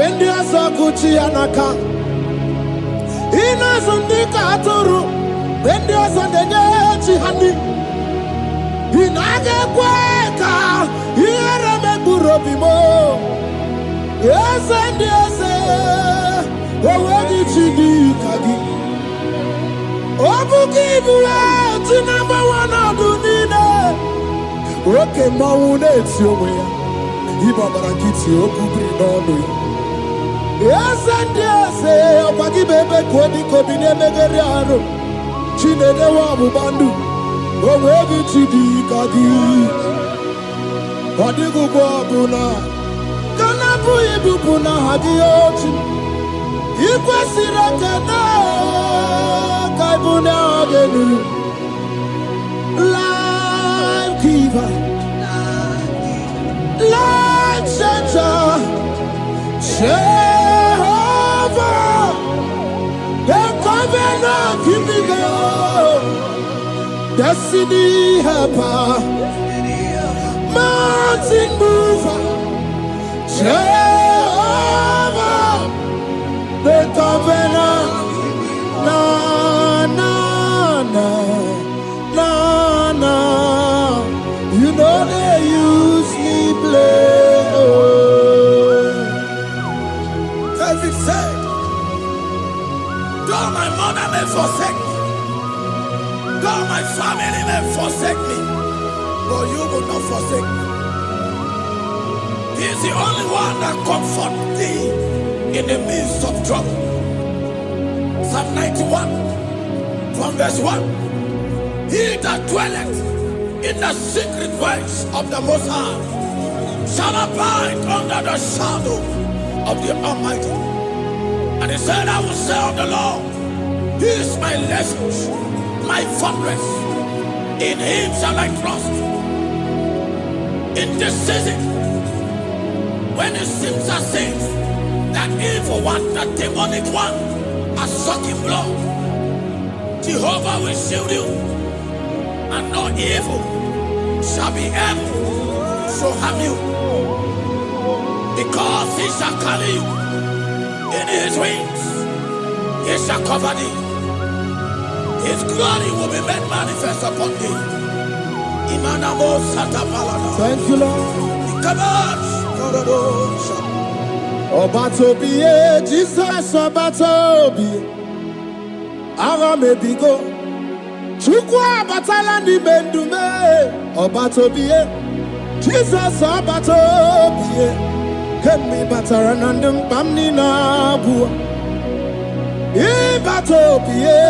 when the Asakuchi Anaka Inazundika Aturu, when the Asandachi Hani Inaga Quaka, Yeramegurobimo, yes, and yes, what did she do? Obukibu to number one of Dunina. Okay, Maune, somewhere. Ibabarakiti, Okubri, no. Yes, and yes, Obagibebe, Kodi, Kobine, Megariano, Chine, the Wabubandu, Owebi Chidi, Kadi, Wadigu Babuna, Kanapu Ibupuna, Hadiochi, Ikwasirakana. Life giver, life changer, Jehovah, the covenant keeping God, destiny helper, mountain mover, Jehovah, the covenant. Na na na na na, you know they use me play. David said, though my mother may forsake me, though my family may forsake me, but you will not forsake me. He is the only one that comforts thee in the midst of trouble. Psalm 91, from verse 1. He that dwelleth in the secret place of the Most High shall abide under the shadow of the Almighty. And he said, I will say of the Lord, He is my refuge, my fortress. In Him shall I trust. In this season, when it seems as if that evil one, that demonic one, a sucking blood, Jehovah will shield you, and no evil shall be able to harm you, because He shall carry you in His wings. He shall cover thee. His glory will be made manifest upon thee. Thank you, Lord. Obatobiye, Jesus Obatobiye, Aramebigo, Chukwa Batala ni Bendume, Obatobiye, Jesus Obatobiye, Kemi Bataranandum Bamni Nabu, Ibatobiye,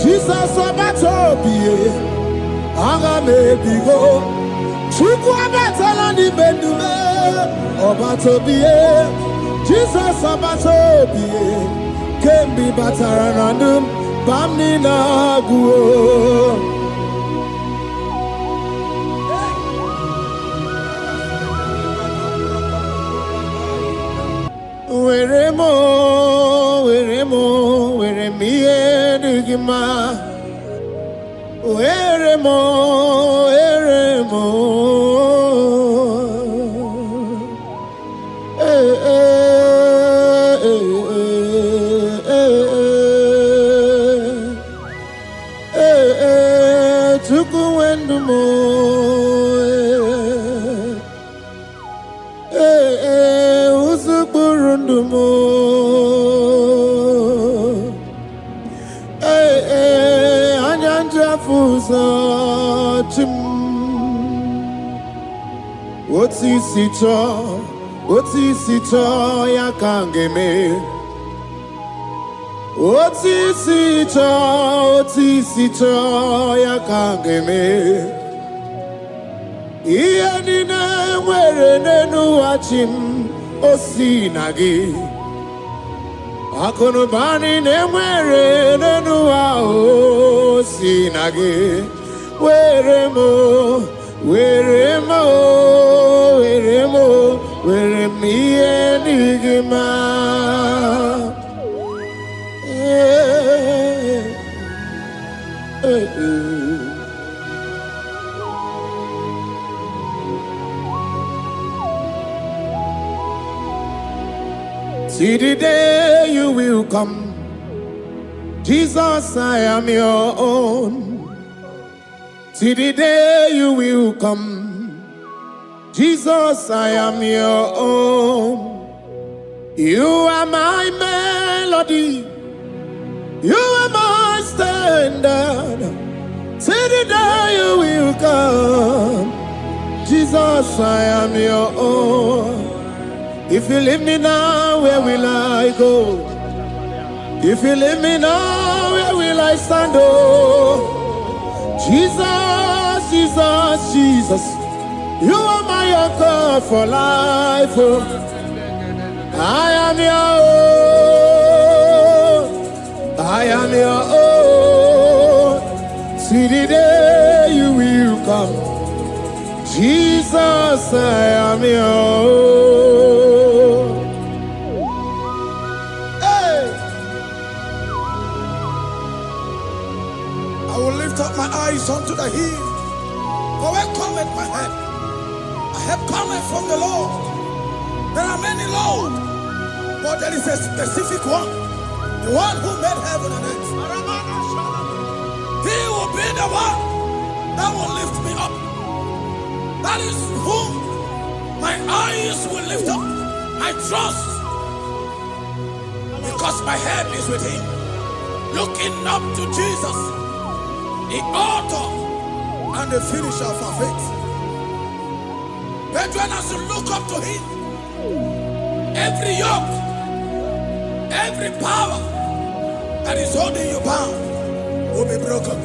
Jesus Obatobiye, Aramebigo, Chukwa Batala ni Bendume, Obatobiye, Jesus Obatobiye, Kembi Bataranandum Bamni Naguo. Weremo, weremiye digima. Weremo. Otisito ya kangeme. Otisito ya kangeme. Iya nina mwere nenu wachim osinagi. Akono bani ne mwere nenu wa osinagi. Weremo. Weremiye digima. See the day you will come. Jesus, I am your own. See the day you will come. Jesus, I am your own. You are my melody. You are my standard. See the day you will come. Jesus, I am your own. If you leave me now, where will I go? If you leave me now, where will I stand? Oh, Jesus, Jesus, Jesus, you are my anchor for life. Oh, I am your own. I am your own. See the day you will come. Jesus, I am your own. Hey! I will lift up my eyes unto the hill. For where cometh my help? My help cometh from the Lord. There are many Lord, but there is a specific one. The one who made heaven and earth. He will be the one that will lift me up. That is whom my eyes will lift up. I trust, because my help is with him. Looking up to Jesus, the author and the finisher of our faith. Brethren, as you look up to him, every yoke, every power that is holding you bound will be broken.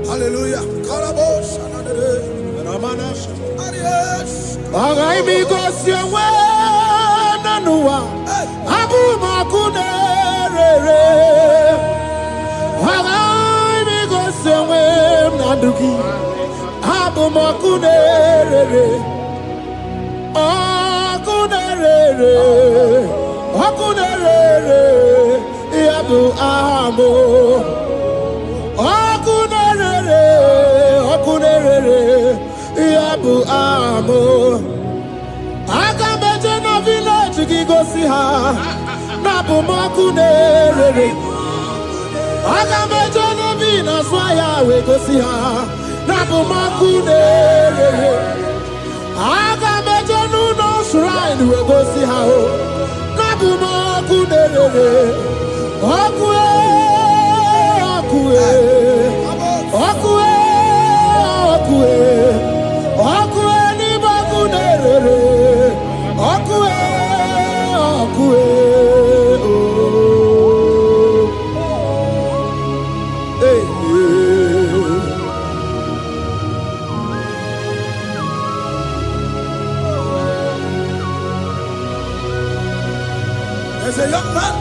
Hallelujah. There's a young man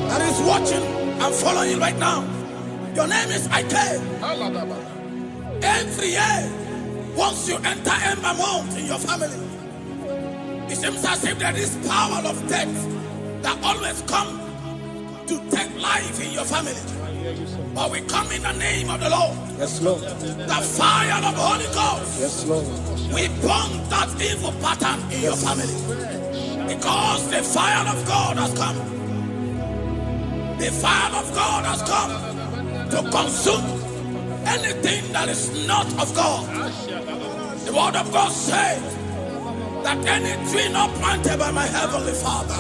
that is watching and following right now. Your name is Ike. Every year, once you enter Ember Mount in your family, it seems as if there is power of death that always come to take life in your family. But we come in the name of the Lord. Yes, Lord. The fire of the Holy Ghost. Yes, Lord. We burn that evil pattern in your family. Because the fire of God has come. The fire of God has come to consume anything that is not of God. The word of God said that any tree not planted by my heavenly Father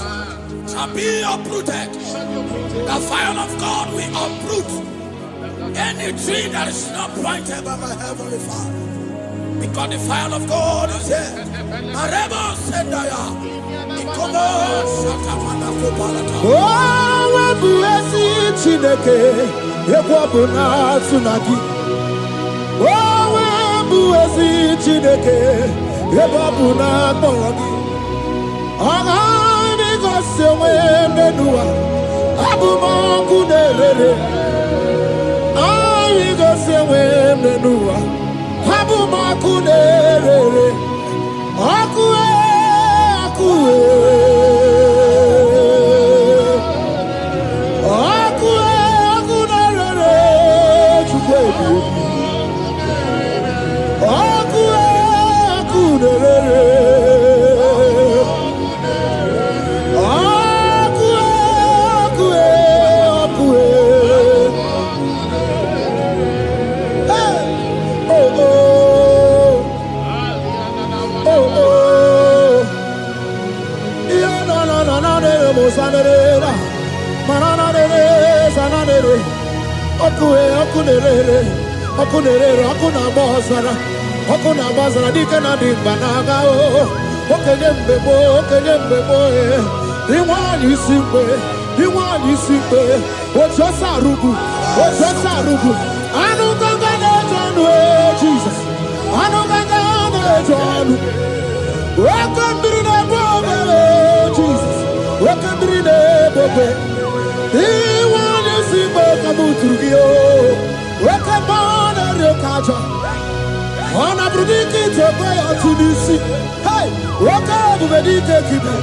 shall be uprooted. The fire of God will uproot any tree that is not planted by my heavenly Father. Because the fire of God is here. Marebo Sendaya. Oh, Buesi Chineke, Ekwabuna Tsunagi. Oh, Buesi Chineke, Ekwabuna Boragi. Aga Migose Menua, Abuma Kunere. Amigose Menua, Abuma Kunere. Akue. zanere, mananere, zanere. Okunere, okuna bazara, dikana di banaga o. Okenye mbebo, Iwani simpe, Ochosa rugu. Anu ganga ne jonu, Jesus. Anu ganga ne jonu. Wakambiri ne bobe, Jesus. Wakambiri ne bobe. Iwani simpe kabuturugio. Wakambana rekaja. Ona brudiki tobe atunisi. Hey, wakabu bedike kibe.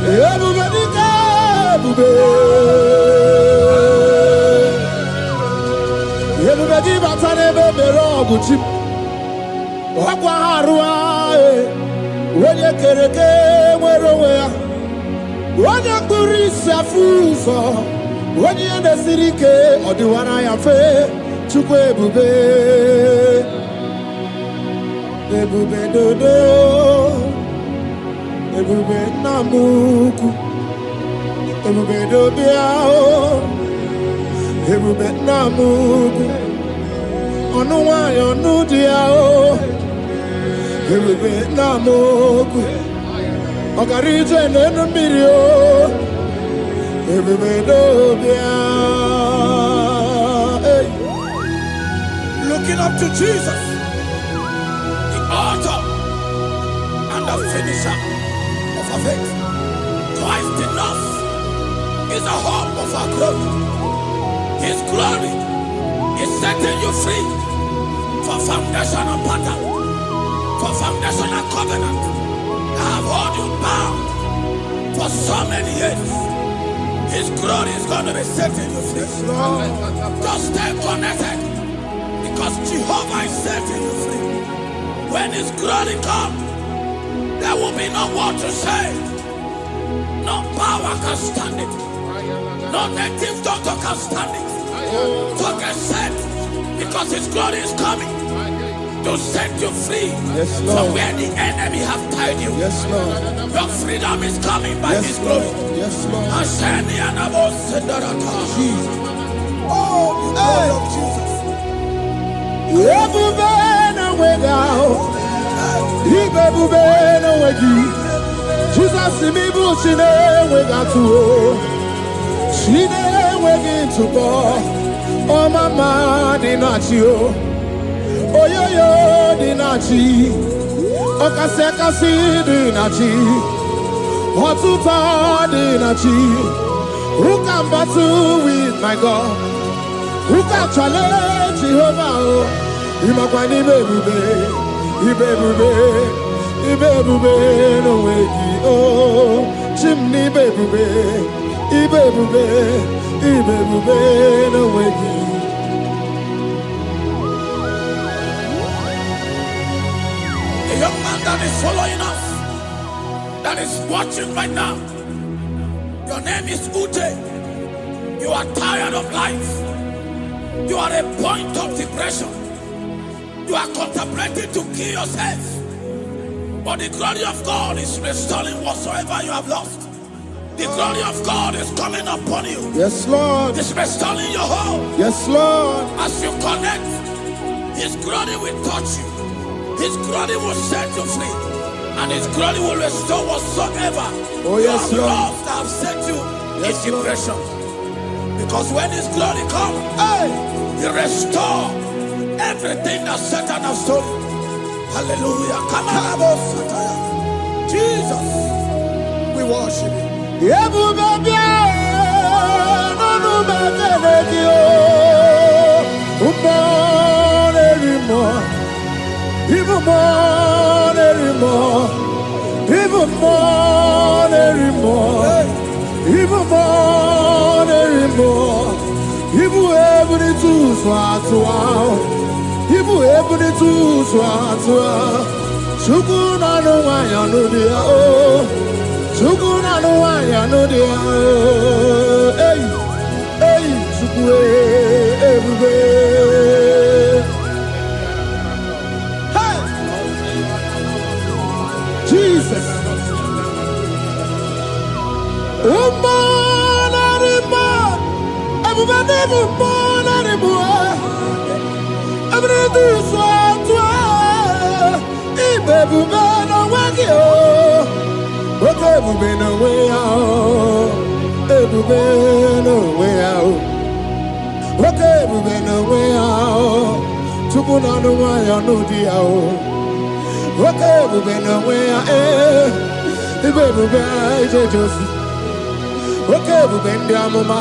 Ebu bedike bube. Ebu bedi batane bebero buchim. Wakwa harua. Wenye kereke mwerowe. Wenye kurisa fuso. Wenye nesirike odiwana ya fe. Chukwe bube. Ebube dodo, ebube namuku, ebube dobiao, ebube namuku, onuwa yonudiao, ebube namuku, ogarije nenumirio, ebube dobiao. Looking up to Jesus, author and the finisher of our faith. Christ in us is the hope of our glory. His glory is setting you free for foundational pattern, for foundational covenant. I have held you bound for so many years. His glory is going to be setting you free. Just stay connected, because Jehovah is setting you free. When His glory comes, there will be no word to say. No power can stand it. No native doctor can stand it. So get set, because His glory is coming to set you free from where the enemy have tied you. Yes, Lord. Your freedom is coming by His glory. Yes, Lord. Jesus. Oh, the glory of Jesus. Jesus mi bu chine we gatu chine we gitu bo o mama dinachi o oyoyo dinachi o kase dinachi otuta dinachi who can battle with my God, who can challenge Jehovah? Imakwani bebube, ibebube no wegi oh, chimney bebube, ibebube no wegi. A young man that is following us, that is watching right now. Your name is Ute. You are tired of life. You are a point of depression. You are contemplating to kill yourself. But the glory of God is restoring whatsoever you have lost. The glory of God is coming upon you. Yes, Lord. It's restoring your home. Yes, Lord. As you connect, His glory will touch you. His glory will set you free. And His glory will restore whatsoever you have lost that have set you in depression. Because when His glory comes, He restores everything that Satan has stolen. Hallelujah. Come on, Jesus, we worship You. Even more, anymore. Even more, anymore. Even more, anymore. Even every two swat. Even every two swat. Sukuna no one, I know the Sukuna no one, I know the Hey, Sukwe, everywhere. Jesus. ebube n'onwe ya ebube n'onwe ya nwoke ebube n'onwe ya Chukwu na-anụ nwayọ n'ụdị ya nwoke ebube n'onwe ya ibe ebube ijeje ozi nwoke ebube ndị amụma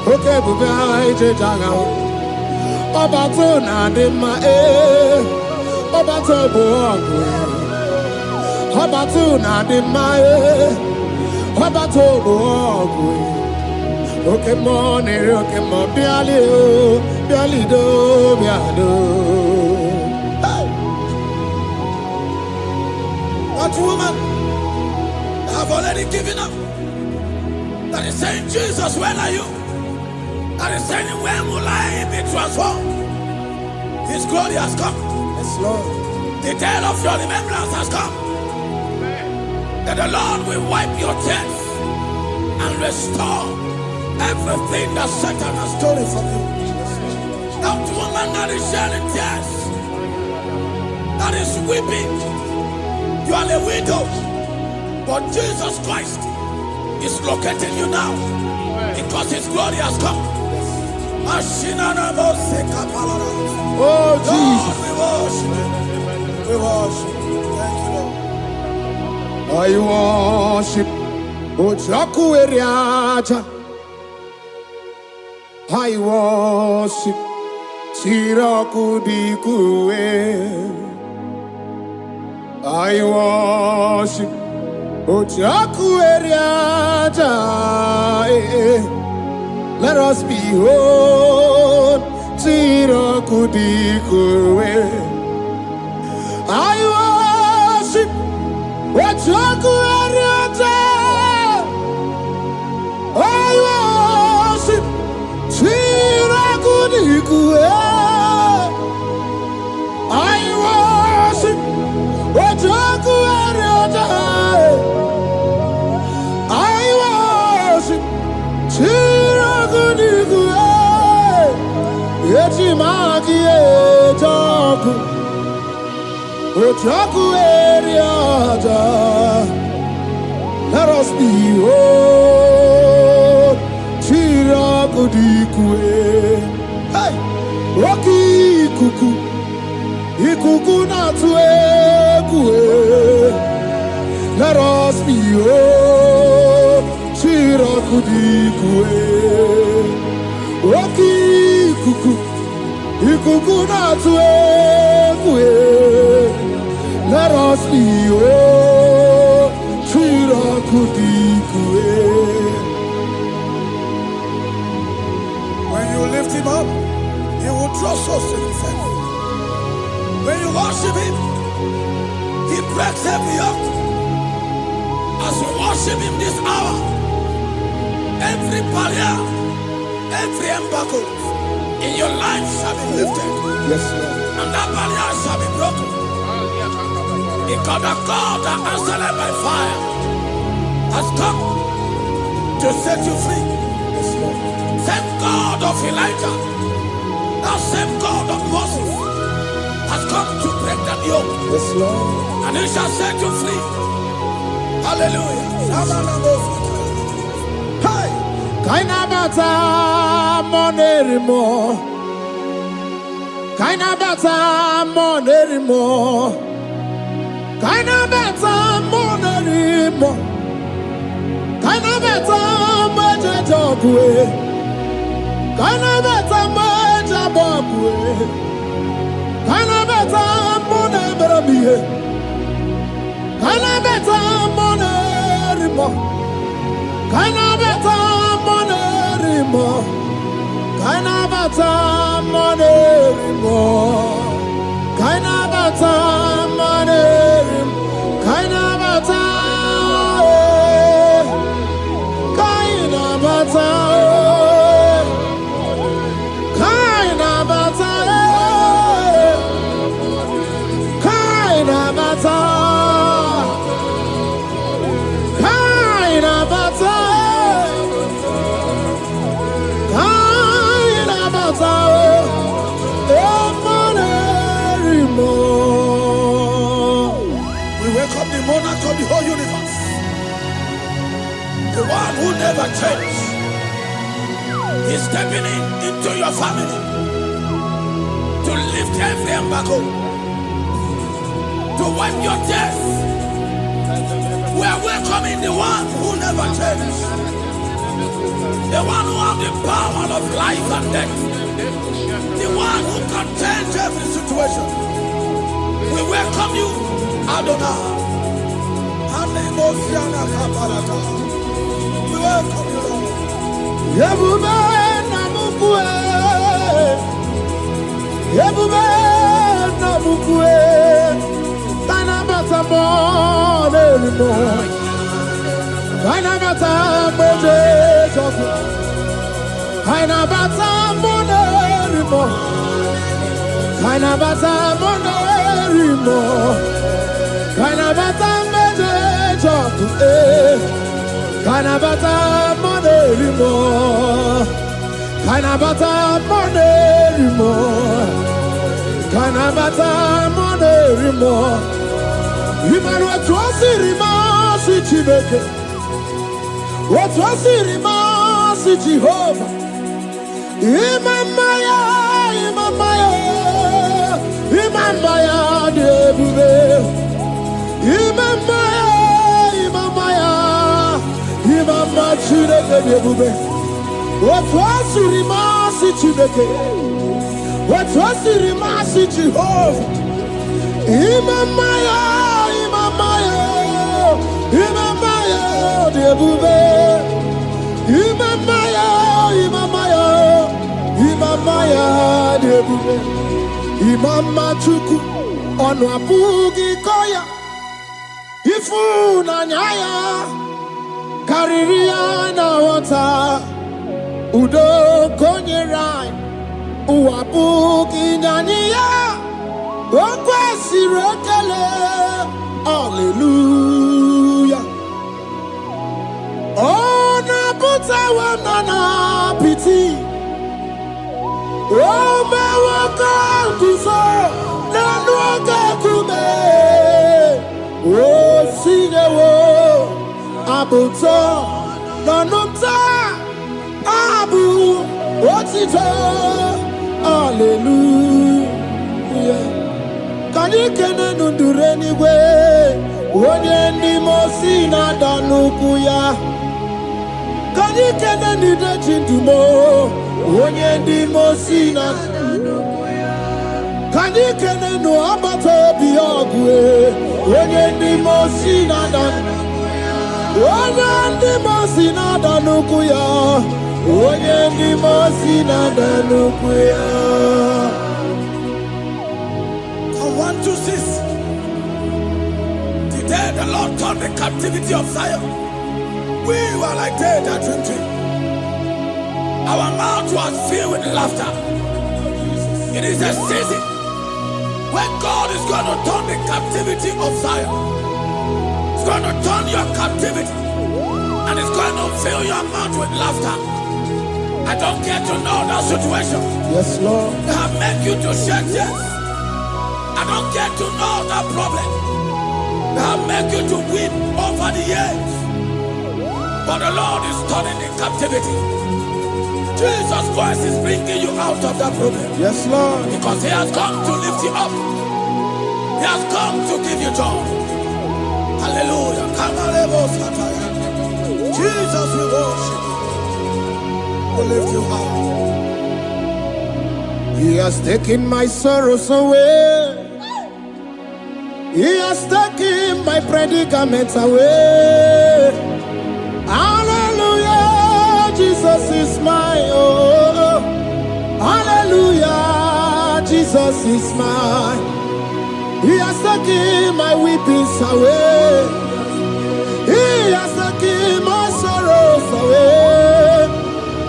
nwoke ebube ijeje agha ọbata na-adị mma ọbata bụ ọgụ ọbata na-adị mma ọbata bụ ọgụ oke mmụọ na-eri oke mmụọ bịalido bịado What woman have already given up? That is saying, Jesus, where are you? That is saying, when will I be transformed? His glory has come. Yes, Lord. The day of your remembrance has come. That the Lord will wipe your tears and restore everything that Satan has stolen from you. That woman that is shedding tears, that is weeping. You are a widow, but Jesus Christ is locating you now because His glory has come. Oh, Jesus. Lord, we worship. Thank you, Lord. I worship Ojaku Eriaja. I worship Chiraku Dikue. I worship Ojaku Eriaja. Let us behold Chiraku Dikue. I worship Ojaku Eriaja. I worship Chiraku Dikue. I worship Ojaku Eriaja. I worship Chiraku Dikue. Echimaki Ejaku Ojaku Eriaja. Let us behold Chiraku Dikue. Hey, Rocky Kuku. Ikuku na tuekue. Let us behold Chiraku Dikue. Rocky Kuku. Ikuku na tuekue. Let us behold Chiraku Dikue. When you lift Him up, He will draw souls to Himself. When you worship Him, He breaks every yoke. As we worship Him this hour, every barrier, every embargo in your life shall be lifted. Yes, Lord. And that barrier shall be broken. Because the God that answered by fire has come to set you free. Yes, Lord. Same God of Elijah, that same God of Moses has come to break that yoke. Yes, Lord. And He shall set you free. Hallelujah. Hey! Kainabata monerimo. Kainabata monerimo. Kainabata monerimo. Kainabata majajokwe. Kainabata majabokwe. Kainabata monebramiye. Kainabata monerimo. Kainabata monerimo. Kainabata monerimo. Kainabata monerimo. Kainabata. Kainabata. Kainabata. Kainabata. Kainabata. Kainabata. We welcome the monarch of the whole universe. the one who never changed. He's stepping into your family to lift every embargo, to wipe your tears. We are welcoming the one who never changed, the one who has the power of life and death, the one who can change every situation. We welcome you, Adonai. We welcome you, Lord. Yebube namukwe, Yebube namukwe, Kanabata monerimo, Kanabata monerimo, Kanabata monerimo, Kanabata monerimo, Kanabata monerimo. Kanabata monerimo, Kanabata monerimo, Kanabata monerimo. Imanu atwasirima si Chineke, atwasirima si Jehovah. Imamaya, Imamaya, Imamaya debube, Imamaya, Imamaya. Imama Chineke debube. Atwasirima si Chineke, atwasirima si Jehovah. Imamaya, Imamaya, Imamaya debube. Imamaya, Imamaya, Imamaya debube. Imama Chuku onu abugi koya, ifu na nyaya. Kariria na wata udo konyerai uwabuki nyaniya okwesi rekele. Hallelujah. Ona buta wanana piti ome waka kuso nanu waka kume o sinewo abuto nanumta abu otito. Hallelujah. Kanikene nundureni we onye ndi mosi na danuku ya. Kanikene nideji ndumo onye ndi mosi na danuku ya. Kanikene no abato biogwe onye ndi mosi na danuku. Onye ndị mosi na-ada n'ukwu ya, onye ndị mosi na-ada n'ukwu ya. From 1 to 6, the day the Lord turned the captivity of Zion, we were like they that dream. Our mouth was filled with laughter. It is a season when God is going to turn the captivity of Zion. It's going to turn your captivity, and it's going to fill your mouth with laughter. I don't care to know that situation. Yes, Lord. They have made you to shed tears. I don't care to know that problem. They have made you to weep over the years. But the Lord is turning the captivity. Jesus Christ is bringing you out of that problem. Yes, Lord. Because He has come to lift you up. He has come to give you joy. Hallelujah. Jesus, we worship you. We lift you high. He has taken my sorrows away. He has taken my predicaments away. Hallelujah. Jesus is mine. Oh, hallelujah. Jesus is mine. He has taken my weepings away. He has taken my sorrows away.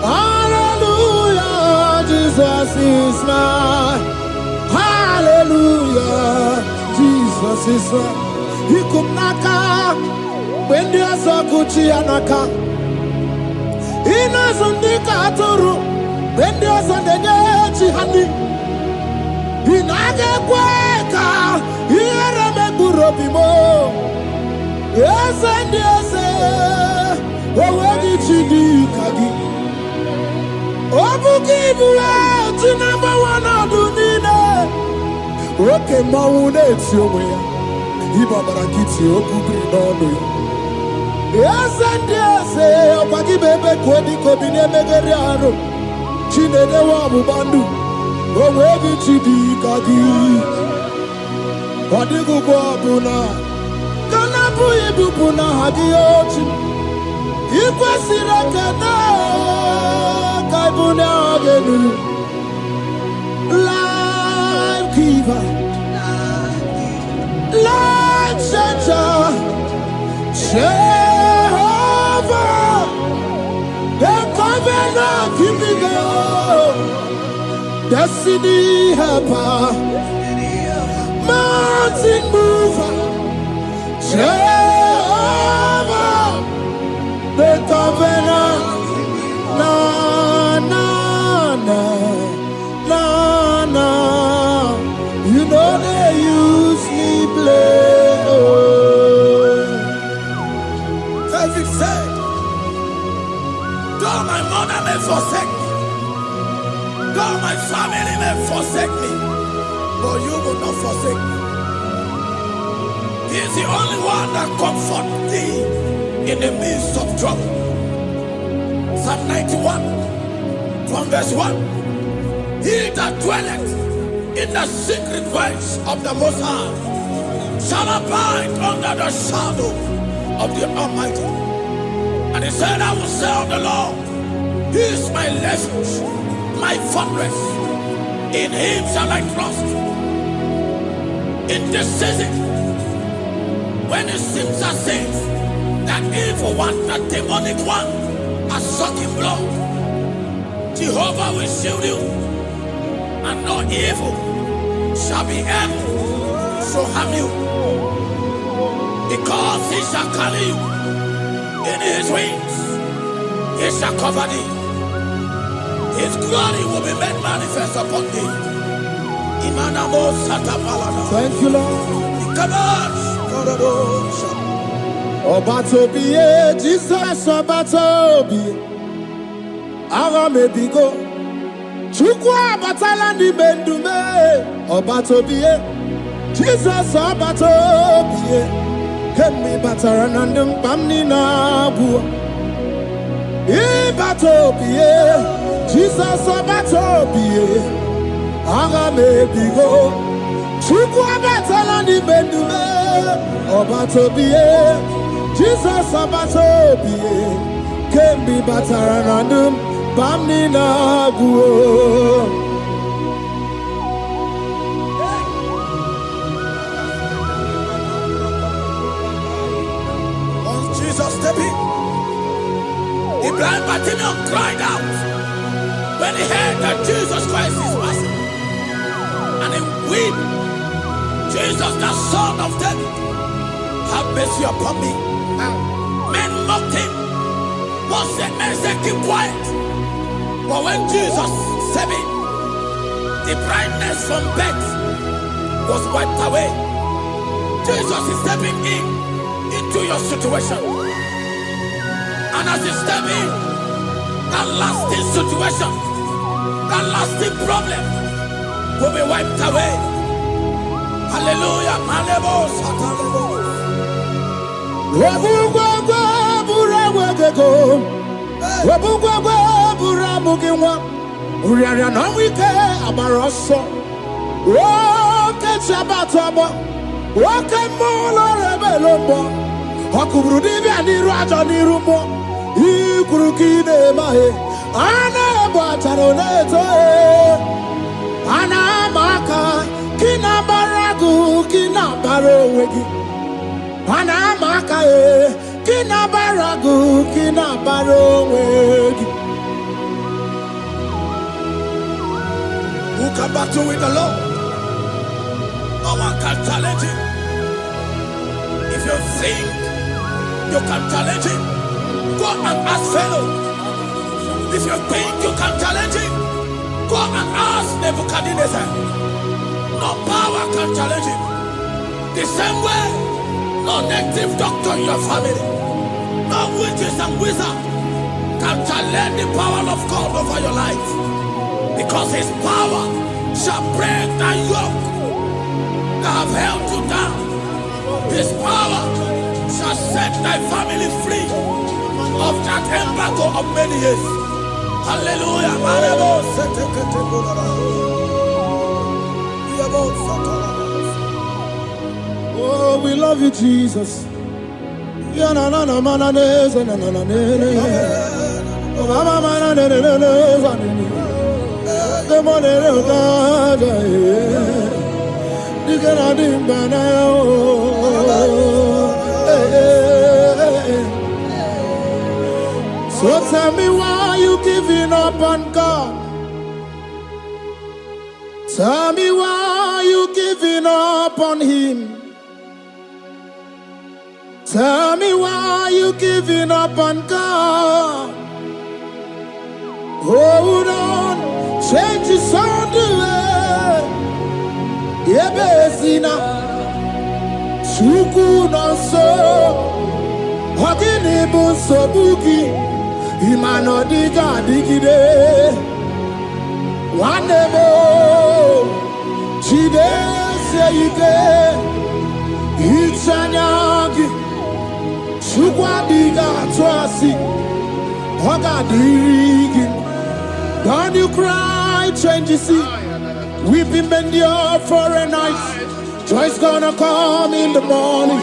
Hallelujah, Jesus is mine. Hallelujah, Jesus is mine. He could naka when there's a Gucci anaka. He knows on the Katuru when there's a Nechi honey. He naga kweka. Yes, and yes, Owegi chidi kagi. Obuki bua ti number one adunine. Oke mawune ti omoya. Iba barakiti okubri nono. Yes and yes, okwagi bebe kwedi kobine megeri aro. Chinede wa bubandu. Owegi chidi kagi. Wadigu kwa buna. Kanabu ibu buna hagi ochi. Ikwesira kena kaibuna agenu. Life giver, life changer, Jehovah, the covenant keeping God, destiny helper, mountain mover, Jehovah, the covenant, na na na na na. You know they use me play. Oh. David said, though my mother may forsake me, though my family may forsake me, but you will not forsake me. He is the only one that comforts thee in the midst of trouble. Psalm 91, from verse 1. He that dwelleth in the secret place of the Most High shall abide under the shadow of the Almighty. And he said, I will say of the Lord, He is my refuge, my fortress. In Him shall I trust. In this season, when it seems as if that evil one, that demonic one, are sucking blood, Jehovah will shield you, and no evil shall be able to harm you, because He shall carry you in His wings. He shall cover thee. His glory will be made manifest upon thee. Thank you, Lord. Obatobiye, Jesus Obatobiye. Aramebigo. Chukwa batala ni bendume. Obatobiye, Jesus Obatobiye. Kemi bataranandum pamni na bua. Ibatobiye, Jesus Obatobiye. Aramebigo. Chukwa batala ni bendume. Obatobiye, Jesus Obatobiye. Kemi bataranandum pamni na bua. Step in. The blind Bartimaeus cried out when he heard that Jesus Christ is passing, and he wept. Jesus, the Son of David, have mercy upon me. Men mocked him. One said, men said, keep quiet. But when Jesus said it, the brightness from birth was wiped away. Jesus is stepping into your situation. And as you step in, that lasting situation, that lasting problem will be wiped away. Hallelujah. Ikurukine mahe ana bataro neto ana maka kina baragu kina baro wegi ana maka kina baragu kina baro wegi. Who can battle with the Lord? No one can challenge him. If you think you can challenge him, go and ask fellow. If you think you can challenge him, go and ask Nebuchadnezzar. No power can challenge him. The same way, no native doctor in your family, no witches and wizards can challenge the power of God over your life, because his power shall break that yoke that have held you down. His power shall set thy family free of that embargo of many years. Hallelujah. Oh, we love you, Jesus. So tell me, why you giving up on God? Tell me, why you giving up on him? Tell me, why you giving up on God? Hold on, change is on the way. Yebezina, Shuku no so, Hagini bunso buki, Imano diga digide, Wanemo, Chide seyike, Ichanyagi, Shukwa diga twasi, Hoga digi. Don't you cry, change you see. Weeping endure for a night. Joy's gonna come in the morning.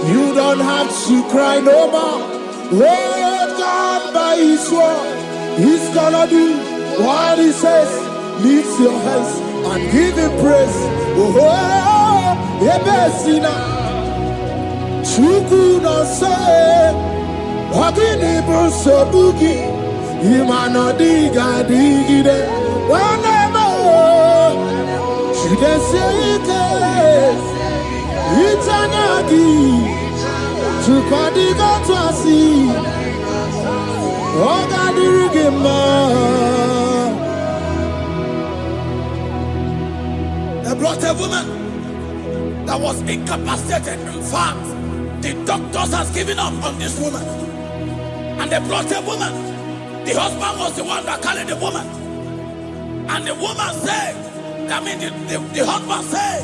You don't have to cry no more. Hold God by his word. He's gonna do what he says. Lift your hands and give him praise. Oh, Ebesina. Chuku no say. Wakini bruso bugi. Imano diga digide. Wanemo. Shide seike. Itanyagi. Chupadiga twasi. Oga dirigima. They brought a woman that was incapacitated. In fact, the doctors has given up on this woman. And they brought a woman. The husband was the one that carried the woman. And the woman said, the husband said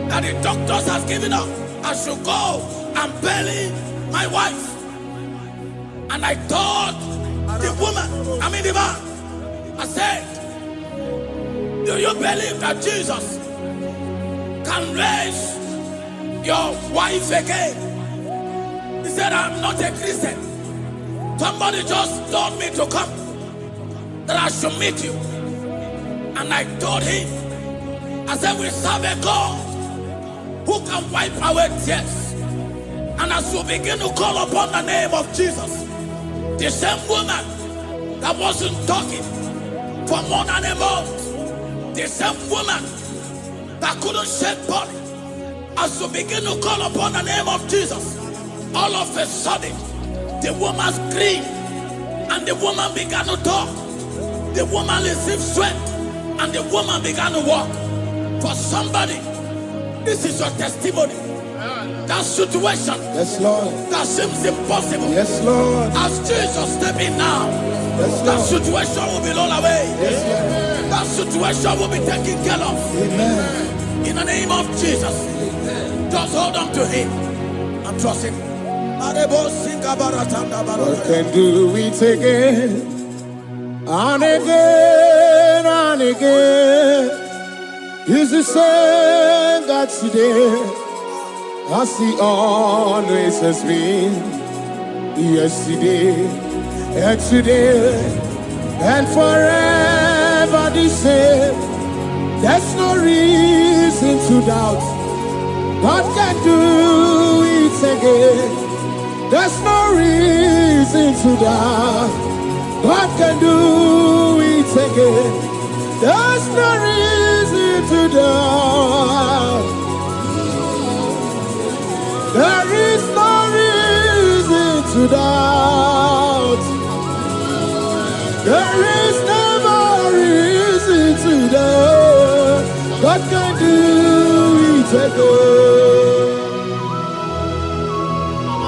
that the doctors has given up. I should go and bury my wife. And I told the woman, the man, I said, do you believe that Jesus can raise your wife again? He said, I'm not a Christian. Somebody just told me to come, that I should meet you. And I told him, I said, we serve a God who can wipe away tears. And as you begin to call upon the name of Jesus, the same woman that wasn't talking for more than a month, the same woman that couldn't shed blood, as you begin to call upon the name of Jesus, all of a sudden, the woman screamed, and the woman began to talk. The woman received strength, and the woman began to walk. For somebody, this is your testimony. That situation, yes, Lord, that seems impossible, yes, Lord, as Jesus step in now, yes, that situation will be rolled away. Yes, that situation will be taken care of. Amen. In the name of Jesus, just hold on to him and trust him. God can do it again and again and again. He's the same God today, as he always has been, yesterday and today and forever the same. There's no reason to doubt. God can do it again. There's no reason to doubt. God can do it again. There's no reason to doubt. There is no reason to doubt. There is never reason to doubt. God can do it again.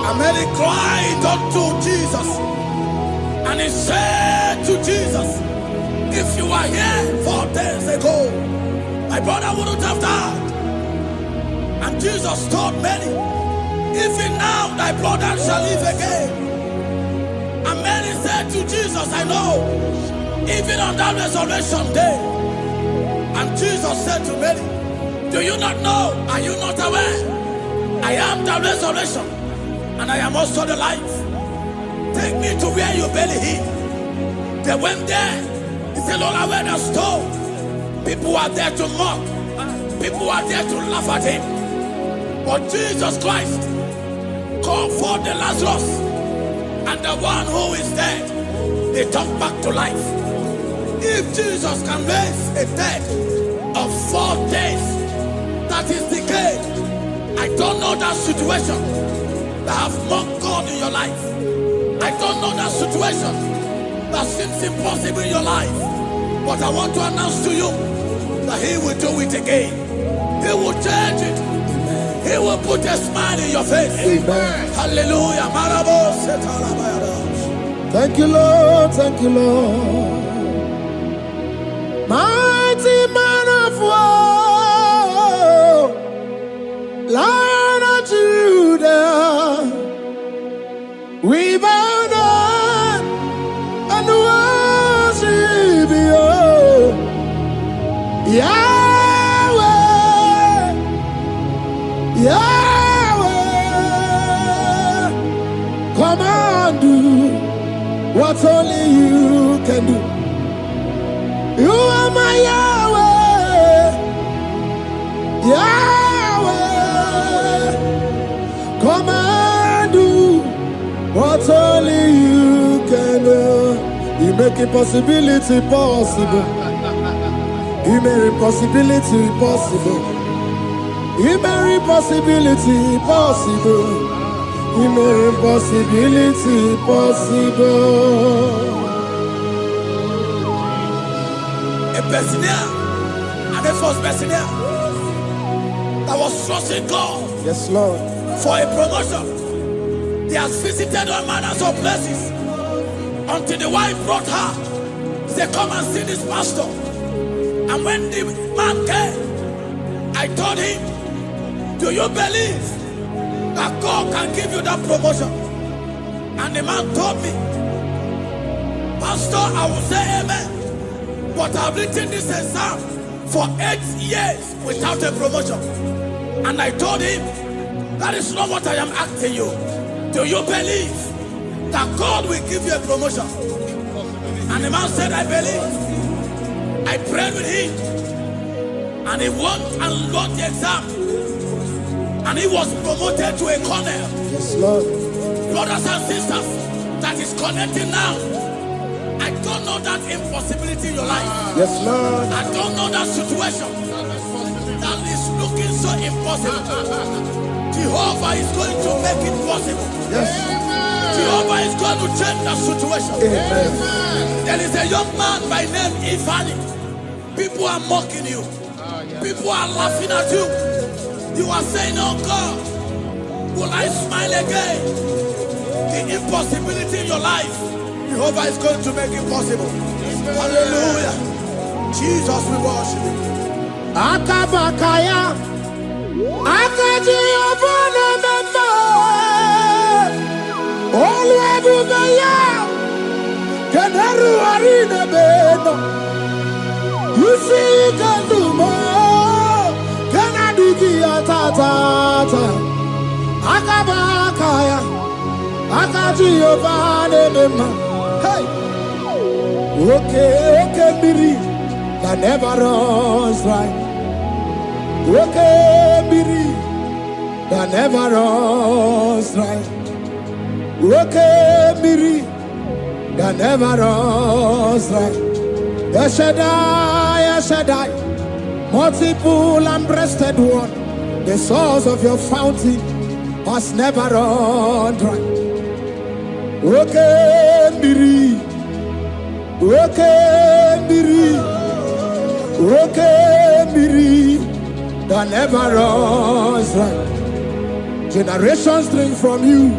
And Mary cried unto Jesus. And he said to Jesus, if you were here 4 days ago, my brother wouldn't have died. And Jesus told Mary, even now thy brother shall live again. And Mary said to Jesus, I know, even on that resurrection day. And Jesus said to Mary, do you not know? Are you not aware? I am the resurrection, and I am also the life. Take me to where you bury him. They went there. He said, Lord, I wear the stone. People are there to mock. People are there to laugh at him. But Jesus Christ called for the Lazarus, and the one who is dead, they come back to life. If Jesus can raise a dead of 4 days, that is decayed, I don't know that situation that have mocked God in your life. I don't know that situation that seems impossible in your life. But I want to announce to you that he will do it again. He will change it. Amen. He will put a smile in your face. Amen. Hallelujah. Thank you, Lord. Thank you, Lord. Mighty man of war, Lion of Judah, we bow down and worship you, Yahweh, Yahweh. Come and do what only you can do. You are my Yahweh, Yahweh. Come and do what only you can do. You make impossibility possible. You make impossibility possible. You make impossibility possible. You make impossibility possible. A Bethlehem, and a first Bethlehem that was trusting God, Yes, Lord. for a promotion. He has visited all manners of places until the wife brought her. He said, come and see this pastor. And when the man came, I told him, do you believe that God can give you that promotion? And the man told me, Pastor, I will say amen. But I've written this exam for 8 years without a promotion. And I told him, that is not what I am asking you. Do you believe that God will give you a promotion? And the man said, I believe. I prayed with him. And he went and wrote the exam. And he was promoted to a colonel. Yes, Lord. Brothers and sisters, that is connecting now. I don't know that impossibility in your life. Yes, Lord. I don't know that situation that is looking so impossible. Jehovah is going to make it possible. Yes. Jehovah is going to change that situation. Amen. There is a young man by name Ifani. People are mocking you. People are laughing at you. You are saying, oh God, will I smile again? The impossibility in your life, Jehovah is going to make it possible. Hallelujah. Jesus, we worship you. Akabakaya, Akaji Obana Mema, Olwebubaya, Keneru Arina Beno, you see Kandumo, Kanadiki Atata, Akabakaya, Akaji Obana Mema, hey, okay, Biri, that never runs dry. Okay, Biri, that never runs dry. Okay, Biri, that never runs dry. Shaddai, multiple and breasted one, the source of your fountain has never run dry. Okay, Biri, okay, Biri, okay, Biri, that never runs dry. Generations drink from you,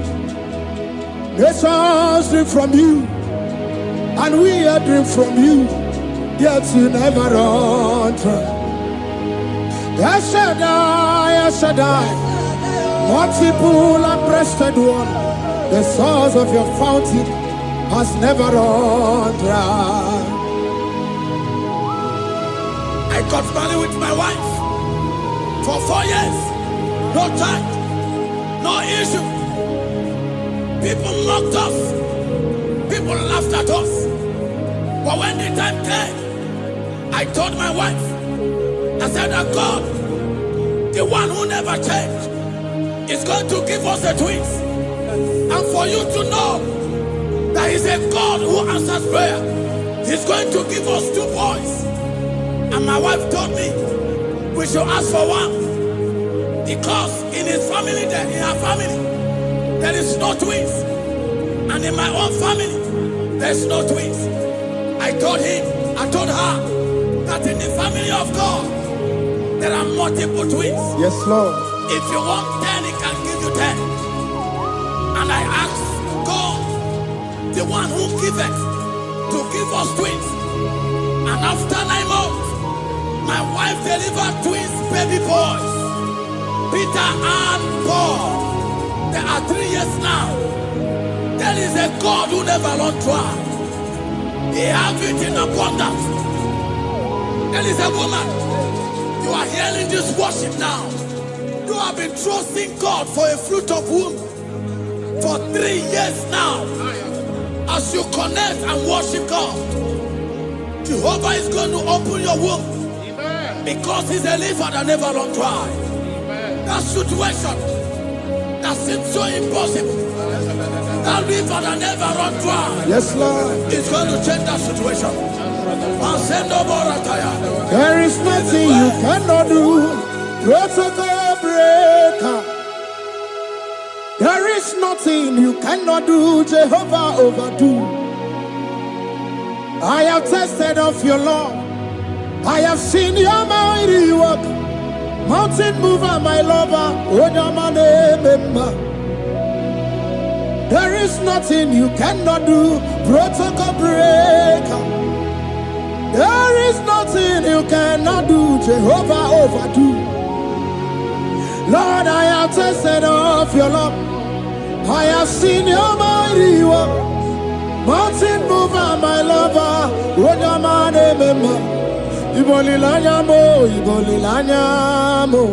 Nations drink from you, and we drink from you, yet you never run dry. Yes, Shaddai, multiple and breasted one, the source of your fountain has never run dry. I got married with my wife for 4 years. No child, no issue. People mocked us. People laughed at us. But when the time came, I told my wife, I said that God, the one who never changed, is going to give us a twins. And for you to know that He's a God who answers prayer, He's going to give us 2 boys. And my wife told me we should ask for one, because in her family, there is no twins, and in my own family, there's no twins. I told her that in the family of God, there are multiple twins. Yes, Lord. If you want 10, He can give you 10. And I asked God, the one who giveth, to give us twins. And after 9 months, my wife delivered twins, baby boys, Peter and Paul. There are 3 years now. There is a God who never runs dry. He has it in abundance. There is a woman. You are hearing this worship now. You have been trusting God for a fruit of womb for 3 years now. As you connect and worship God, Jehovah is going to open your womb. Because He's a river that never runs dry. That situation that seems so impossible, that river that never runs dry, Yes, Lord. is going to change that situation. And send over a tire. There is nothing you cannot do. Protocol breaker. There is nothing you cannot do. Jehovah overdo. I have tasted of your love. I have seen your mighty work. Mountain mover, my lover. There is nothing you cannot do. Protocol breaker. There is nothing you cannot do. Jehovah overdo. Lord, I have tasted of your love. I have seen your mighty work. Mountain mover, my lover. Ibolilanya mo, ibolilanya mo.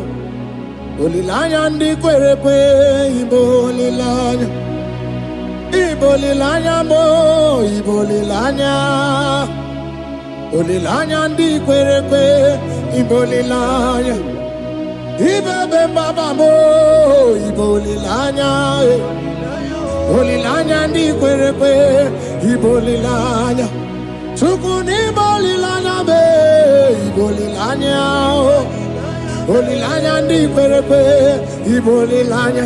Bolilanya ndi kwerekwe, ibolilanya. Ibolilanya mo, ibolilanya. Bolilanya ndi kwerekwe, ibolilanya. Ibebe baba mo, ibolilanya. Bolilanya ndi kwerekwe, ibolilanya. Tukuni bolilanya be, ibolilanya. Bolilanya ndi kwerekwe, ibolilanya.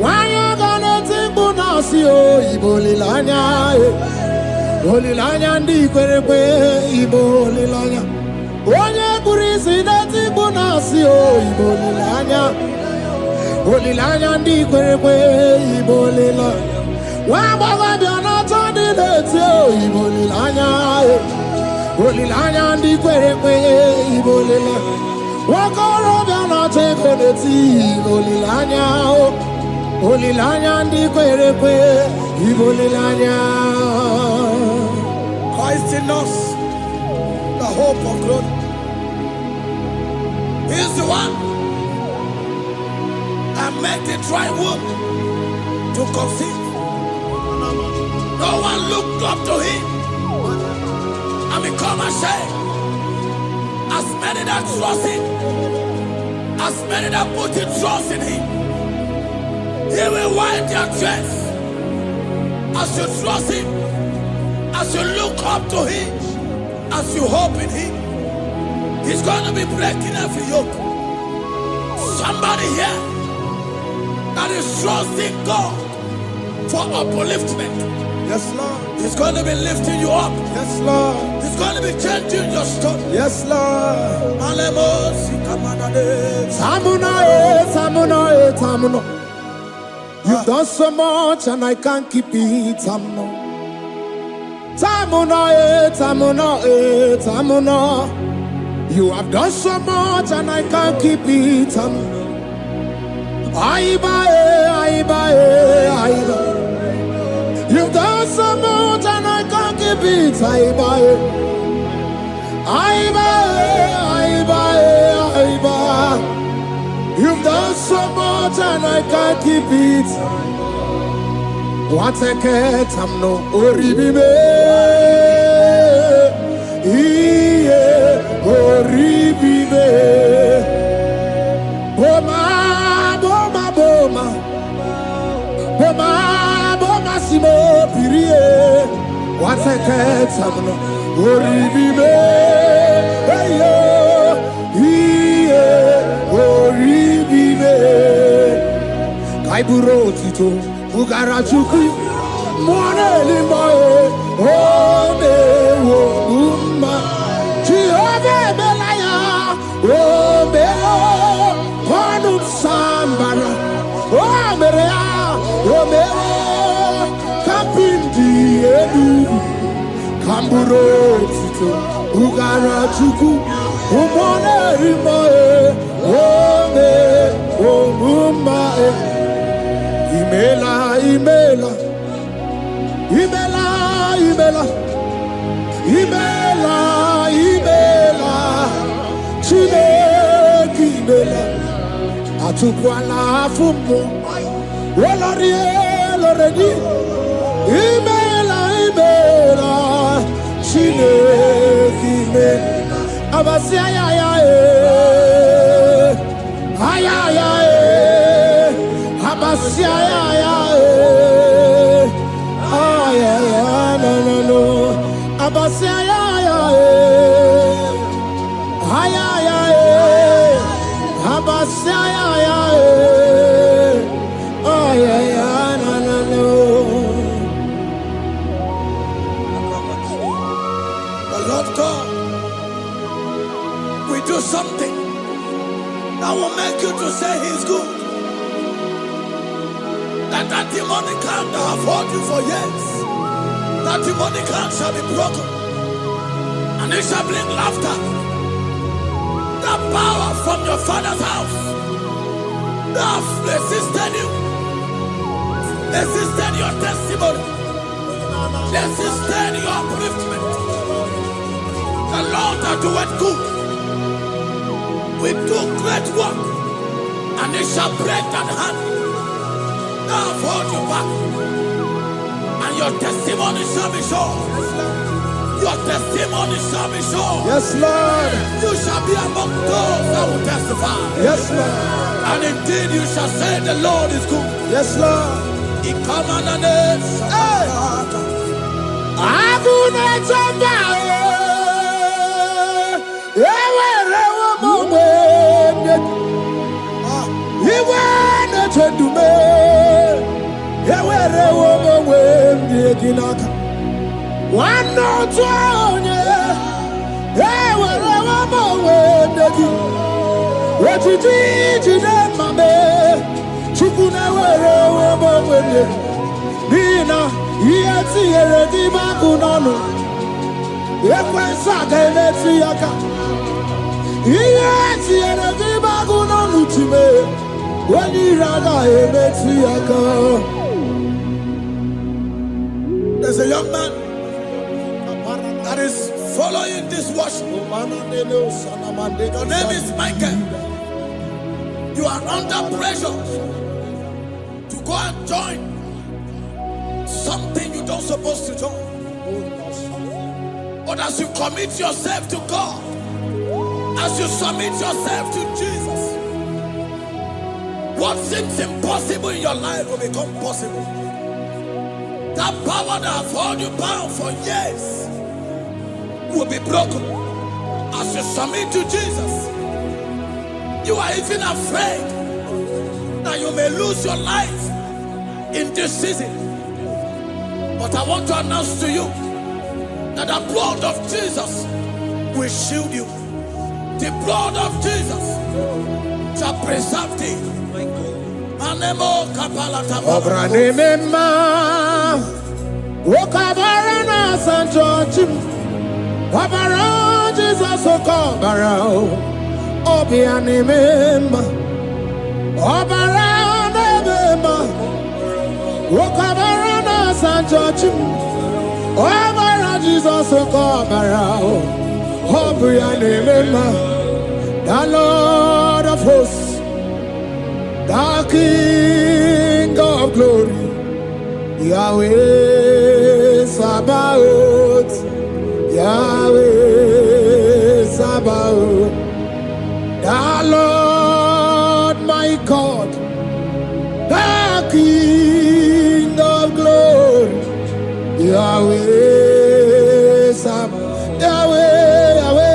Wanya gana tibu nasi o, ibolilanya. Bolilanya ndi kwerekwe, ibolilanya. Wanya kurisi na tibu nasi o, ibolilanya. Bolilanya ndi kwerekwe, ibolilanya. Wabaga biana tadi leti o, ibolilanya. Bolilanya ndi kwerekwe, ibolilanya. Wakoro biana teko leti, ibolilanya. Bolilanya ndi kwerekwe, ibolilanya. Christ in us, the hope of glory. He is the one that made the dry womb to conceive. No one looked up to Him and become ashamed. As many that trust Him, as many that put in trust in Him, He will wipe their tears. As you trust Him, as you look up to Him, as you hope in Him, He's going to be breaking every yoke. Somebody here that is trusting God for upliftment. Yes, Lord. He's going to be lifting you up. Yes, Lord. He's going to be changing your story. Yes, Lord. Alemos, ikamanade. Tamuna, tamuna, tamuna. You have done so much and I can't keep it. You have done so much and I can't keep it. You've done so much and I can't keep it. You've done so much and I can't keep it. What a cat, I'm no oribibe. Oribibe. Boma, boma, boma. Boma, boma, simo, pirie. What a cat, I'm no oribibe. Hey, yo. Kaiburo tito ugara chuku mwana limbae ome wo umma chiove belaya ome panu sambara omerea ome kapindi edu kamburo tito ugara chuku mwana limbae ome wo umma Imela, Imela, Imela, Imela, Imela, Imela, Chineke Imela, Atukwala Fumo, Loredi, Imela, Imela, Chineke Imela, Abasia ya ya Abasia ya no Abasia ya Abasia ya no The Lord God will do something that will make you to say He's good. That demonic hand that have held you for years, that demonic hand shall be broken, and it shall bring laughter. That power from your father's house that have resisted you, resisted your testimony, resisted your upliftment. The Lord that doeth good will do great work, and it shall break that hand. I've hold you back, and your testimony shall be sure. Your testimony shall be sure. Yes, Lord. You shall be among those that will testify. Yes, Lord. And indeed you shall say the Lord is good. Yes, Lord. He come on the name. One no twenty, what you did in my bed, Chukuna, Nina, yet see a Dibakunano, Yakwasaka, let's see Yaka, yet see a Dibakunano to me, when you rather, let's see Yaka. There's a young man that is following this worship. Your name is Michael. You are under pressure to go and join something you don't supposed to join. But as you commit yourself to God, as you submit yourself to Jesus, what seems impossible in your life will become possible. That power that has held you bound for years will be broken as you submit to Jesus. You are even afraid that you may lose your life in this season. But I want to announce to you that the blood of Jesus will shield you. The blood of Jesus shall preserve thee. Anemo kapalata. Obranema. Wokabarana San George. Wabara Jesus Okobara. Obianemema. Obara Nemema. Wokabarana San George. Obara Jesus Okobara. Obianemema. The Lord of hosts, the King of glory, Yahweh Sabaoth, Yahweh Sabaoth, the Lord my God, the King of glory, Yahweh Sabaoth, Yahweh, Yahweh.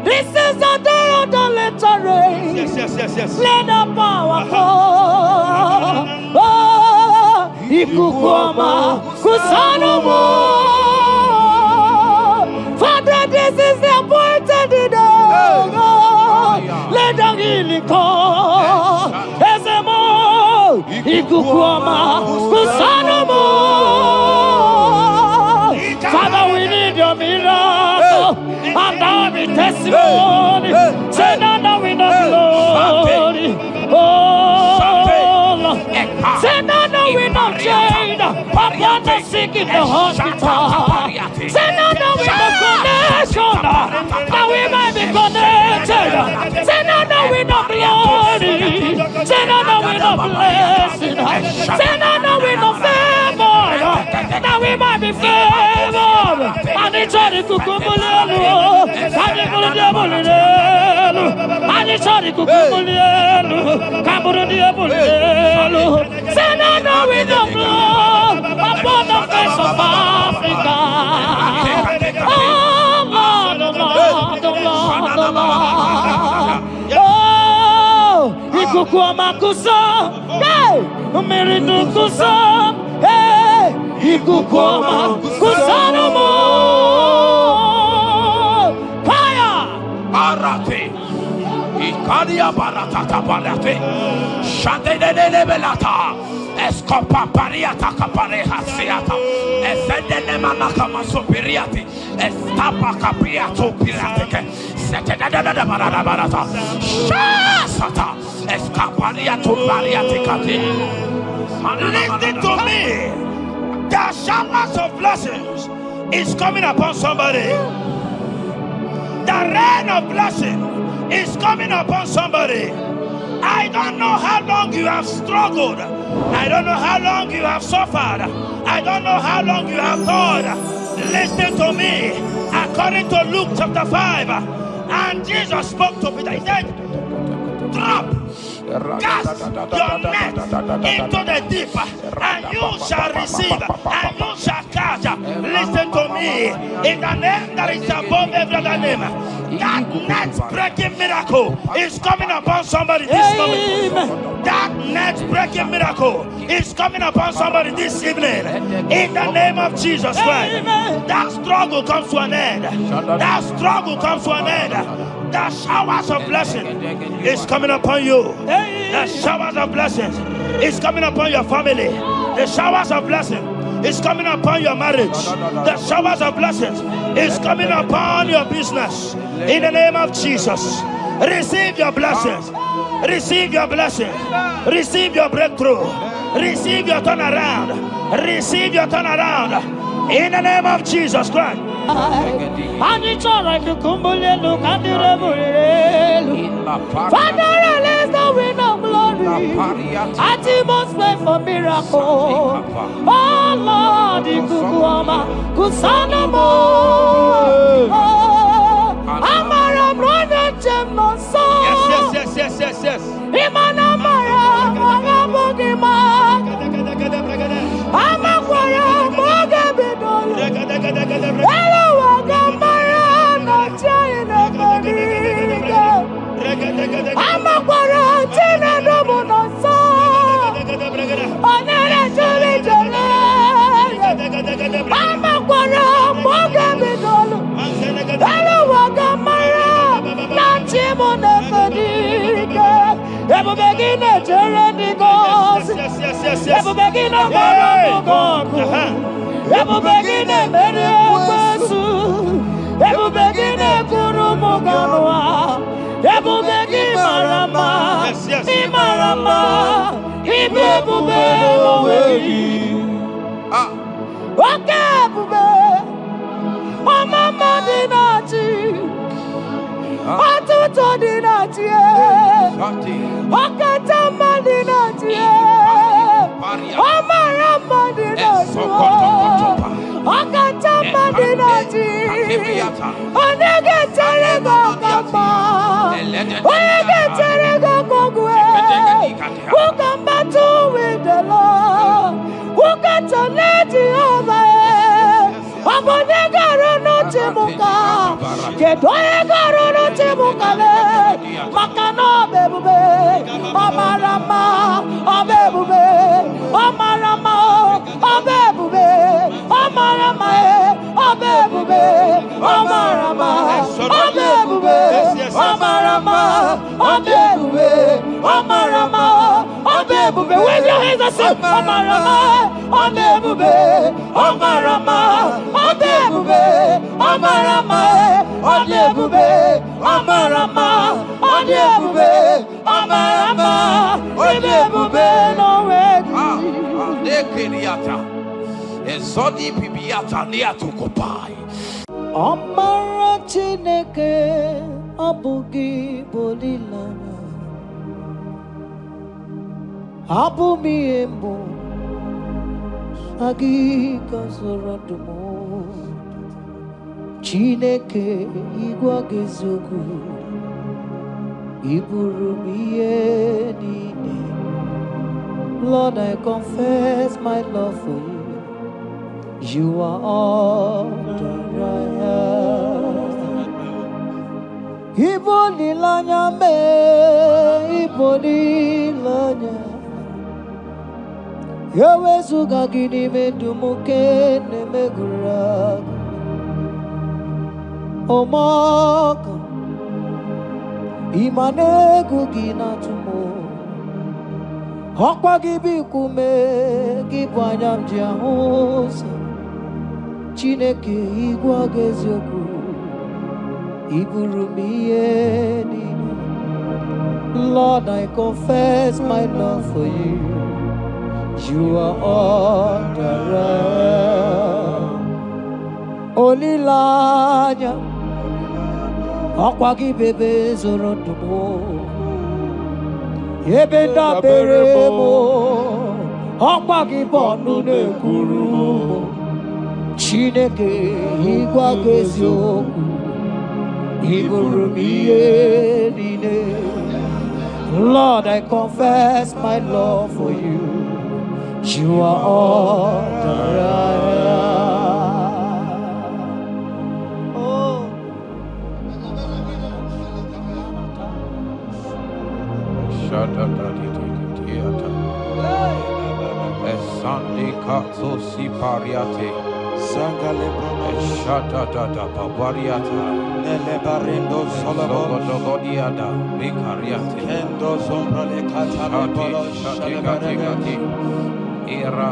This is the day of the letter rain. Yes. Let the power fall. Ikukuama Kusanomo. Father, this is the appointed day. Let the healing come. Ezemo Ikukuama Kusanomo. Father, we need your miracle. And now we testimony. Say now we know glory. Oh, Lord. Say now we know change. Upon the sick in the hospital. Say now we know connection. Now we might be connected. Say now we know glory. Say now we know blessing. Say now we know favor. Now we might be favored. And it's all the kukumulelu. And it's all the diabolelu. And it's all the kukumulelu. Kaburu diabolelu. Say now we know blood upon the face of Africa. Oh Lord, oh Lord, oh Lord, oh Lord. Oh, Ikukuama kusa, hey, Miridu kusa, hey, Ikukuama kusanomo. Fire! Arate. Ikadia baratata barate. Shadene belata. Escopa pariata capareha seata. Efendene manakama superiati. Estapa capriato pirate. Setedada barata. Shasata. Escapariato bariate cati. Listen to me. The showers of blessings is coming upon somebody. The rain of blessing is coming upon somebody. I don't know how long you have struggled. I don't know how long you have suffered. I don't know how long you have thought. Listen to me. According to Luke chapter 5, And Jesus spoke to Peter. He said, drop, cast your net into the deep, and you shall receive, and you shall catch. Listen to me. In the name that is above every other name, that net breaking miracle is coming upon somebody this moment. That net breaking miracle is coming upon somebody this evening. In the name of Jesus Christ. That struggle comes to an end. That struggle comes to an end. The showers of blessing is coming upon you. The showers of blessings is coming upon your family. The showers of blessing is coming upon your marriage. The showers of blessings is coming upon your business. In the name of Jesus, receive your blessings. Receive your blessings. Receive your breakthrough. Receive your turnaround. Receive your turnaround. In the name of Jesus Christ. Father, release the wind of glory. Atmosphere for miracle. Oh Lord, Ikukuama, Kusanamo. Amara brother Jemno so. Yes. Imana Mara, Magabogima. Amakwara, Mogabidol. Hello, Wagamara, not China, Bodiga. Amakwara, Tina, Domono so. Onera, Julie, Amakwara, Mogabidol. Hello, Wagamara, not Chimona, Bodiga. Ever begin a journey goes. Ever begin a God. Ever begin a Mediasu. Ever begin a Kurumoganoa. Ever begin Marama. Imarama. Ibebube. Okay, Bube. Mama Dinati. Atuto Dinati. Okatama Dinati. Omarama Dinati. Okatama Dinati. Onegeterego Kama. Onegeterego Kogwe. Who can battle with the Lord? Who can turn Jehovah? Abonegaro no Timuka. Kedoegaro no Timukale. Makano bebube. Omarama. Obebube. Omarama. Obebube. Omarama. Obebube. Omarama. Obebube. Omarama. Obebube. Omarama. Obebube. Wave your hands and say Omarama. Obebube. Omarama. Obebube. Omarama. Obebube. Omarama. Obebube. Omarama. Obebube. No way. Ezodi pibiata niatu kopai. Amara Chineke abugi bolilana. Abumi embo agi kasorodumo. Chineke igwa gezogu iburumiye nine. Lord, I confess my love for you. You are all that I have. Iboli lanya me, iboli lanya. Yawe suga gini me dumuke ne me gura. Omaka, imane gugina tumo. Hokwa gibi kume, gibanyam jiahusa. Chineke igwa gezioku iburumiye nini. Lord, I confess my love for you. You are all that I am. Olilanya akwagi bebe zorondumo. Ebenda beremo akwagi bonu nekurumo. Chineke igwa gezioku Lord, I confess my love for you. You are all that I am. Oh. Sunday Katso Sipariate Sangale Shata Papariata Nelebarindo Sologodiada Vicariate Kendo Sombrale Catale Shatigati Era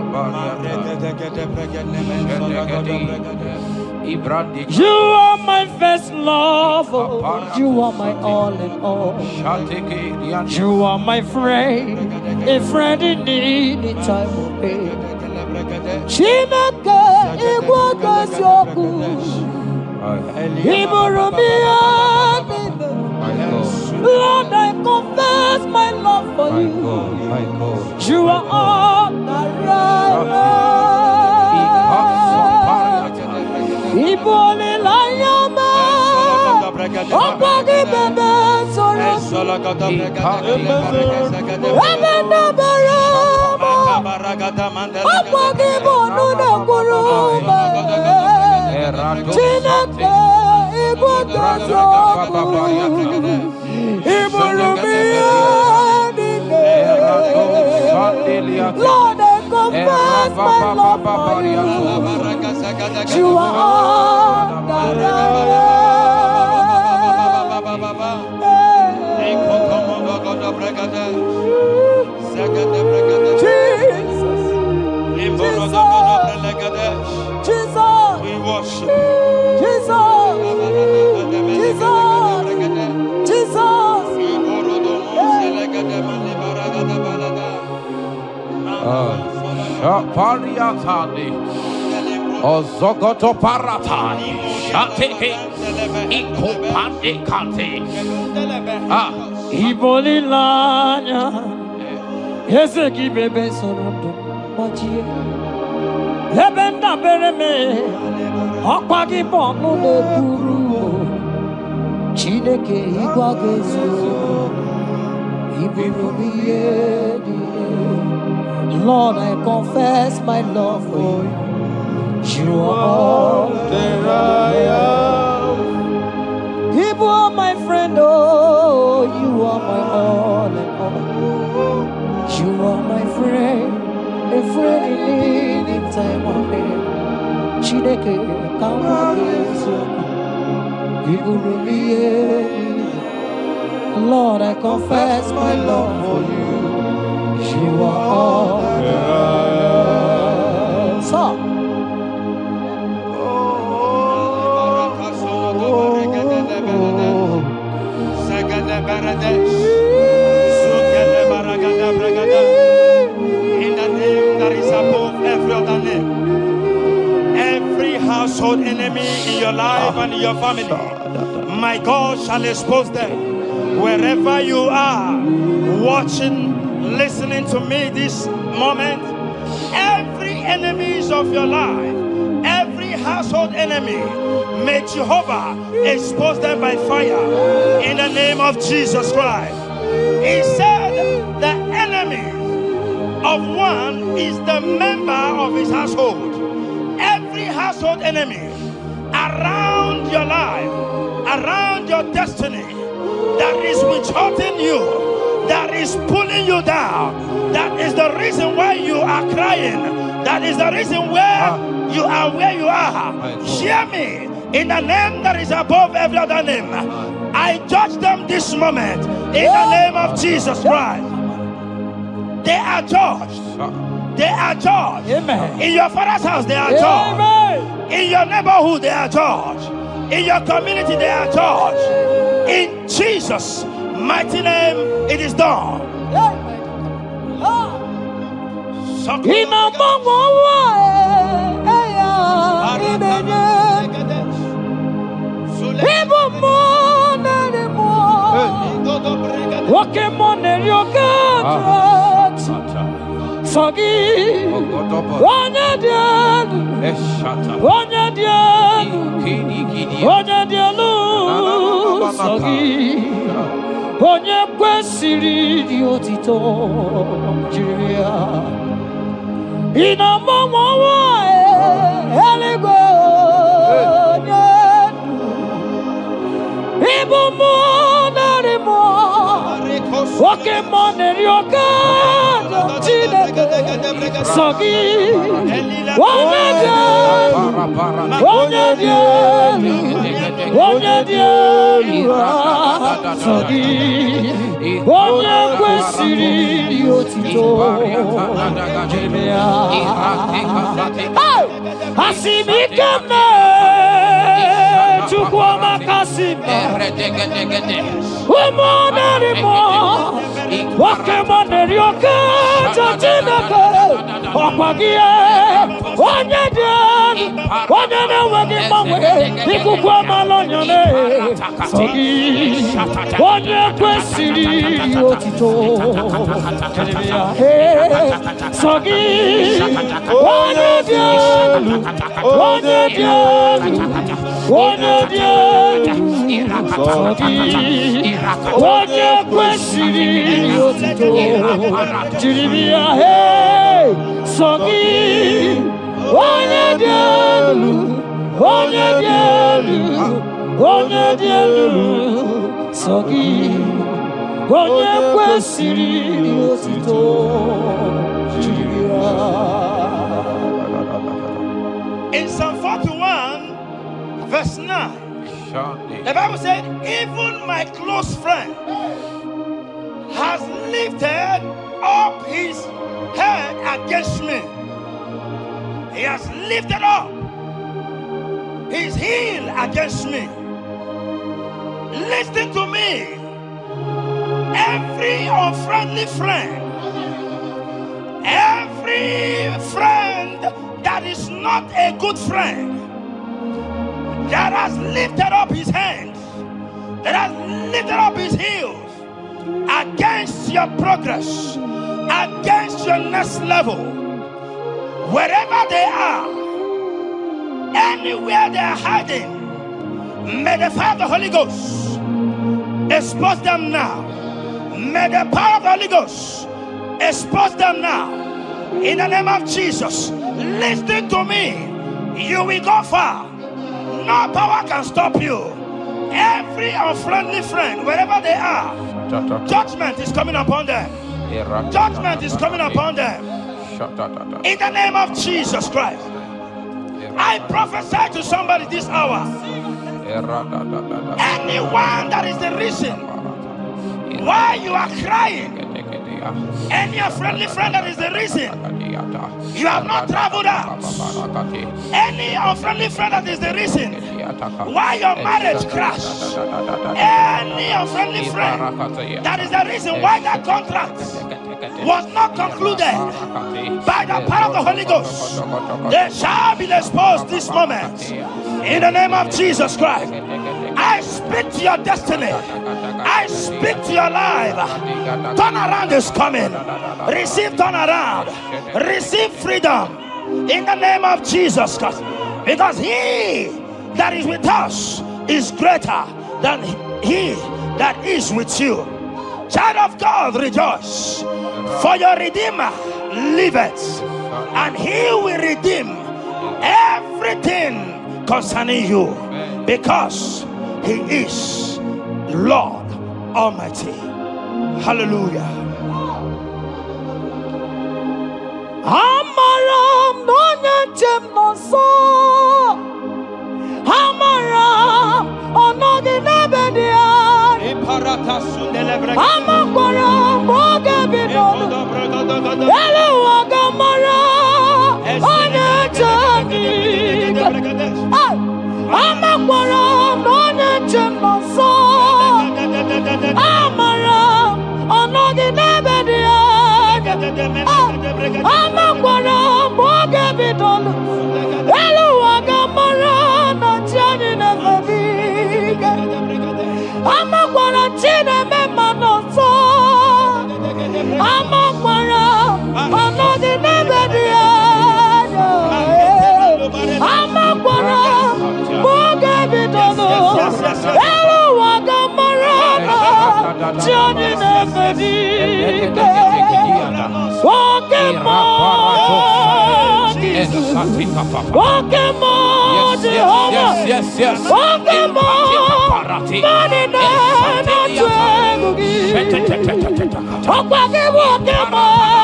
You are my first love, you are my all in all. You are my friend, a friend in need in time of pain. Chineke Igbo Gosioku Iburumia. Lord, I confess my love for you. You are all that I am. Ibole Layama Opagi Bebe Soro Abena Barama Opagi Bonu Nakuruma Chineke Igbo Gosioku Iburumia. Lord, I confess my love for you. You are all that Jesus, we worship Jesus, Pariatani Ozogoto Paratani Shateke Ikopande Kante Iboli Lanya Yeseki Bebe Sorondo Machie Lebenda Bereme Okwagi Bono de Puru Chineke Igwagezo Iburubiye. Lord, I confess my love for you. You are all that I am. You are my friend, oh, you are my all and all. You are my friend, a friend in need in time of need. Chineke, come on, Lord, I confess my love for you. You are all that I am. So, in the name that is above every other name, every household enemy in your life and in your family, my God shall expose them. Wherever you are watching, listening to me this moment, every enemies of your life, every household enemy, may Jehovah expose them by fire in the name of Jesus Christ. He said the enemy of one is the member of his household. Every household enemy around your life, around your destiny, that is withholding you, that is pulling you down, that is the reason why you are crying, that is the reason where you are. Hear me. In the name that is above every other name, I judge them this moment in the name of Jesus Christ. They are judged. They are judged. Amen. In your father's house, they are judged. Amen. In your neighborhood, they are judged. In your community, they are judged. In Jesus' mighty name, it is done. Sogi onye kwesịrị dị otito jiri ya ịnọmọmọwa eluigwe onye ịbụ mmụọ narị mmụọ oke mmụọ na-eri oke Chineke Sogi onye dị elu onye dị elu onye dị elu Sogi onye kwesịrị dị otito asị m ike mee Chukwu ọmaka sị m ụmụ narị mmụọ nwoke mmụọ na-eri oke Chineke ọkwa gị onye dị elu onye na-enweghị mgbanwe ikuku amala onyone Sogi onye kwesịrị otito Sogi onye dị elu onye dị elu onye dị elu Sogi onye kwesịrị otito jiri ya Sogi onye dị elu onye dị elu onye dị elu Sogi onye kwesịrị otito jiri ya. In Psalm 41, verse 9, the Bible said, even my close friend has lifted up his head against me. He has lifted up his heel against me. Listen to me. Every unfriendly friend, every friend that is not a good friend, that has lifted up his hands, that has lifted up his heels against your progress, against your next level, wherever they are, anywhere they are hiding, may the fire of the Holy Ghost expose them now. May the power of the Holy Ghost expose them now. In the name of Jesus, listen to me. You will go far. No power can stop you. Every unfriendly friend, wherever they are, judgment is coming upon them. Judgment is coming upon them. In the name of Jesus Christ, I prophesy to somebody this hour. Anyone that is the reason why you are crying, any unfriendly friend that is the reason you have not traveled out, any unfriendly friend that is the reason why your marriage crashed, any unfriendly friend that is the reason why that contract was not concluded, by the power of the Holy Ghost, they shall be exposed this moment. In the name of Jesus Christ, I speak to your destiny. I speak to your life. Turnaround is coming. Receive turnaround. Receive freedom. In the name of Jesus Christ. Because he that is with us is greater than he that is with you. Child of God, rejoice. For your Redeemer liveth, and he will redeem everything concerning you, because he is Lord Almighty. Hallelujah. Amaram no nyanchem no so. Amaram onogi nebedia. Amaram oge bidonu. Elu agamara onyanchem. Amaram no nyanchem no so. Amaram onogi nebedia. Amakwara mboge bidolu elu agamara na chani nevebiga amakwara chine mema noso amakwara anodi nebedia amakwara mboge bidolu elu Johnny Neferika. Walking more, Jesus. Walking more, Jehovah. Yes. Walking more, money na twegugi. Walking more,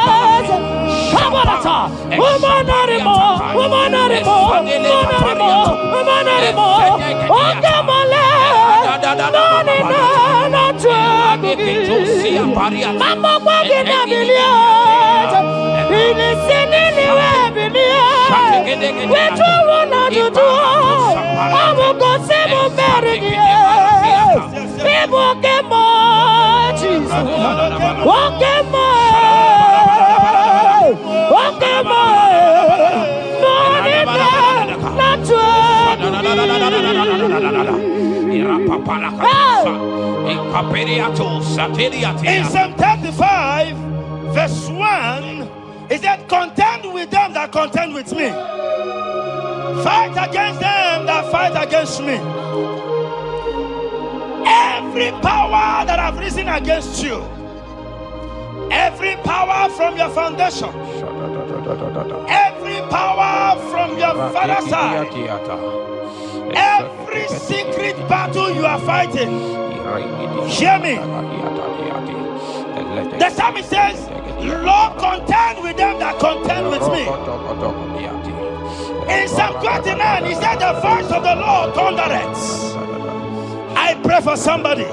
Kabarata. Woman anymore, woman anymore, woman anymore. Walking more, money na twegugi. Mama walking na millions. Which one not to do? I will go save a marriage. People get more, Jesus. Walk in more. Walk in more. Money not In Psalm 35, verse 1, it said, contend with them that contend with me. Fight against them that fight against me. Every power that have risen against you, every power from your foundation, every power from your father's side, every secret battle you are fighting, hear me. The psalmist says, Lord, contend with them that contend with me. In Psalm 29, he said, the voice of the Lord thundereth. I pray for somebody.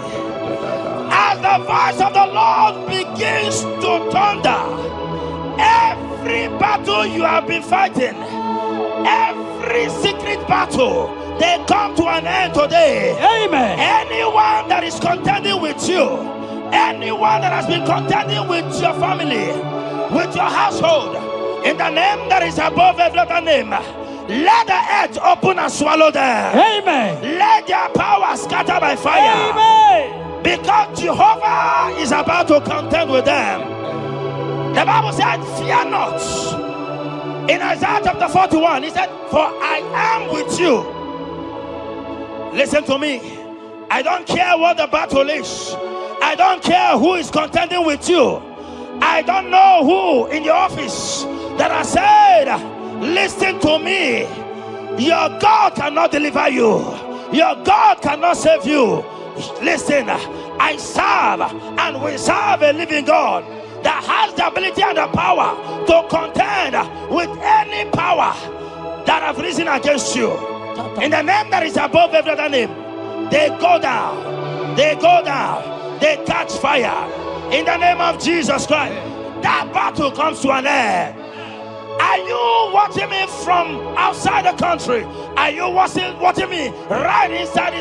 As the voice of the Lord begins to thunder, every battle you have been fighting, every secret battle, they come to an end today. Amen. Anyone that is contending with you, anyone that has been contending with your family, with your household, in the name that is above every other name, let the earth open and swallow them. Amen. Let their power scatter by fire. Amen. Because Jehovah is about to contend with them. The Bible said, fear not. In Isaiah chapter 41, he said, for I am with you. Listen to me. I don't care what the battle is. I don't care who is contending with you. I don't know who in the office that has said, listen to me. Your God cannot deliver you. Your God cannot save you. Listen, I serve and we serve a living God that has the ability and the power to contend with any power that have risen against you. In the name that is above every other name, they go down. They go down. They catch fire. In the name of Jesus Christ, that battle comes to an end. Are you watching me from outside the country? Are you watching me right inside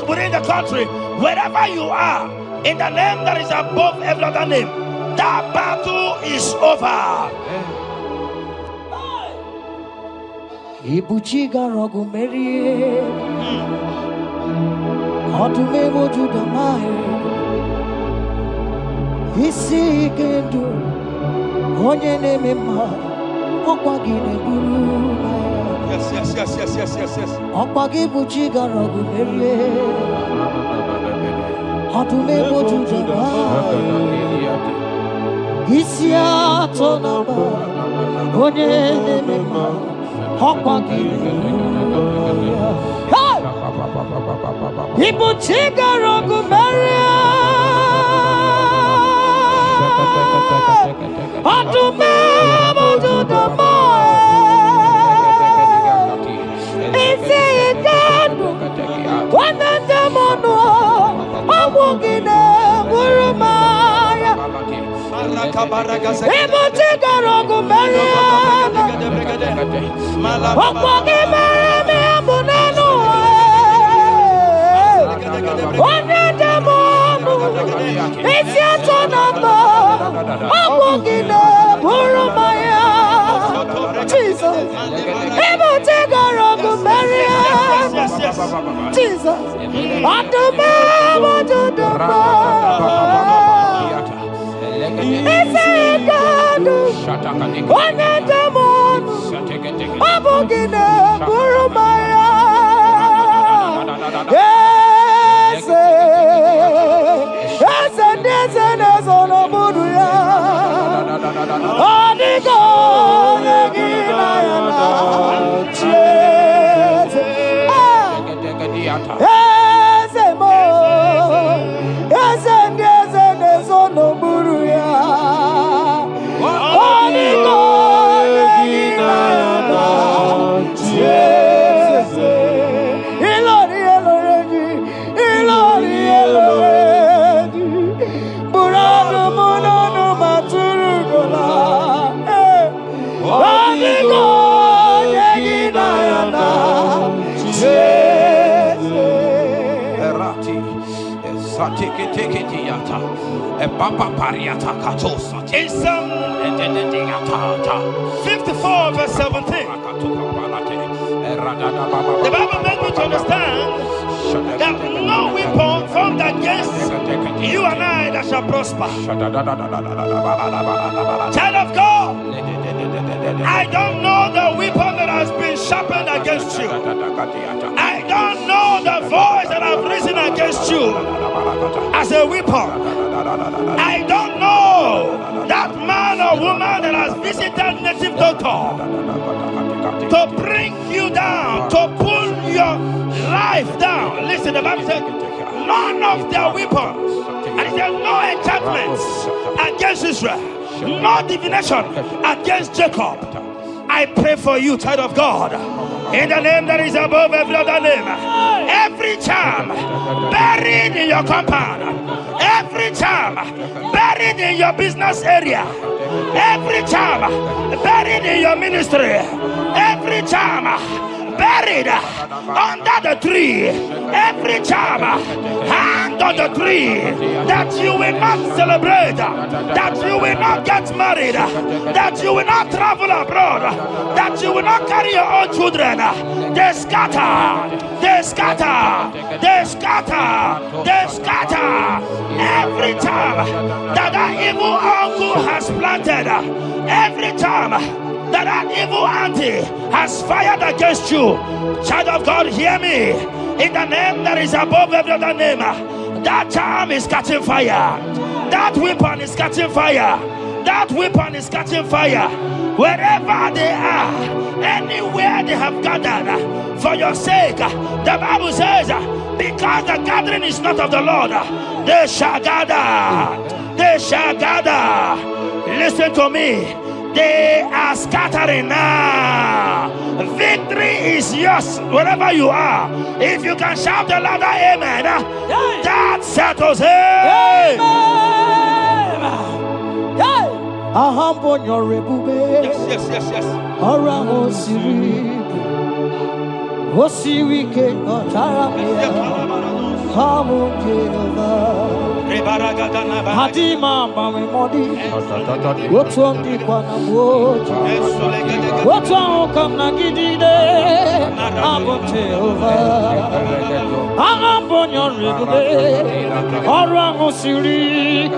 within the country? Wherever you are, in the name that is above every other name, that battle is over. Ibuchiga rogu merie, odume mojuda mae, isi gendu, onye neme ma. Yes. Okpagi buchiga rogu merie. Odume mojuda mae. Isi ato naba. Onye neme ma. Okpagi. Ibuchiga rogu merie. Odume mojuda mae. Isi ikandu. Wananda mono. Awogine burumaya. Ibuchiga rogu merie. Okpagi merie abunanu. Wananda mono. Isi ato namba. Awogine burumaya. Jesus. Ibuchiga rogu merie. Jesus. Odume mojuda mae. Isi ikandu. Wananda mono. Awogine burumaya. Yes. In Psalm 54 verse 17, the Bible makes me to understand that no weapon formed against you and I that shall prosper. Child of God, I don't know the weapon that has been sharpened against you. I don't know the voice that has risen against you as a weapon. I don't know that man or woman that has visited native doctor to bring you down, to pull your life down. Listen, the Bible said, none of their weapons, and it says no enchantments against Israel, no divination against Jacob. I pray for you, child of God, in the name that is above every other name. Every charm buried in your compound, every charm buried in your business area, every charm buried in your ministry, every charm buried under the tree, every charm hang on the tree, that you will not celebrate, that you will not get married, that you will not travel abroad, that you will not carry your own children. They scatter, they scatter, they scatter, they scatter. Every time that evil uncle has planted, every time that evil auntie has fired against you, child of God, hear me. In the name that is above every other name, that charm is catching fire. That weapon is catching fire. That weapon is catching fire. Wherever they are, anywhere they have gathered for your sake, the Bible says, because the gathering is not of the Lord, they shall gather. They shall gather. Listen to me. They are scattering now. Victory is yours wherever you are. If you can shout the louder amen, that settles it. Yes. Around Hadima Mami Modi, what's on the Quanaboji? What's on Kamnagide? Aboteva, Ahambonyon Ribe, Orango Sirik,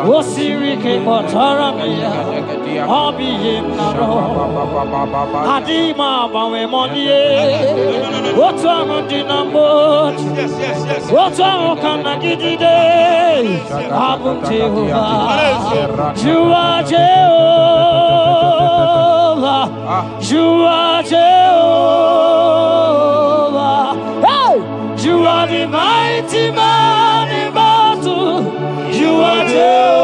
Wosirike Motaramia, Hobby Naro, Hadima Mami Modi, what's on the Namboji? What's on Kamnagide? Abum Jehovah, you are Jehovah, you are Jehovah. Hey, you are the mighty man in battle. You are Jehovah.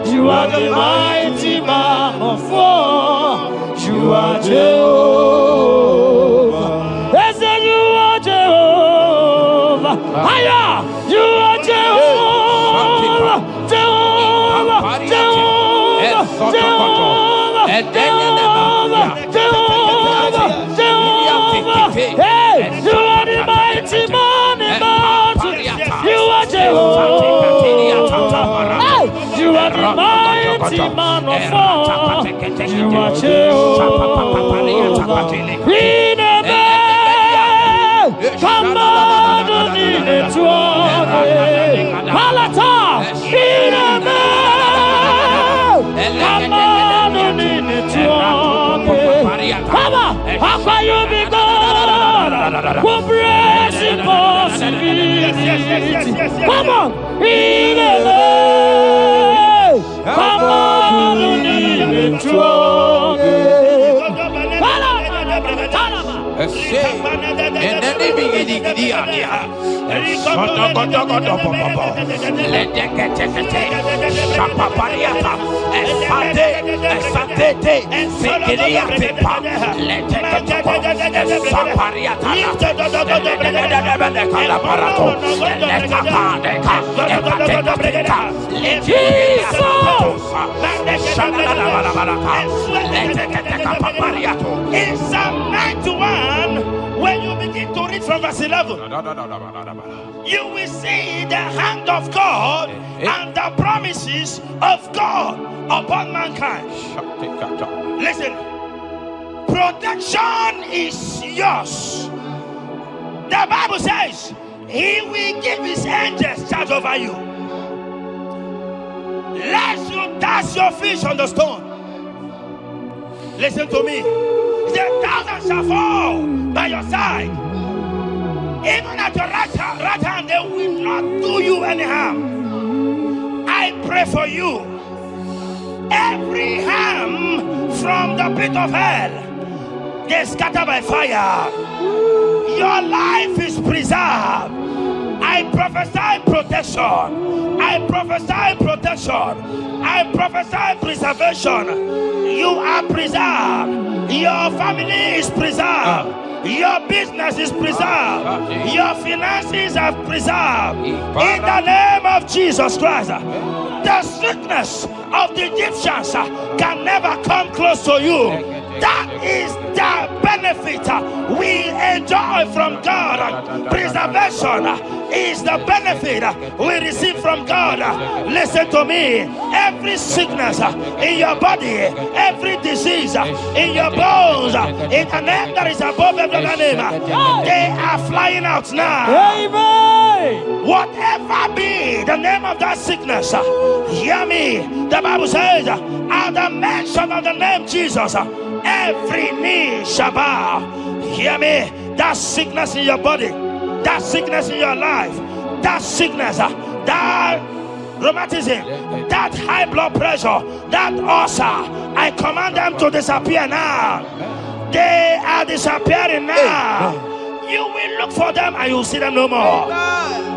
You are the mighty man of war. You are Jehovah. Yes, you are Jehovah. Higher! You are Jehovah! Jehovah! Jehovah! Jehovah! Jehovah! Jehovah! Hey! You are the mighty man in battle! You are Jehovah! Hey! You are the mighty man of war! You are Jehovah! We never come on! Palata, Come on, In Psalm 91, when you begin to read from verse 11, you will see the hand of God and the promises of God upon mankind. Listen, protection is yours. The Bible says He will give His angels charge over you, lest you dash your feet on the stone. Listen to me. The thousand shall fall by your side, even at your right hand, they will not do you any harm. I pray for you. Every harm from the pit of hell, they scatter by fire. Your life is preserved. I prophesy protection. I prophesy protection. I prophesy preservation. You are preserved. Your family is preserved. Your business is preserved. Your finances are preserved. In the name of Jesus Christ. The sickness of the Egyptians can never come close to you. That is the benefit we enjoy from God. Preservation is the benefit we receive from God. Listen to me. Every sickness in your body, every disease in your bones, in the name that is above every other name, they are flying out now. Amen. Whatever be the name of that sickness, hear me. The Bible says, at the mention of the name Jesus, every knee shall bow. Hear me. That sickness in your body, that sickness in your life, that sickness, that rheumatism, that high blood pressure, that ulcer, I command them to disappear now. They are disappearing now. You will look for them and you will see them no more.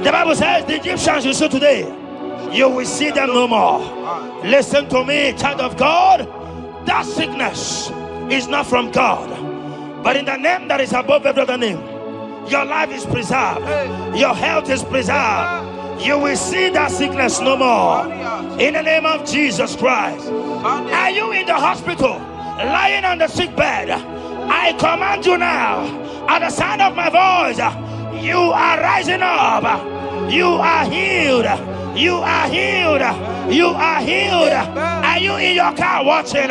The Bible says the Egyptians you see today, you will see them no more. Listen to me, child of God. That sickness is not from God, but in the name that is above every other name, your life is preserved. Your health is preserved. You will see that sickness no more. In the name of Jesus Christ. Are you in the hospital, lying on the sick bed? I command you now, at the sound of my voice, you are rising up. You are healed. You are healed. You are healed. Are you in your car watching?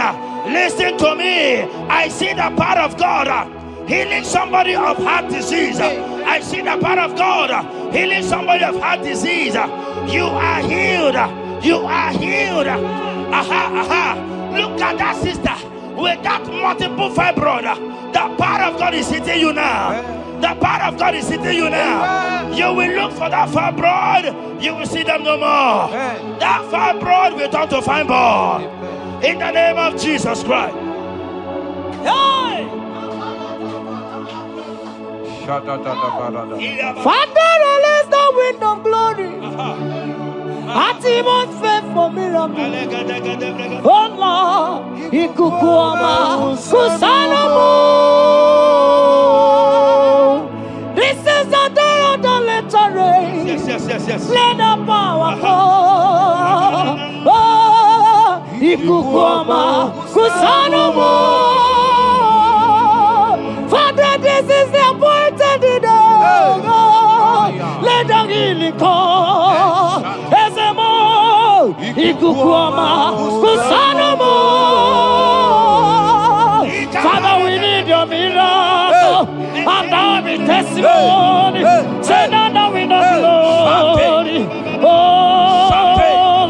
Listen to me. I see the power of God healing somebody of heart disease. I see the power of God healing somebody of heart disease. You are healed. You are healed. Aha, aha. Look at that sister with that multiple fibroid. The power of God is hitting you now. The power of God is hitting you now. You will look for that fibroid. You will see them no more. That fibroid will turn to fibroid. In the name of Jesus Christ. Hey! Father, release the wind of glory. Atmosphere for miracle. Oh Lord, Ikukuama, Kusanamu. This is the day of the letter rain. Yes. Let the power fall. Oh, Ikukuama, Kusanamu. Father, this is the appointed day. Let the healing come. Ezemo, Ikukuama, Kusanamu. Father, we need your miracle. And now we testimony. Say now we know glory. Oh,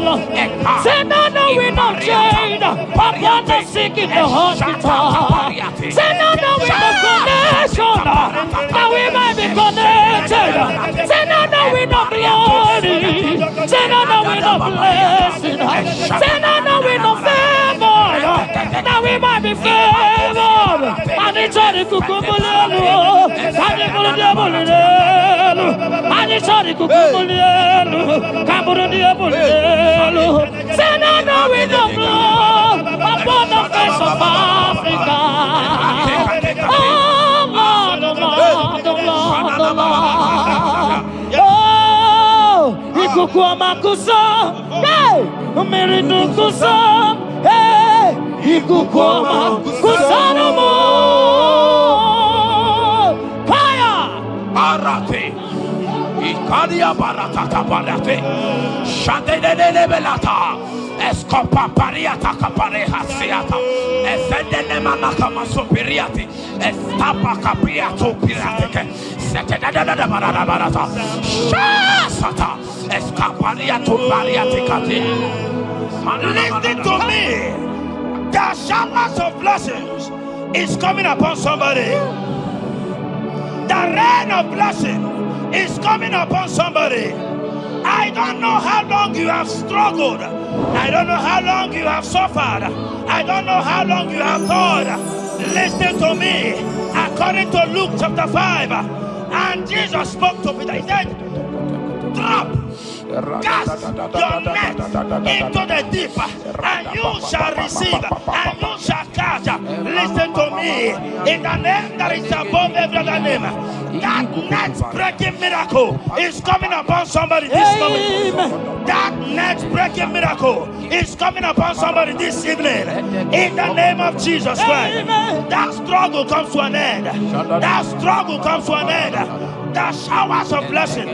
Lord. Say now we know chain. Upon the sick in the hospital. Say now we know connection. Now we might be connected. Say now we know glory. Say now we know blessing. Say now we know favor. Now we might be favored. And it's all the cuckoo. And it's all the devil. Sorry, Kukulielu, Cameroonielu. Say no, no, we don't blow upon the face of Africa. Oh, Lord, oh, Lord, oh, Lord, oh, Lord. Oh, Ikukwamakuso, hey, Mirinukuso, hey, Ikukwamakuso no more. Fire! Arate. Ikadia baratata barate. Shadene belata. Escopa pariata capareha siata. Esendene manaka masopiriati. Estapa capriato pirate. Setedada barata barata. Shasata. Escapariato bariate cati. Listen to me. The showers of blessings is coming upon somebody. The rain of blessing is coming upon somebody. I don't know how long you have struggled. I don't know how long you have suffered. I don't know how long you have thought. Listen to me. According to Luke chapter 5, and Jesus spoke to Peter. He said, drop, cast your net into the deep, and you shall receive, and you shall catch. Listen to me. In the name that is above every other name, that net breaking miracle is coming upon somebody this moment. That net breaking miracle is coming upon somebody this evening. In the name of Jesus Christ, that struggle comes to an end. That struggle comes to an end. The showers of blessing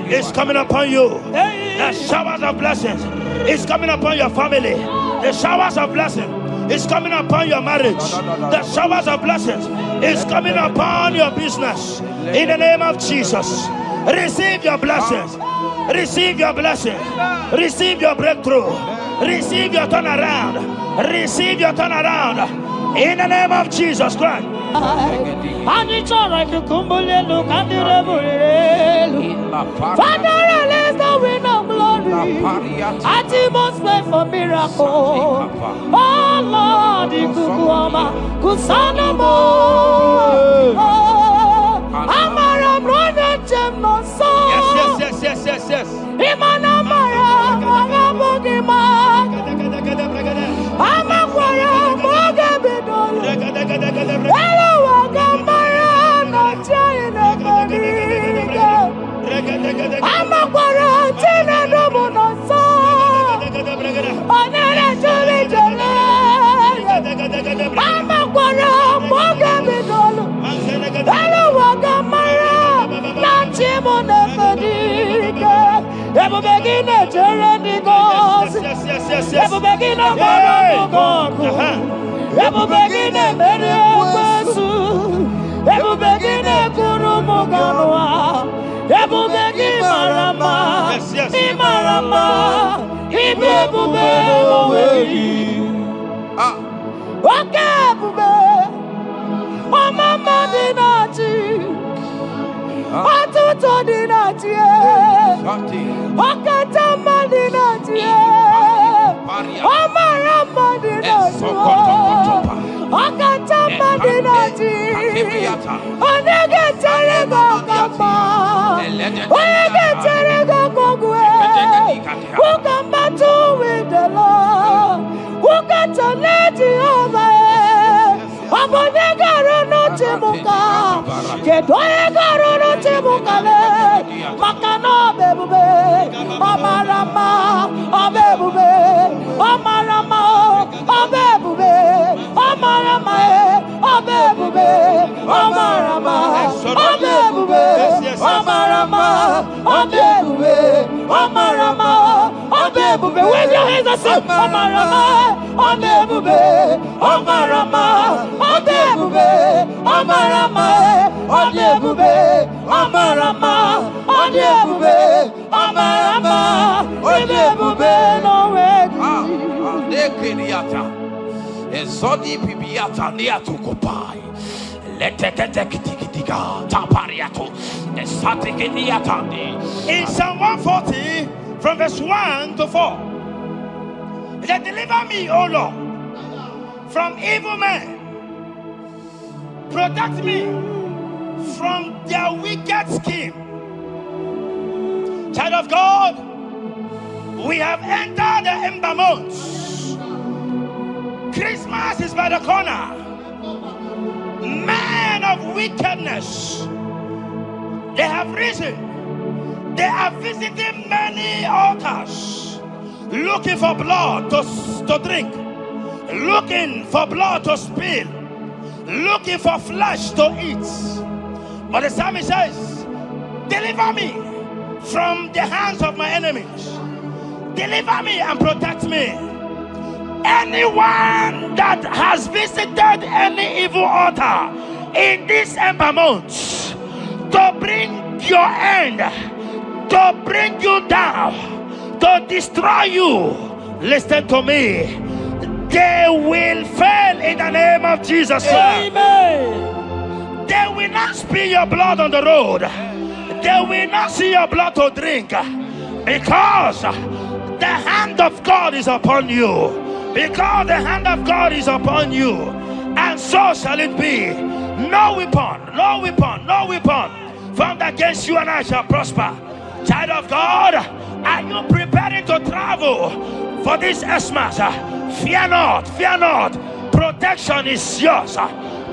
is coming upon you. The showers of blessings is coming upon your family. The showers of blessing is coming upon your marriage. The showers of blessings is coming upon your business. In the name of Jesus, receive your blessings. Receive your blessings. Receive your breakthrough. Receive your turnaround. Receive your turnaround. In the name of Jesus Christ. Father, release the wind of glory. Atmosphere for miracle. Oh Lord, Ikukwama, Kusanamo. Amara brother Jemno so. Yes. Imana Mara, Magabogima. Amakwara, Mogabidolo. Hello, Wagamara, not trying Amakwara, Tina Nomono so. Onere Juli Jole. Amakwara, Mogabidolo. Hello, Wagamara, not Jimona Fadiga. Ever begin a journey goes. Ever begin a mono. Ever begin a Mediasu. Ever begin a Kurumoganoa. Ever begin Marama. Imarama. Ibebube. Okay, Bube. Oh, Mama Dinati. Atuto Dinati. Okatama Dinati. Omarama Dinati. Okatama Dinati. Onegeterego Kama. Onegeterego Kogwe. Who come back to with the Lord? Who got to let you over? Abonegaro no Timuka. Kedoegaro no Timukale. Makano bebube. Omarama. Obebube. Omarama. Obebube. Omarama. Obebube. Omarama. Obebube. Omarama. Obebube. Omarama. Obebube. Wave your hands and say Omarama. Obebube. Omarama. Obebube. Omarama. Obebube. Omarama. Obebube. Omarama. Obebube. No way. Ezodi pibiata niatu kupai. Leteketekitikitika tapariato. Esatikiniatandi. In Psalm 140, from verse 1 to 4, it said, deliver me, O Lord, from evil men. Protect me from their wicked scheme. Child of God, we have entered the ember months. Christmas is by the corner. Men of wickedness, they have risen. They are visiting many altars, looking for blood to drink, looking for blood to spill, looking for flesh to eat. But the psalmist says, deliver me from the hands of my enemies. Deliver me and protect me. Anyone that has visited any evil altar in this ember month to bring your end, to bring you down, to destroy you, listen to me, they will fail in the name of Jesus. Amen. They will not spill your blood on the road. They will not see your blood to drink, because the hand of God is upon you. Because the hand of God is upon you. And so shall it be. No weapon formed against you and I shall prosper. Child of God, are you preparing to travel for this Xmas? Fear not. Protection is yours.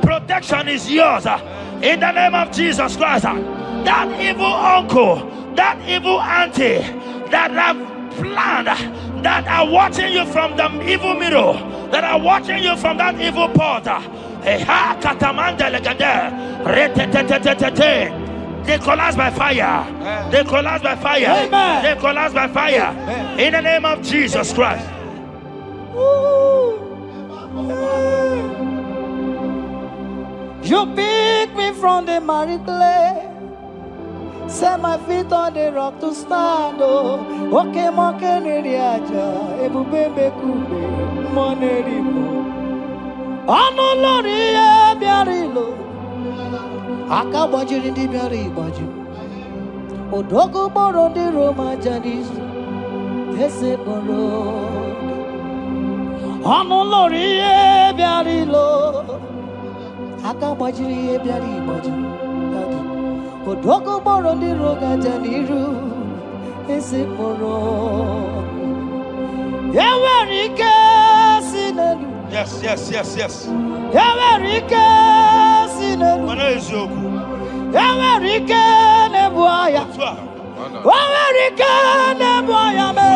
Protection is yours. In the name of Jesus Christ. That evil uncle, that evil auntie that have planned, that are watching you from the evil mirror, that are watching you from that evil portal, they collapse by fire. They collapse by fire. Amen. They collapse by fire. In the name of Jesus Christ. You pick me from the miry clay, set my feet on the rock to stand. Oh, okay, monkey neriaja, ebubebe kube, monerimo. Ano lori e biarilo, aka bajiri di biari baju. Odogo boro di Roma janis, ese boro. Ano lori e biarilo, aka bajiri e biari baju. Odogo boro di roga janiru, ese boro. Yawarike sinelu. Yes. Yawarike sinelu. Yawarike nebuaya. Yawarike nebuaya me.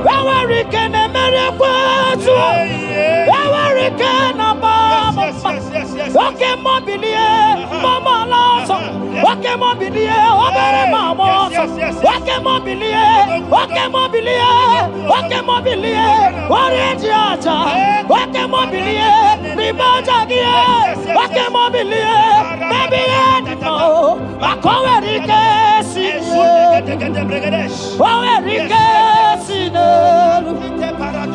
Yawarike ne merekwetu. Yawarike na baba. Okay, mobilie, mama laso. Okay, mobilie, obere mama. Okay, mobilie, Orientiacha. Okay, mobilie, ribajagie. Okay, mobilie, baby no. Makowerike sinu. Owerike sinu.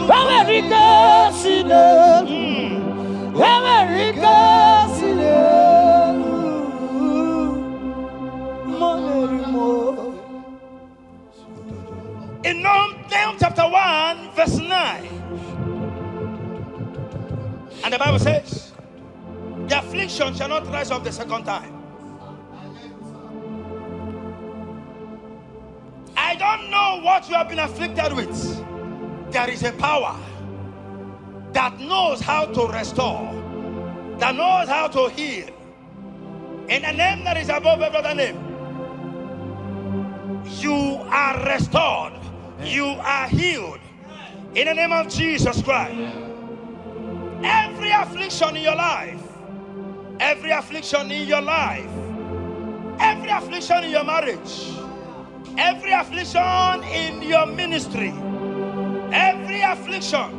Owerike sinu. In Nahum chapter 1 verse 9, and the Bible says, the affliction shall not rise up the second time. I don't know what you have been afflicted with. There is a power that knows how to restore, that knows how to heal. In the name that is above every other name, you are restored, you are healed. In the name of Jesus Christ. Every affliction in your life, every affliction in your life, every affliction in your marriage, every affliction in your ministry, every affliction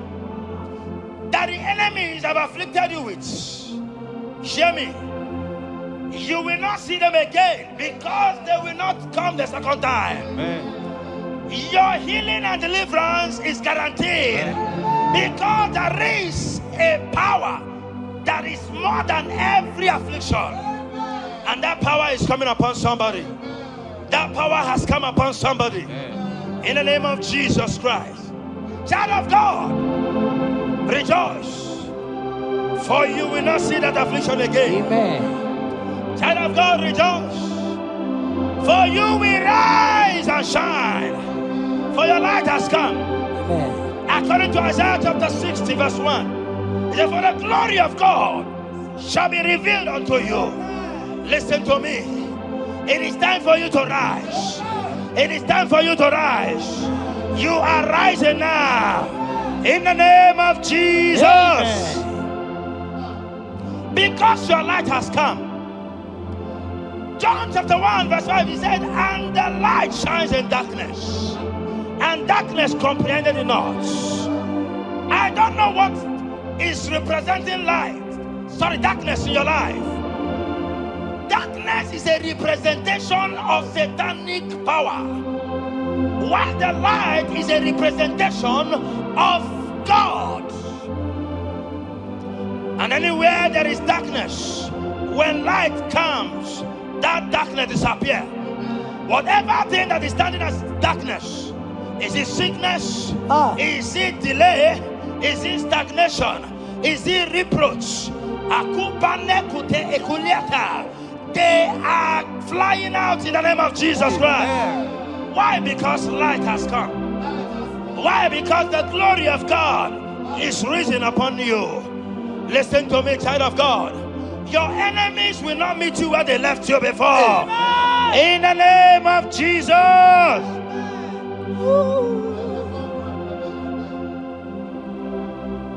that the enemies have afflicted you with, hear me, you will not see them again, because they will not come the second time. Amen. Your healing and deliverance is guaranteed, because there is a power that is more than every affliction, and that power is coming upon somebody. That power has come upon somebody. In the name of Jesus Christ. Child of God, rejoice, for you will not see that affliction again. Amen. Child of God, rejoice, for you will rise arise and shine, for your light has come. Amen. According to Isaiah chapter 60 verse 1, it says, for the glory of God shall be revealed unto you. Listen to me. It is time for you to rise. It is time for you to rise. You are rising now. In the name of Jesus. Amen. Because your light has come. John chapter 1 verse 5, he said, and the light shines in darkness, and darkness comprehended it not. I don't know what is representing light. Sorry, darkness in your life. Darkness is a representation of satanic power, while the light is a representation of God. And anywhere there is darkness, when light comes, that darkness disappears. Whatever thing that is standing as darkness, is it sickness? Is it delay? Is it stagnation? Is it reproach? They are flying out in the name of Jesus Christ. Why? Because light has come. Why? Because the glory of God is risen upon you. Listen to me, child of God. Your enemies will not meet you where they left you before. In the name of Jesus.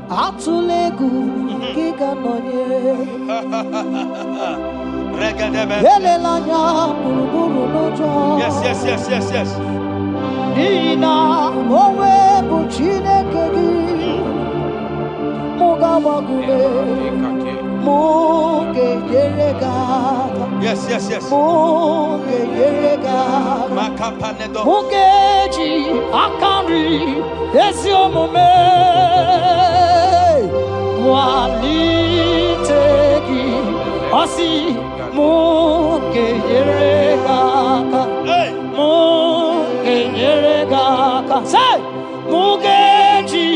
Atulegu kika nonye Yes. Nina owe buchineke gi Mugabagume Muge yeregaka Yes. Muge yeregaka Mugeji akari esiomume Walitegi Osi Muge yeregaka Muge yeregaka Say Mugeji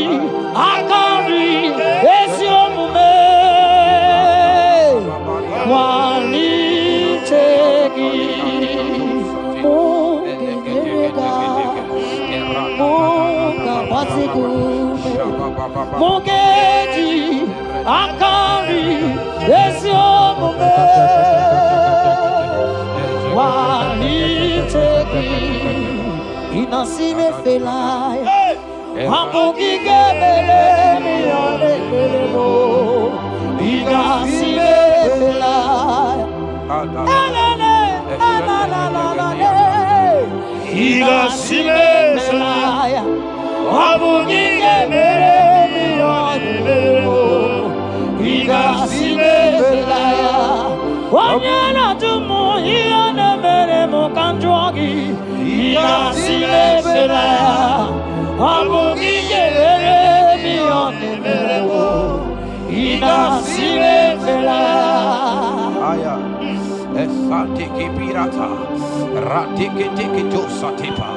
akari esiomume Walitegi Muge yeregaka Muga basigume Mugeji akari esiomume Walitegi inasime felaya Amugige bele miyane belemo inasime felaya inasime felaya Amugige bele miyane belemo inasime felaya Wanyana tumu iyane belemo kanjwagi inasime felaya Amugige bele miyane belemo inasime felaya Esatiki pirata, ratiki tiki josatipa,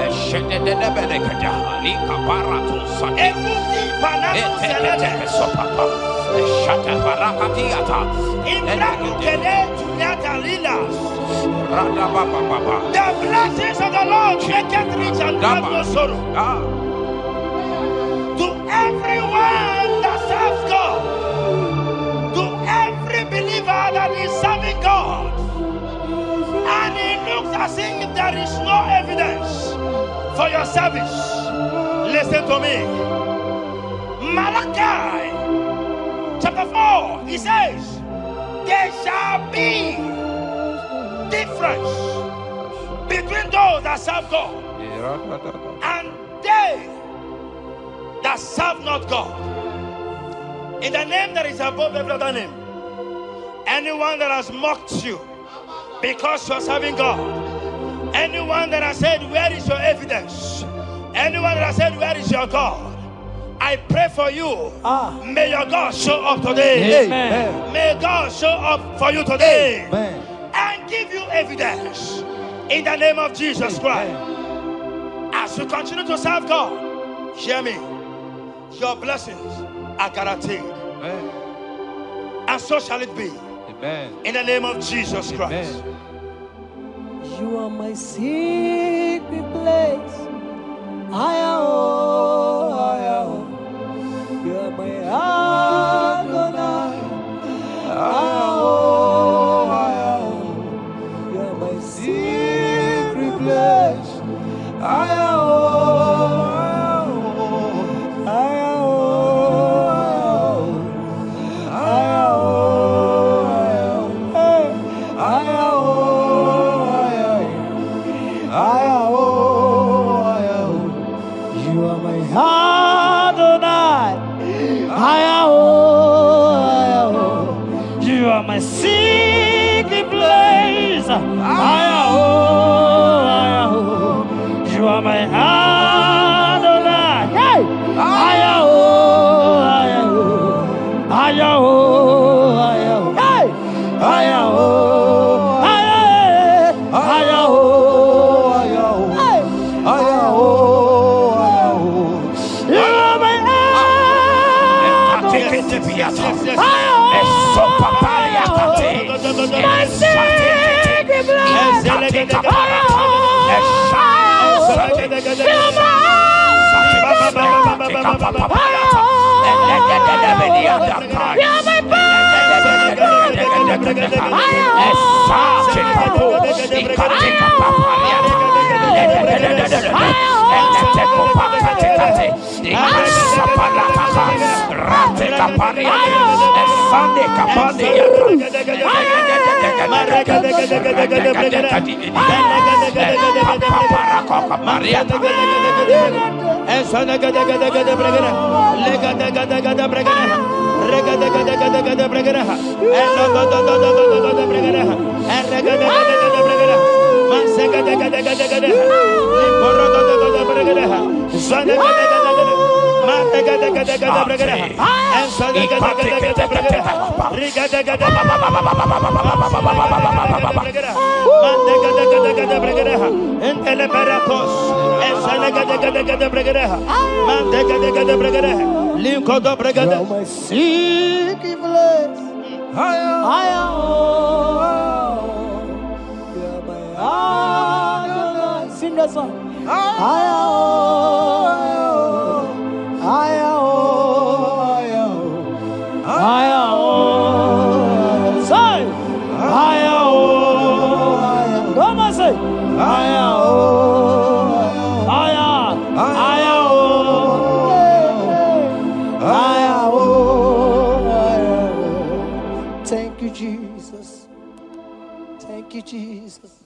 eshededebelekada, lika barato satipa, eteleke sopapa, eshata barakatiata, Ibrahimkele tunyata lilas. rada baba. The blessings of the Lord make it rich and add no sorrow. To everyone that serves God, to every believer that is serving God, and it looks as if there is no evidence for your service, listen to me. Malachi chapter 4, he says, there shall be difference between those that serve God and they that serve not God. In the name that is above every other name, anyone that has mocked you because you are serving God, anyone that has said, where is your evidence? Anyone that has said, where is your God? I pray for you. May your God show up today. Amen. May God show up for you today. Amen. And give you evidence in the name of Jesus Christ. As you continue to serve God, hear me, your blessings are guaranteed. And so shall it be. In the name of Jesus Christ. You are my secret place. I am. You are my Adonai. I am. You are my secret place. I am. My secret place, you are my Adonai. Hey, my secret place. I am. You are my Adonai. Sing that song. I Thank you, Jesus. Thank you, Jesus.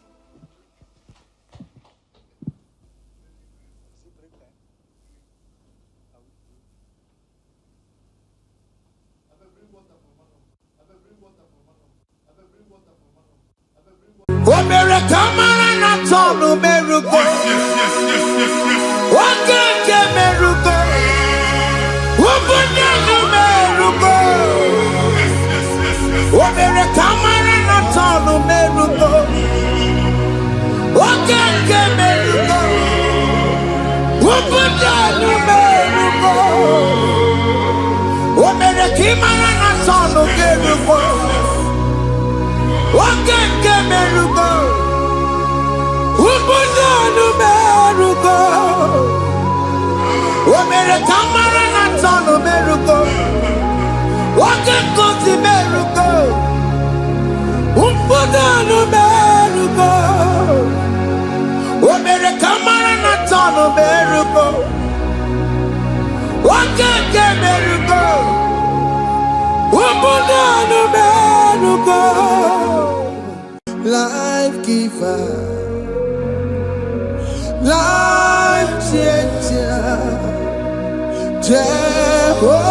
Life giver, life changer, Jehovah,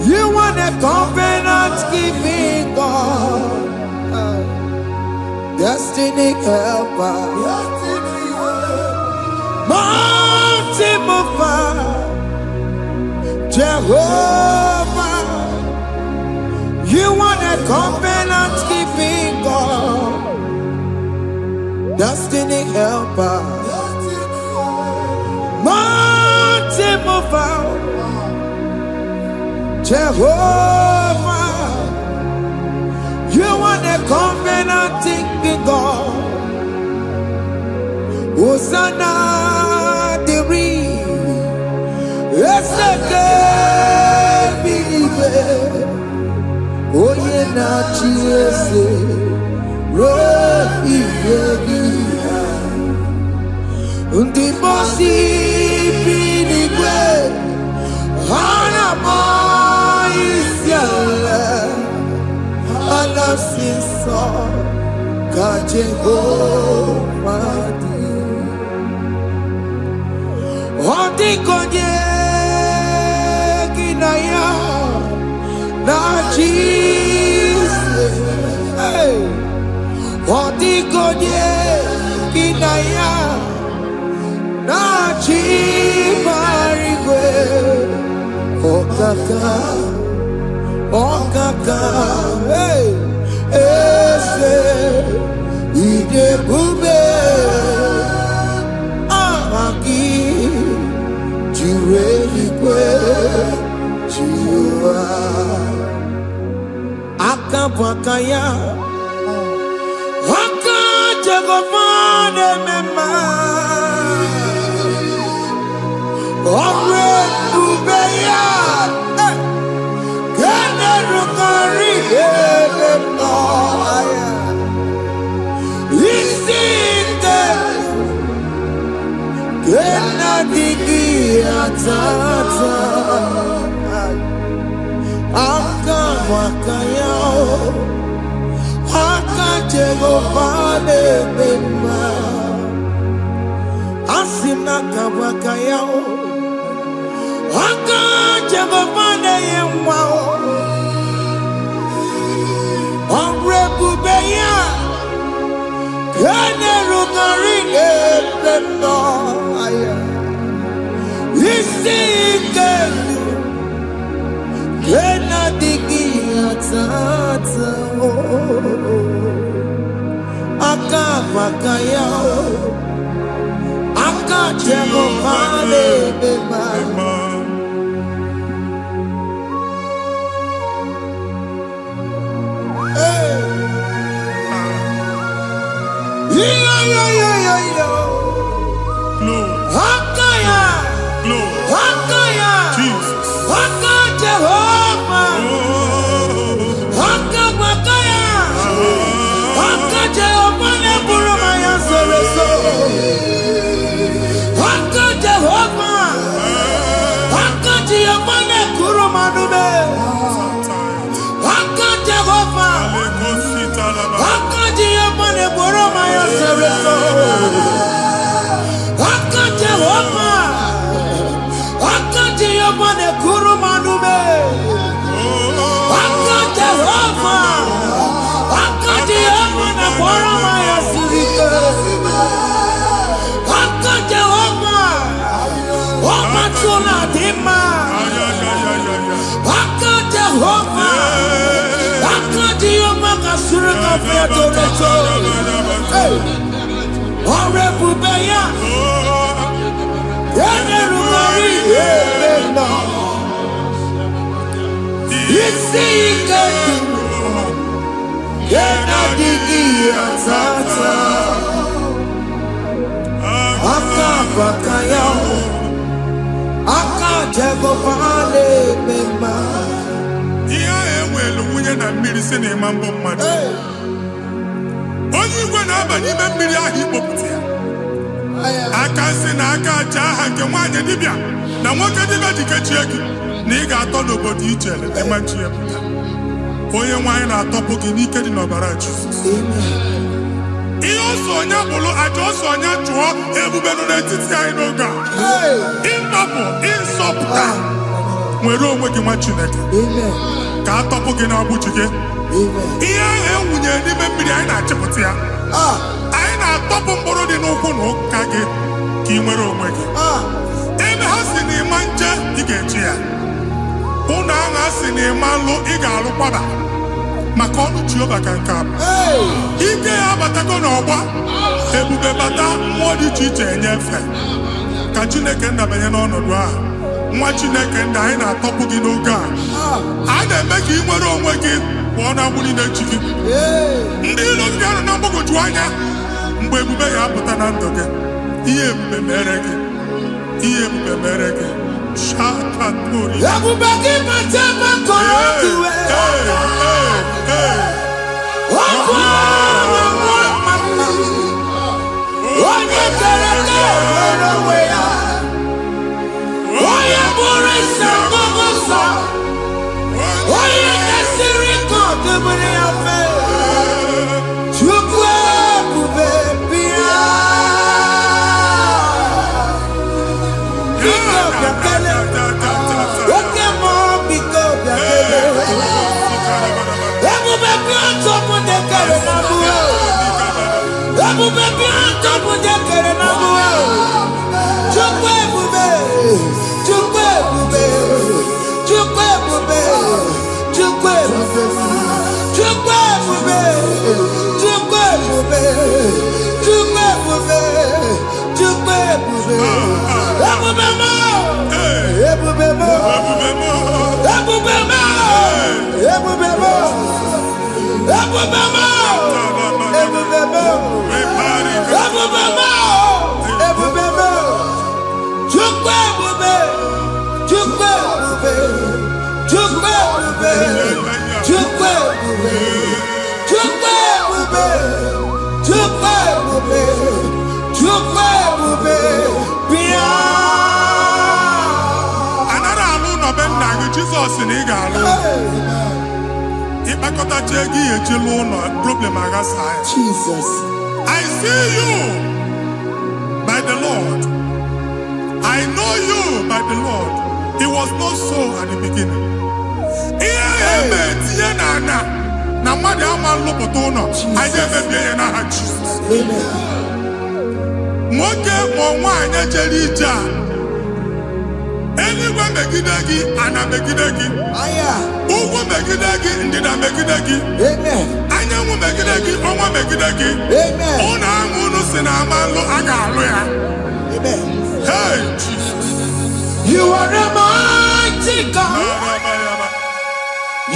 you are the covenant keeping God, destiny helper, mountain mover, Jehovah, you are the covenant keeping God, destiny helper, mountain mover, Jehovah, you are the covenant God. Hosanna diri, eseke bilibe, oye na chiese, ro iyegi, undi bosi bilibe, hana mo isiale, ana sinso ka Jehovah di. Odi konye kinaya na Jesus. Odi konye kinaya na Chibarigwe. Okaka, okaka, ese ide bube amaki. Akabakaya Haka Jagomane Mema Omre Ubeya Kene Rukari Ebenoaya Isinde Kena Digi Atata Akawakaya Akajegopane Bema Asina Kawakaya Akajegopane Yemwa Omrebubeya Kene Rugari Ebema Isike Kena digi atata Akabakaya Akajegopane Bema Hakaya Hakaya Jesus Haka Jehovah Haka Makaya Haka Jehovah Neburu Maya Sereso Haka Jehovah Haka Jehovah Nekuru Manume Haka Jehovah Haka Jehovah Neburu Maya Sereso Haka Jehovah Haka Jehovah Nekuru Manume Haka Jehovah Haka Jehovah Neburu Maya Sirike Haka Jehovah Haka Tuna Dima Haka Jehovah Haka Jehovah Kasurika Fiatoreto Orebubeya Kene Rugari Ebena Isike Kena digi atata Akabakaya Akajegopane Bema Iya ewelu nwunye na mmiri si na ịma mbọ mmadụ. Onye igwe na-aba n'ime mmiri ahụ ikpopụta ya. Aka si na aka aja aha nke nwaanyị dibịa na nwoke dibịa ji kechie gị na ị ga-atọ n'obodo ijele ịmachi ya pụta. Onye nwaanyị na-atọpụ gị n'ike dị n'ọbara Jizọs. Ihe ọsọ onye bụrụ aja ọsọ onye chụọ ebube nọ n'etiti anyị n'oge a. Ịtọpụ ịsọpụta nwere onwe gị nwa Chineke ka atọpụ gị na-agbụchi gị. Ihe ahụ ewunye n'ime mmiri anyị na-achịpụta ya. Anyị na-atọpụ mkpụrụ dị n'ụkwụ na ụka gị ka ị nwere onwe gị. Ebe ha si na ịma nje ị ga-eji ya. Ụlọ ahụ ha si na ịma nlụ ị ga-alụkwaba maka ọnụ Jehova ka nke a bụ. Ike ya abatago n'ọgba ebube bata mmụọ dị iche iche enyefe ka Chineke ndabanye n'ọnọdụ ahụ. Nwa Chineke ndị anyị na-atọpụ gị n'oge a na-eme ka ị nwere onwe gị pụọ na agbụrụ na-echi gị. Ndị ilo gị anọ na mgbagwoju anya mgbe ebube ya apụta na ndụ gị. Ihe ebube mere gị. Ihe ebube mere gị. Shakatori. Ebube gị mata maka ọkụ onye kere nwere onwe ya, onye bụrụ isi ọgụgụ nsọ, onye kesịrị ka ọ dịbụrụ ya mfe. Chukwu ebube bịa, biko bịa kele, oke mmụọ biko bịa kele. Ebube bịa tọpụ ndị kere na mbuo, ebube bịa tọpụ ndị kere na mbuo. Chukwu ebube, Chukwu ebube, Chukwu ebube, Chukwu ebube, Chukwu ebube, Chukwu ebube, Chukwu ebube, Chukwu ebube. Ebube mo, ebube mo, ebube mo, ebube mo, ebube mo, ebube mo, ebube mo, ebube mo. Chukwu ebube, Chukwu ebube, Chukwu ebube, Chukwu ebube, Chukwu ebube, Chukwu ebube, Chukwu ebube, bịa. Anara alụ nọ be nna gị Jizọs na ị ga-alụ. Ịkpakọtacha ego ihe eji lụọ ụlọ problem aghasa ya. Jesus. I see you by the Lord. I know you by the Lord. It was not so at the beginning. Ihe eme tinye na ana na mmadụ ama nlụpụta ụlọ. Anyị emebie ya n'aha Jizọs. Nwoke ma nwaanyị jere ije a, eluigwe megide gị, ana megide gị, ugwu megide gị, ndịda megide gị, anyanwụ megide gị, ọnwa megide gị. Ụlọ ahụ unu si na ama nlụ a ga-alụ ya. Hey, Jesus. You are a mighty God.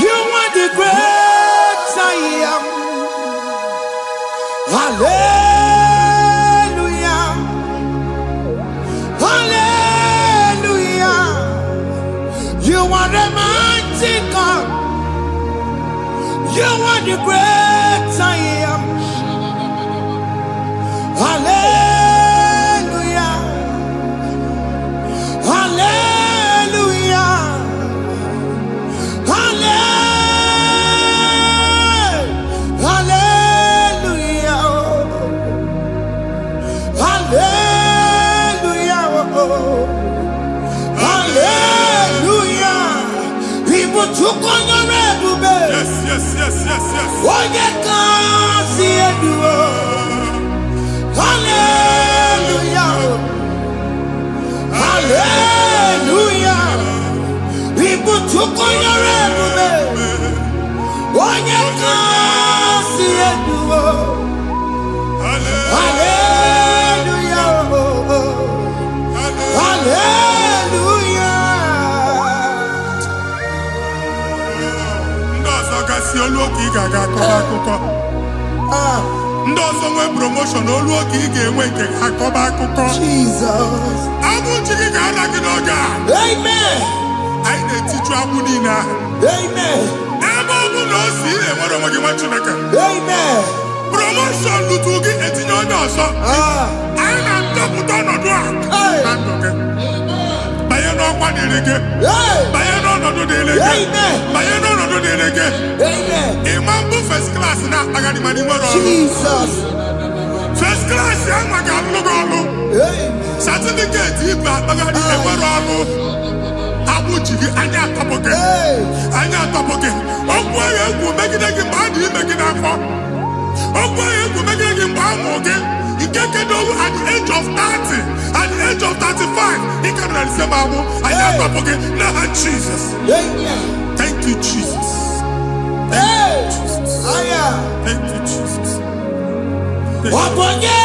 You are the great I am. Hallelujah. Hallelujah. You are a mighty God. You are the great I am. Hallelujah. Hallelujah. Hallelujah. Hallelujah. Hallelujah. People took on your ebube. Yes, yes, yes, yes, yes. Onye ka si eduo. Hallelujah. Hallelujah. People took on your ebube. Onye ka si eduo. Hallelujah. Hallelujah. Ndị ọzọ gasị olu oge ị ga-aga akọba akụkọ. Ndị ọzọ nwee promotion olu oge ị ga-enwe nke akọba akụkọ. Jesus. Abụ chi gị ga-ala gị n'oge a. Amen. Anyị na-etiju agbụ niile ahụ. Amen. Ebe ọ bụ na o si ị na-enwere onwe gị nwa Chineke. Amen. Promotion lutu gị etinye onye ọzọ. Anyị na-atọpụta ọnọdụ a na ndụ gị. Banye n'ọkwa dịrị gị. Banye n'ọnọdụ dịrị gị. Banye n'ọnọdụ dịrị gị. Amen. Ịma mbụ first class na-akpagharị ma n'inwere ọrụ. Jesus. First class ya nwa ga-alụ gị ọrụ. Certificate ibu akpagharị enwere ọrụ. Agbụ ji gị anya atọpụ gị. Anya atọpụ gị. Okwu ahụ egwu megide gị mgbe a dị ime gị n'afọ. Okwu ahụ egwu megide gị mgbe a mụrụ gị. Nke kedoru at the age of 30, at the age of 35, ị ka nọ n'ise ma agbụ. Anya atọpụ gị n'aha Jesus. Thank you, Jesus. Thank you, Jesus. Thank you, Jesus. Wabonye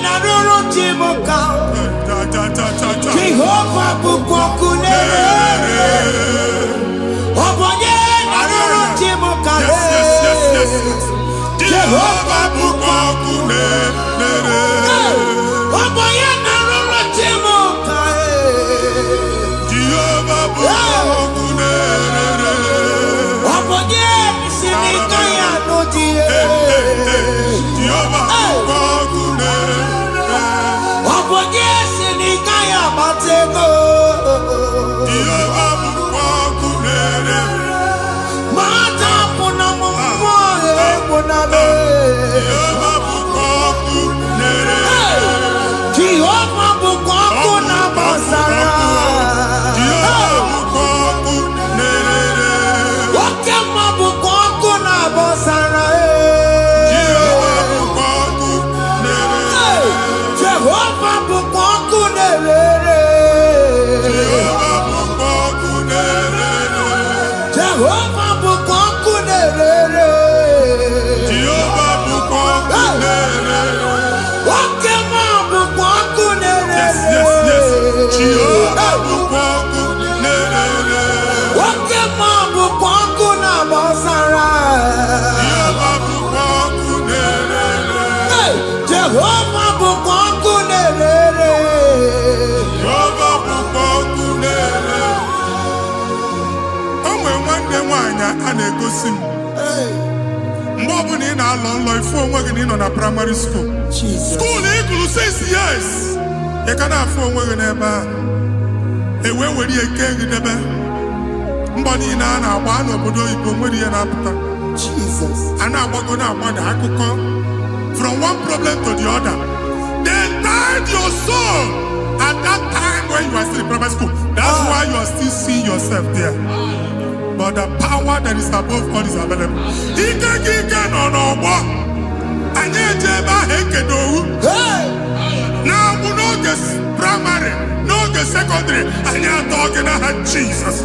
na ruru chimuka. Jehovah bukwakunere. Wabonye na ruru chimuka. Jehova bụkwa ọkụ na-ere. Ọbọye na-arụrụ Chimoka. Jehova bụkwa ọkụ na-ere. Ọbọye si n'ike ya n'ụdị. Jehova bụkwa ọkụ na-ere. Ọbọye si n'ike ya batego. Jehova bụkwa ọkụ na-ere. Mata pụna m mmụọ egbuna m. Jehova bụkwa ọkụ na-ere. Jehova bụkwa ọkụ na-agbasara. Jehova bụkwa ọkụ na-ere. Oke mma bụkwa ọkụ na-agbasara. Jehova bụkwa ọkụ na-ere. Jehova bụkwa ọkụ na-ere. Jehova bụkwa ọkụ na-ere. Jehova bụkwa ọkụ na-ere. Jehova bụkwa ọkụ na-ere. Oke mma bụkwa ọkụ na-ere. Yes, yes, yes. Jehova bụkwa ọkụ na-ere. Oke mma bụkwa ọkụ na-agbasara. Jehova bụkwa ọkụ na-ere. Jehova bụkwa ọkụ na-ere. Jehova bụkwa ọkụ na-ere. O nwere nwanne nwaanyị a na-egosi m mgbe ọbụla ị na-alọ nlọ ifu onwe gị na ị nọ na praịmarị skuul skuul ị gụrụ 6 years ị ka na-afụ onwe gị n'ebe ahụ ewee were ihe kee gị debe mbọ niile a na-agba n'obodo oyibo nwere ihe na-apụta a na-agbago na-agbada akụkọ from one problem to the other. They tied your soul at that time when you are still in primary school. That's why you are still seeing yourself there. But the power that is above all is available. Ike no n'ọgbọ. Anyị eje ebe ahụ ekedo owu. Na-agbụ n'oge primary, n'oge secondary, anyị atọ gị n'aha Jesus.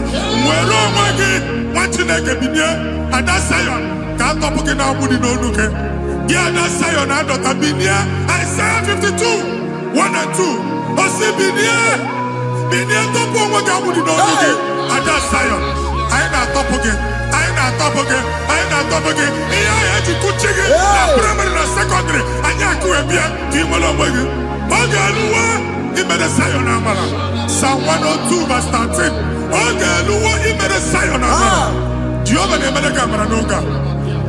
Nwere onwe gị, nwa Chineke binie, Ada Zion, ka atọpụ gị na-agbụ dị n'onu gị. Gị Ada Zion adọta binie, Isaiah 52, 1 and 2. Osi binie tọpụ onwe gị agbụ dị n'onu gị, Ada Zion. Anyị na-atọpụ gị, anyị na-atọpụ gị, anyị na-atọpụ gị. Ihe anyị eji kụchi gị na praịmarị na sekọndịrị, anyị akụwebie ka ị nwere onwe gị. Oge eluwe imere Zion amara. Psalm 102 verse 13. Oge eluwe imere Zion amara. Jehova na-emere gị amara n'oge a.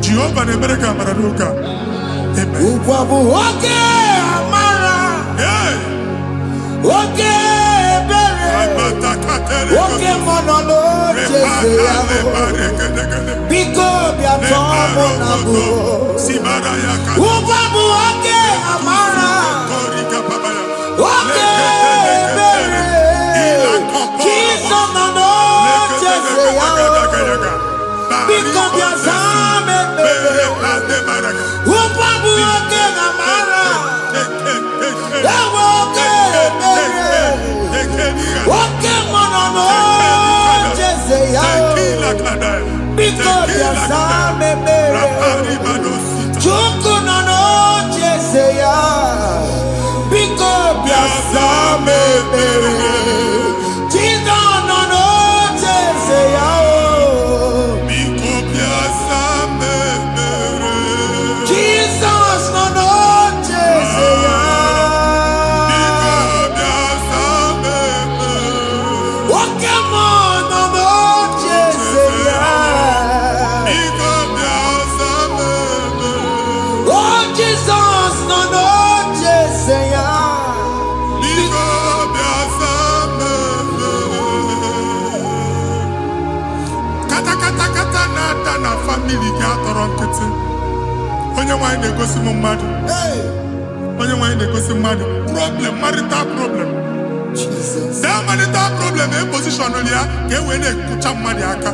Jehova na-emere gị amara n'oge a. Amen. Ugbu a bụ oge amara. Hey! Oge ebere. Oge mmanụ n'oche eze ya. Biko bịa tọọ mụ na bụ. Ugbu a bụ oge amara. Oge ebere. Jizọs nọ n'oche eze ya. Biko bịa zaa m ekpere. Ugbu a bụ oge amara. Ewe oge ebere. Oke mmanụ n'oche eze ya. Biko bịa zaa m ekpere. Chukwu nọ n'oche eze ya. Biko bịa zaa m ekpere. Jizọs nọ n'oche eze ya. Jizọs nọ n'oche eze ya. Oke mmụọ nọ n'oche eze ya. O Jizọs nọ n'oche eze ya. Kata na-ata na famili gị atọrọ nkịtị. Onye nwaanyị na-egosi m mmadụ. Onye nwaanyị na-egosi mmadụ. Problem, marital problem. That marital problem position ya ka e wee na-ekụcha mmadụ aka.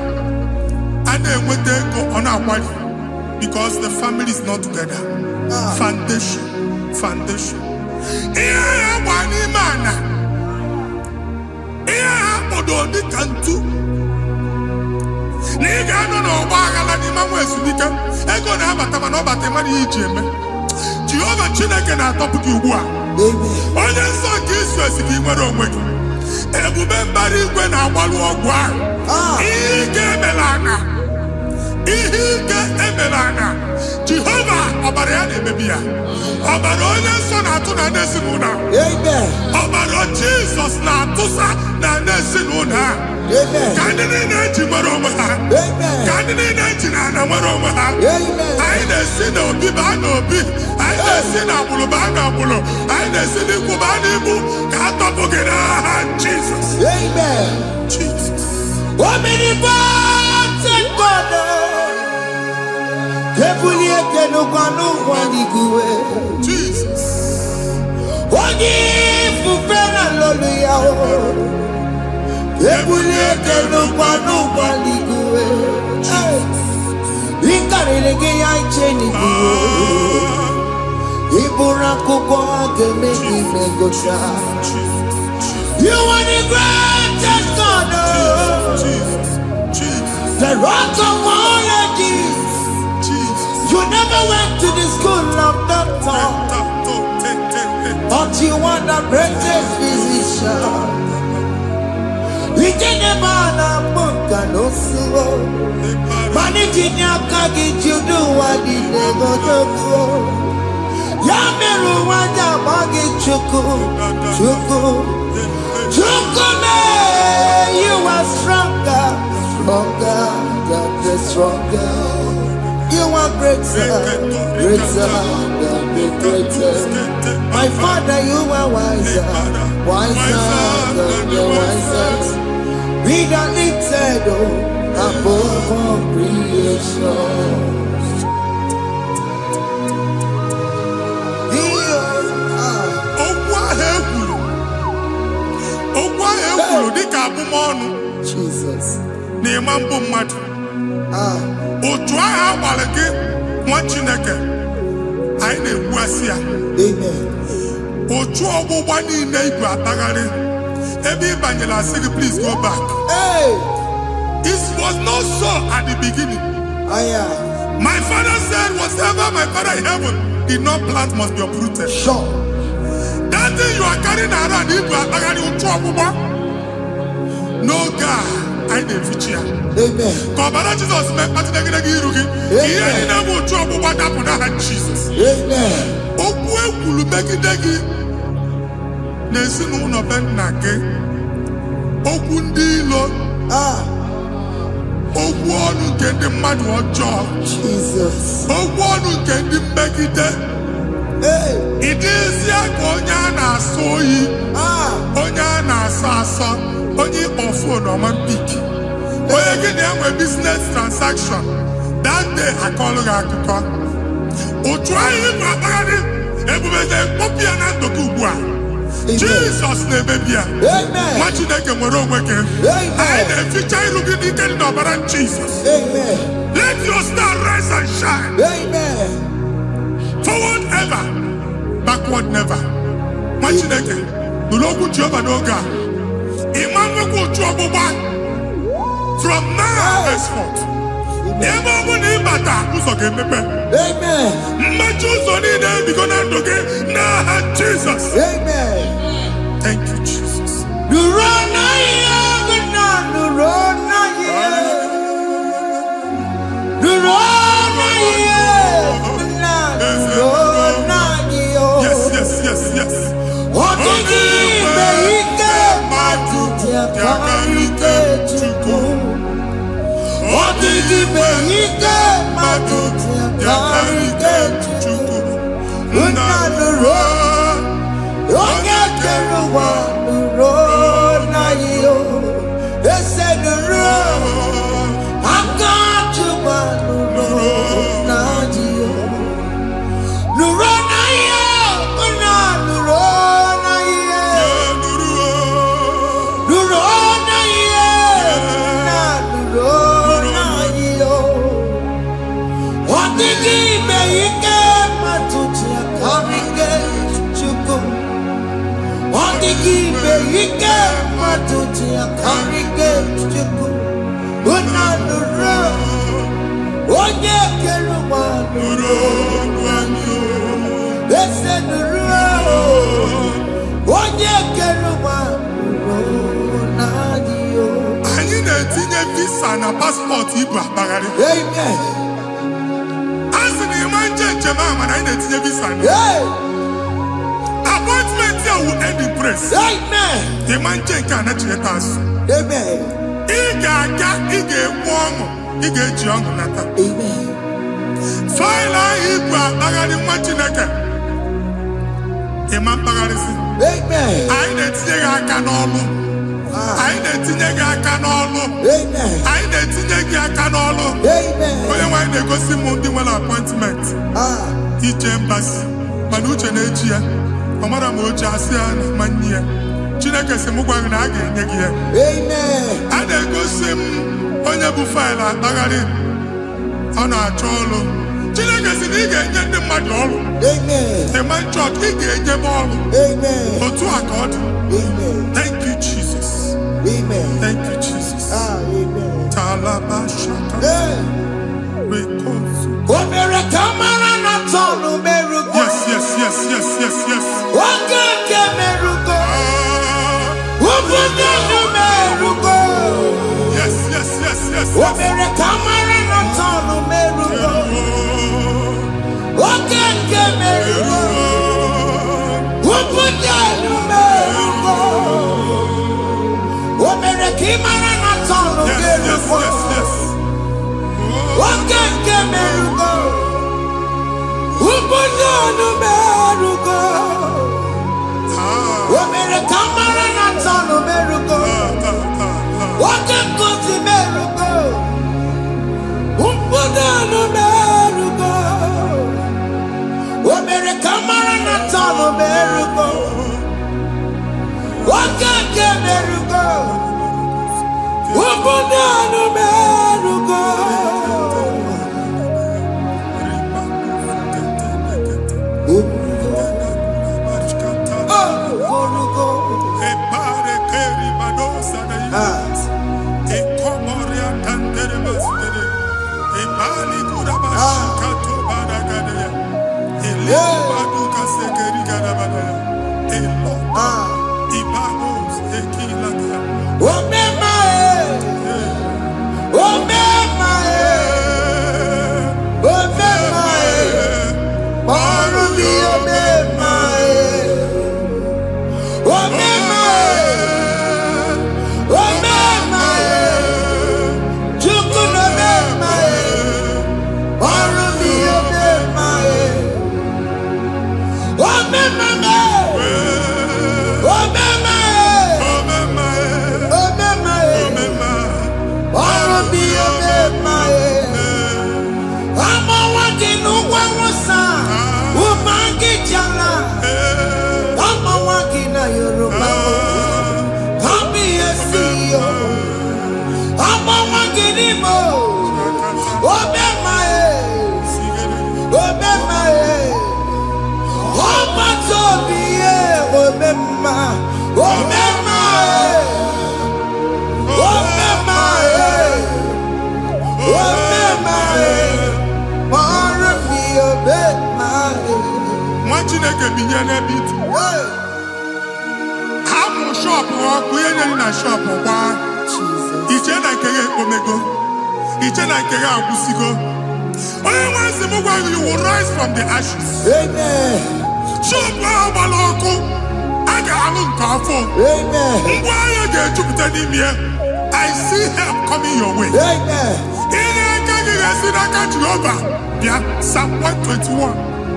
A na-enweta ego ọ na-akwali because the family is not together. Foundation. Ihe ya gba n'ime ana. Ihe ha kpọdo dị ka ntu. Na ị ga-anọ n'ọgba aghara n'ime nwa ezumike. Ego na-abata mana ọ bata mmadụ ihe iji eme. Jehova Chineke na-atọpụ gị ugbu a. Onye nsọ nke Izrel gị nwere onwe gị. Ebube mbara igwe na-agbalụ ọgwụ ahụ. Ihe ike emela ana. Jehova ọbara ọbara ya na-emebi ya. Ọbara onye nsọ na-atụ na ndị ezinụlọ. Amen. Ọbara Jizọs na-atụsa na ndị ezinụlọ. Amen. Ka ndị niile eji nwere onwe ha. Amen. Ka ndị niile eji na ana nwere onwe ha. Amen. Anyị na-esi n'obi baa n'obi. Anyị na-esi n'agbụrụ baa n'agbụrụ. Anyị na-esi n'ikwu baa n'ikwu. Ka a tọpụ gị n'aha Jizọs. Amen. Jesus. Omnipotent God. Kebulie kenukanu waniguwe. Jesus. Onye fufena lolu ya o. Kebulie kenukanu waniguwe. Inkarele ge ya icheni guwe. Ibura kuko ageme imegosha. You are the greatest God. Jesus. Jesus. The rock of all ages. You never went to the school of doctor, but you are the greatest physician. We didn't ban a book and no slow. Managing your carriage, you do what you never do. Yamiru wanda magi chuku, chuku, chuku me. You are stronger, stronger, God is stronger. You are greater, greater, greater. My Father, you are wiser, wiser than the wisest. Be the lifted above all creation. Jesus. Otu agha agbara gị nwa Chineke anyị na-egbu asị ya. Amen. Otu ọgbụgba niile igwe atagharị ebe ị banyere asị gị please go back. Hey. It was not so at the beginning. My father said whatever my father in heaven did not plant must be uprooted. Sure. That thing you are carrying around igwe atagharị otu ọgbụgba. No God. I didn't ya. Amen. Kọbara Jizọs mee mkpatụ negidegi iru gị. Ihe niile bụ otu ọgbụgba dapụ n'aha Jizọs. Amen. Okwu ekwuru megide gị n'ezinụlọ be nna gị. Okwu ndị ilo. Okwu ọnụ nke ndị mmadụ ọjọọ. Jesus. Okwu ọnụ nke ndị mmegide. Ị dịzịa ka onye a na-asọ oyi. Onye a na-asọ asọ. Onye ịkpọ fon ọma mpiki. Onye gị na-enwe business transaction. That day akọlụ gị akụkọ. Otu anyị bụ akpagharị ebubeze mkpọpụ ya na ndụ gị ugbu a. Jizọs na-emebi ya. Nwa Chineke nwere onwe gị. Anyị na-eficha iru gị n'ike dị n'ọbara Jizọs. Let your star rise and shine. Forward ever, backward never. Nwa Chineke nụrụ okwu Jehova n'oge a. From now henceforth, ebe ọ bụ na ịbata ụzọ ga-emepe. Mmechi ụzọ niile ebigo na ndụ gị n'aha Jizọs. Thank you, Jesus. Yes, yes, yes, yes. Yakarike Chukwu. Odigi Beike Maduti Yakarike Chukwu. Unanuro Onye Keruwa Nuro Nayo Ese Nuro Akachuba Nuro Nayo Nuro Nayo Unanuro Ike matuti akarike chuku unanuro onye keruwa nuro wanyo ese nuro onye keruwa nuro nadio. Anyị na-etinye visa na paspọtụ ibu akpagharị. Amen. Asị na ịma nche njem ahụ mana anyị na-etinye visa na appointment ya will end in praise. Amen. Ịma nche nke a na-echeta azụ. Amen. Ị ga-aga, ị ga-ekwu ọṅụ, ị ga-eji ọṅụ nata. Amen. Faịlụ ahụ ibu akpagharị nwa Chineke. Ịma mkpagharịsị. Amen. Anyị na-etinye gị aka n'ọlụ. Anyị na-etinye gị aka n'ọlụ. Amen. Anyị na-etinye gị aka n'ọlụ. Amen. Onye nwaanyị na-egosi m ndị nwere appointment. Ije mbasi mana uche na-eji ya. Ọ mara ma oche asị ya na ma nne ya. Chineke sị m gwa gị na a ga-enye gị ya. Amen. A na-egosi m onye bụ faịlụ akpagharị. Ọ na-achọ ọlụ. Chineke sị na ị ga-enye ndị mmadụ ọrụ. Amen. The man church, ị ga-enye m ọrụ. Amen. Otu a ka ọ dị. Amen. Thank you, Jesus. Amen. Thank you, Jesus. Amen. Talaba shaka. Rekosu. Omere kamara na tonu merugo. Yes, yes, yes, yes, yes, yes. Okeke merugo. Ubunenu merugo. Yes, yes, yes, yes, yes. Omere kamara na tonu merugo. Okeke merugo. Ubunenu merugo. Omere kamara na tonu Yes, yes, merugo. yes, yes. Okeke merugo. Ubunenu merugo. Omere kamara na tonu merugo. Okeke merugo. Ubunenu merugo. Omere kamara na tonu merugo. Okeke merugo. Ubunenu merugo. Nwa Chineke binye n'ebe itu. Hapụ shọpụ ọkụ ihe nyere na shọpụ gbaa. Iche na nke ya ekpomego. Iche na nke ya agwụsigo. Onye nwe nsị m gwa gị, you will rise from the ashes. Amen. Shọpụ ahụ gbara ọkụ. A ga-alụ nke afọ. Amen. Ngwa ahịa ga-ejupụta n'ime ya. I see help coming your way. Amen. Ihe aka gị ga-esi n'aka Jehova bịa. Psalm 121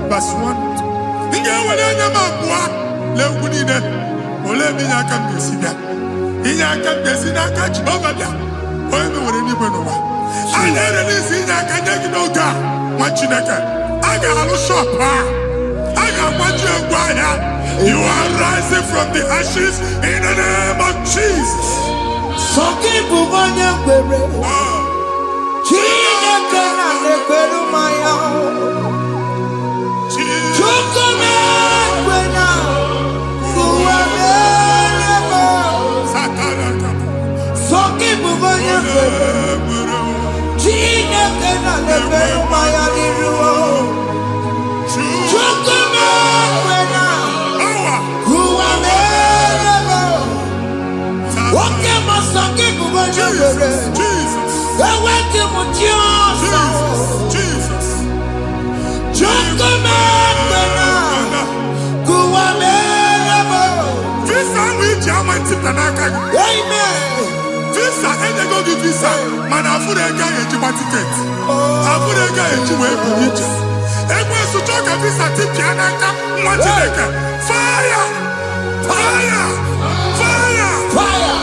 verse 1. Ị ga-ewere anya m abụọ n'egwu niile. Olee ebe inye aka m ga-esi bịa? Inye aka m ga-esi n'aka Jehova bịa. Onye mewere n'igwe n'ụwa. A na-erele isi inye aka nye gị n'oge a, nwa Chineke. A ga-alụ shọpụ a. A ga-agbaji egwu ahịa. You are rising from the ashes in the name of Jesus. Sọkị bụ onye kwere. Chineke na-ekwere mmanya. Chukwu na-ekwe na ụwa na-erebe. Sọkị bụ onye kwere. Chineke na-ekwere mmanya n'iru. Chukwu na-ekwe na ụwa na-erebe. Nwoke ma sọkị bụ onye kwere. Enweghị m chi ọzọ. Jesus. Chukwu visa n'aka gị. Visa enyego gị visa mana afụrụ ego ahụ ejikwa tiketi. Afụrụ ego ahụ eji wee buru ije. Ekwensu chọọ ka visa tipịa n'aka nwa Chineke. Fire! Fire! Fire! Fire!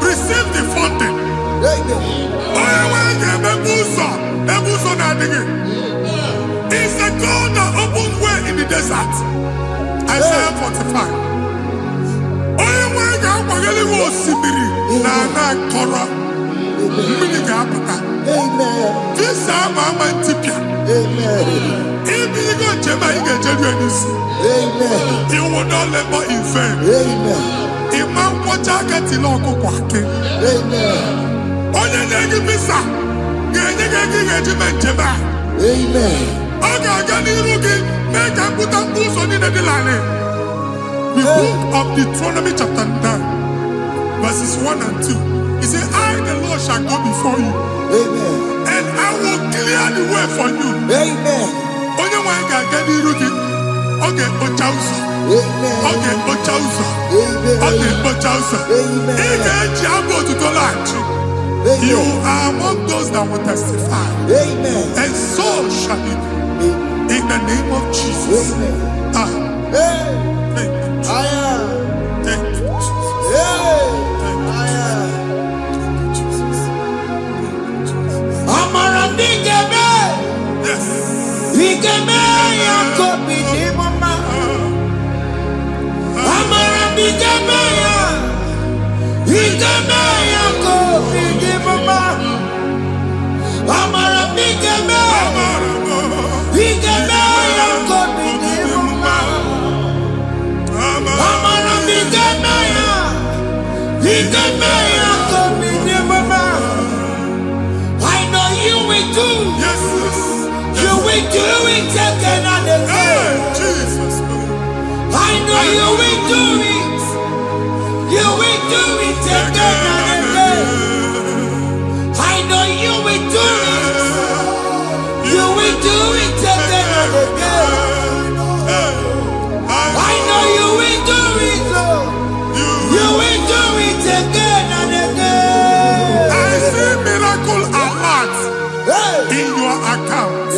Receive the funding. Onye nwanyị ga-emebu ụzọ ebe ụzọ na-adịghị. It's the God that opens way in the desert. Isaiah 45. Onye nwanyị ga-akwanyere iwe osimiri na ana nkọrọ. Mmiri ga-apụta. Visa ama ntipịa. Ibigo njem anyị ga-ejeru ya n'isi. You will not labor in vain. Ịma nkwọcha aka tili ọkụkọ akị. Onye na-enye visa ga-enye gị ego ị ga-eji mee njem a. Ọ ga-aga n'iru gị mee ka mpụta mkpụ ụzọ niile dị larịị. The book of Deuteronomy chapter 9 verses 1 and 2. He said, I the Lord shall go before you. And I will clear the way for you. Onye nwanyị ga-aga n'iru gị. Ọ ga-ekpocha ụzọ. Ọ ga-ekpocha ụzọ. Ọ ga-ekpocha ụzọ. Ị ga-eji abụ otuto laghachi. You are among those that will testify. And so shall it be. In the name of Jesus. Thank you. Thank you, Jesus. Amara bigeme. Yes. Bigeme ya kopi di mama. Amara bigeme ya. Bigeme ya kopi di mama. Amara bigeme. Bigeme ya kopi di mama. Amara bigeme ya. Bigeme ya kopi di mama. I know you will do. Yes. You will do it again and again. Jesus. I know you will do it. You will do it again and again. I know you will do it. You will do it again and again. I know you will do it, Lord. You will do it again and again. I see miracle alert in your account.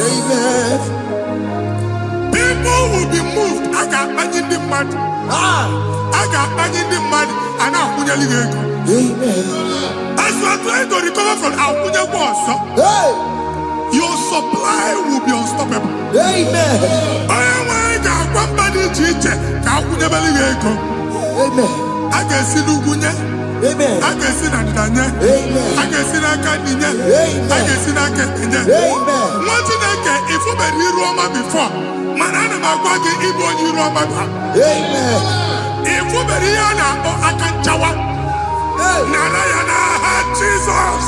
People will be moved. I got imagine the mad. I got imagine the mad. And I'm going to leave. As you are trying to recover from Abuja boss, your supply will be unstoppable. Amen. I got one body teacher. Abuja believe. I can see Lugunya. Amen. I can see Nadanya. Amen. I can see Nakaninya. Amen. I can see Nakaninya. Amen. One thing I can, if you been here Roma before, man, I'm going to give you Roma. Amen. If you been here now, I can chawa. Narayana, Jesus.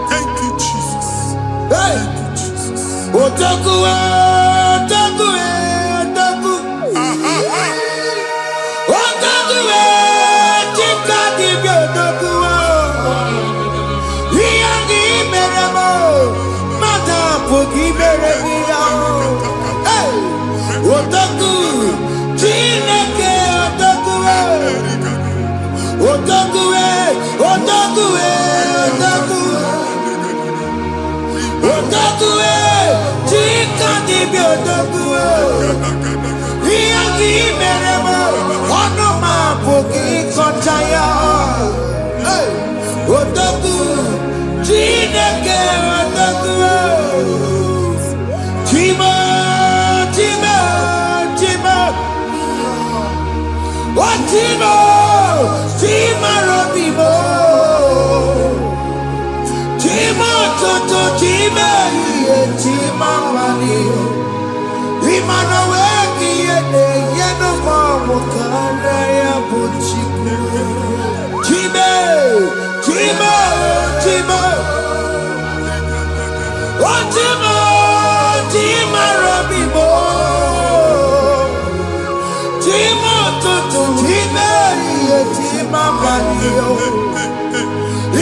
Thank you, Jesus. Thank you, Jesus. Otaku, otaku, otaku. Otaku, chika dibi otaku. Iyangi meremo, mata pogi meremia. Otaku, chineke otaku. Otaku, otaku, otaku. Otaku, chika dibi otaku. Iyangi meremo, onoma pogi kochaya. Otaku, chineke otaku. Chima, chima, chima. Chima, chima robimo. Chima toto, chima iye, chima mani. Imano weki yene, yeno mamu kanda ya buchiku. Chima, chima, chima. Chima, chima robimo. Chima toto, chima iye, chima mani.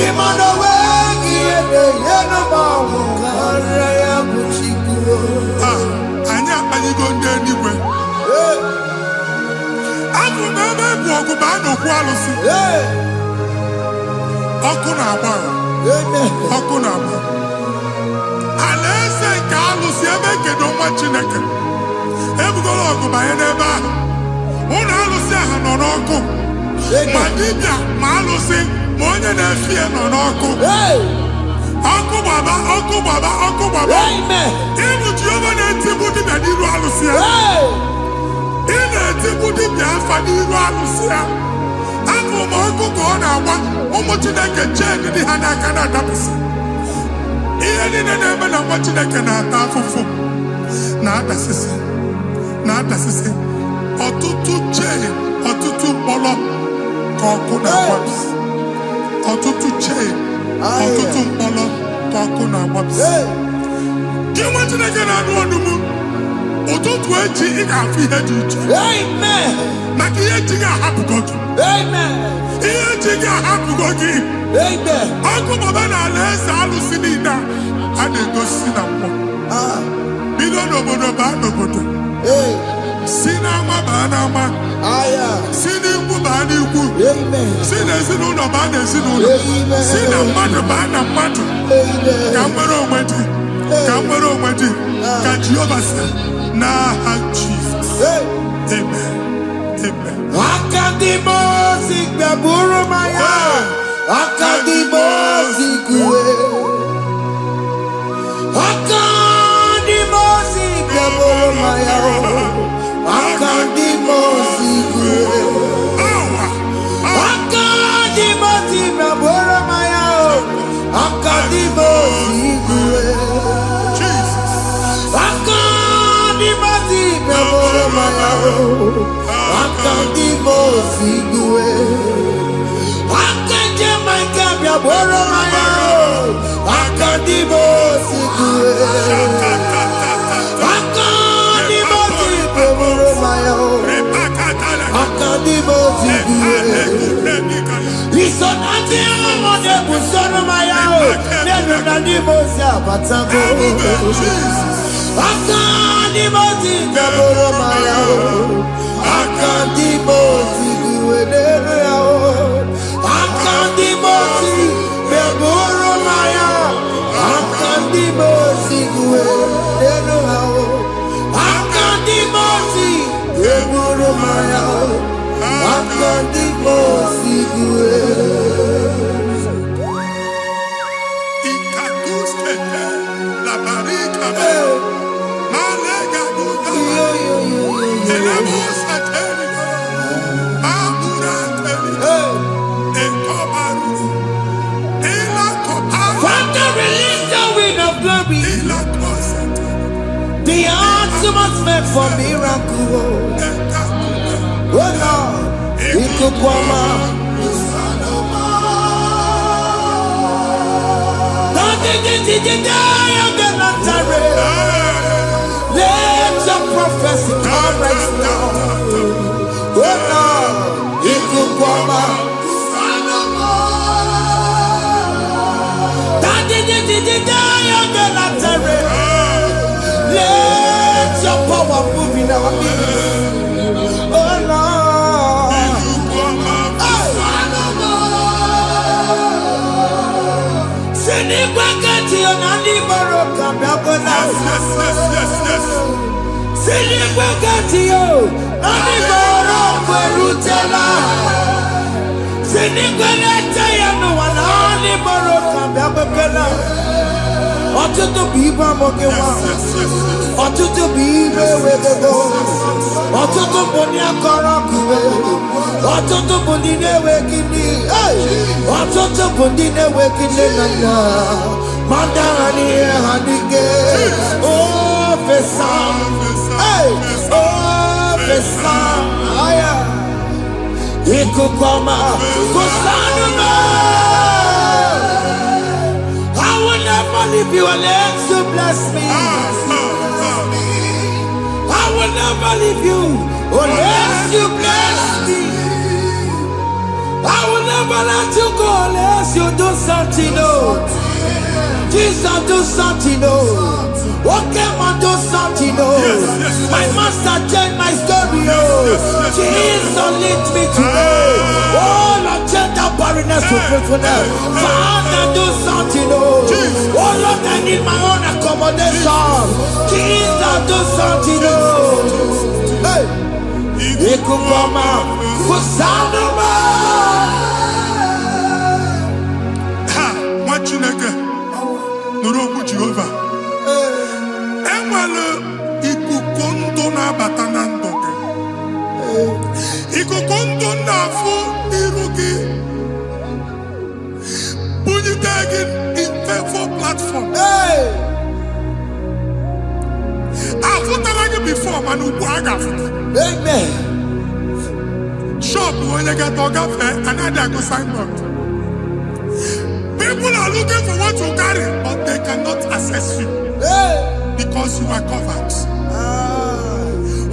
Imano weki yene, yeno mamu kanda ya buchiku. Anya, are you going there anyway? I'm from okwu alụsị. Ọkụ na-agba. Ọkụ na-agba. Alaeze nke alụsị ebe kedu nwa Chineke. Ebugoro ọgụ banye n'ebe ahụ. Ụlọ alụsị ahụ nọ n'ọkụ. Ma dibịa ma alụsị ma onye na-efi ya nọ n'ọkụ. Ọkụ gbaba, ọkụ gbaba, ọkụ gbaba. Ịbụ Jehova na-etigbu dibịa n'iru alụsị ya. Ị na-etigbu dibịa afa n'iru alụsị ya. Afọ ma ọkụ ka ọ na-agba ụmụ Chineke chee dị ha n'aka na-adapụsị. Ihe niile na-eme na nwa Chineke na-ata afụfụ na-adasịsị na-adasịsị. Ọtụtụ chee, ọtụtụ mkpọrọ ka ọkụ na-agbapụsị. Ọtụtụ chee, ọtụtụ mkpọrọ ka ọkụ na-agbapụsị. Gị nwa Chineke na-anụ ọdụm, ụtụtụ echi ị ga-afụ ihe dị iche. Maka ihe echi ga-ahapụgo gị. Ihe echi ga-ahapụgo gị. Ọkụ baba na alaeze alụsị niile a na-egosi na mmụọ. Bido n'obodo baa n'obodo. Si n'ama baa n'ama. Si n'ikwu baa n'ikwu. Si n'ezinụlọ baa n'ezinụlọ. Si na mmadụ baa na mmadụ. Ka nwere onwe dị. Ka nwere onwe dị. Ka Jehova sị n'aha Jizọs. Amen. Amen. Akadimosi gbaburu maya. Akadimosi kuwe. Akadimosi gbaburu maya. Akadimosi kuwe. Akadimosi gbaburu maya. Akadimosi kuwe. Akadimosi gbaburu maya. Akadimosi kuwe. Akadimosi gbaburu maya. Akadimosi kuwe. Akadimosi gbaburu maya. Akadimosi kuwe. Isonati amode busono maya. Nenu nadimosi abatago. Akadimosi gbaburu maya. Akadimosi kuwe nenu yao. Akadimosi gbaburu maya. Akadimosi kuwe nenu yao. Akadimosi gbaburu maya. Akadimosi kuwe. Ikakuskete la barika. Malega duga. Elemos ateligo. Amura ateligo. Ekobaru. Ela koparu. Father, release the wind of glory. Ela kosete. The atmosphere for miracle. Oh Lord, Ikukwama. Let your prophecy come right now. Oh Lord, Ikukwama. Let your power move in our midst. Oh Lord. Sinikwakati onani baroka biabona. Sinikwakati yo nani baroka rutela. Sinikwakati ya no wanani baroka biabona. Ọtụtụ bụ ibe amụgịwa. Ọtụtụ bụ ibe ewegego. Ọtụtụ bụ ndị akọrọ ọkụwe. Ọtụtụ bụ ndị na-enweghị nne. Ọtụtụ bụ ndị na-enweghị nne na nna. Ma ndị agha n'ihe ha n'ike. O fesa. O fesa. Ikuku ọma. Kusanụ m. I will never leave you unless you bless me. I will never leave you unless you bless me. I will never let you go unless you do something. No. Jesus do something, oh. What came and do something, oh. My master changed my story, oh. Jesus lift me today. Oh, Lord, change that barrenness to fruitfulness. Father, do something, oh. Oh, Lord, I need my own accommodation. Jesus, do something, oh. Hey. Ikukoma, Kusanuma. Ha, Machineke, Nuroku Jehovah. Enwale ikukondo na batanando. Ikukondo na fu irugi. Bunitagin in faithful platform. I've before, man, who amen. Shop when you get to cafe, another go sign up. People are looking for what you carry, but they cannot access you because you are covered.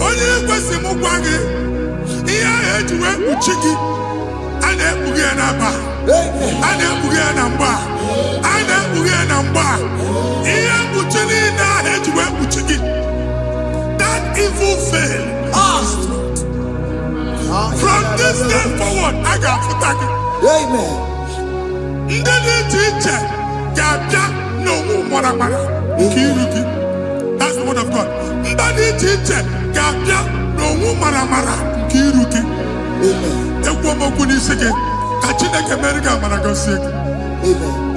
Only person who wangi, here to work with chicky, and then we get a bar, and then we get a bar, and then we get a bar. Here we head to work with chicky. That evil fail. From this day forward, I got to thank you. Amen. Teacher, no more. That's the word of God. Teacher, no more. Kiruki. Amen.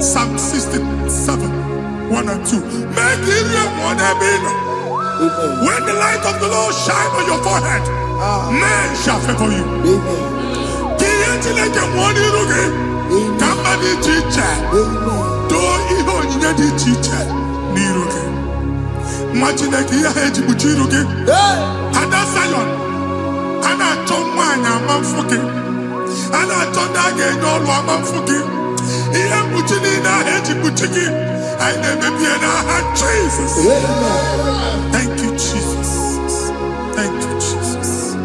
Psalm 67, 1 and 2. Make it when the light of the Lord shine on your forehead, men shall favor you. Jesus. Thank you, Jesus. Thank you, Jesus.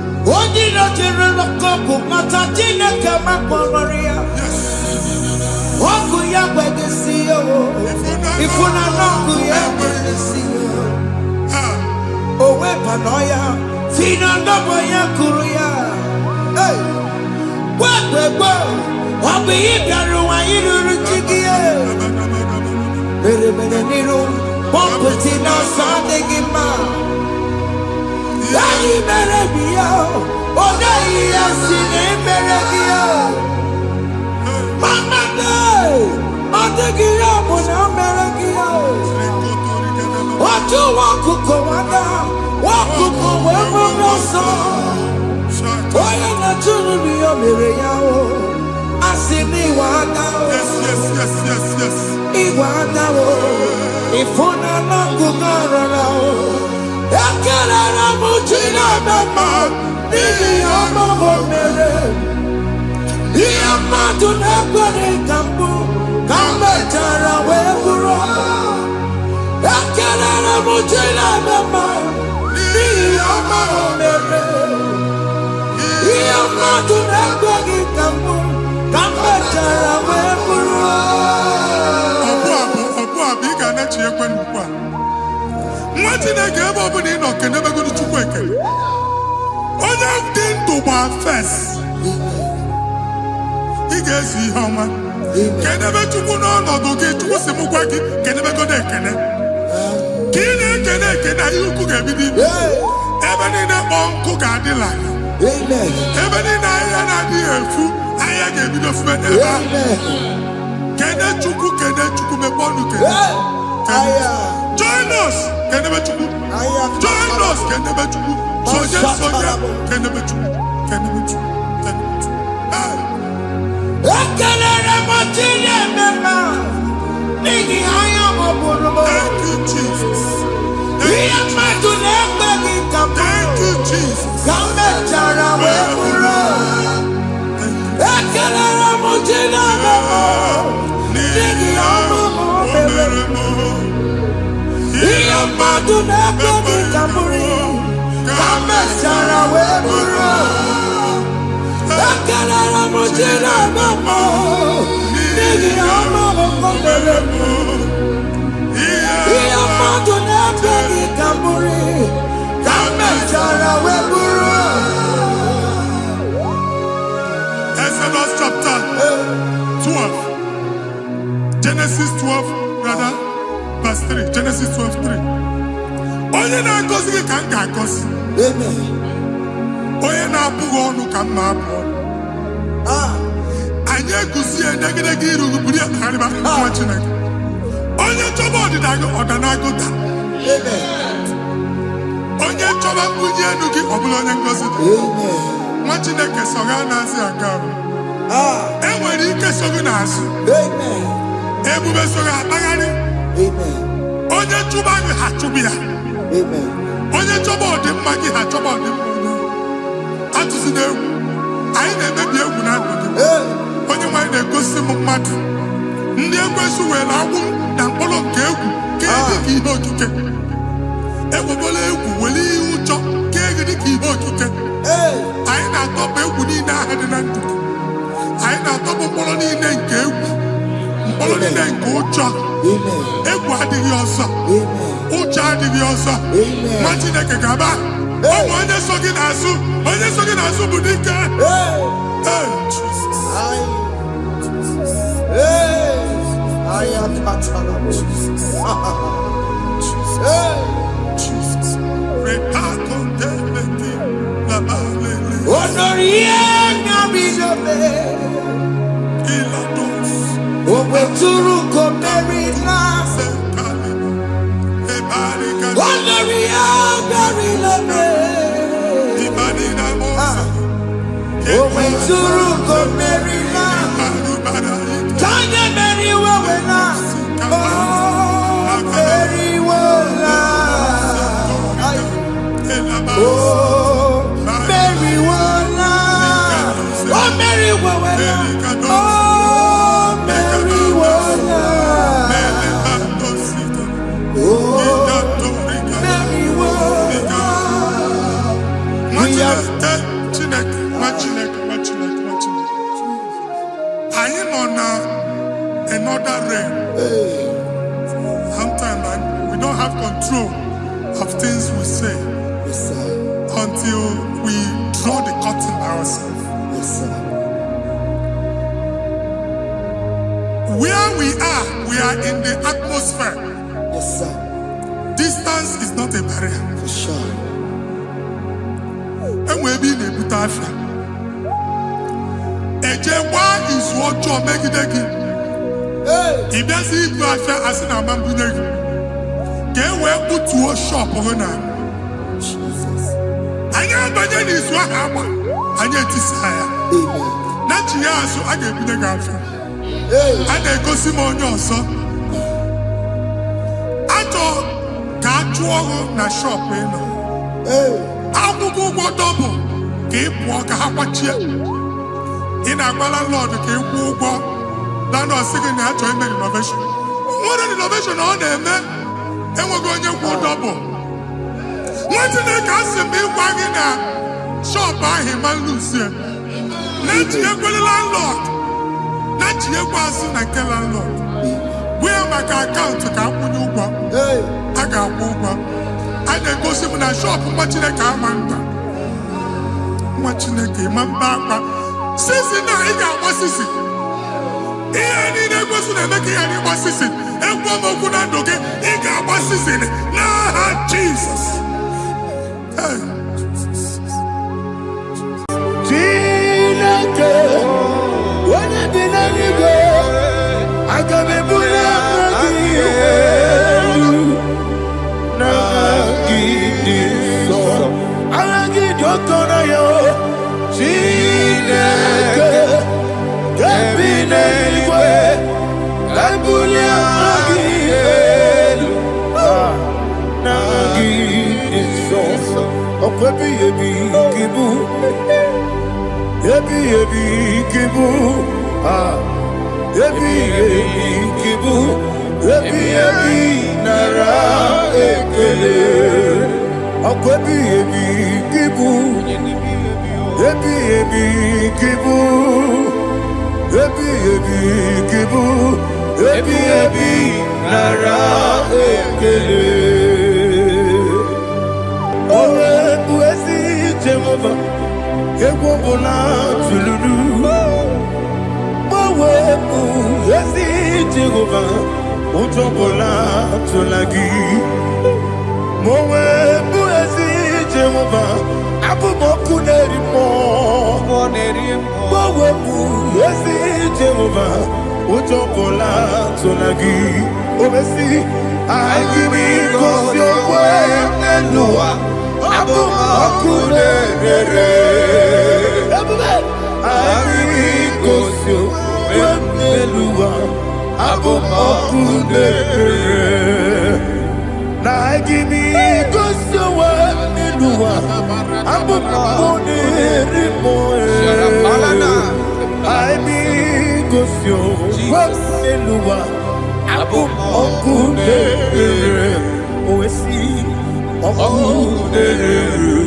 First, he gets you how much. Can never to go on or get to what's the Mugwaki, can never go there. Can you cook everything? Even in a bomb cook at the line. Even in a dear food, I gave you the friend. Can I to cook and then to cook a bond? Join us, can never to cook. Join us, can never to cook. So just so can never to cook. Can never to cook. Thank you, Jesus. Thank you, Jesus. Genesis 12, rather, verse 3. Genesis 12, 3. Onye na-agọzi gị ka m ga-agọzi. Onye na-abụghị ọnụ ka m na-abụ ọnụ. Anyị eguzie negedege iru gị buru ya karịba nwa Chineke. Onye chọba ọdịda gị ọdanagụda. Onye chọba mbunye elu gị ọ bụla onye ngọzi dị. Nwa Chineke so ga na-azị aga ahụ. Enwere ike so gị n'azụ. Ebube so gị akpagharị. Onye chụba gị ha chụba ya. Onye chọba ọdịmma gị ha chọba ọdịmma onye. Atụzi n'egwu. Anyị na-emebi egwu na ndụ gị. Onye nwanyị na-egosi m mmadụ. Ndị ekwensu were agwụ na mkpụrụ nke egwu ka dị ka ihe okike. Ekwebola egwu were ihe ụjọ ka dị ka ihe okike. Anyị na-atọpụ egwu niile ahụ dị na ndụ. Anyị na-atọpụ mkpọrọ niile nke egwu. Mkpọrọ niile nke ụjọ. Egwu adịghị ọzọ. Ụjọ adịghị ọzọ. Nwa Chineke ga-aba. Ụmụ onye so gị n'azụ. Onye so gị n'azụ bụ dike. I am Jesus. Jesus. Another realm. Sometimes we don't have control of things we say until we draw the curtain by ourselves. Where we are in the atmosphere. Distance is not a barrier. For sure. And we'll be in a butafia. Ejewa is what you're making. If there's a butafia as in a man, get where put to a shop or not. I am Bajan is what happened. I get desire. Not you, so I get the girlfriend. And I go Simon also. I thought, can't you na shop? I will go double. Keep walk a half in a landlord, keep walk. Land or second natural innovation. What an innovation on them, man. And we're going to go double. What did they cast me wagging at? Shop by him and Lucia. Let you go landlord. Let you go and kill landlord. Where my account to come when you go? I got over. And then go see when I shop, watching a car man. Watching a game and back. Since now, he got what's this? He ain't able to make any what's this? And one more good and okay, he got what's this in it. Nah, Jesus. When I did any go, I got me put up again. I get your corner. Chineke, get me anywhere. I put you again. Jehovah, Jehovah, ujobola tulagi. Mowe buezi Jehovah, abu moku nerimo. Mowe buezi Jehovah, ujobola tulagi. Obesi, I give you cause your way nelua. Abu moku nerere. I give you cause your way nelua. Abu moku nerere. Now give me cause your way nelua. Abu moku nerere. I be cause your way nelua. Abu moku nerere. Oesi moku nerere.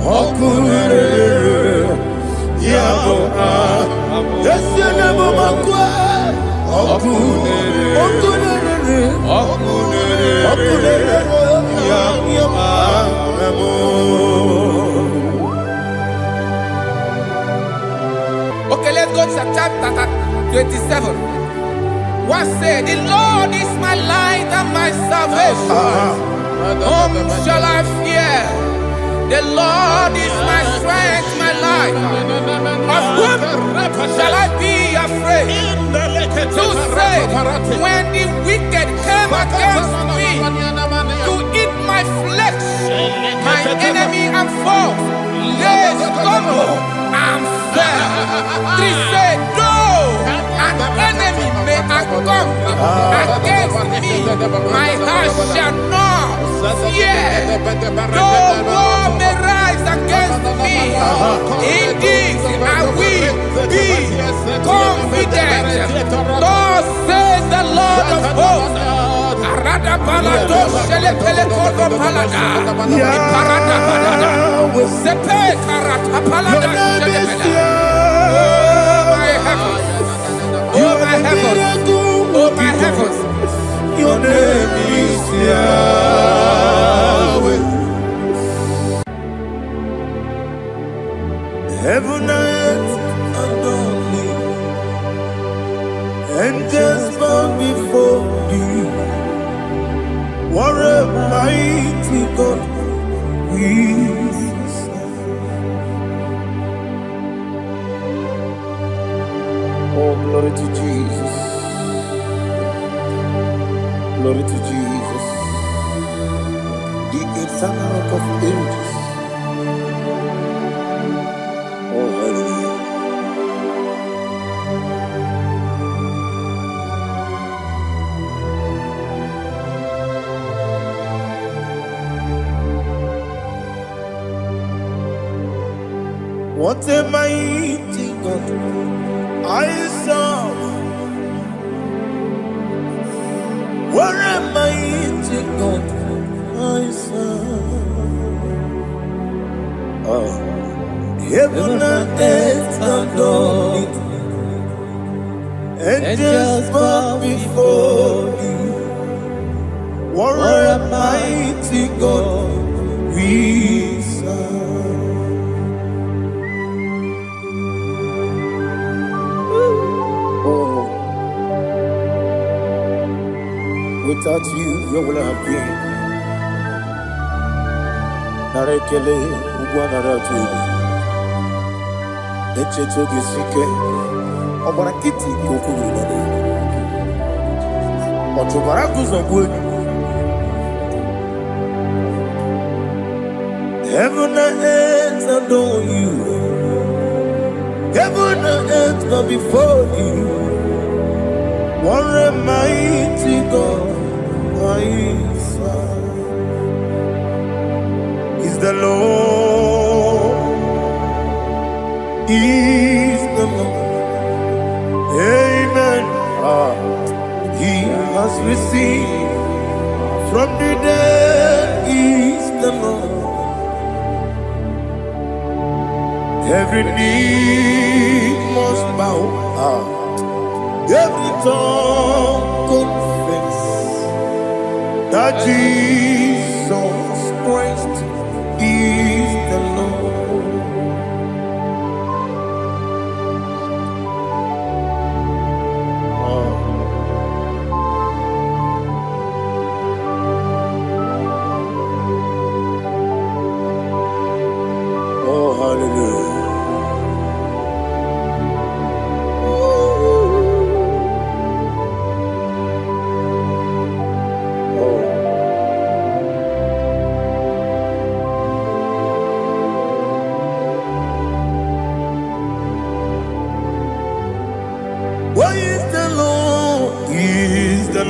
Moku nerere. Yabo yes you never moku. Moku nerere. Moku nerere. Okay, let's go to chapter 27. What said? The Lord is my light and my salvation. Whom shall I fear? The Lord is my strength, my life. Of whom shall I be afraid? You said, when the wicked came against me to eat my flesh, my enemy and foe, they stumble and fell. Three said, though an enemy may come against me, my heart shall not fear. Though war may rise against me, in this I will be confident. Thus says the Lord of hosts. Oh my heavens, oh my heavens, your name is Yahweh. Heaven and earth adore me, angels bow before thee. What a mighty God we serve. Oh, glory to Jesus. Glory to Jesus. The eternal rock of ages. Oh, hallelujah. What a mighty God I serve. What a mighty God I serve. Oh, heaven and earth adore it. Angels bow before you. What a mighty God we serve. Without you, where will I have been? Narekele, Ugwanaratu. Echechoge Sike, Obarakiti, Kokuru. Otobarakus of wood. Heaven and earth adore you. Heaven and earth bow before you. What a mighty God I serve. Is the Lord, is the Lord. Amen. He has received from the dead, is the Lord. Every knee must bow. Every tongue confess that Jesus Christ is the Lord.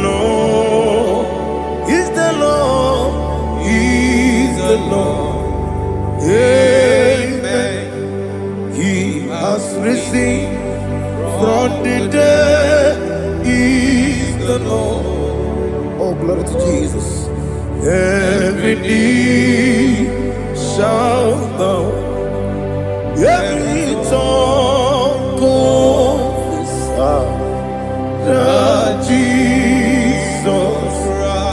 Lord. He's the Lord. He's the Lord. Amen. He has risen from the dead. He's the Lord. Oh, glory to Jesus. Every knee shall bow, every tongue confess that Jesus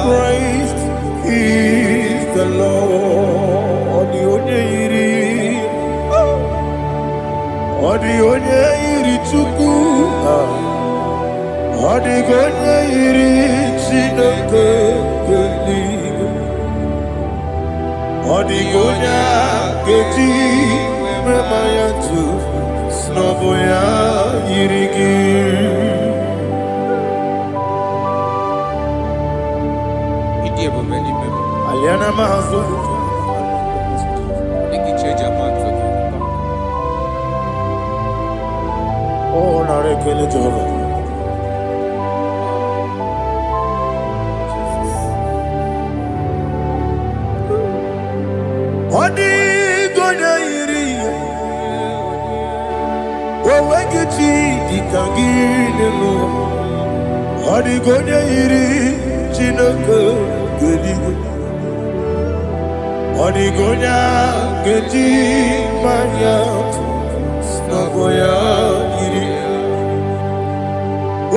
Christ is the Lord. Odi onye iri Chukwu, odi onye iri Chineke eluigwe, odi onye ga-eji mema ya tu n'ọbụ ya yiri gị. Aliana mahazo oh, nara ekele Jehova. Odi onye yiri ya, onweghị chi dịka gị n'elu ụwa. Odi onye yiri Chineke eluigwe, odi onye ga-eji mmanya n'ọbụ ya yiri ya.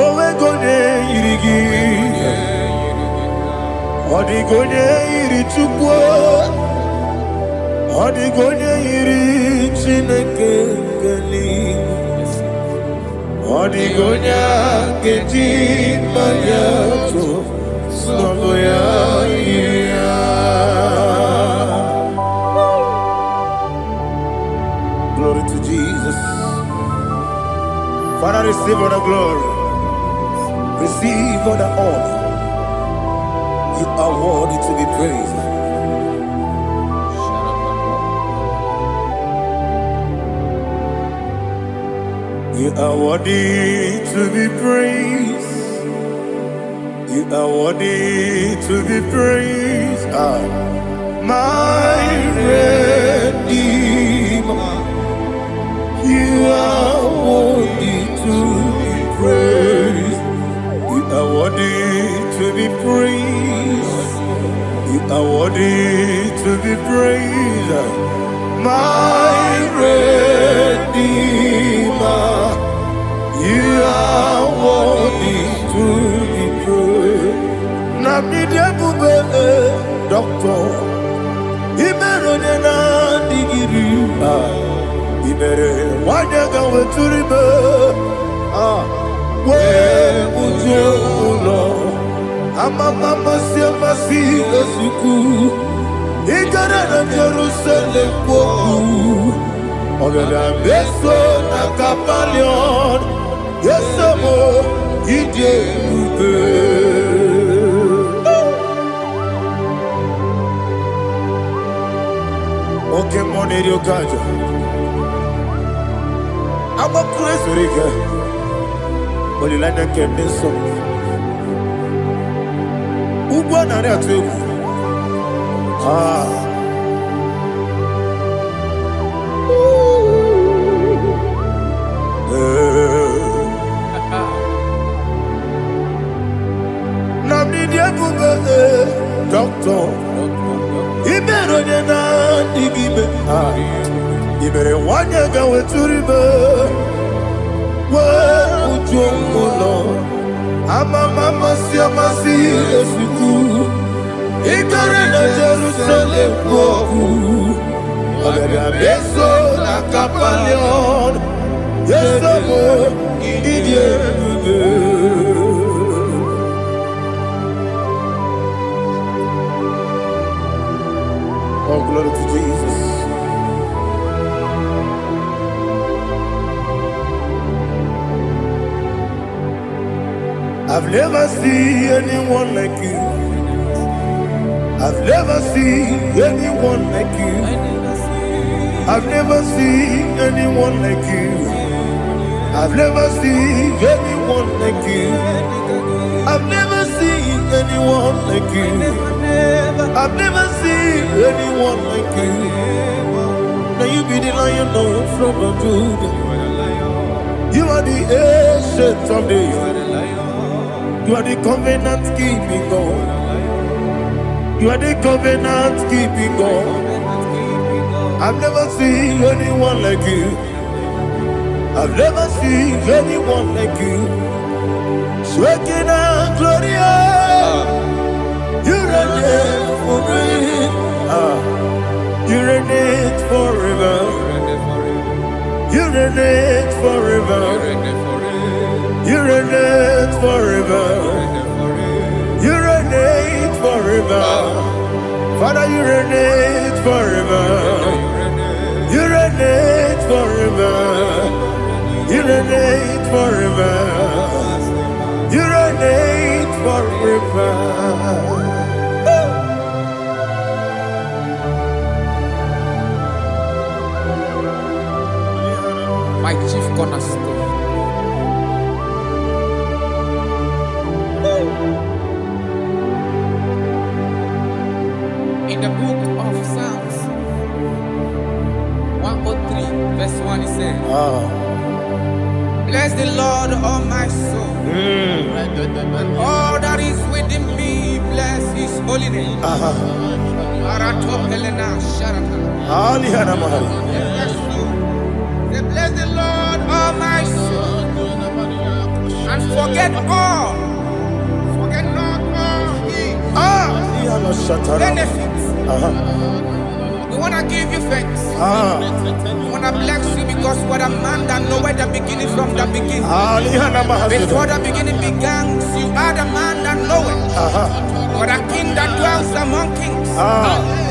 Onweghị onye yiri gị, odi onye yiri Chukwu, odi onye yiri Chineke eluigwe, odi onye ga-eji mmanya n'ọbụ ya yiri ya. Glory to Jesus. Father, receive all the glory. Receive all the honor. You are worthy to be praised. You are worthy to be praised. You are worthy to be praised. My Redeemer. You are worthy to be praised. You are worthy to be praised. You are worthy to be praised. My Redeemer. You are worthy to be praised. Namidebube doctor. Imeronena digiri. Ibere wanyaga weturibe we ujulo amama masi esuku igara na Jerusalem kwoku ogada beso na kapalion yesemo idie ube oke moneri okajo I'm a crazy girl. But you like that Kevin song. Who won that too? Doctor. He better than you better want to go to river. Where would you go, Lord? I'm a mama, see a siku. He got in a Jerusalem, Ogada beso na kapalion. Yes, oh, glory to Jesus. I've never seen anyone like you. I've never seen anyone like you. I've never seen anyone like you. I've never seen anyone like you. I've never seen anyone like you. I've never seen anyone like you. Now you be the Lion from Judah. You are the ancient of days. You are the covenant keeping God. You are the covenant keeping God. I've never seen anyone like you. I've never seen anyone like you. Sweating and glorious. You reign for me. You reign forever. You reign forever. You reign forever. You reign forever. Father, you reign forever. You reign forever. You reign forever. You reign forever. My chief cornerstone. In the book of Psalms 103, verse 1, it says, bless the Lord, all my soul, and all that is within me, bless his holy name. Bless the Lord, all my soul, and forget not all his benefits. We want to give you thanks. We want to bless you because what a man that knoweth the beginning from the beginning. Before the beginning began, you are the man that knoweth. What a king that dwells among kings.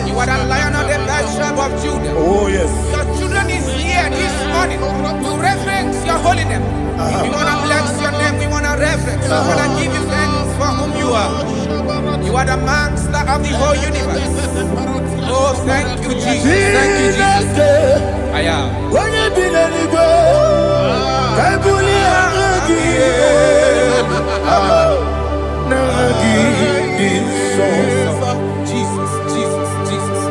You are the Lion of the tribe of Judah. Oh yes. Your children is here this morning to reverence your holy name. We want to bless your name. We want to reverence. We want to give you thanks for whom you are. You are the master of the whole universe. Oh, thank you, Jesus. Thank you, Jesus. I am. When you be the Igbo, Jesus, Jesus, Jesus.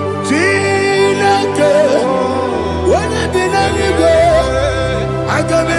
When you be the Igbo, I can be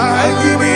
I give me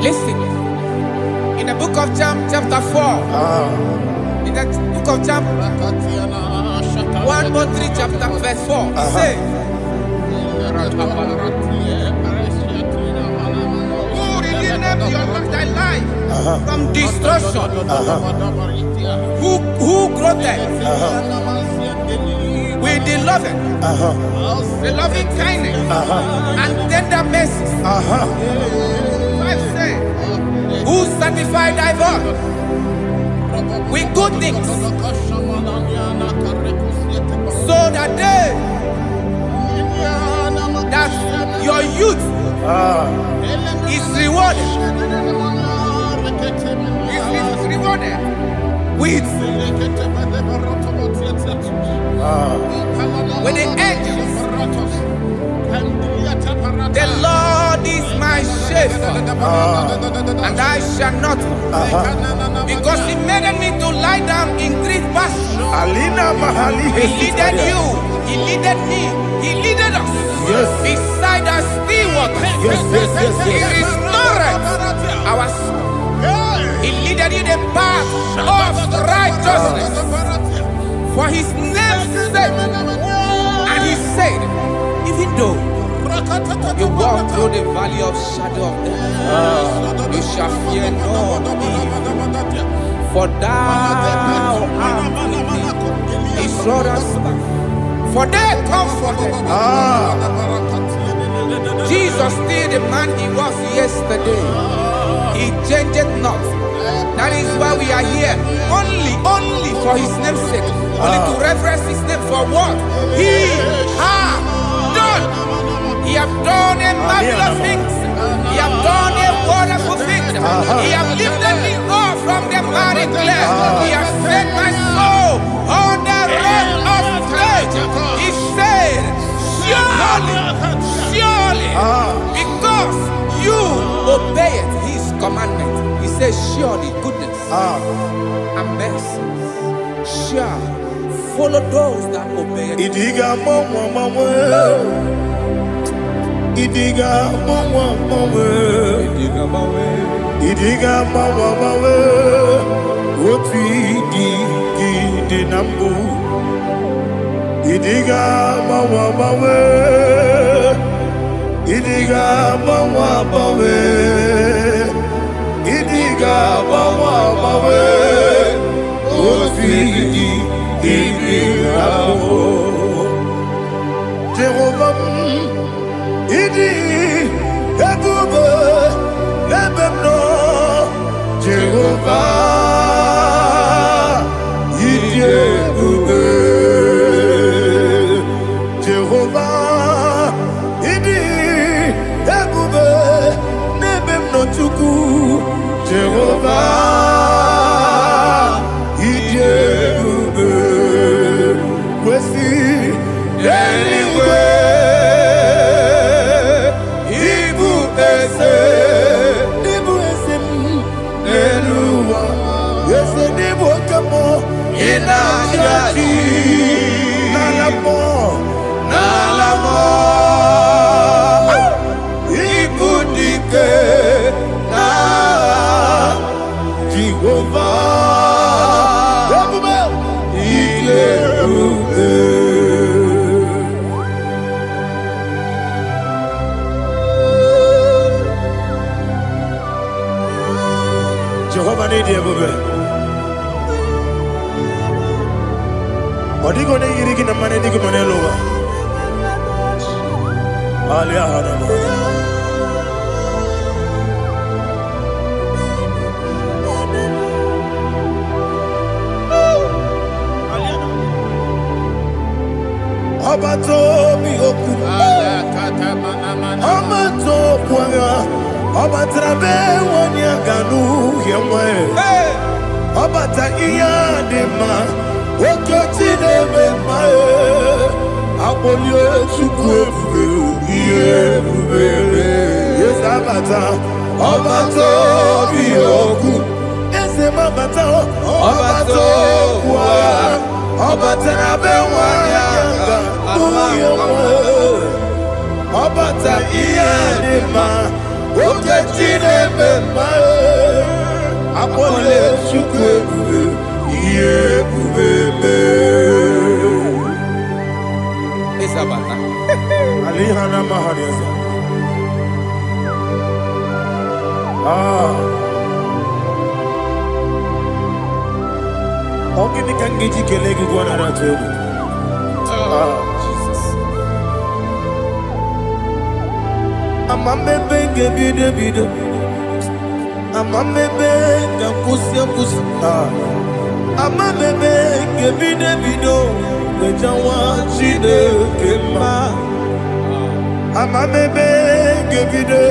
Listen, in the book of John, chapter 4, in the book of John 1:3, chapter verse 4, it says, who redeemed thy life from destruction, who groweth with the loving kindness and tender mercies. Who sanctified thy voice with good things, so that your youth is rewarded. Is rewarded with the angels. The Lord is my shepherd, and I shall not want, because He made me to lie down in green pastures. He leaded you, He leaded me, He leaded us beside the still waters. He restored our soul. He leaded you the path of righteousness for His name's sake. And He said, even though you walk through the valley of shadow of death, you shall fear no evil, for thou art with me. His rod and staff, for they comforted. Jesus still the man He was yesterday. He changed not. That is why we are here, only for His name's sake, only to reverence His name for what He has done. He has done a marvelous things. He has done a wonderful thing. He has lifted me up from the miry clay. He has set my soul on the rock of faith. He said, surely, because you obeyed His commandment. He says, surely goodness and mercy shall follow those that obey Him. Idiga mawe oti di nambu. Idiga mawe Idiga mawe Idiga mawe oti di nambu. Jehovah Idi ebube ebemno Jehovah Idi ebube Jehovah Idi ebube nebemno chuku Jehovah Idi ebube kwesi anyway. Jehovah need you, baby. What are you going to get in the money? You're going to lower. Abato mi oku, amato kwanga, abatrabe wanya ganu yemwe, abata iya dema, okoti deme mae, abolio chukwe iye bube, yes abata, abato mi oku, ese mabata, abato kwanga, abatrabe wanya ganu. Obata iyadima okechine bema apole chukwe iye bubebe Isabata. alihana mahariza ogini kangiji kelegi gwana ratu Amamebe gebido, amamebe gakusi, amamebe gebido, gejawa chide kema, amamebe gebido,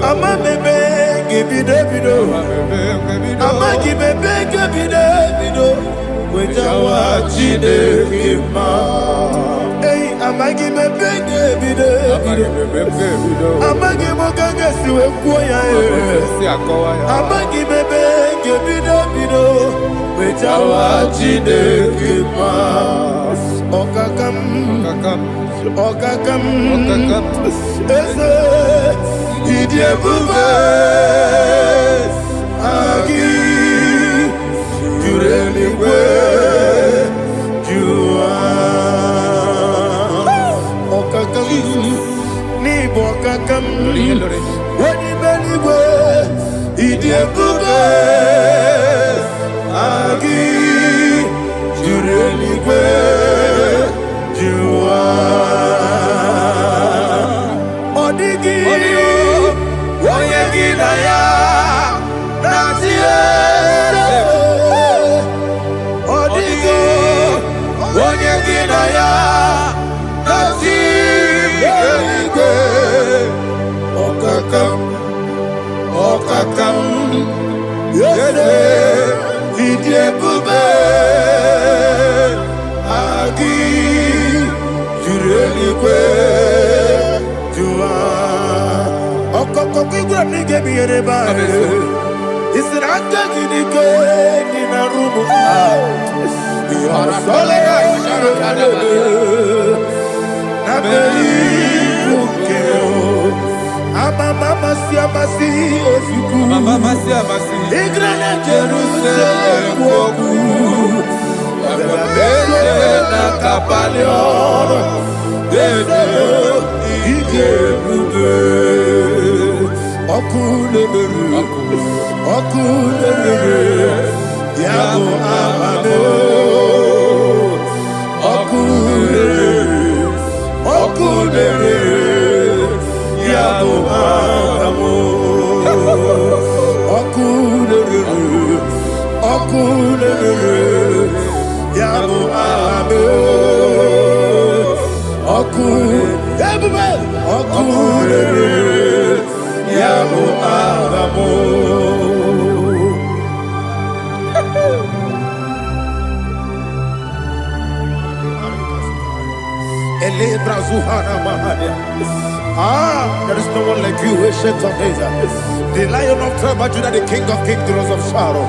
amamebe gebido, amagibebe gebido, gejawa chide kema. Amagi bebenge bido, amagi mokanga siwe kuya amagi bebenge bido, wejawa chide kima, okakam, eze, idie bube, agi, jureli kwe, ni bokakam wani beligwe idiekube agi jureligwe juwa odigi oyegi na ya nazie odigi oyegi na ya Okakam, yede, idie bube, agi, jurelikwe, jua. Okokokigura nige biyereba, isiranga gidike nina rumu. Yarasolega sharakadaba, nabeli bukeo. Mama siamasi ofiku Mama siamasi Igrana Jerusalem woku Abele na kapalion Dede ige bube Okulere Yabo amame Okulere Yabo amo, okulere, yabo amo, okulere, yabo amo. Ele brazuhana mahania. There is no one like you, ancient of days. The Lion of tribe of Judah, the King of kings, the Rose of Sharon.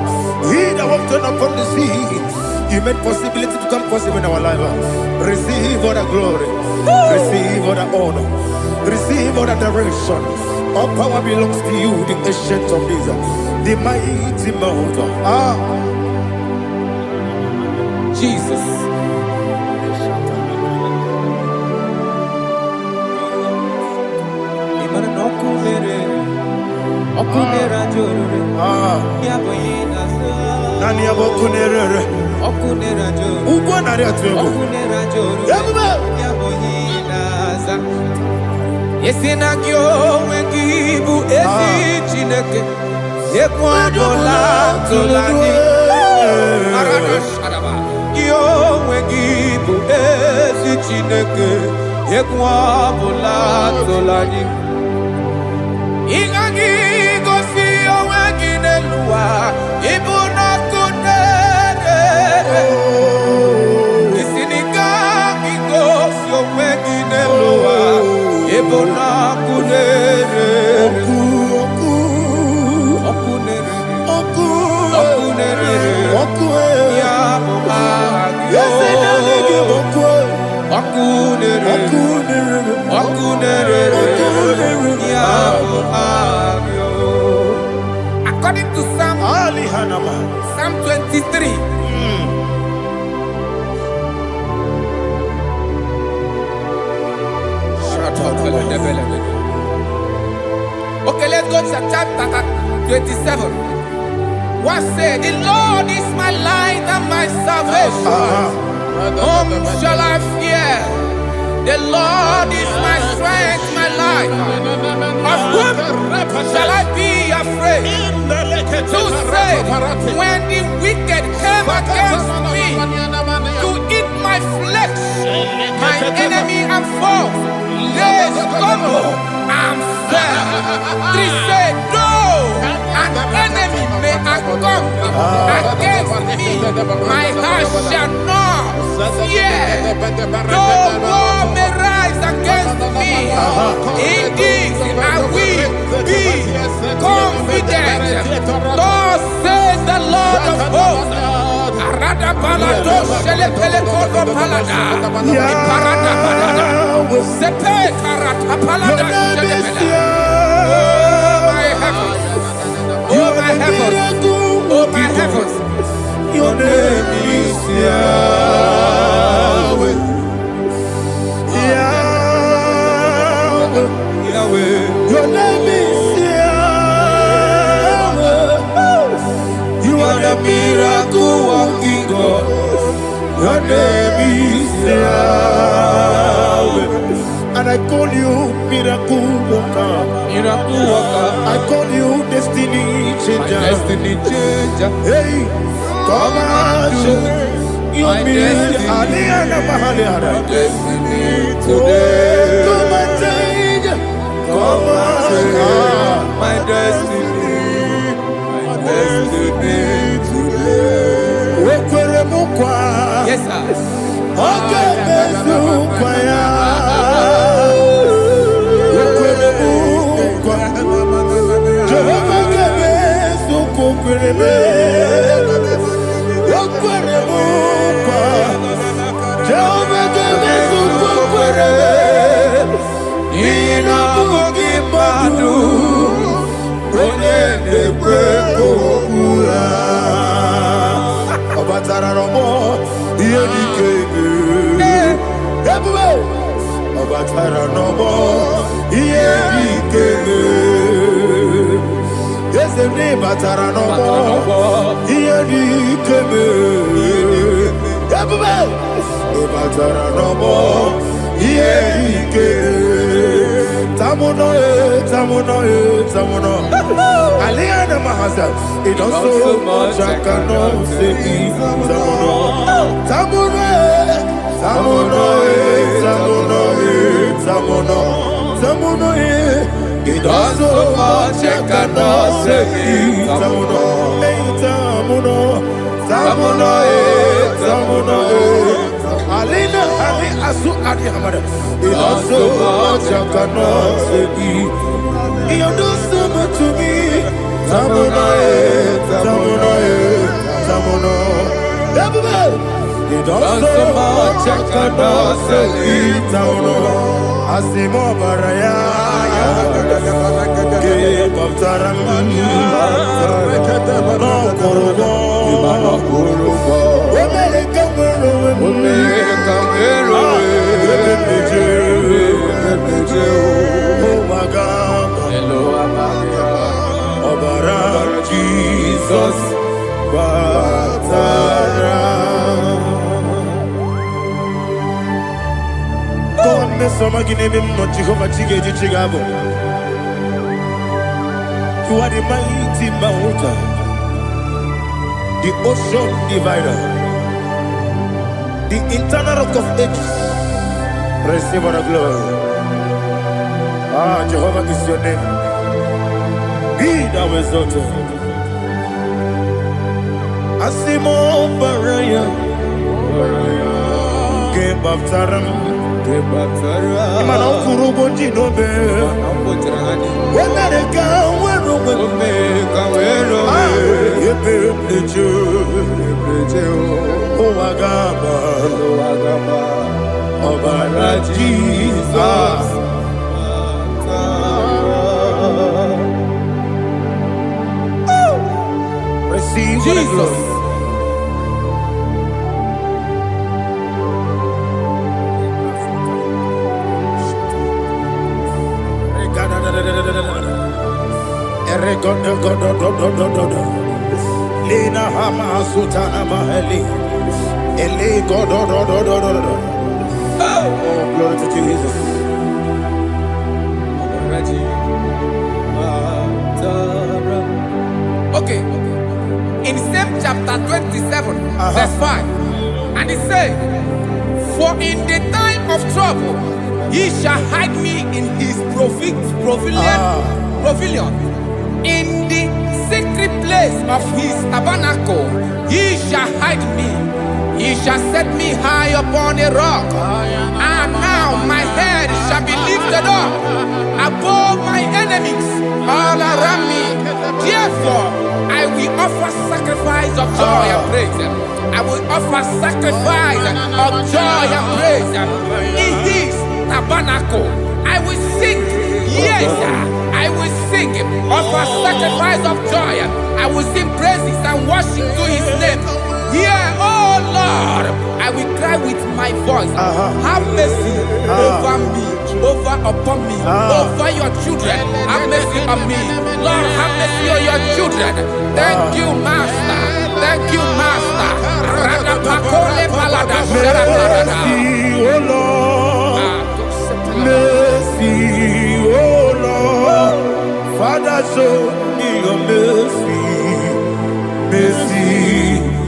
He that walked upon the sea. You made possibility to come possible in our life. Receive all the glory. Receive all the honor. Receive all the direction. All power belongs to you, the ancient of days. The mighty mountain. Jesus. Nani abokunerere. Ugbo nari atwego. Yesinagyo wengibu ezi chineke ekwadola tolani arada shadaba yo wengibu ezi chineke ekwadola tolani ingagi gosi owegineluwa ibuna kunere isinika gosi owegineluwa ibuna kunere According to Psalm 23. Okay, let's go to chapter 27. What said? The Lord is my light and my salvation. Whom shall I fear? The Lord is my strength, my life. Of whom shall I be afraid? To say, when the wicked came against me to eat my flesh, my enemy and foe, they stumble and fell. Three said, no, an enemy may come against me, my heart shall not fear. No war may rise against me. Indeed, I will be confident. Thus says the Lord of hosts. Arada balado shele pele kodo palada. Iparada balada. Sepe karata palada shele pele. Oh my heavens. Oh my heavens. Oh my heavens. Your name is Yahweh. Yahweh. Your name is Yahweh. You are the miracle working God. Your name is Yahweh. And I call you miracle worker. Miracle worker. I call you destiny changer. Destiny changer. Hey, come on, your destiny. Today. Come and change. Come on, my destiny. My destiny today. Yes, sir. Okay, it does so much I cannot say. It does so much I cannot say. Alina Ali Asu Adi Hamada. It does so much I cannot say. You do so much to me. Tamuno. You do so much I cannot say. Tamuno. Asimo Baraya. Give up Taramani. No Korobo. Oh my God. Hello, Obaraji. You are the mighty mountain, the ocean divider, the internal rock of ages. Receive our glory. Ah, Jehovah is your name. Be thou exalted. Asimo Baraya, Gebaptaram, Imana Kurubo Jinobe, Wemereka, Oagaba, Obara Jesus. Receive Jesus. Lina Hama Sutana Maheli. Ele God. Oh, glory to Jesus. Okay. In same chapter 27, verse 5, and it says, "For in the time of trouble, he shall hide me in his pavilion. In the secret place of his tabernacle, he shall hide me. He shall set me high upon a rock. And now my head shall be lifted up above my enemies all around me. Therefore, I will offer sacrifice of joy and praise. I will offer sacrifice of joy and praise in his tabernacle. I will sing, yes, I will sing, offer sacrifice of joy. I will sing praises and worship to his name. Here, oh Lord, I will cry with my voice. Have mercy over me, upon me, over your children. Have mercy on me. Lord, have mercy on your children. Thank you, Master. Thank you, Master. Mercy, oh Lord. Mercy, oh Lord. Father, show me your mercy. Mercy,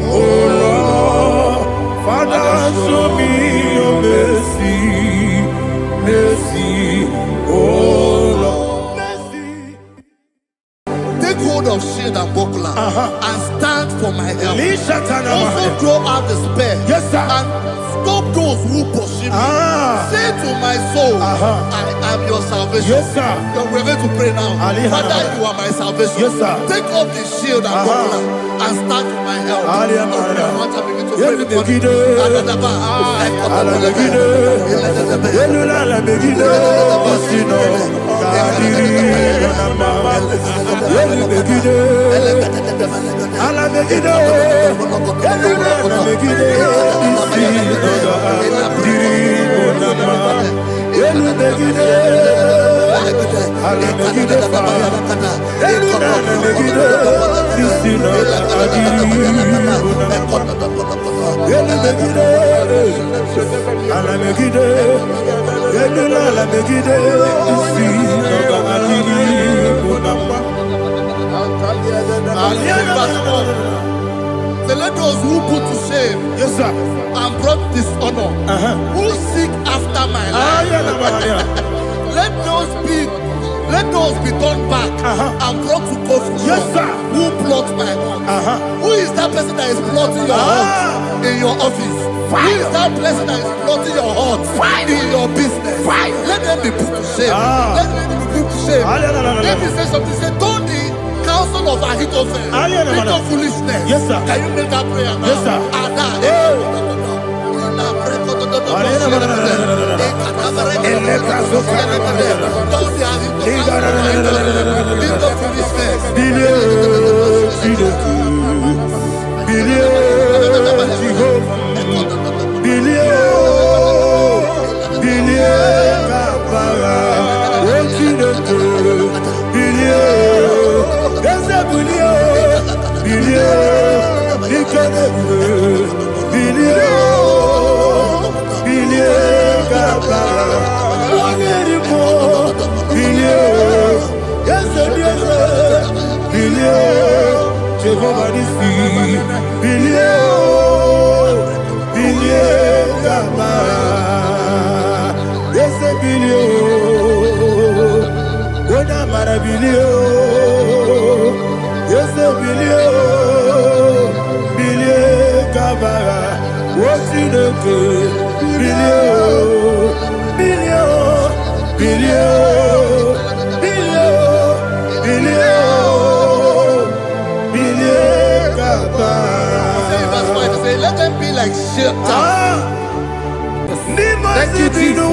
oh Lord. Father, show me your mercy. Mercy, oh Lord. Mercy. Take hold of shield and buckler and stand for my help. Also throw out despair. Yes, sir. And stop those who pursue me. Say to my soul, I am your salvation. Yes, sir. We're going to pray now. Father, you are my salvation. Yes, sir. Take off the shield and buckler and stand for my help. Let those who put to shame, yes, sir, and brought dishonor, who seek after my life, let those be turned back and brought to confusion. Yes, sir. Who plot my heart? Who is that person that is plotting your heart in your office? Who is that person that is plotting your heart in your business? Let them be put to shame. Let them be put to shame. Let me say something. Say, don't the counsel of Ahithophel make no foolishness. Yes, sir. Can you make that prayer now? Yes, sir. Bilio, Jehovah Nissi, Bilio, Bilio, Gama, yes, Bilio, Wona Marabilio, yes, Bilio, Bilio, Gama, what's in the good, Bilio, Bilio, Bilio, Bilio, Bilio. Say, let them be like shelter. Thank you, Jesus.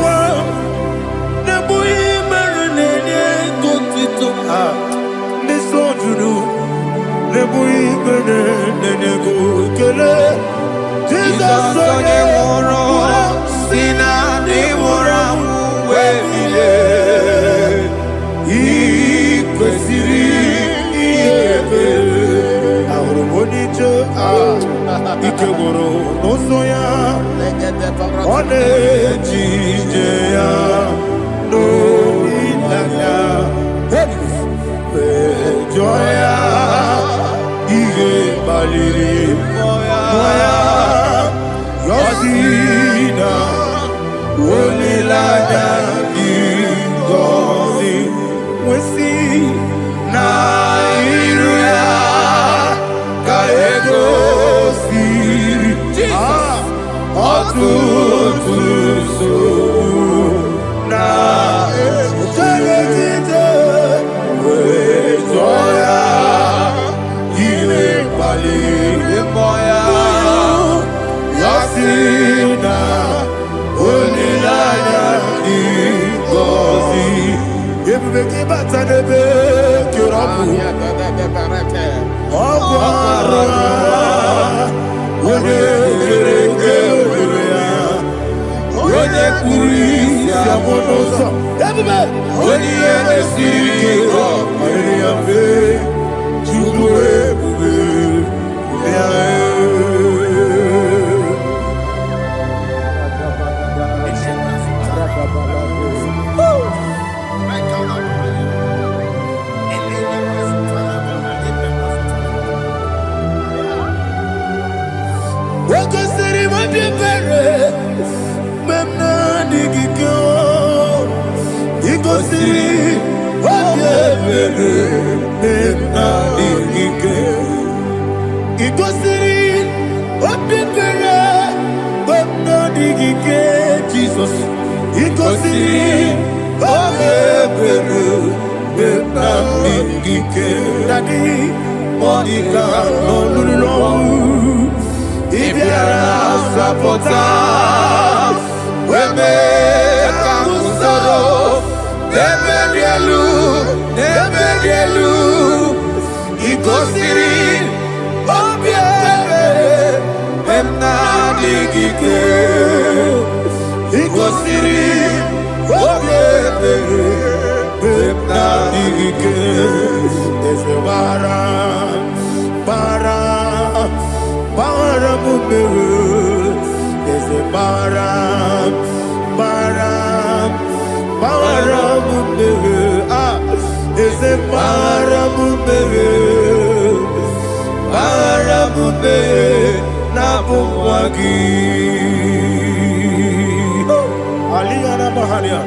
Ikegoro n'ụzọ One ejije ya n'olilanya Wejọ ya ihe kpaliri mmụọ ya Yọzi na olilanya dị ngọzi Nwesi na iru ya ka ego ọtụtụ nsogbu na echelegide wee jụọ ya ihe kpaliri mmụọ ya ya si na olileanya dị ngọzi ebube gị bata n'ebe kere ọgwụ arụ onye onye kpuru isi amụ n'ụzọ onye ihe na-esiri ike ọrịrị ya mfe Chukwu ebube ya Wekosiri mabibere memna digiko Igosiri mabibere memna digike Igosiri mabibere memna digike Jesus Igosiri mabibere memna digike Daddy Monica no Ibiara sapota weme kamusoro nebedielu igosiri obiebe emna digike igosiri obiebe emna digike ezebara there's a baram, there's a baramube, Nabumwagi. Aliyana Mahalia.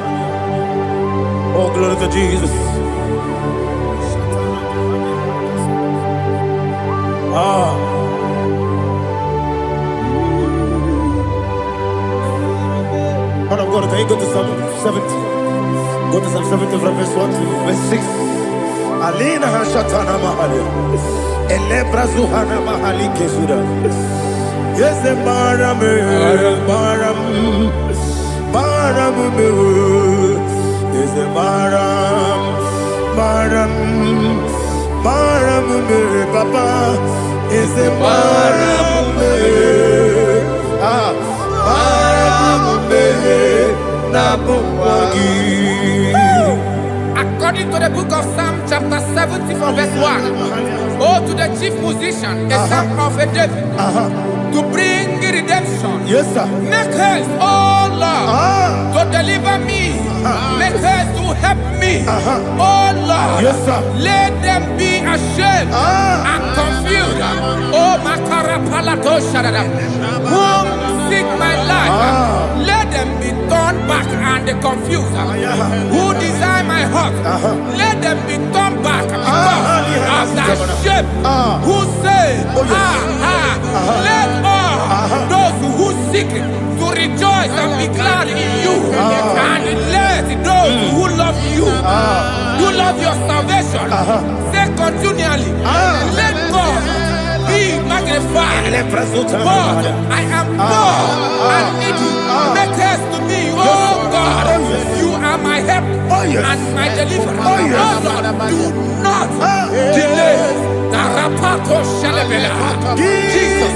Oh, glory to Jesus. Man of God, can you go to Psalm 70? Go to Psalm 70 from verse 1 to verse 6. Alina Hashatana Mahali. Elebra Zuhana Mahali Kesuda. Yes, the Baram. Yes, the Baram. Papa. Yes, the Baram. According to the book of Psalm chapter 70 from verse 1, oh, to the chief musician, a psalm of a David, to bring redemption. Yes, sir. Make haste, oh Lord, to deliver me make haste to help me. Oh Lord, Yes, sir. let them be ashamed and confused. Oh Makara Palato Shadada, who seek my life, let them be turned back and confused. Who desire my heart, let them be turned back because of that shame. Who say, let all those who seek to rejoice and be glad in you, and let those who love you, who love your salvation, say continually, let God be magnified. God, I am poor and needy. Make haste to me, oh God. You are my help and my deliverer. Oh Lord, do not delay. Tarapato Shalabela. Jesus.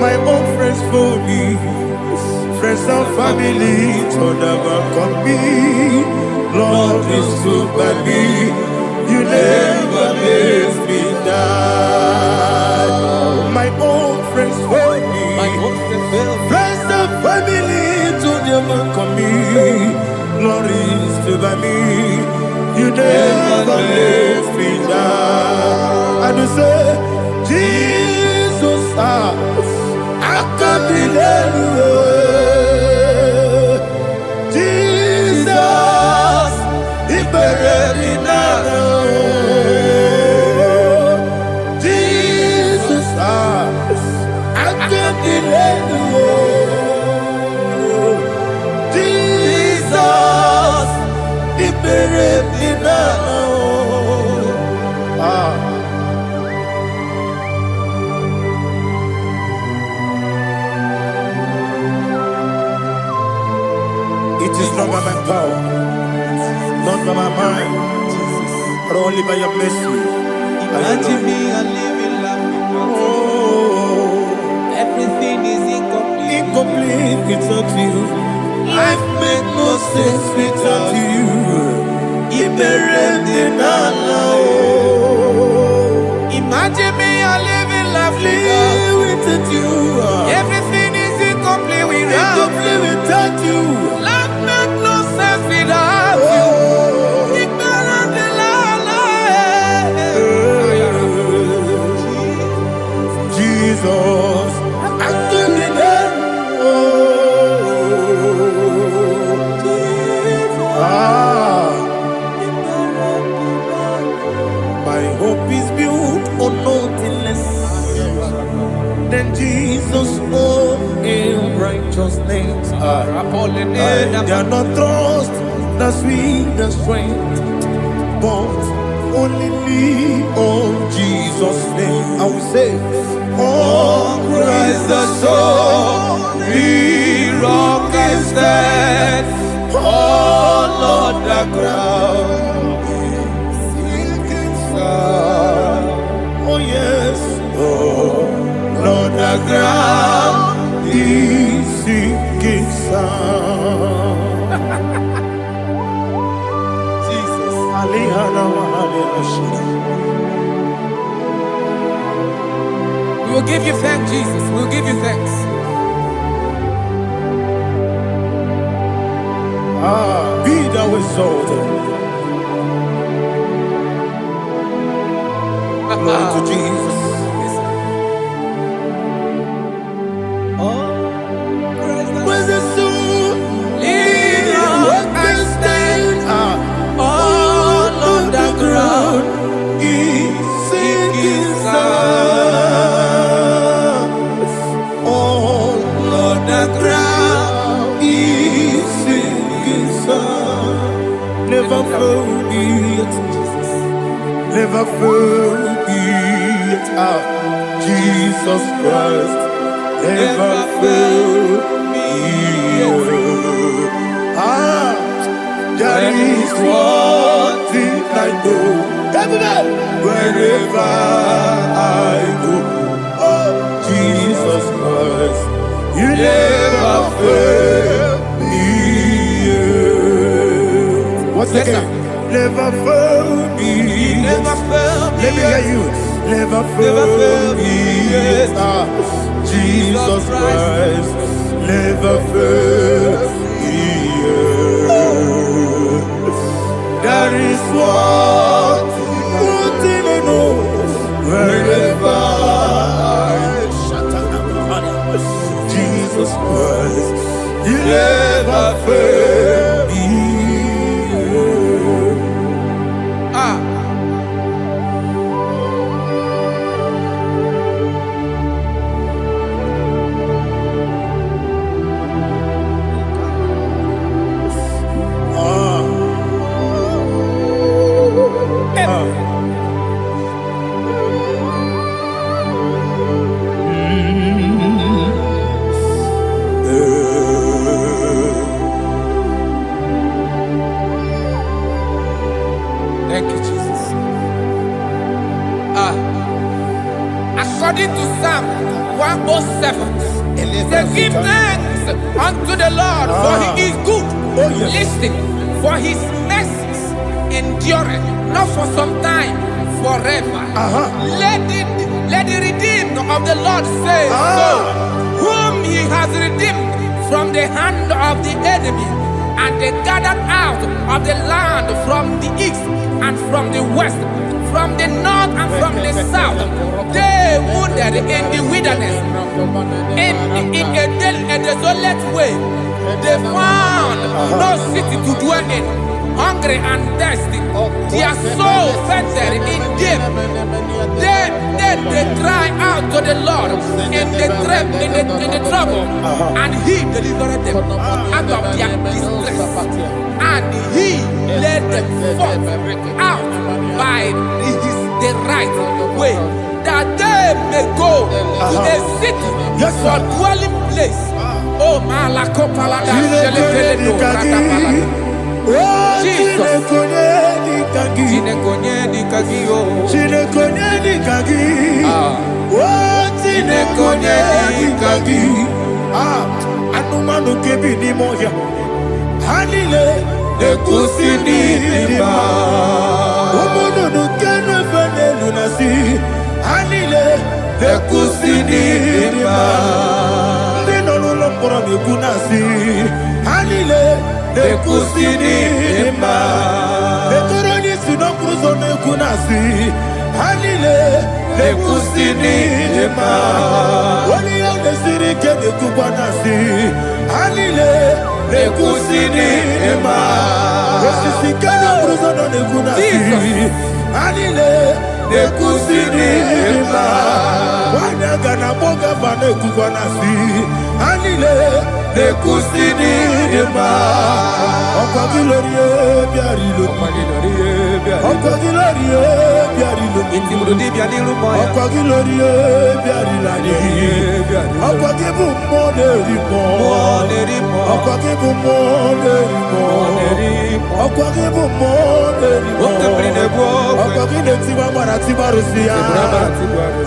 My own friends for me, friends and family to never come me. Lord is good by me, you never let me die. My own friends for me, friends and family to never come me. Lord is good by me, you never let me die. And you say, Jesus, I can't believe you. Jesus, He buried in Jesus, I can't believe you. Jesus, He buried in It is not by my power, not by my mind, but only by your mercy. Imagine me a living life. Oh, Everything is incomplete. incomplete without you. Life makes no sense without you. Imagine me a living life without you. Everything is incomplete without Incomplete without you. Life makes no sense without you. Oh, Ignorant the life. Jesus, until the end. My hope is built on nothing less than Jesus' own righteousness. I dare not trust the sweetest strength, but only lean on Jesus' name. I will say, oh, Christ the solid rock and stand. Oh, Lord, the ground is sinking sun. Oh, yes, oh, Lord, the ground is sinking sun. Jesus, We will give you thanks, Jesus. We will give you thanks. Be thou exalted. Glory to Jesus. Where's the soul? What can stand? All on the ground is sinking sun. All on the ground is sinking sun. Never forget, never forget, Jesus Christ. Never forget. There is one thing I know. Wherever I go, oh, Jesus Christ, you never fail me. What's the name? Never fail me. Never fail me. Let me hear you. Never fail me. Jesus Christ, never fail me. There is one thing I know. Wherever Jesus Christ, you never fail me. Thank you, Jesus. According to Psalm 107, they give thanks unto the Lord, for he is good. Listen, for his mercies endureth, not for some time, forever. Let the redeemed of the Lord say so, whom he has redeemed from the hand of the enemy, and they gathered out of the land from the east and from the west, from the north and from the south. They wandered in the wilderness, in a desolate way. They found no city to dwell in, hungry and thirsty. Their soul fainted in deep. They cry out to the Lord in the trouble, and he delivered them out of their distress, and he led them forth out by the right way, that they may go to a city for dwelling place. Oh, Malakopalada, Jesus. Anumanu kebi ni moya Hanile Nekusini Nima Umuno nukene fene lunasi Hanile Nekusini Nima Nino lulopura mikunasi Hanile Nekusini Nima Netoroni sinokruzo nekunasi Hanile Nekusini Nima nekusini ema. Osisi kena bruzo no nekuna si. Anile nekusini ema. Wanaga na boga bane kukwana si. Anile nekusini ema. Okogilorie biarilo. Okogilorie biarilo. Intimudi biadilu moya. Okogilorie biarilani. Okogibu monerimo. Okogibu monerimo. Okogibu monerimo. Okogine tiba mara tiba rusia.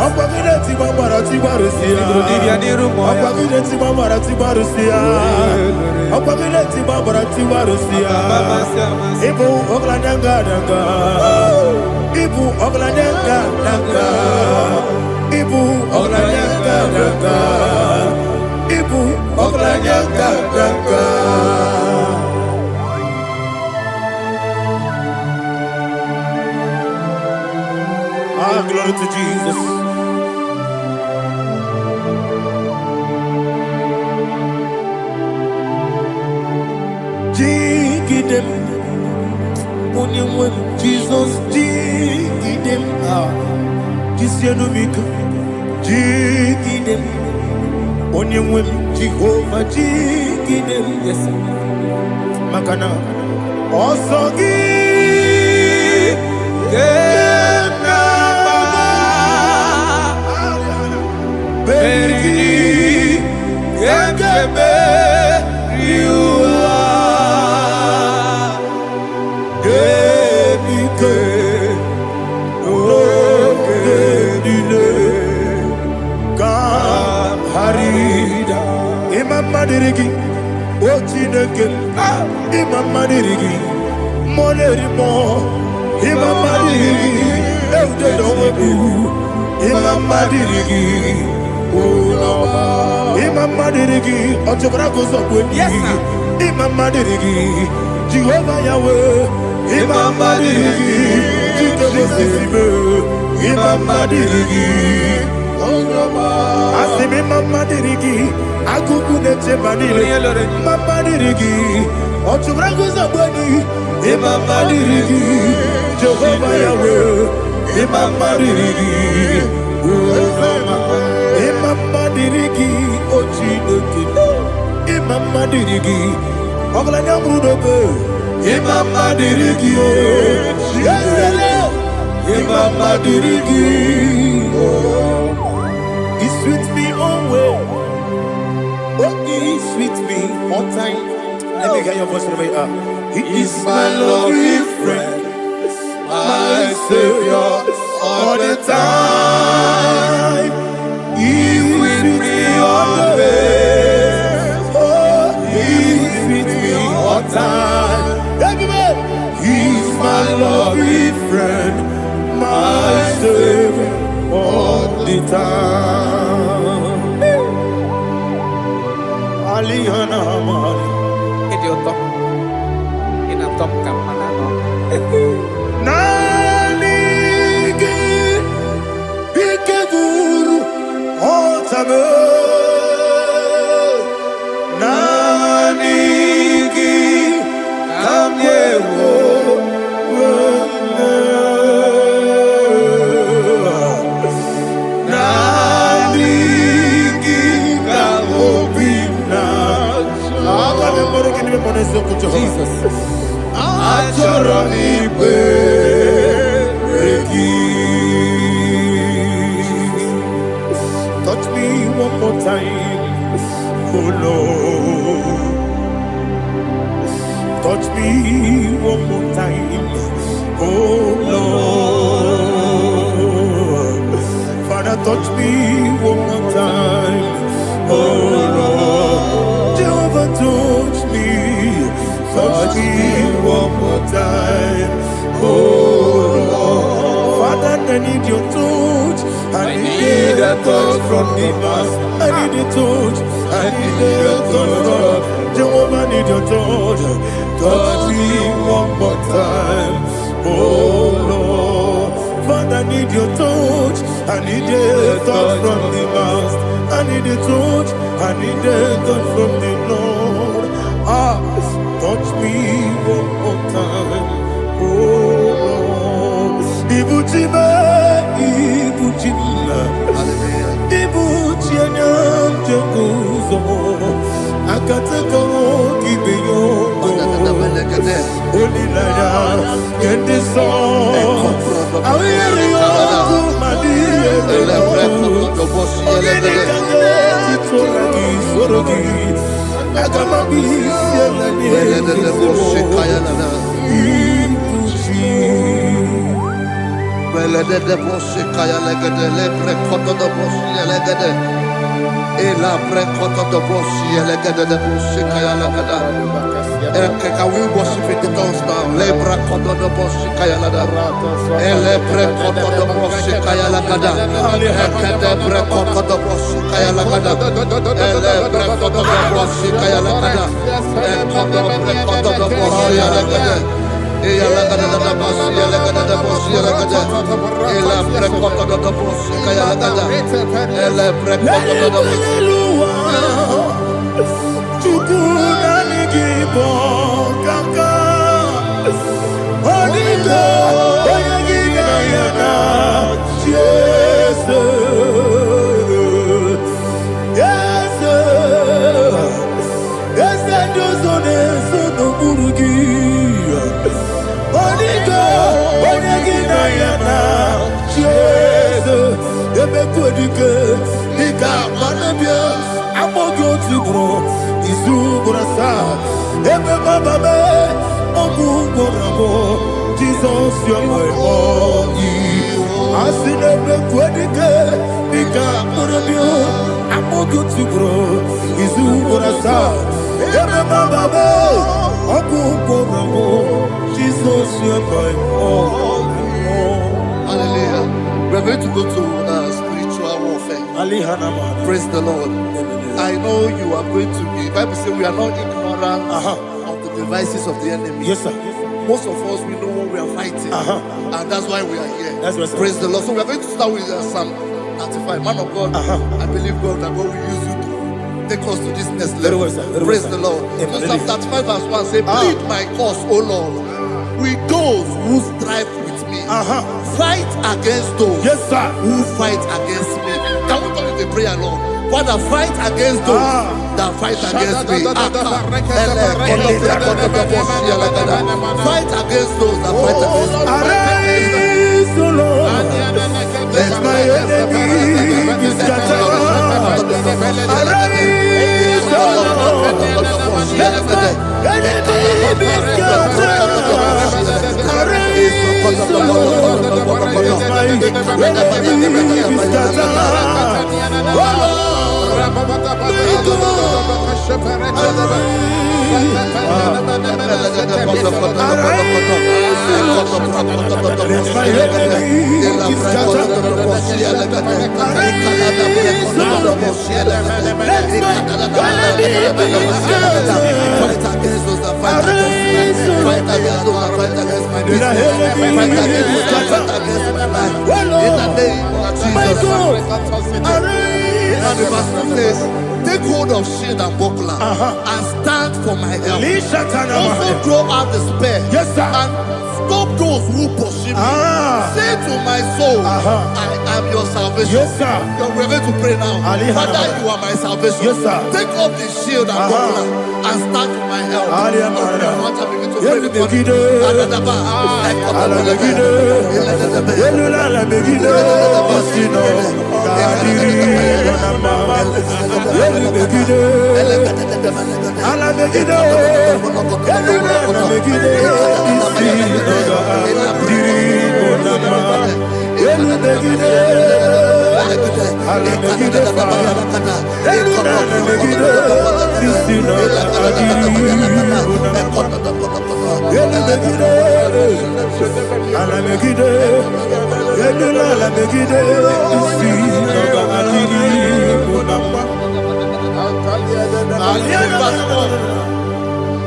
Okogine tiba mara tiba rusia. Okogine tiba mara tiba rusia. Okogine tiba mara tiba rusia. Ibu oglanyanga danga. Ibu oglanyanga danga. Ibu oglanyanga danga. Ibu oglanyanga danga. Ah, glory to Jesus. Jigidem, Onyemwem, Jesus, Jigidem, Jisianumika, Jigidem, Onyemwem, Jehovah, Jigidem, yes, Makana, Osogi, Berigi, Gekebe, Riua, Gebike, Ogedile, Harida, Imam Madirigi, Ochineke, Imam Madirigi, Monerimo, Imam Madirigi, Eudedobu, Imam Madirigi. Imam Madirigi, Otobrago Zobweni. Yes, sir. Imam Madirigi, Jehovah Yahweh. Imam Madirigi, Jitobosisibe. Imam Madirigi, Asim Imam Madirigi, Akukune Chemanile. Imam Madirigi, Otobrago Zobweni. Imam Madirigi, Jehovah Yahweh. Imam Madirigi, Imam Madirigi, Ochineke. Imam Madirigi, Oglanya Brudobe. Imam Madirigi, Imam Madirigi. He sweet me always. Oh, he sweet me all time. Let me hear your voice from here. He is my lovely friend, my Savior all the time. He's with me always. Oh, he's with me all time. He's my lovely friend, my Savior all the time. Aliana Mari. Idiota. Inatom kamanano. Nanigi Ikeguru Otame Nanigi Kamyewo Nanigi Kamobina Jesus Achoronipe touch me one more time, oh Lord. Touch me one more time, oh Lord. Father, touch me one more time, oh Lord. Jehovah, touch me one more time, oh Lord. Father, I need your touch. I need a touch from the Master. I need a touch. I need a touch from Jehovah. I need your touch. Touch me one more time, oh Lord. Father, I need your touch. I need a touch from the Master. I need a touch. I need a touch from the Lord. so akateko kibeyo onilaya kende so awiri oku madiye ogene kange titolagi sorogi agamabi sielani Belede bosse kaya legede le prekoto do bosse legede e la prekoto do bosse legede de bosse kaya legede can we worship in the tongues now? Le prekoto do bosse kaya legede e le prekoto do bosse kaya legede e de prekoto do bosse kaya legede e le prekoto do bosse kaya legede e koto prekoto do bosse legede. E la gada da boss, e la gada da boss, e la gada, e la precoto da boss, e la gada, e la precoto da boss. Chukuna nigibo kaka, onito oyagina yana, yes, yes, dozone sono burugi. Onigina yana Jesus ebekudike nika manabia amogo tibro izubrasa ebe baba be ogugorabo Jesus you are my only asine bekudike nika manabia amogo tibro izubrasa ebe baba be ogugorabo Jesus, you are my all. Hallelujah. We're going to go to spiritual warfare. Praise the Lord. I know you are going to be. Bible says we are not ignorant of the devices of the enemy. Yes, sir. Most of us, we know what we are fighting. And that's why we are here. That's right, sir. Praise the Lord. So we are going to start with Psalm 35. Man of God, I believe God that God will use you to take us to this next level. Praise the Lord. So Psalm 35 verse 1 say, plead my cause, O Lord, with those who strive with me. Fight against those who fight against me. Can we call it a prayer, Lord? Father, fight against those that fight against me. Fight against those that fight against me. Arise, O Lord, let my enemy be scattered. Arise, O Lord, let my enemy be scattered. Arise, O Lord, let my enemy be scattered. Oh And the verse says, take hold of shield and buckler and stand for my help. Also draw out the spear and stop those who pursue me. Say to my soul, I am your salvation. We're going to pray now. Father, you are my salvation. Take off the shield and buckler and stand for my help.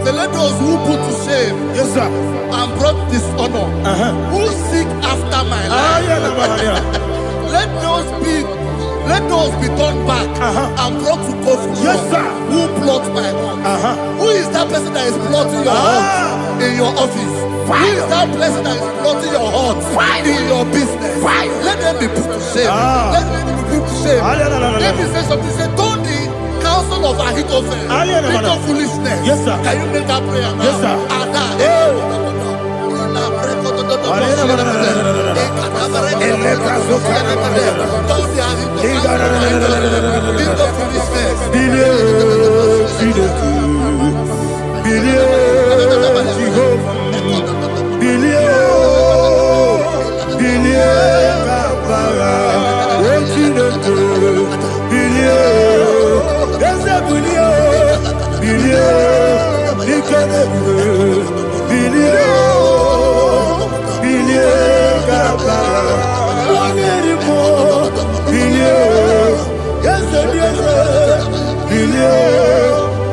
So let those who put to shame and brought dishonor, who seek after my life, let those be turned back and brought to confusion. Who plot my hurt? Who is that person that is plotting your hurt in your office? Who is that person that is plotting your hurt in your business? Let them be put to shame. Let them be put to shame. Let me say something. Say, don't the counsel counsel of Ahithophel. Little foolishness. Yes, sir. Can you make that prayer now? Yes, sir.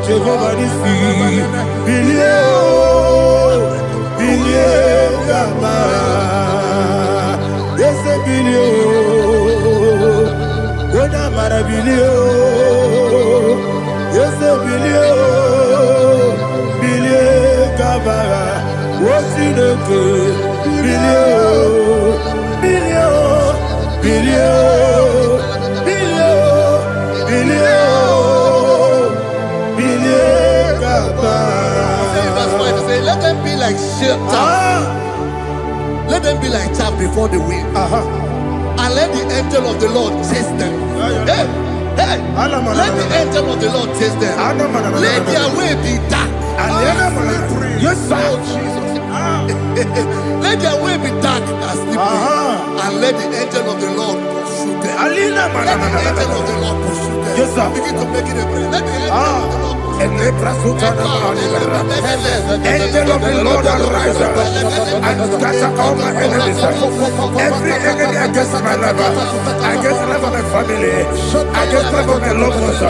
Jehovah is let them be like chaff. Let them be like chaff before the wind. And let the angel of the Lord chase them. Hey, hey. Let the angel of the Lord chase them. Let their way be dark. yes, sir. Oh, Jesus. Let their way be dark and slippery. And let the angel of the Lord pursue them. Let the angel of the Lord pursue them. Yes, sir. Begin to make it a prayer. Let the angel of the Lord Angel of the Lord arise and scatter all my enemies. Every enemy against my life, against the life of my family, against the life of my loved ones.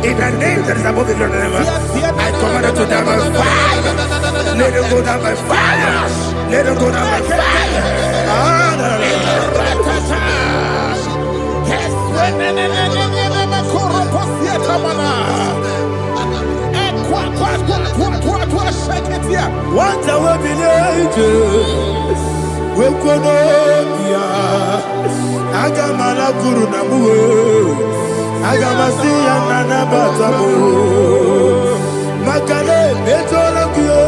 In the name that is above the name, I command it to die by fire. Let it go down by fire. Let it go down by fire. What a village, we could Agamala Guru Namu, Agamasia Nana Batamu, Makale, Betolakio,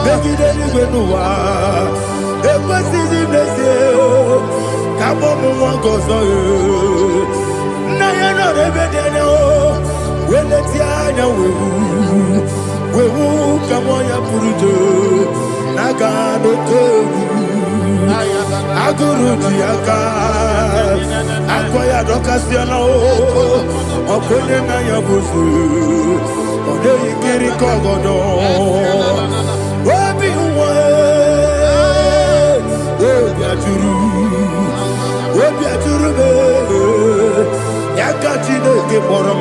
Begideni Benua, the West is in the sea, Kabomu Wangozo, Nayana Rebedeno, when the Tiana we will come on your Purujo, Nagano Togu, Aguru Diaka, Aquaya Docasiano, Oponena Yabusu, Ode Kiri Kogodo, Obi Obiaturu, Yakachino Giborum.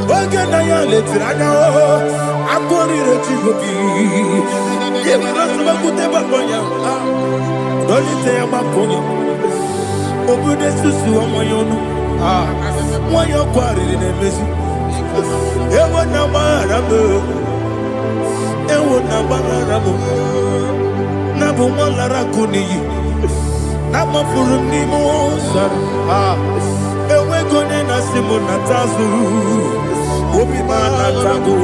Oganaya letrana akori rechigobi yebira subakute bakonya dolite amakonya obude susu omoyono moyo kwari nemezi ewo na marabo na bu molara kuniyi na mafuru ni mosar ewe gone na simona tazu Obi mana tango,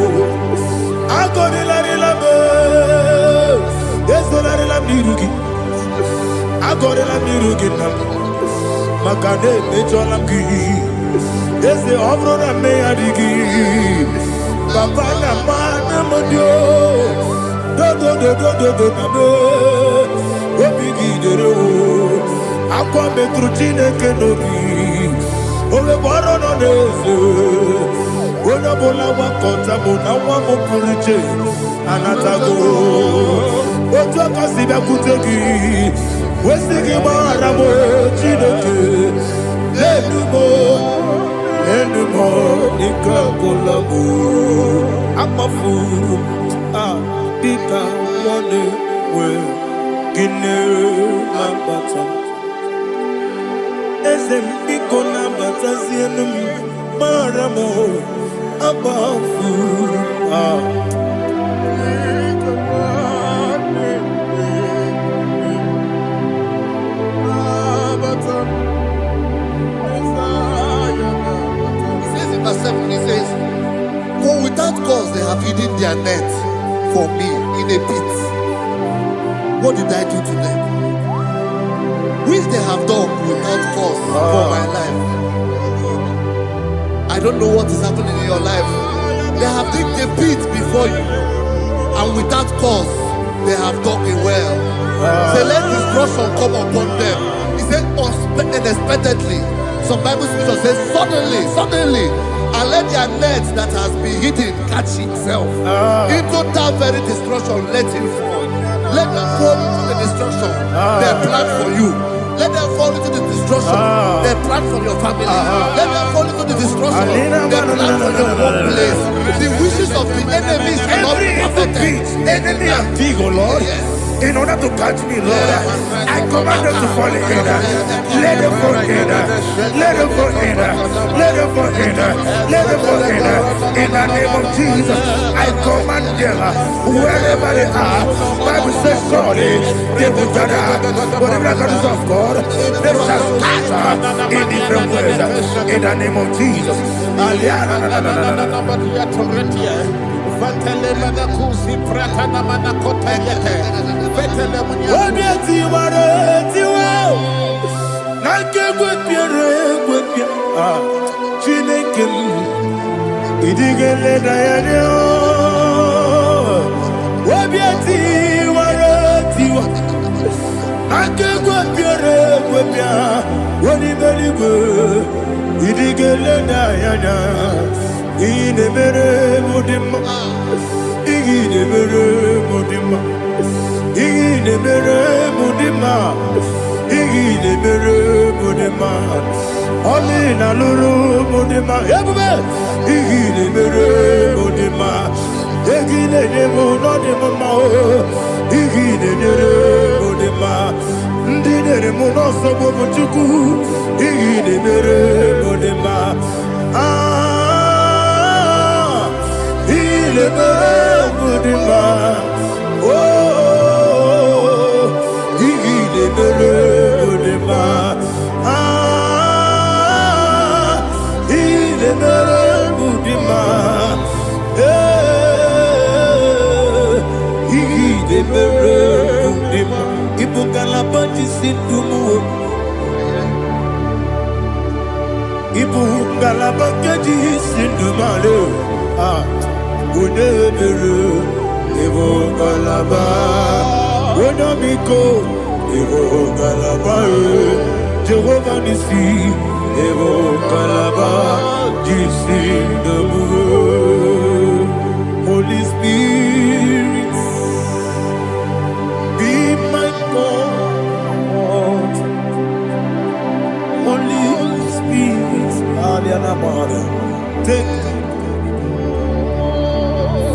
agori la rilabe, yeso la rilam nirugi, agori la nirugi nam, makane mecholam ki, yese obro na me adigi, papa na mana modio, do na me, obi gidero, akwa metrutine kenobi, ole baro no nezo. Bona bola wakota bona wamo puriche anatago ojo kasiba kutegi wesigi maramo chideke lenumo nikakolago amafu pika one we gine lambata esem piko lambata zienum maramo above 7, he says, for without cause they have hidden their net for me in a pit. What did I do to them? Which they have done without cause for my life. I don't know what is happening in your life. They have digged a pit before you, and without cause they have dug it well. Say, let destruction come upon them. He said, unexpectedly. Some Bible scripture says, suddenly, and let their net that has been hidden catch itself. Into that very destruction, let it fall. Let them fall into the destruction they plan for you. Let them fall into the destruction they plan for your family. Let them fall into the destruction they plan for your workplace. The wishes of the enemies are not perfected. Enemy and dig, oh Lord. Yes. In order to catch me, Lord, I command them to fall in. Let them fall in. Let them fall in. Let them fall in. Let them fall in. In the name of Jesus, I command them wherever they are. Bible says, surely they will gather. But the miracles of God, they shall scatter in different ways. In the name of Jesus. Jehovah Nissi, Evo Kalaba, Holy Spirit, be my God. Holy Spirit, take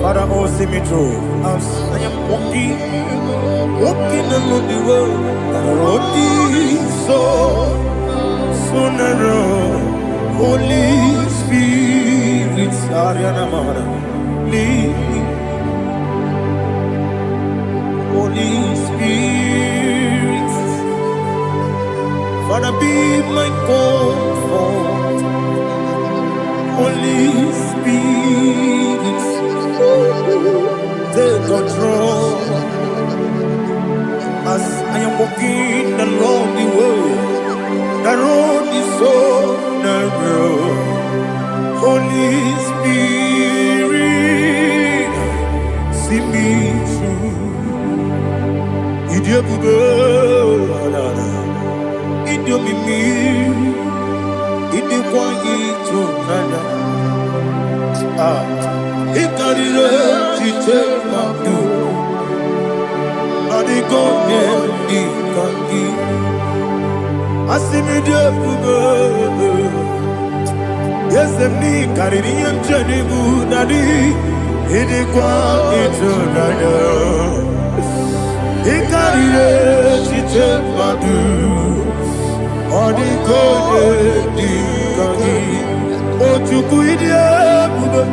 Father, oh, see me through. As I am walking along the road, that road is so narrow. Holy Spirit, lead me. Holy Spirit, Father, be my comfort. Holy Spirit, take control. As I am walking along the road is so narrow. Holy Spirit, see me through. Idiabube, Idiomimi, Idikwanyito nana. Ikarire chitemaku. Adigone ikangi. Asimidebube. Yes, me carry him Jenibu Nadi. Idikwanyito nana. Ikarire chitemadu. Adigone ikangi. Ochuku idiabube.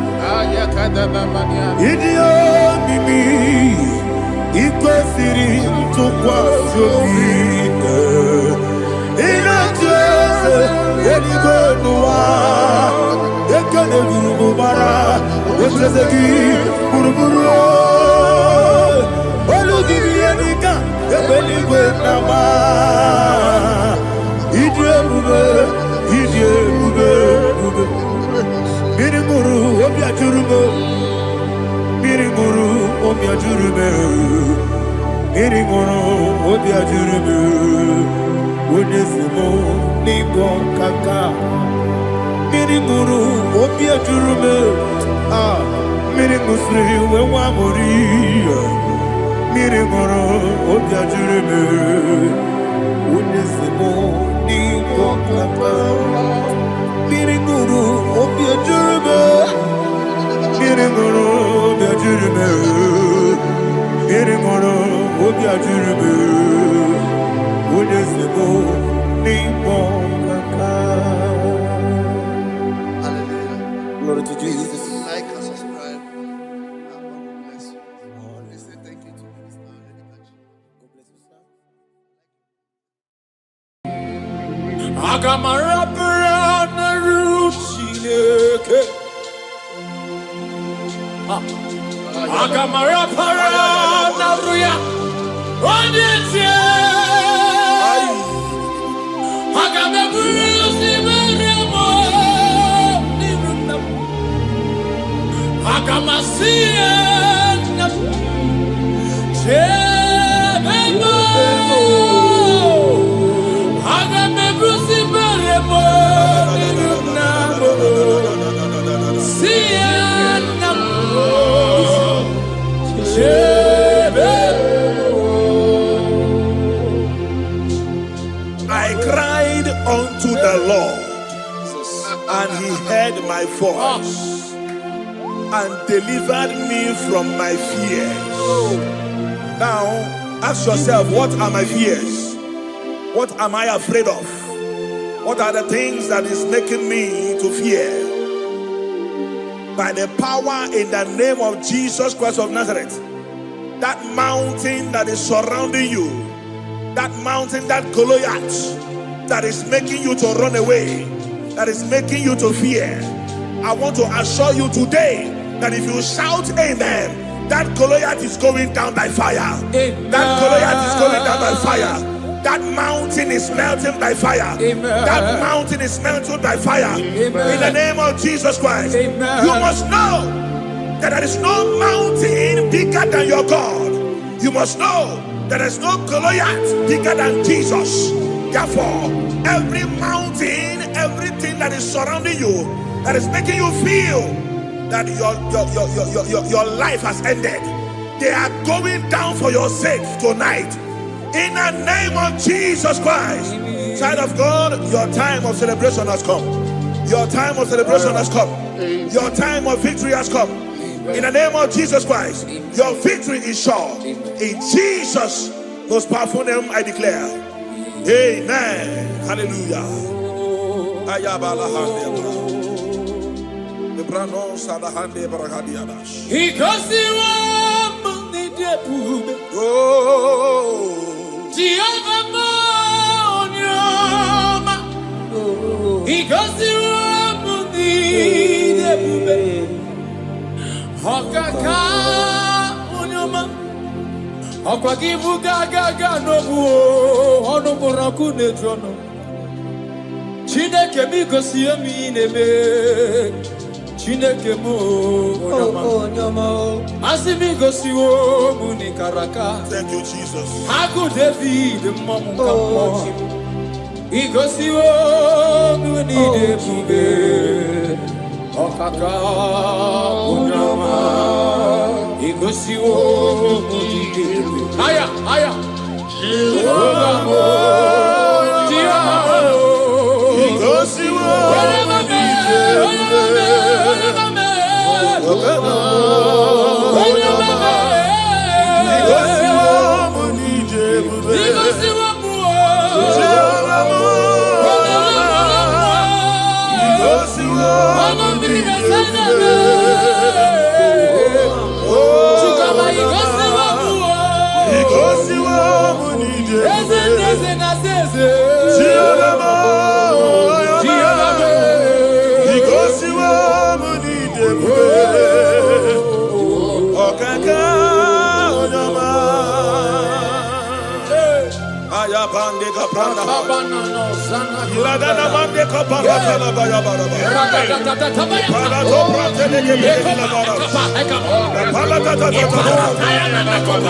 Idio mimi iko siri tukwa sofite ina jese eligo nuwa ekene Ezeki, Buruburu, Olugiri Enika, Ebeligwe Nama, Idie Bube, Mirimuru, Obia Jurube, Mirimuru, Obia Jurube, Mirimuru, Obia Jurube, Unesimo, Nigo Kaka, Mirimuru, Obia Jurube, Mirimusri, Wawamuri, Mirimuru, Obia Jurube, Unesimo, Nigo Kaka. Mirimuru, Obia Jurube, Mirimuru, Obia Jurube, Mirimuru, Obia Jurube, Unesimo, Nigo Kaka. Hallelujah. Glory to Jesus. Like and subscribe. God bless you. Let's say thank you to Minister Edikachi. God bless you, sir. Agamara Brana Ruchineke. Agamara Parana Ruya. Onyetie. Agamebusi Mariamo. Agamasia. Chebebo. Agamebusi Mariamo. I cried unto the Lord, and he heard my voice and delivered me from my fears. Now, ask yourself, what are my fears? What am I afraid of? What are the things that is making me to fear? By the power in the name of Jesus Christ of Nazareth, that mountain that is surrounding you, that mountain, that Goliath that is making you to run away, that is making you to fear, I want to assure you today that if you shout amen, that Goliath is going down by fire. That Goliath is going down by fire. That mountain is melting by fire. That mountain is melted by fire. In the name of Jesus Christ. You must know that there is no mountain bigger than your God. You must know that there is no Goliath bigger than Jesus. Therefore, every mountain, everything that is surrounding you, that is making you feel that your life has ended, they are going down for your sake tonight. In the name of Jesus Christ. Child of God, your time of celebration has come. Your time of celebration has come. Your time of victory has come. In the name of Jesus Christ, your victory is sure. In Jesus' most powerful name, I declare. Amen. Hallelujah. Chineke mi gosi emi nebe. Chineke mo onyama. Asimi gosi wo muni karaka. Thank you, Jesus. Haku David mamu kamo. Igosi wo muni debube. Okaka onyama. Igosi wo muni debube. Aya, aya. Onyama. Igosi wo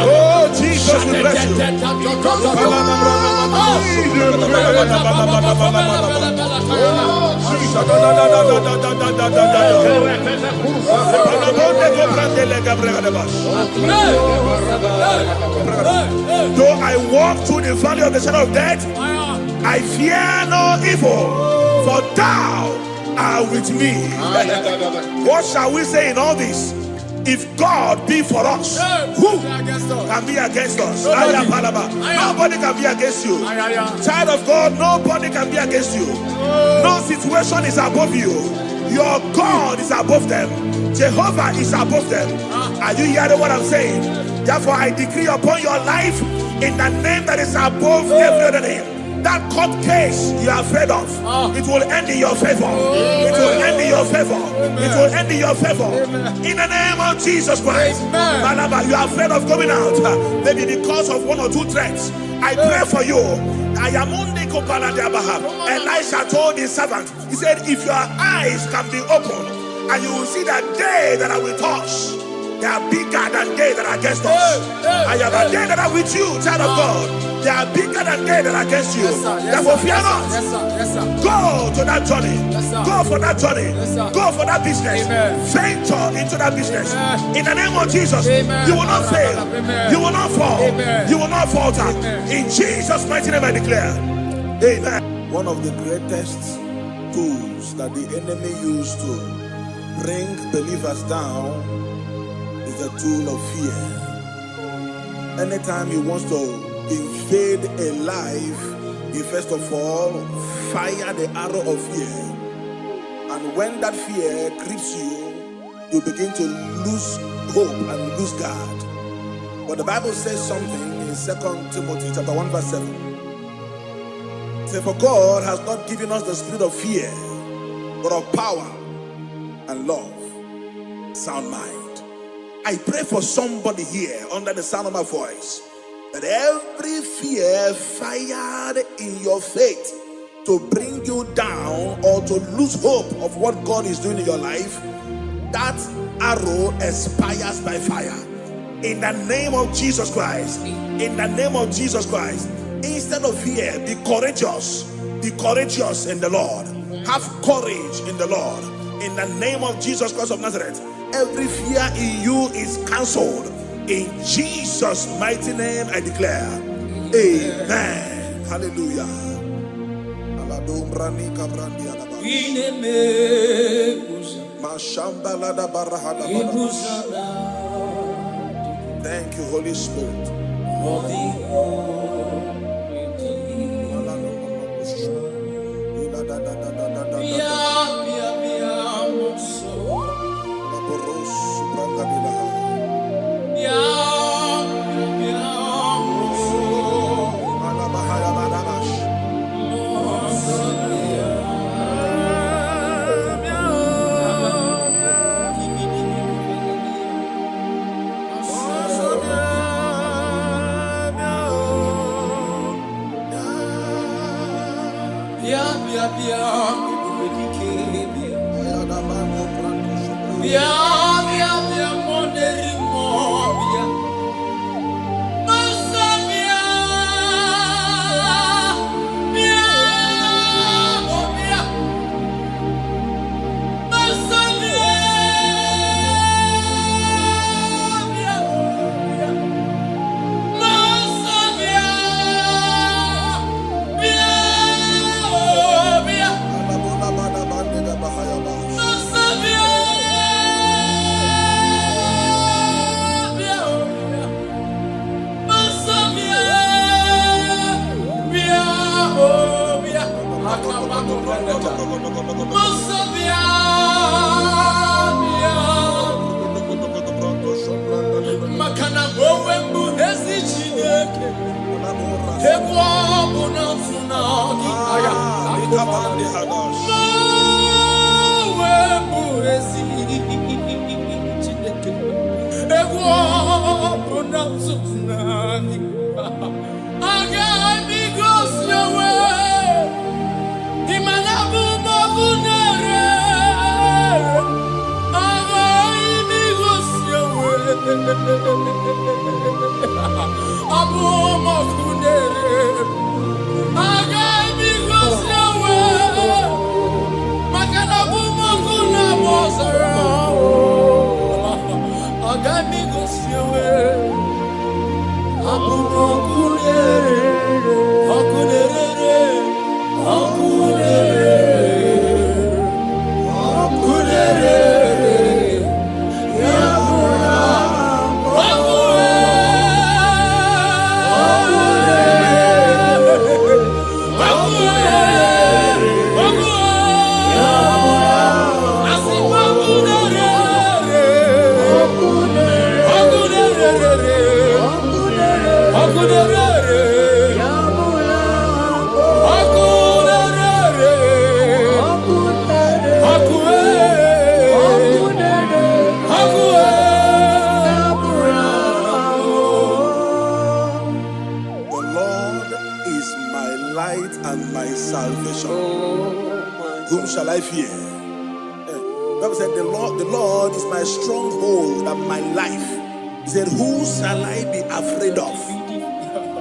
Oh, Jesus, we bless you. Though I walk through the valley of the shadow of death, I fear no evil, for thou art with me. What shall we say in all this? If God be for us, who can be against us? Nobody can be against you. Child of God, nobody can be against you. No situation is above you. Your God is above them. Jehovah is above them. Are you hearing what I'm saying? Therefore, I decree upon your life in the name that is above every other name. That court case you are afraid of, it will end in your favor. It will end in your favor. It will end in your favor. In the name of Jesus Christ. Malaba, you are afraid of going out, maybe because of one or two threats. I pray for you. Elisha told his servant, he said, if your eyes can be opened, and you will see that they that are with us, they are bigger than they that are against us. I have a they that are with you, child of God. They are bigger than they that are against you. Therefore, fear not. Go to that journey. Go for that journey. Go for that business. Venture into that business. In the name of Jesus, you will not fail. You will not fall. You will not falter. In Jesus' mighty name I declare. Amen. One of the greatest tools that the enemy used to bring believers down is the tool of fear. Anytime he wants to invade a life, he first of all fire the arrow of fear. And when that fear grips you, you begin to lose hope and lose God. But the Bible says something in 2 Timothy chapter 1 verse 7. It says, for God has not given us the spirit of fear, but of power and love, sound mind. I pray for somebody here under the sound of my voice, that every fear fired in your faith to bring you down or to lose hope of what God is doing in your life, that arrow expires by fire. In the name of Jesus Christ. In the name of Jesus Christ. Instead of fear, be courageous. Be courageous in the Lord. Have courage in the Lord. In the name of Jesus Christ of Nazareth. Every fear in you is cancelled. In Jesus' mighty name I declare. Amen. Hallelujah. Thank you, Holy Spirit. Whom shall I fear? The Bible said, the Lord is my stronghold and my life. He said, who shall I be afraid of?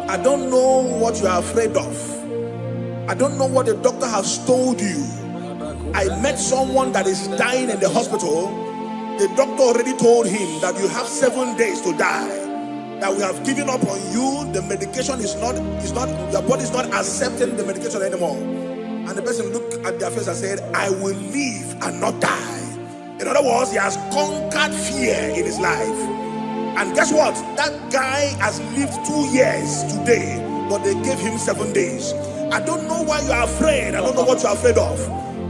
I don't know what you are afraid of. I don't know what the doctor has told you. I met someone that is dying in the hospital. The doctor already told him that you have 7 days to die. That we have given up on you. The medication is not, your body is not accepting the medication anymore. And the person looked at their face and said, I will live and not die. In other words, he has conquered fear in his life. And guess what? That guy has lived 2 years today, but they gave him 7 days. I don't know why you are afraid. I don't know what you are afraid of.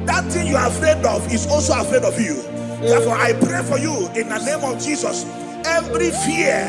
That thing you are afraid of is also afraid of you. Therefore, I pray for you in the name of Jesus. Every fear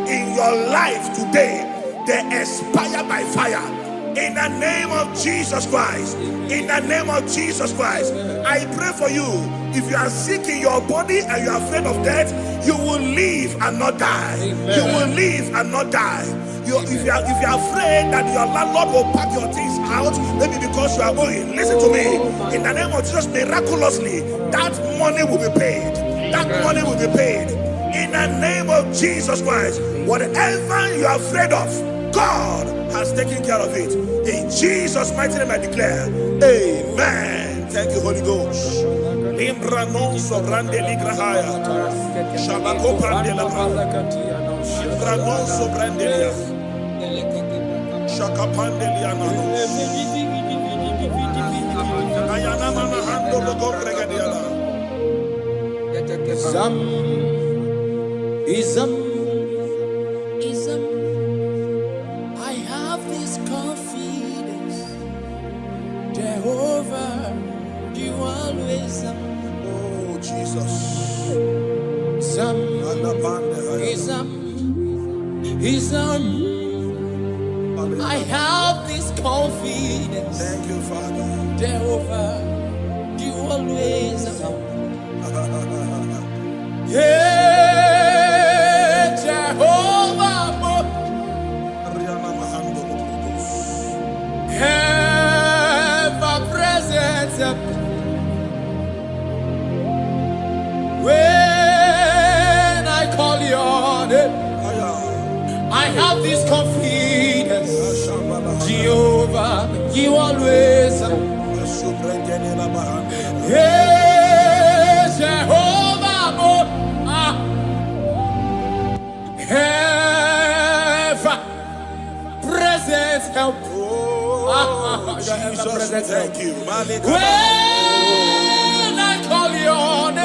in your life today, they expire by fire. In the name of Jesus Christ. In the name of Jesus Christ. I pray for you. If you are sick in your body and you are afraid of death, you will live and not die. Amen. You will live and not die. If you are afraid that your landlord will pack your things out, maybe because you are owing, listen to me. In the name of Jesus, miraculously, that money will be paid. That money will be paid. In the name of Jesus Christ. Whatever you are afraid of, God has taken care of it. In Jesus' mighty name I declare, amen. Thank you, Holy Ghost. Imbranon sobrande ligrahaya. Shabako brandela. Imbranon sobrande lia. Shakapande liana. Ayana mana hando logo bregadiala. Ism. Jehovah, you always oh Jesus. I have this confidence. Thank you, Father. Jehovah, you always yeah, Jehovah, ever present. When I call you on it, I have this confidence. Jehovah, you always. Yeah, Jehovah, ever present help. Jesus, thank you. When I call you on it,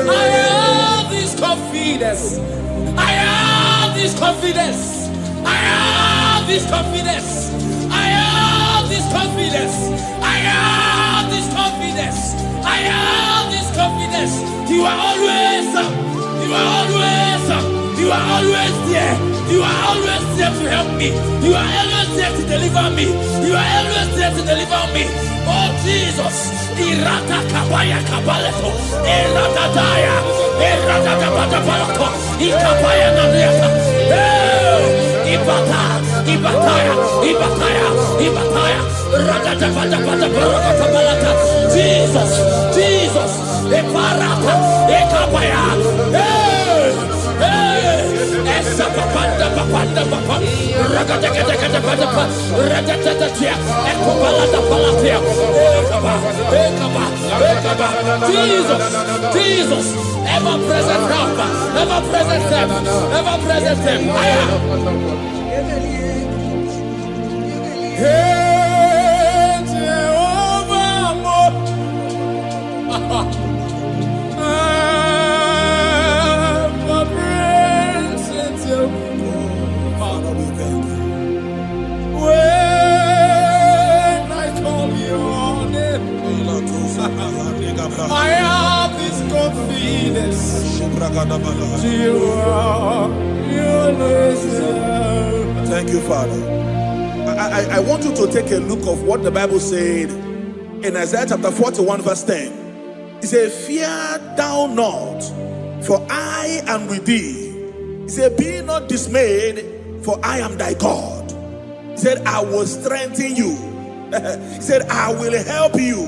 I have this confidence. I have this confidence. I have this confidence. I have this confidence. I have this confidence. I have this confidence. You are always up. You are always up. You are always there. You are always there to help me. You are always there to deliver me. You are always there to deliver me. Oh Jesus. Irata kabaya kabaleto. Irata daya. Irata kabata balato. Ikabaya nadiata. Ibata. Ibataya. Ibataya. Ibataya. Rata bata bata baraka balata. Jesus. Jesus. Eparata. Ekabaya. Papanda papanda papa ragata kata kata papa ragata tia ekopala da palatia ekaba ekaba Jesus, Jesus, ever present help, ever present help, ever present help. Hey, Jehovah, ever present help. Father, we thank you. When I call your name, I have this confidence. You are Thank you, Father. I want you to take a look of what the Bible said in Isaiah chapter 41 verse 10. It said, fear thou not, for I am with thee. He said, be not dismayed, for I am thy God. He said, I will strengthen you. He said, I will help you.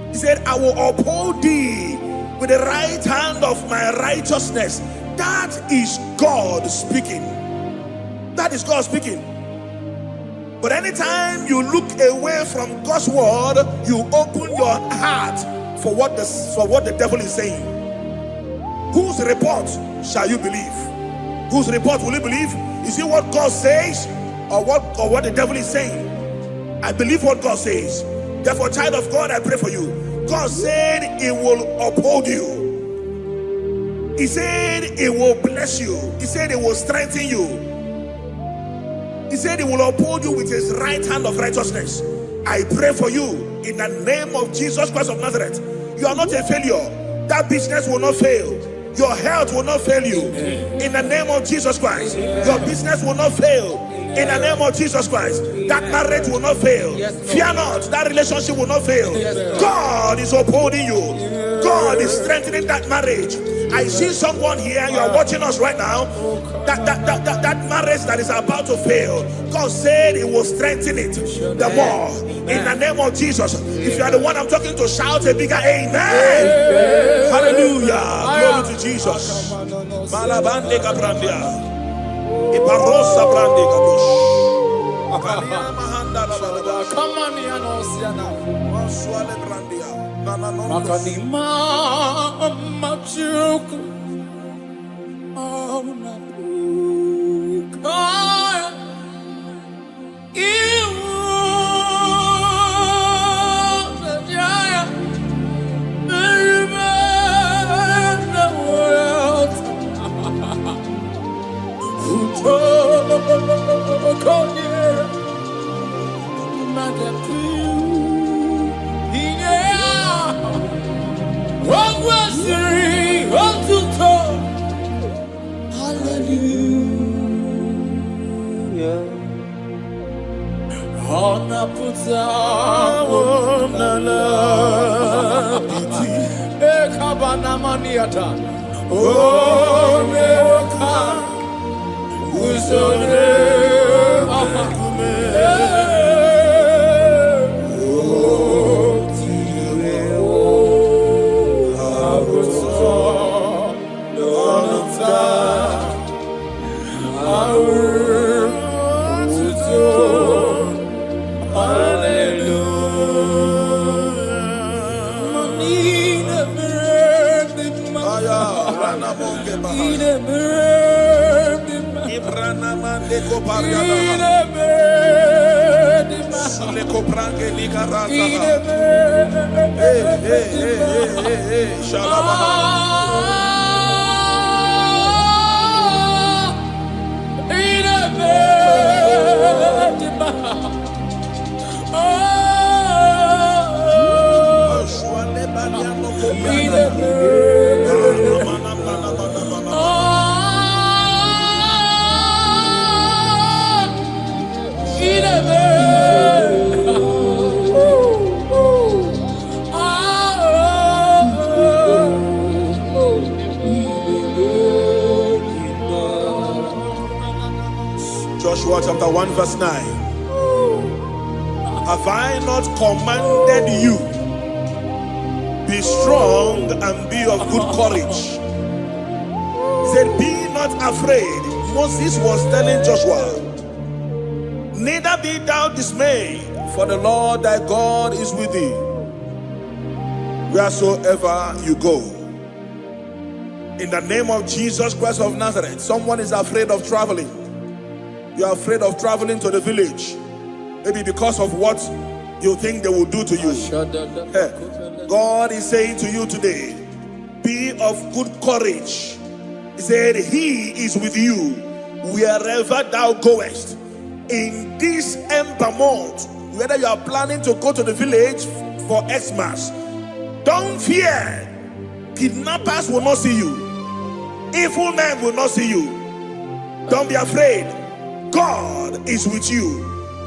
He said, I will uphold thee with the right hand of my righteousness. That is God speaking. That is God speaking. But anytime you look away from God's word, you open your heart for what the devil is saying. Whose report shall you believe? Whose report will you believe? Is it what God says or what the devil is saying? I believe what God says. Therefore, child of God, I pray for you. God said He will uphold you. He said He will bless you. He said He will strengthen you. He said He will uphold you with His right hand of righteousness. I pray for you in the name of Jesus Christ of Nazareth. You are not a failure. That business will not fail. Your health will not fail you. In the name of Jesus Christ. Your business will not fail. In the name of Jesus Christ. That marriage will not fail. Fear not. That relationship will not fail. God is upholding you. God is strengthening that marriage. I see someone here, you are watching us right now, that marriage that is about to fail, God said He will strengthen it the more. In the name of Jesus. If you are the one I'm talking to, shout a bigger amen. Hallelujah. Glory to Jesus. Malabande Gabrandia. Iparosa Brande Gabush. Come on, Yanosiana. Swale Brandia. Makanima Machuku. Oh, Napuka. Joshua chapter 1 verse 9. Have I not commanded you? Be strong and be of good courage. He said, be not afraid. Moses was telling Joshua, neither be thou dismayed, for the Lord thy God is with thee. wheresoever you go. In the name of Jesus Christ of Nazareth, someone is afraid of traveling. You are afraid of traveling to the village. Maybe because of what you think they will do to you. God is saying to you today, be of good courage. He said, He is with you wherever thou goest. In this ember month, whether you are planning to go to the village for Xmas, don't fear. Kidnappers will not see you. Evil men will not see you. Don't be afraid. God is with you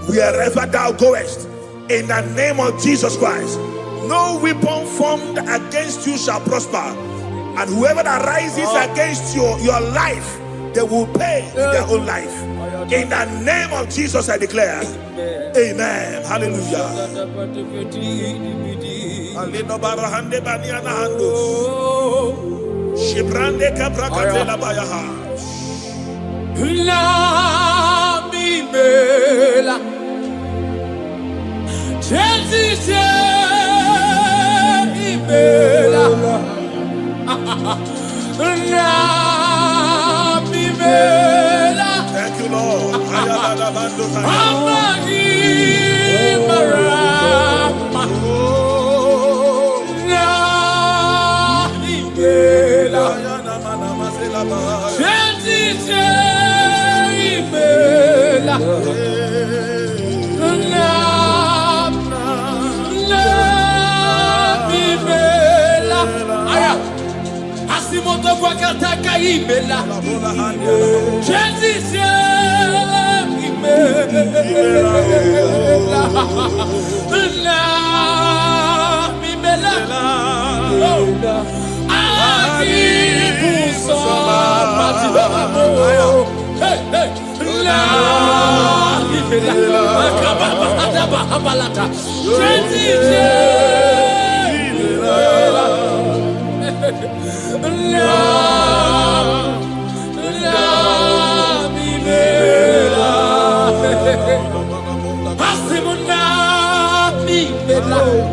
wherever thou goest. In the name of Jesus Christ, no weapon formed against you shall prosper. And whoever that rises against your life, they will pay in their own life. In the name of Jesus, I declare. Amen. Hallelujah. Thank you, Lord.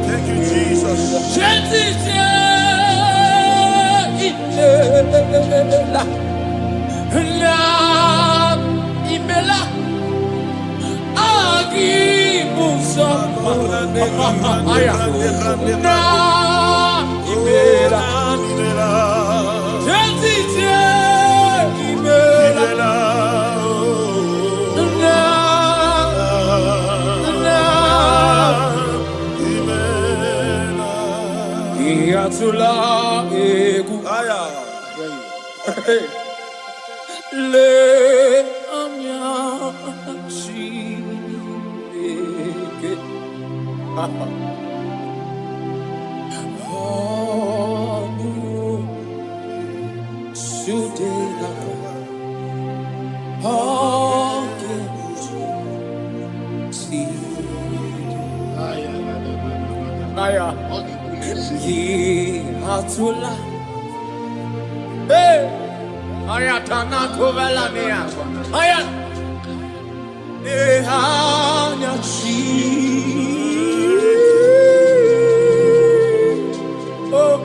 Thank you, Jesus. Le amia shike Hanu Sudela Hake Si Aya Yi Hatula Hey Ayatana Kovalania. Ayat Ehanya Chi. Oh,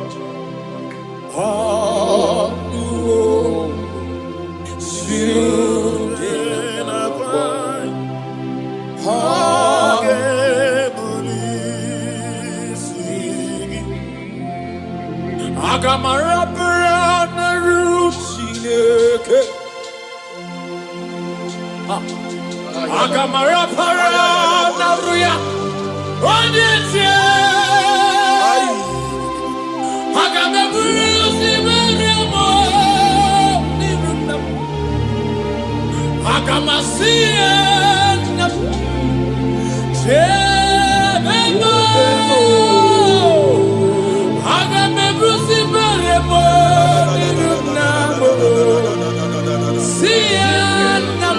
oh, Sudena Kwai. Agamara Brana Ruchineke Agamara Parana Ruya Onyetie Agameburusi Meremo Niruna Agamasien Chebemo Agameburusi Meremo Niruna Siena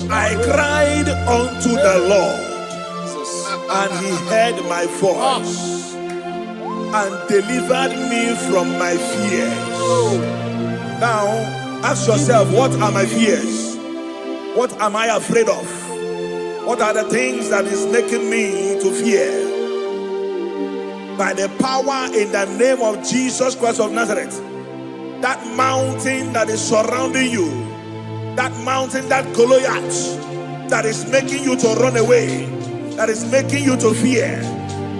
I cried unto the Lord, and He heard my voice and delivered me from my fears. Now, ask yourself, what are my fears? What am I afraid of? What are the things that is making me to fear? By the power in the name of Jesus Christ of Nazareth, that mountain that is surrounding you, that mountain, that Goliath that is making you to run away, that is making you to fear,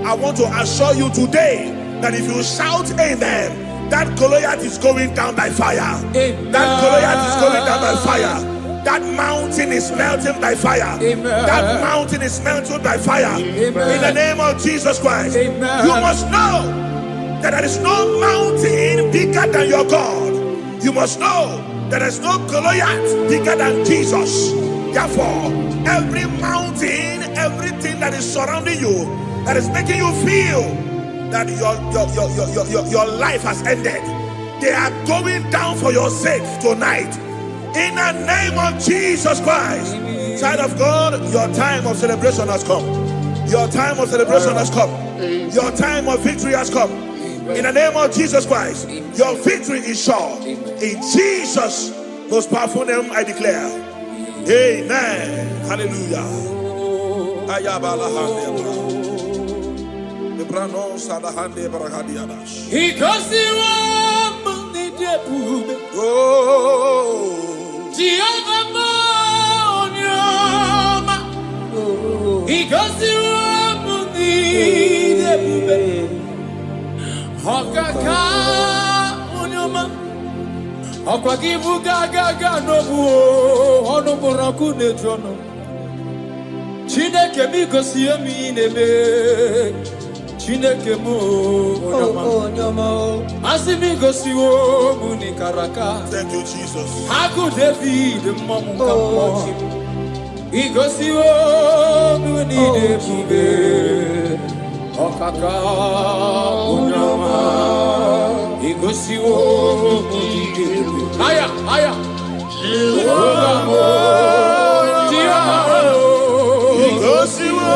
I want to assure you today that if you shout amen, that Goliath is going down by fire. Amen. That Goliath is going down by fire. That mountain is melting by fire. Amen. That mountain is melting by fire. Amen. In the name of Jesus Christ. Amen. You must know that there is no mountain bigger than your God. You must know that there is no Goliath bigger than Jesus. Therefore, every mountain, everything that is surrounding you, that is making you feel that your life has ended, they are going down for your sake tonight. In the name of Jesus Christ. Child of God, your time of celebration has come. Your time of celebration has come. Your time of victory has come. In the name of Jesus Christ, your victory is sure. In Jesus' most powerful name, I declare. Amen. Hallelujah. Chineke mo asimi gosi wo muni karaka. Thank you, Jesus. Haku David mamunga igosi wo muni debube okaka unyama igosi wo muni debube. Aya igosi wo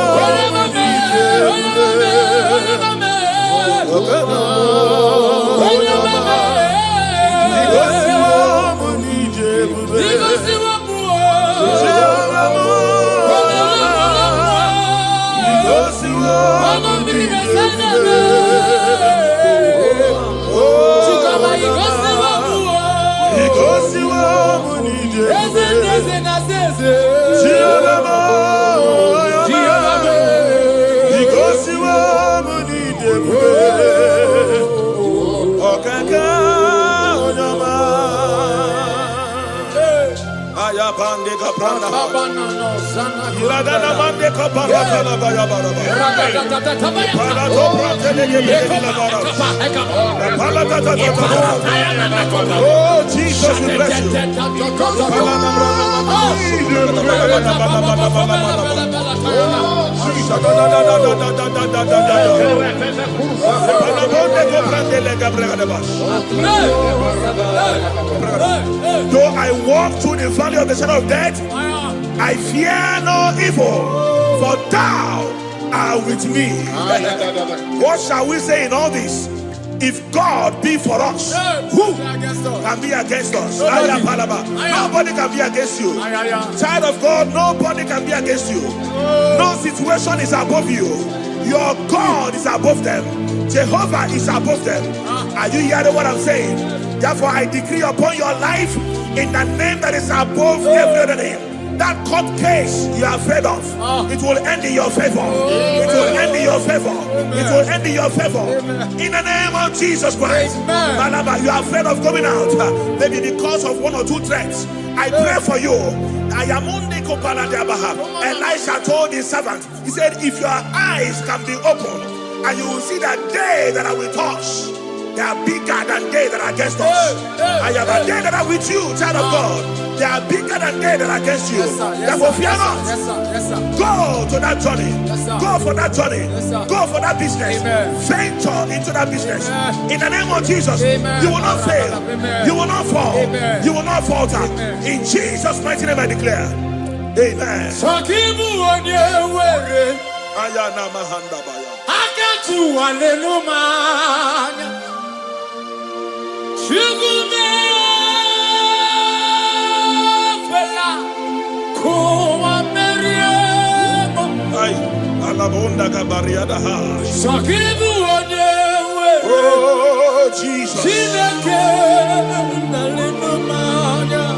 Oh, Jesus, we bless you. Though I walk through the valley of the shadow of death, I fear no evil, for thou art with me. What shall we say in all this? If God be for us, who can be against us? Nobody can be against you. Child of God, nobody can be against you. No situation is above you. Your God is above them. Jehovah is above them. Are you hearing what I'm saying? Therefore, I decree upon your life in the name that is above every other name. That court case you are afraid of, it will end in your favor. It will end in your favor. It will end in your favor. In the name of Jesus Christ. Malaba, you are afraid of going out, maybe because of one or two threats. I pray for you. Elisha told his servant, he said, if your eyes can be opened, and you will see that they that are with us, they are bigger than they that are against us. I am a they that are with you, child of God. They are bigger than they that are against you. Therefore, fear not. Go to that journey. Go for that journey. Go for that business. Venture into that business. In the name of Jesus, you will not fail. You will not fall. You will not falter. In Jesus' mighty name, I declare. Amen. Oh, Jesus.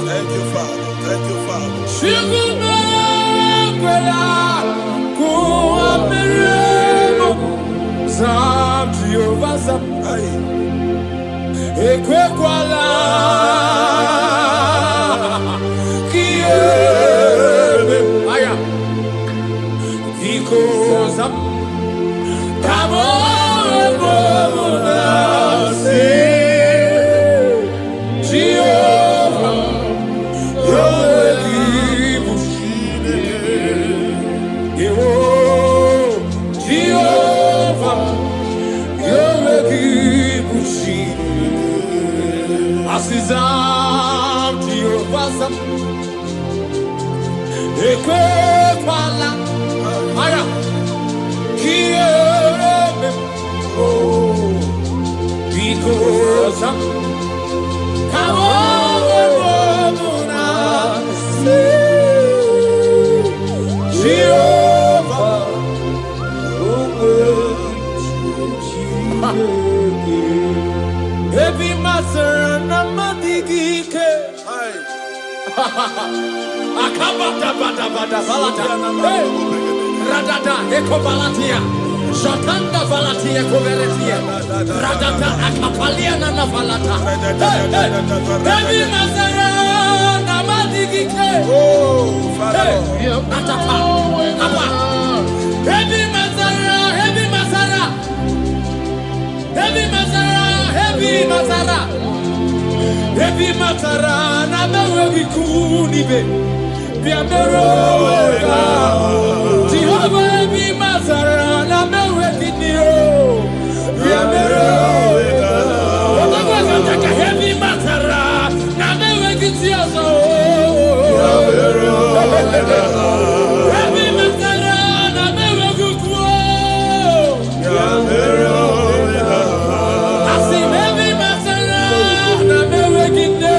Thank you, Father. Thank you, Father. Come on, Radada ekobalatia Shotanda valatia koveretia Radada akapalia na valata Baby Mazara namadigike Oh Father Atapa Apa Baby Mazara Heavy Mazara Heavy Mazara Heavy Mazara Heavy Mazara na mewe vikunibe Jehovah be Mazara na mewe kinio Heavy Mazara na mewe kitioso Heavy Mazara na mewe kukuo Asim Heavy Mazara na mewe kinio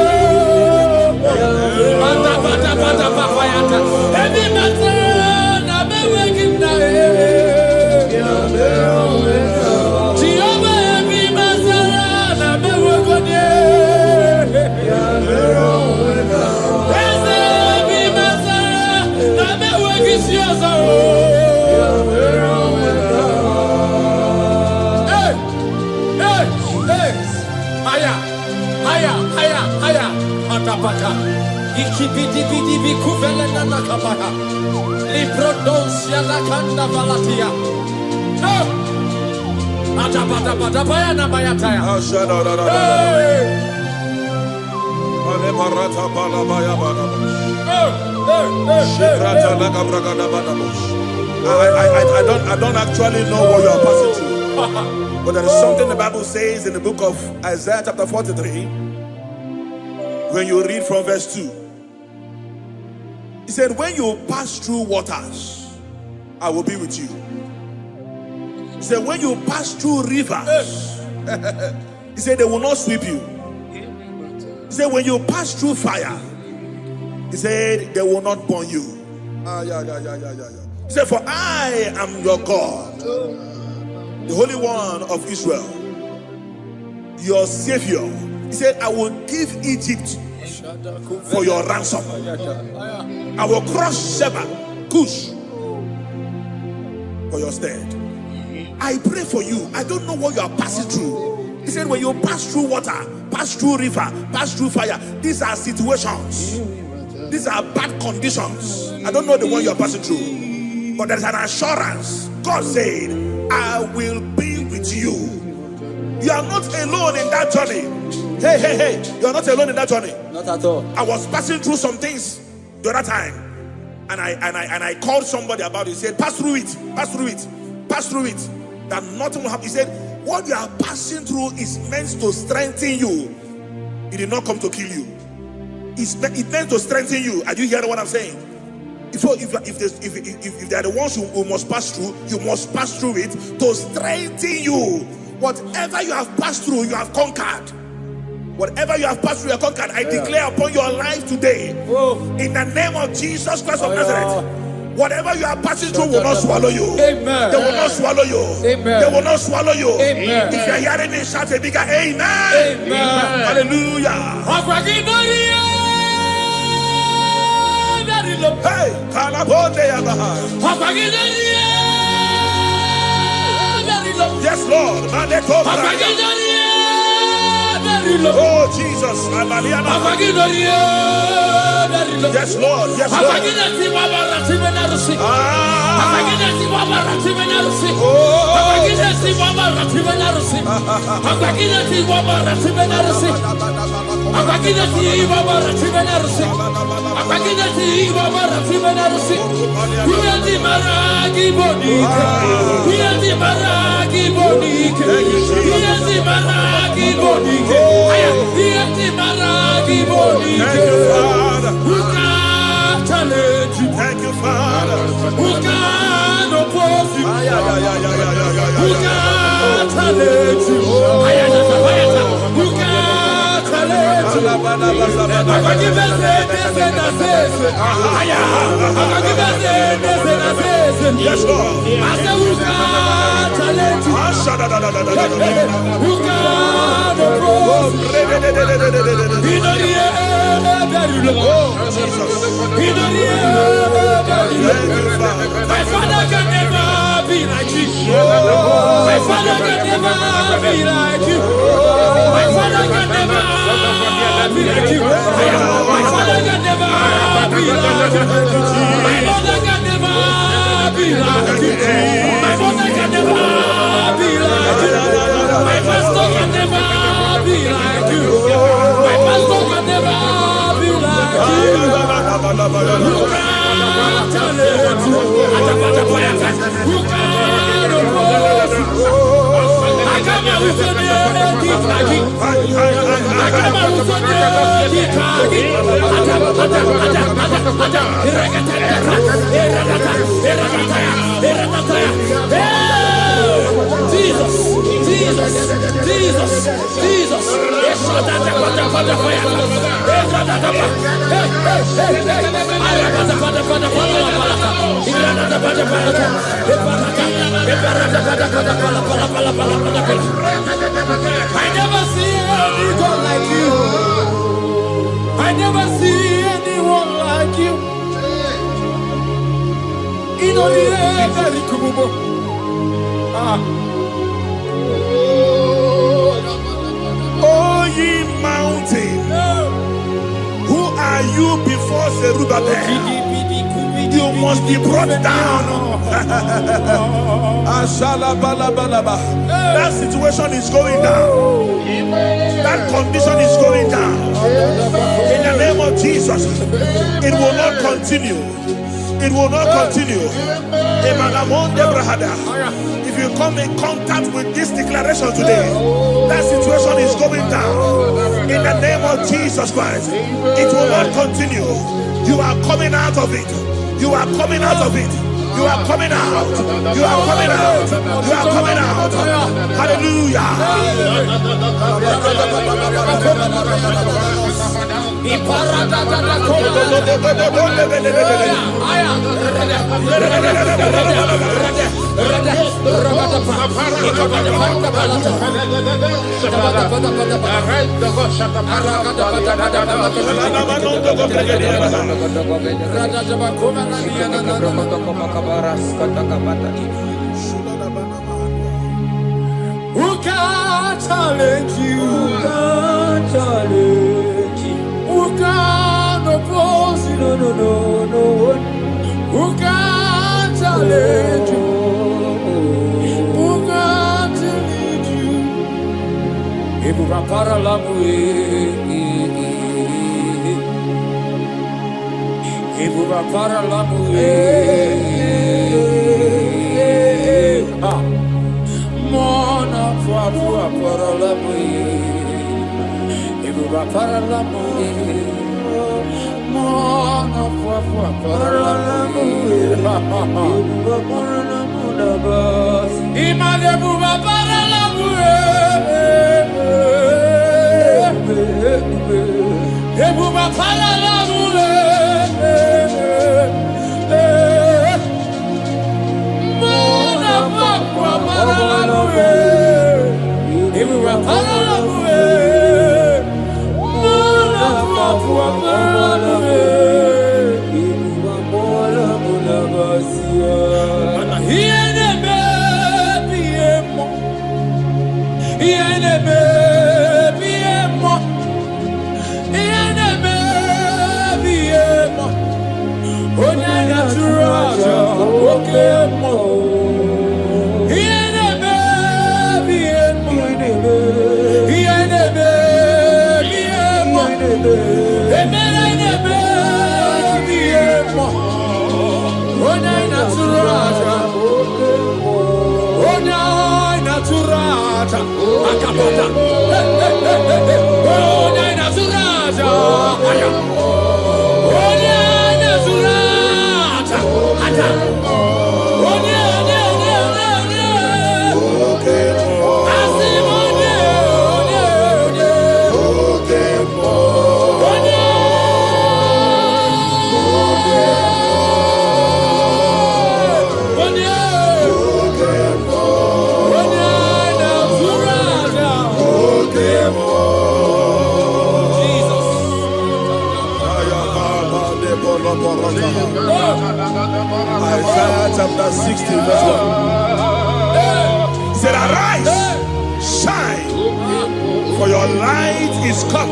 Heavy Mazara na mewe kinio Jehovah Heavy Mazara na mewe kode Heavy Mazara na mewe kisioso Haya Matapaka Ikibidi kuvele na nakabaya Librodosia na kanda valatia Atabata baya na bayataya I don't actually know what you are passing through. But there is something the Bible says in the book of Isaiah chapter 43. When you read from verse 2, he said, when you pass through waters, I will be with you. He said, when you pass through rivers, he said, they will not sweep you. He said, when you pass through fire, he said, they will not burn you. He said, for I am your God, the Holy One of Israel, your Savior. He said, I will give Egypt for your ransom. I will crush Sheba, Cush, for your stead. I pray for you. I don't know what you are passing through. He said, when you pass through water, pass through river, pass through fire, these are situations. These are bad conditions. I don't know the one you are passing through. But there's an assurance. God said, I will be with you. You are not alone in that journey. Hey, you are not alone in that journey. Not at all. I was passing through some things the other time, and I called somebody about it. He said, pass through it, pass through it, pass through it. That nothing will happen. He said, what you are passing through is meant to strengthen you. It did not come to kill you. It meant to strengthen you. Are you hearing what I'm saying? If they are the ones who must pass through, you must pass through it to strengthen you. Whatever you have passed through, you have conquered. Whatever you have passed through, you have conquered. I declare upon your life today, in the name of Jesus Christ of Nazareth, Whatever you are passing through will not swallow you. Amen. They will not swallow you. Amen. They will not swallow you. Amen. If you are hearing me, shout a bigger amen. Amen. Hallelujah. Hey, Kalabonde Yabaha. Yes, Lord. Oh, Jesus. Yes, Lord. Yes, Lord. Thank you, Father. Who can oppose you? Who can challenge you? Who can challenge you? Yes, Lord. I said, who can challenge you? Who can oppose you? In the air, very low. In the air, very low. My father can never be like you. My father can never be like you. My father can never be like you. My father can never be like you. My mother can never be like you. My mother can never be like you. My pastor can never be like you. My pastor can never be like you. Who can challenge you? Who can oppose you? I come out with your name, I come out with your Jesus, Jesus, Jesus, Jesus. I never see anyone like you. I never see anyone like you. In only very kububo. Oh, ye mountain, who are you before Zerubbabel? You must be brought down. That situation is going down. That condition is going down. In the name of Jesus, it will not continue. It will not continue. If you come in contact with this declaration today, that situation is going down. In the name of Jesus Christ, it will not continue. You are coming out of it. You are coming out of it. You are coming out. You are coming out. You are coming out. Hallelujah. Who can challenge you? Who can challenge you? Who can oppose you? No. Who can challenge you? Who can challenge you? Ibu rapara lamu Ibu rapara lamu Mona fua para lamu Ibu rapara lamu Mona fua para lamu Ibu rapara lamu dabas Imane ibu rapara lamu Ibu rapara lamu Akapata, Akapata, Onyana Zuraja, Onyana Zuraja, Ata, Onyana, Asimonia, Isaiah chapter 60, verse 1. He said, arise, shine, for your light is come.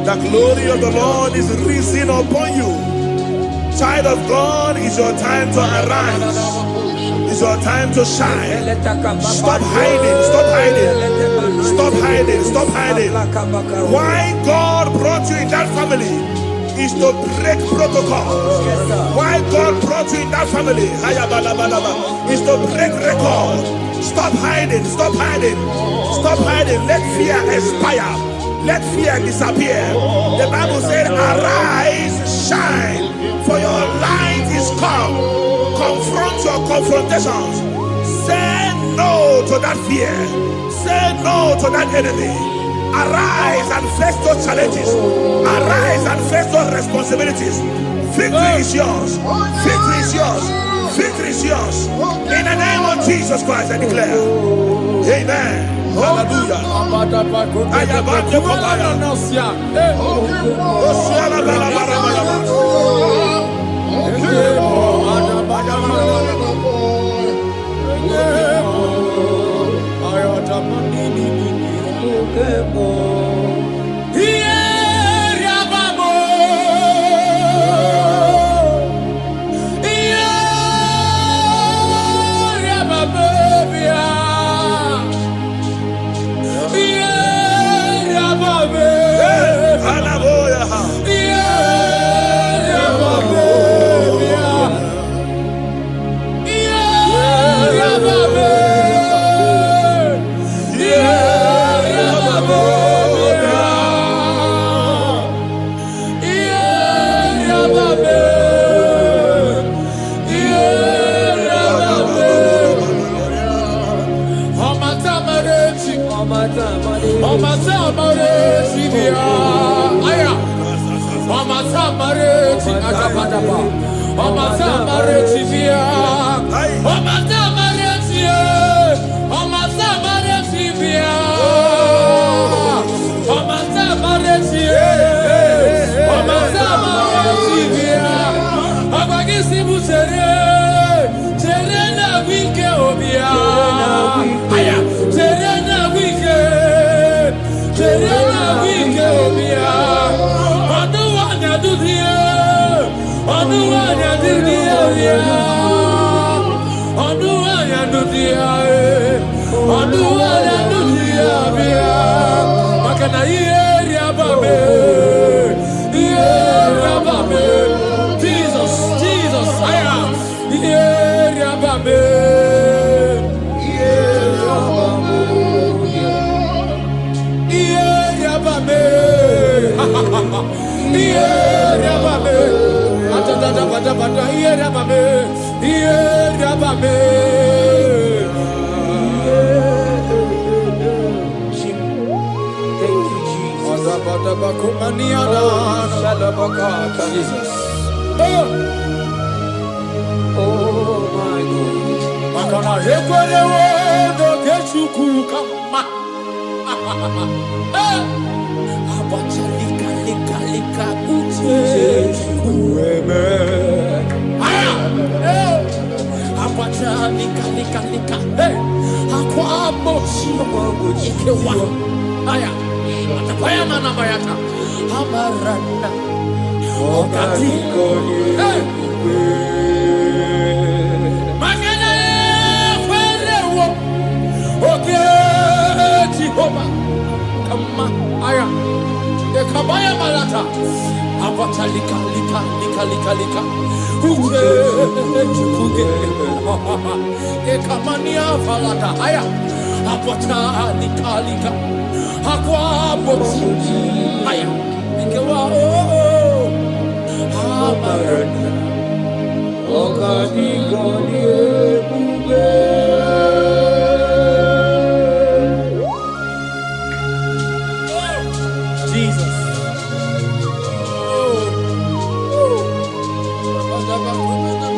The glory of the Lord is risen upon you. Child of God, it's your time to arise. It's your time to shine. Stop hiding, stop hiding. Stop hiding, stop hiding. Why God brought you in that family is to break protocol. Why God brought you in that family is to break record. Stop hiding, stop hiding, stop hiding. Let fear expire. Let fear disappear. The Bible said, arise, shine, for your light is come. Confront your confrontations. Say no to that fear. Say no to that enemy. Arise and face those challenges. Arise and face those responsibilities. Victory is yours. Victory is yours. Victory is yours. In the name of Jesus Christ, I declare. Amen. Hallelujah. Apota likalika. Aqua boxi. Aya. Ikewa oh. Amarana. Okadi goni ebube. Jesus.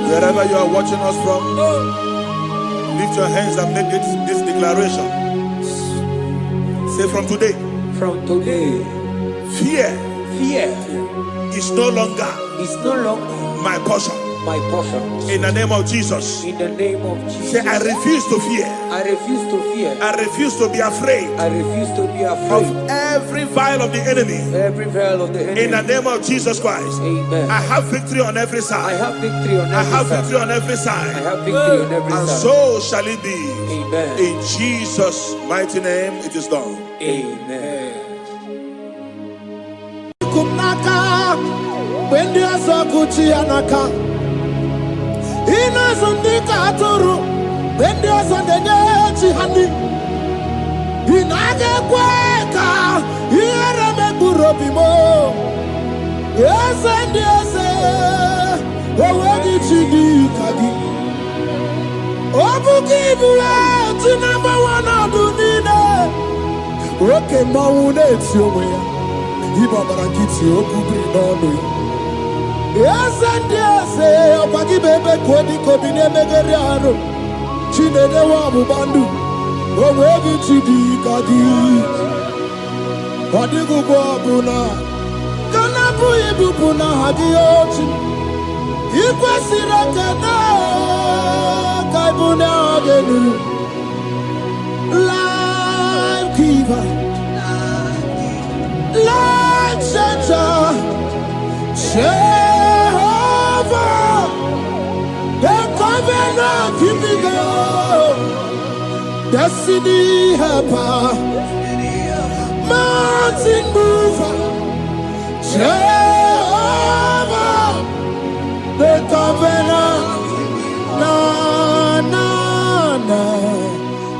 Wherever you are watching us from, lift your hands and make this declaration. Say from today. From today, Fear fear is no longer is no longer my portion. my portion. In the name of Jesus. In the name of Jesus. Say, I refuse to fear. I refuse to fear. I refuse to be afraid I refuse to be of afraid. every vial of the enemy. Every veil of the enemy. In the name of Jesus Christ. Amen. I have victory on every I side. have victory on I every have side. victory on every I side. have victory on every And side. so shall it be. Amen. In Jesus' mighty name, it is done. Amen. Kumnaka, when there's a Gucci anaka, Ina Sundika Turu, when there's a Nechi Honey, Inaga Quaka, here a Megurobimo, yes, and yes, where did she do Kagi? Obukibu, number one of Dunina, okay, Maunet, your way. Iba barakiti okubri nono. Yes and yes, opagi bebe kodi kobine megeriano. Chinede wa mubandu. Owegi chidi kadi. Odigu buna. Kana buibu buna hadiochi. Ikwesira kana kaibuna agenu. Life giver. Light center, Jehovah, the covenant keeping God, destiny helper, mountain mover, Jehovah, the covenant, na na na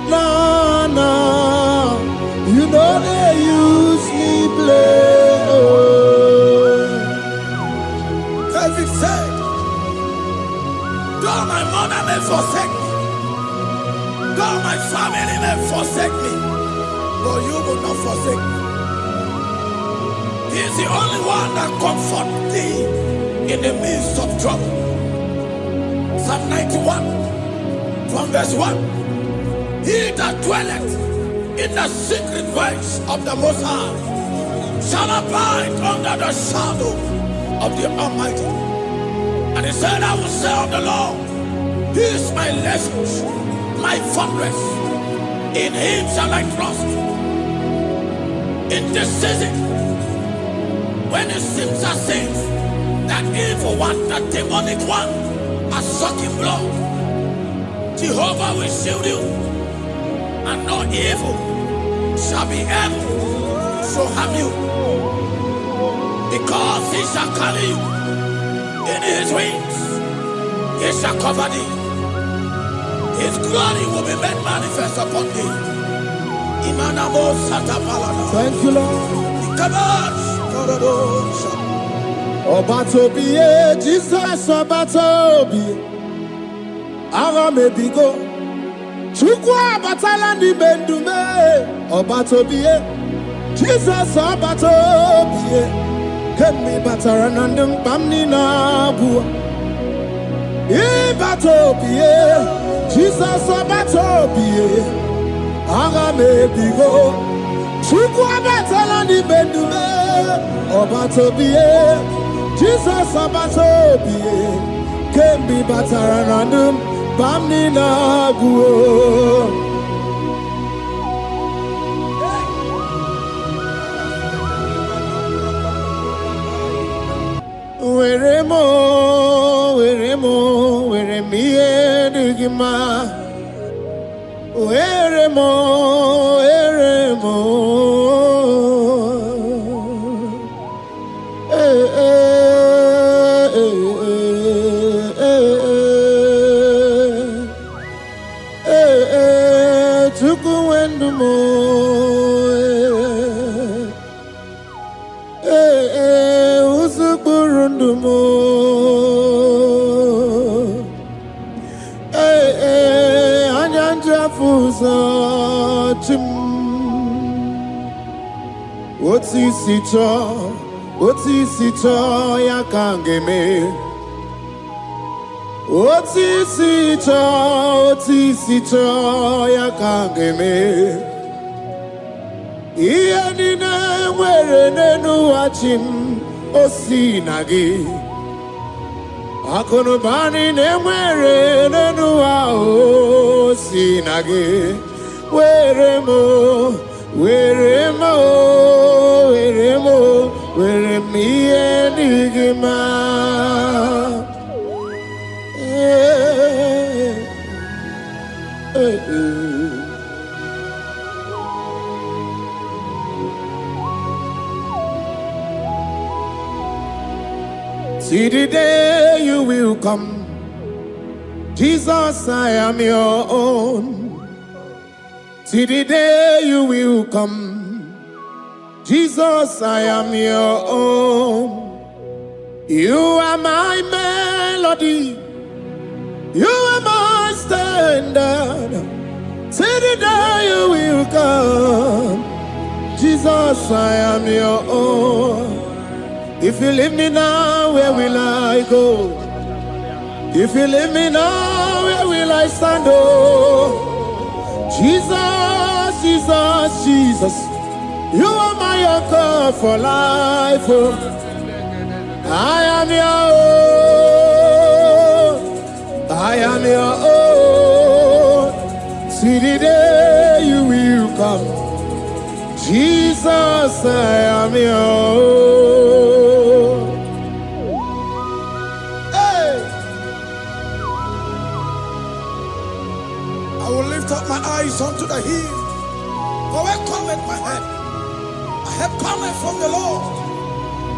na na, you know they use me play. David said, though my mother may forsake me, though my family may forsake me, but you will not forsake me. He is the only one that comforts thee in the midst of trouble. Psalm 91, from verse 1. He that dwelleth in the secret place of the Most High shall abide under the shadow of the Almighty. And he said, I will say of the Lord, He is my refuge, my fortress. In Him shall I trust. In this season, when it seems as if that evil one, that demonic one, are sucking blood, Jehovah will shield you, and no evil shall be able to harm you, because He shall carry you in His wings. He shall cover thee. His glory will be made manifest upon thee. Thank you, Lord. Obatobie, Jesus, Obatobie. Ara mebigo. Chukwa batala ni bendume. Obatobie, Jesus, Obatobie. Kemi bataranandum bamni na bua. Ibatobie, Jesus, Obatobie. Ara mebigo. Chukwa batala ni bendume. Obatobie, Jesus, Obatobie. Kemi bataranandum bamni na guo. Where me digima. Where mo. Took away. Otisi ya kangeme. Otisi ya kangeme. Iye nina were nenu achim osinagi. Akono bani ne were nenu osinagi. Were mo. Where me and Igma. See the day you will come, Jesus, I am your own. See the day you will come, Jesus, I am your own. You are my melody. You are my standard. Till the day you will come, Jesus, I am your own. If you leave me now, where will I go? If you leave me now, where will I stand? Oh, Jesus, Jesus, Jesus. You are my anchor for life. Oh. I am your own. I am your own. See the day you will come. Jesus, I am your own. Hey. I will lift up my eyes unto the hill. For where cometh my help? Help coming from the Lord.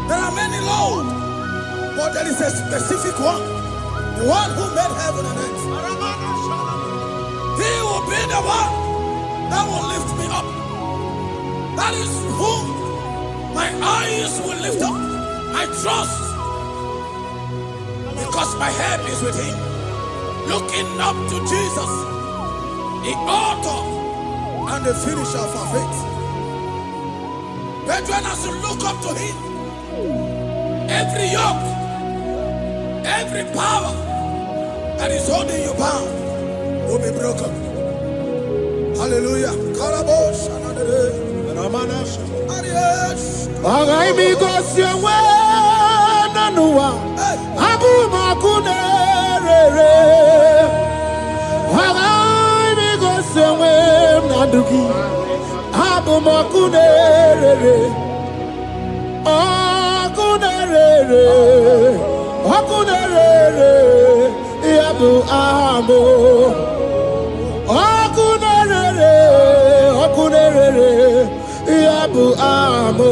There are many Lord, but there is a specific one, the one who made heaven and earth. He will be the one that will lift me up. That is whom my eyes will lift up. I trust, because my help is with him. Looking up to Jesus, the author and the finisher of our faith. Brethren, as you look up to him, every yoke, every power that is holding you bound will be broken. Hallelujah. Karabosh, Makunerere, Yabu Amo, Yabu Amo.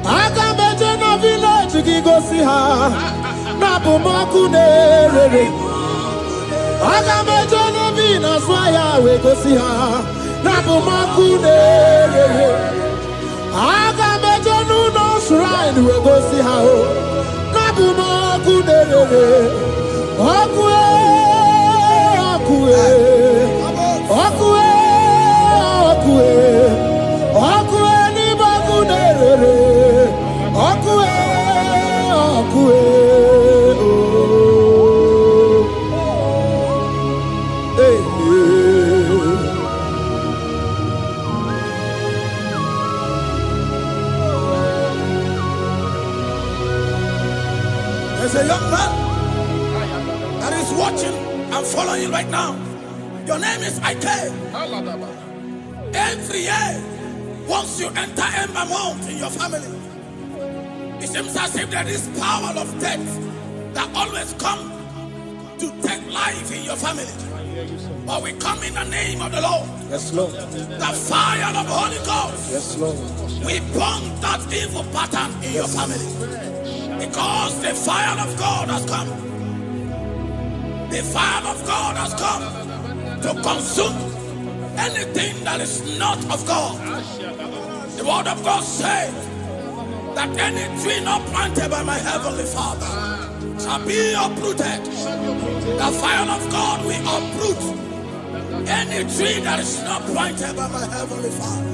I can imagine a village to go see her. Nabu Makunerere. I can imagine a Venus why I will go see her. Nabu Makunerere. I can imagine no shrine we go see her. Nabu Makunerere. Okue, Okue, Okue, Okue, Okue ni Makunerere. Okue, Okue. There's a young man that is watching and following you right now. Your name is Ike. Every year, once you enter Ember Mount in your family, it seems as if there is power of death that always come to take life in your family. But we come in the name of the Lord. Yes, Lord. The fire of the Holy Ghost. Yes, Lord. We burn that evil pattern in your family. Because the fire of God has come. The fire of God has come to consume anything that is not of God. The word of God says that any tree not planted by my heavenly Father shall be uprooted. The fire of God will uproot any tree that is not planted by my heavenly Father.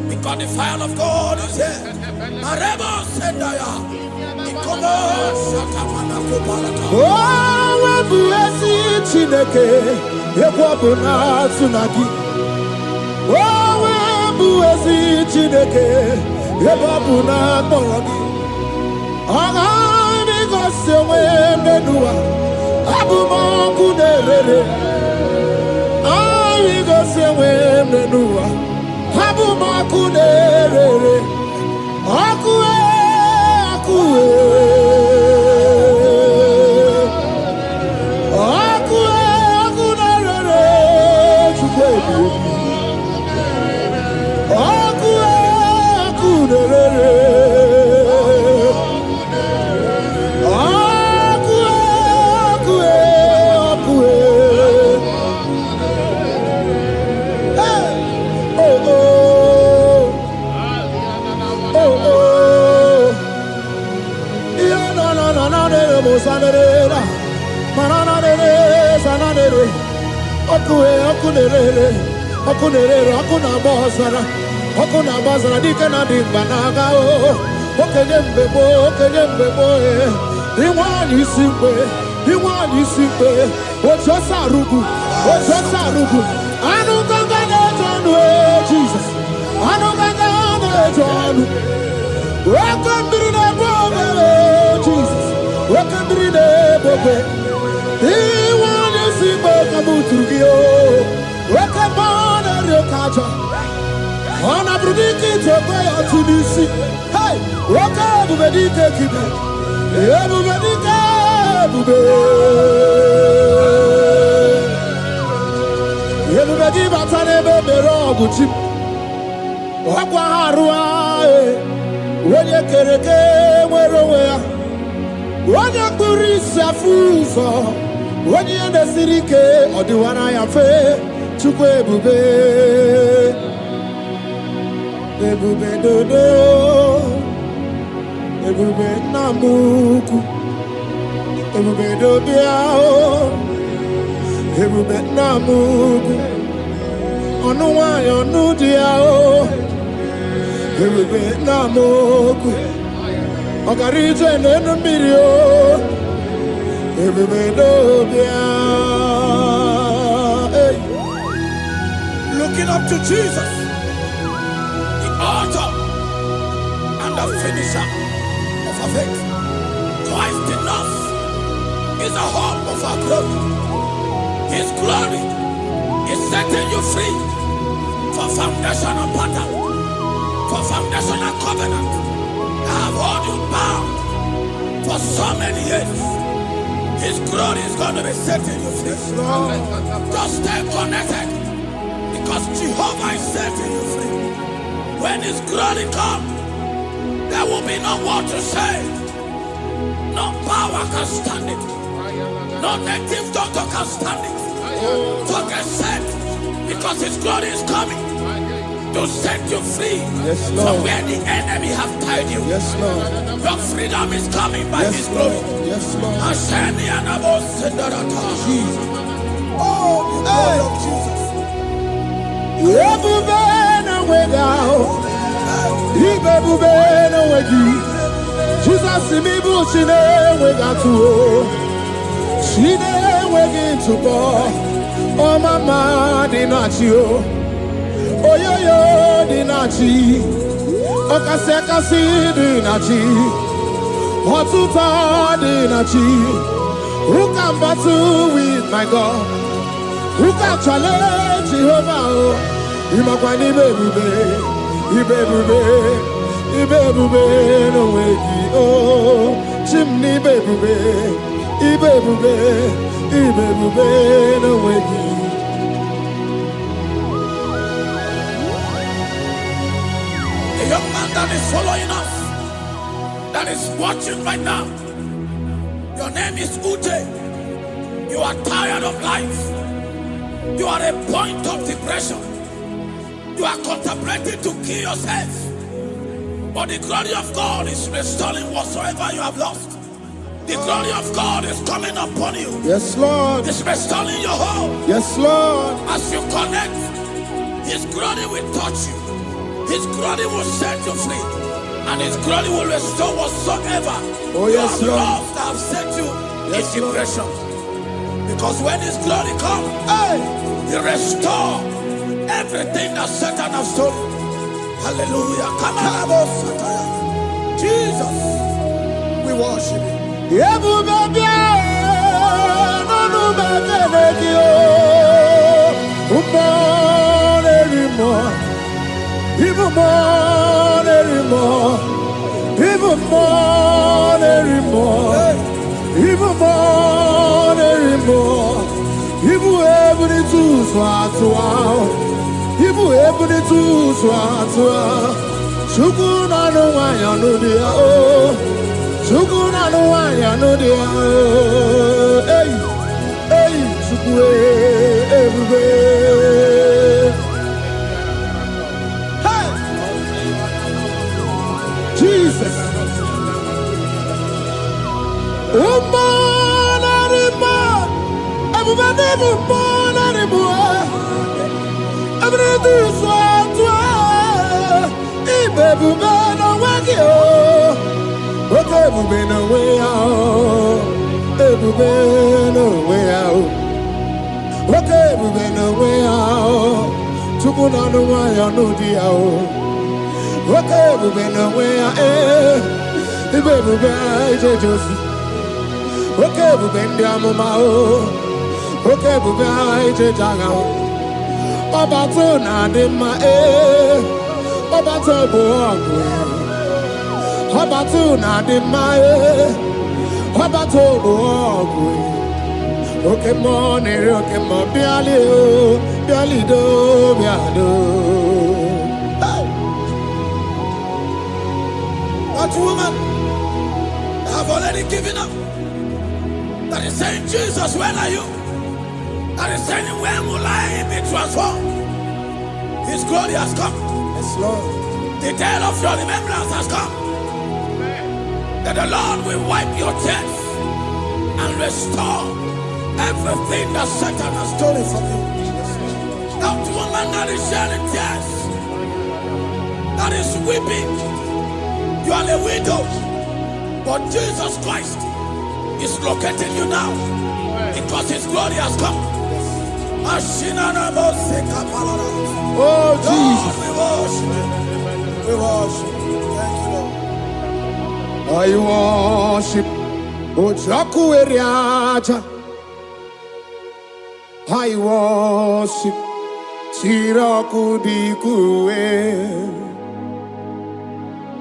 Because the fire of God is here. Marebo Sendaya. Oh, blessed Chineke, Ekwabuna Tsunagi. Oh, blessed Chineke, Ekwabuna Tsunagi. Agami Gosewe Menua, Abuma Kunerere. Agami Gosewe Menua, Abuma Kunerere. Akue, Akue. Okuna bazara dikena dimbanaga o okenye mbebo iwani simpe ochosa rugu anu ganga na tonu Jesus anu ganga na tonu wakambiri na bobe Jesus wakambiri na bobe iwani simpe kabuturugio wakabana rekaja Ona brudiki tokoya tunisi. Hey, waka bubedike kibe. Bubedike bube. Bubedi batane bebero guchip. Wakwa harua. Wenye kereke mwerowea. Wenye kurisa fuzo. Wenye nesirike odiwana ya fe. Chukwe bube. Ebube dodo, ebube namuku, ebube dobiao, ebube namuku, onuwayo nudiao, ebube namuku, ogarije nenu mirio, ebube dobiao. Looking up to Jesus, author and the finisher of our faith. Christ in us is a hope of our glory. His glory is setting you free for foundational pattern, for foundational covenant. I have held you bound for so many years. His glory is going to be setting you free. Just stay connected because Jehovah is setting you free. When His glory comes, there will be no word to say. No power can stand it. No native doctor can stand it. So get set, because His glory is coming to set you free from where the enemy have tied you. Yes, Lord. Your freedom is coming by His glory. Yes, Lord. Jesus. Oh, the glory of Jesus. Jesus imibu chine wegatu chine wegintu bo o mama dinachi o oyoyo dinachi okase dinachi otuta dinachi who can battle with my God, who can challenge Jehovah. Imakwani bebube, ibebube no wegi oh, chimney bebube, ibebube no wegi. A young man that is following us, that is watching right now. Your name is Ute. You are tired of life. You are a point of depression. You are contemplating to kill yourself. But the glory of God is restoring whatsoever you have lost. The glory of God is coming upon you. Yes, Lord. It's restoring your home. Yes, Lord. As you connect, His glory will touch you. His glory will set you free. And His glory will restore whatsoever Oh, you yes, have Lord. lost that have set you Yes, in Lord. depression. Because when His glory comes, He restore everything that Satan has stolen. Hallelujah. Come on, Jesus, we worship you. Ebu baby, nanu baby negio. Umon anymore. Even more anymore. Even more anymore. Even more anymore. Even able to swat. Even able to swat. Shukuna no wanya no dia oh. Shukuna no wanya no dia oh. Hey, hey, shukwe everywhere. Hey, Jesus. Woman anymore. Everybody woman anymore. Everybody swat. Baby, man, I'm working. Okay, baby, no way out. Baby, no way out. Okay, baby, no way out. Chukuna no way out, no dia. Okay, baby, no way out. Baby, baby, Josie. Okay, baby, ndiamo mao. Okay, baby, Janga. Baba tona de ma Obato boagwe, Obato na de mae, Obato boagwe. Okay, money, okay, mo biali do, biado. That woman have already given up. That is saying, Jesus, where are you? That is saying, when will I be transformed? His glory has come. Yes, Lord. The day of your remembrance has come. That the Lord will wipe your tears and restore everything that Satan has stolen from you. That woman that is shedding tears, that is weeping, you are a widow, but Jesus Christ is locating you now because His glory has come. Oh, Jesus. We worship. Thank you, Lord. I worship. Ojaku eriaja. I worship. Chiraku dikue.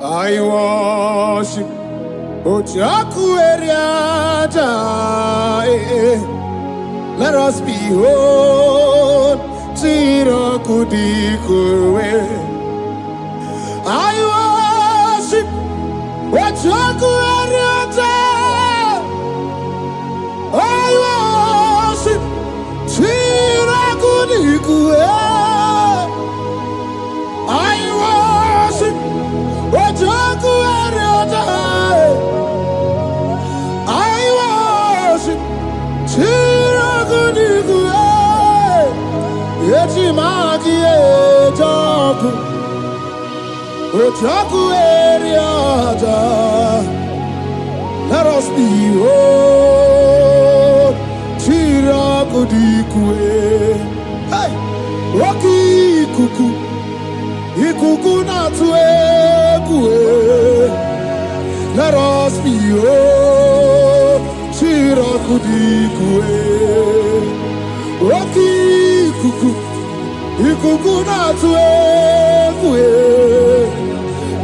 I worship. Ojaku eriaja. Let us behold. Chiraku dikue. I worship. Ojaku eriaja. I worship. Chiraku dikue. I worship. Ojaku eriaja. I worship. Chiraku dikue. Yechimaki ejaku. Ojaku eriaja. Let us behold. Chiraku dikue. Hey, Rocky kuku. Ikuku na tuekue. Let us behold. Chiraku dikue. Rocky kuku. Ikuku na tuekue.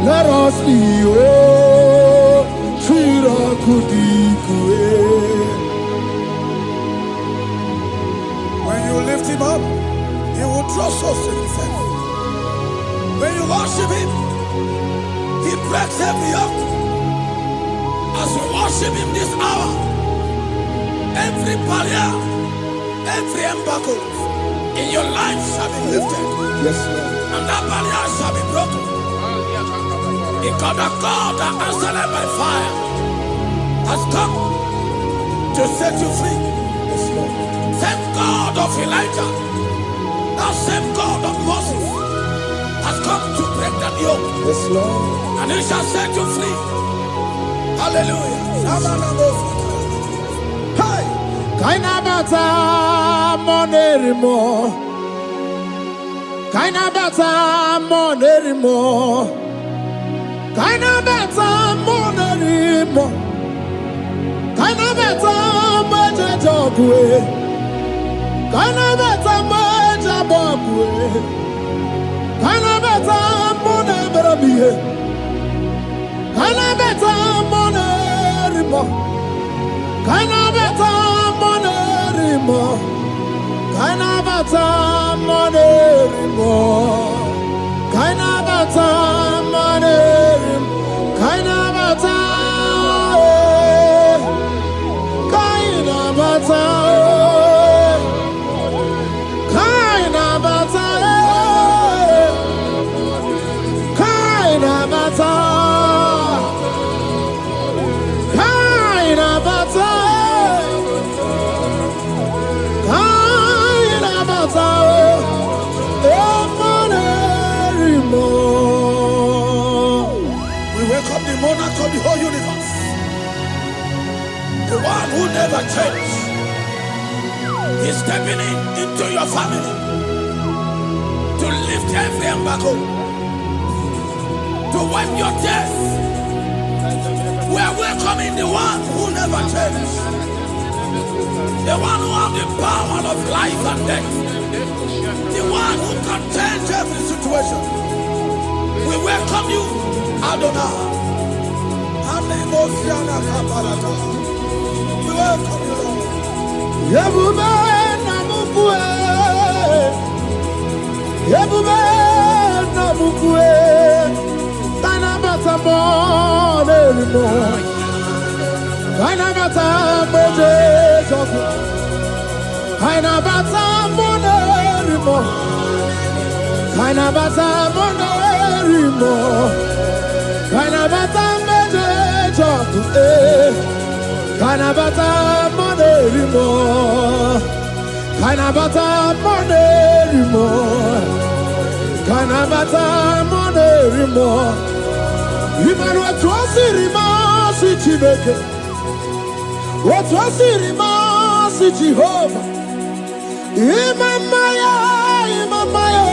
Let us behold. Chiraku dikue. When you lift Him up, He will draw souls to Himself. When you worship Him, He breaks every yoke. As we worship Him this hour, every barrier, every embargo in your life shall be lifted. Yes, Lord. And that barrier shall be broken. Because the God that answered by fire has come to set you free. Yes, Lord. Same God of Elijah, that same God of Moses, has come to break the yoke. Yes, Lord. And he shall set you free. Hallelujah. Hey! Kainabata monerimo. Kainabata monerimo. Kainabata monerimo. Kainabata majajogwe. Kainabata majabogwe. Kainabata moneberabie. Kainabata monerimo. Kainabata monerimo. Kainabata monerimo. Kainabata monerimo. Kainabata. Kainabata. Kainabata. Kainabata. Kainabata. Kainabata. We welcome the monarch of the whole universe, the one who never changed. He's stepping into your family to lift every embargo, to wipe your tears. We are welcoming the one who never changed, the one who has the power of life and death, the one who can change every situation. We welcome you, Adonai. We welcome you, Lord. Yebube namukwe. Yebube namukwe. Kainabata monerimo. Kainabata monerimo. Kainabata monerimo. Kainabata monerimo. Kainabata monerimo. Kainabata monerimo. Kainabata monerimo. Kainabata monerimo. Imanu atwasirima si Chineke. Atwasirima si Jehovah. Imamaya, imamaya,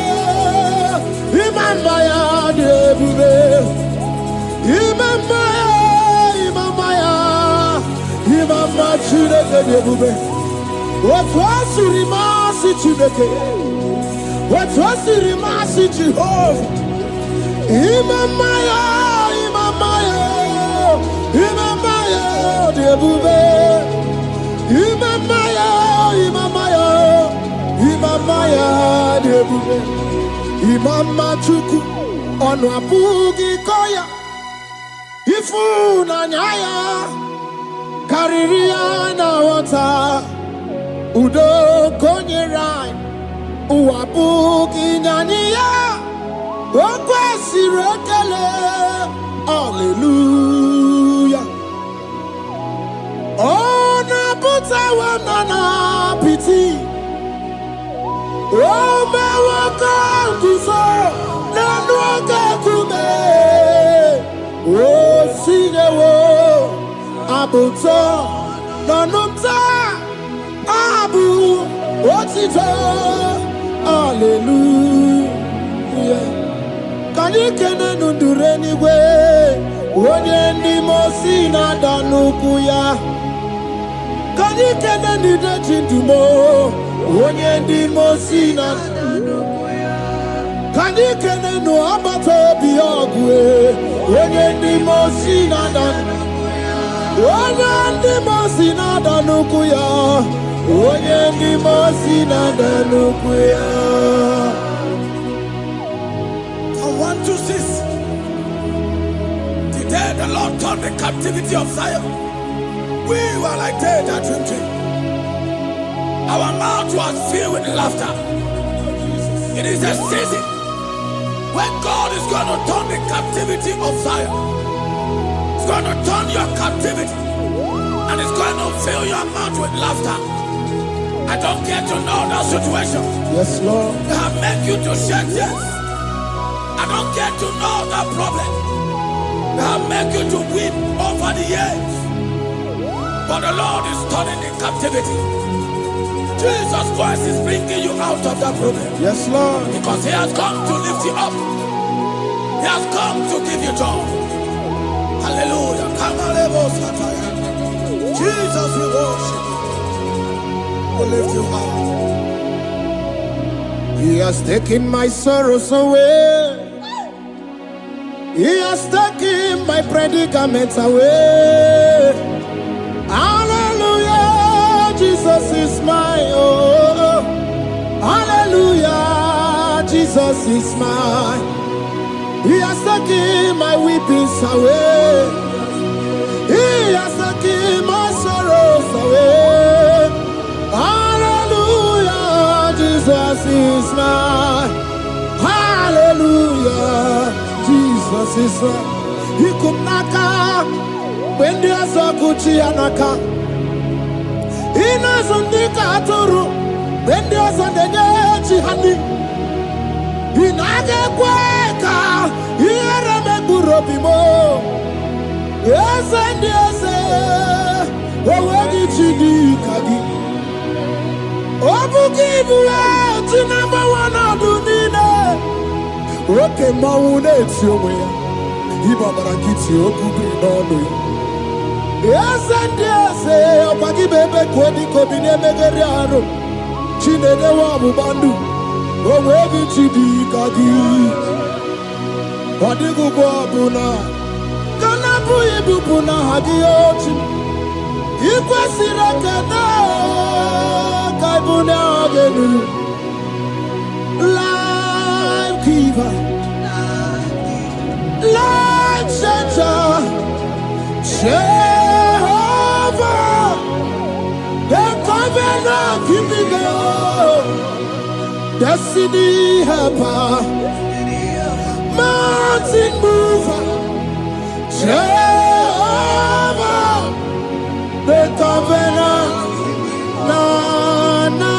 imamaya debube. Imamaya, imamaya, imamaya Chineke debube. Atwasirima si Chineke. Atwasirima si Jehovah. Imamaya, imamaya, imamaya debube. Imamaya, imamaya, imamaya debube. Imama chuku onu abugi koya. Ifu na nyaya kariria na wata. Udo konye rai uabugi nyaniya. Okwesirekele, hallelujah. Ona puta wanana piti. Ome waka kuso nanu waka kume. O sinewo abuto nanumta abu otito, hallelujah. Kanikene nundureni we onye ndi mosi na danuku ya. Kanikene nide chindumo onye ndi mosi na danuku ya. Kanikene no abato biogwe onye ndi mosi na danuku ya. Onye ndi mosi na danuku ya. Onye ndi mosi na danuku ya. 1, 2, 6. The day the Lord turned the captivity of Zion, we were like they that dream. Our mouth was filled with laughter. It is a season when God is going to turn the captivity of Zion. It's going to turn your captivity, and it's going to fill your mouth with laughter. I don't get to know that situation. Yes, Lord. That make you to shed tears. I don't get to know that problem. That make you to weep over the years. But the Lord is turning the captivity. Jesus Christ is bringing you out of that problem. Yes, Lord. Because He has come to lift you up. He has come to give you joy. Hallelujah. Jesus, we worship you. We lift you high. He has taken my sorrows away. He has taken my predicaments away. Hallelujah, Jesus is mine. Oh, hallelujah, Jesus is mine. He has taken my weepings away. He has taken my sorrows away. Hallelujah, Jesus is mine. Hallelujah, Jesus is mine. He could knock out when there's a Gucci anaka. He knows on the Katuru when there's a Neji honey. He naga kweka. He rame burobimo. Yes and yes. Where did you do Kagi? Obu give you to number one of Dunina. Okay, Maune, it's your way. Ibabarakiti, Okubi, Nono. Yes, and yes, Opaki Bebe, Kwadi, Kobine, Megariano, Chine, the Wabu Bandu, Owebi Chidi, Kadi, Padigu Buna, Kanabu Ibuna, Hadiochi, Ikwasiraka, Kaibuna, Genu, Life Giver, Life Changer. Jehovah, the covenant keeping God, destiny helper, mountain mover. Jehovah, the covenant, na na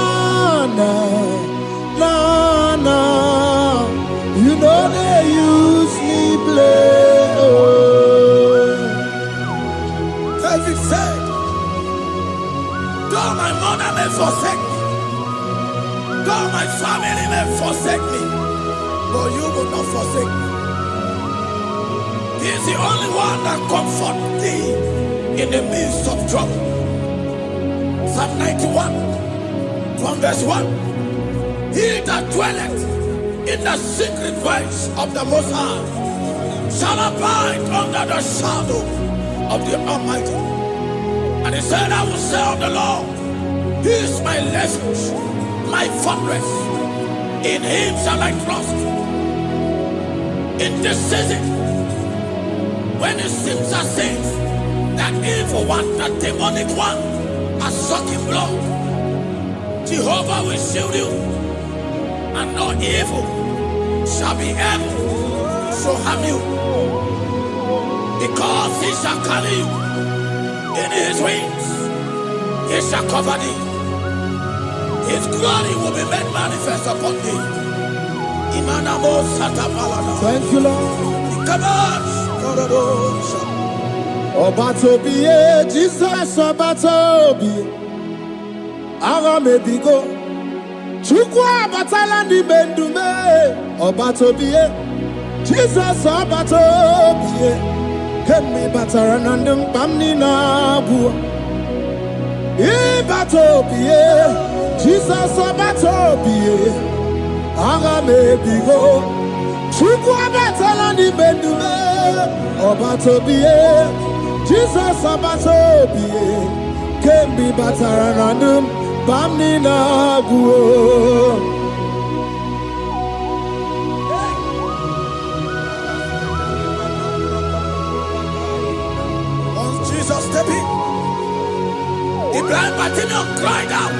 na na na. You know they use me play. David said, though my mother may forsake me, though my family may forsake me, but you will not forsake me. He is the only one that comforts thee in the midst of trouble. Psalm 91, from verse 1. He that dwelleth in the secret place of the Most High shall abide under the shadow of the Almighty. And he said, I will say of the Lord, He is my refuge, my fortress. In Him shall I trust. In this season, when it seems as if that evil one, that demonic one, are sucking blood, Jehovah will shield you, and no evil shall be able to harm you. Because He shall carry you in His wings, He shall cover thee. His glory will be made manifest upon thee. Thank you, Lord. Obatobiye, Jesus Obatobiye. Aramebigo. Chukwa batala ni bendume. Obatobiye, Jesus Obatobiye. Kemi bataranandum bamni nabu. Ibatobiye, Jesus Obatobiye. Aramebigo. Chukwa batala ni bendume. Obatobiye, Jesus Obatobiye. Kemi bataranandum bamni nabu. The blind Bartimaeus cried out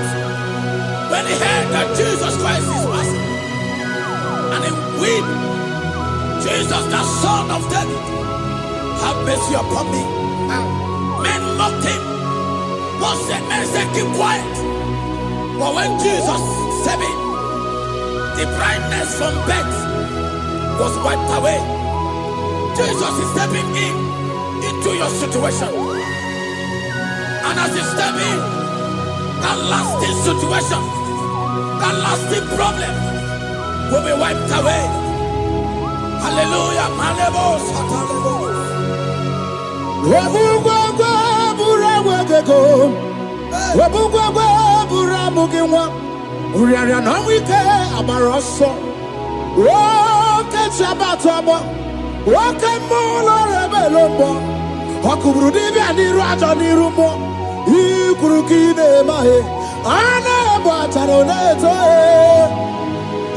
when he heard that Jesus Christ is passing. weep. Jesus, the Son of David, have mercy upon me. Men mocked him. One said, men said, keep quiet. But when Jesus stepped in, the brightness from birth was wiped away. Jesus is stepping into your situation. And as he steps in, that lasting situation, that lasting problem will be wiped away. Hallelujah.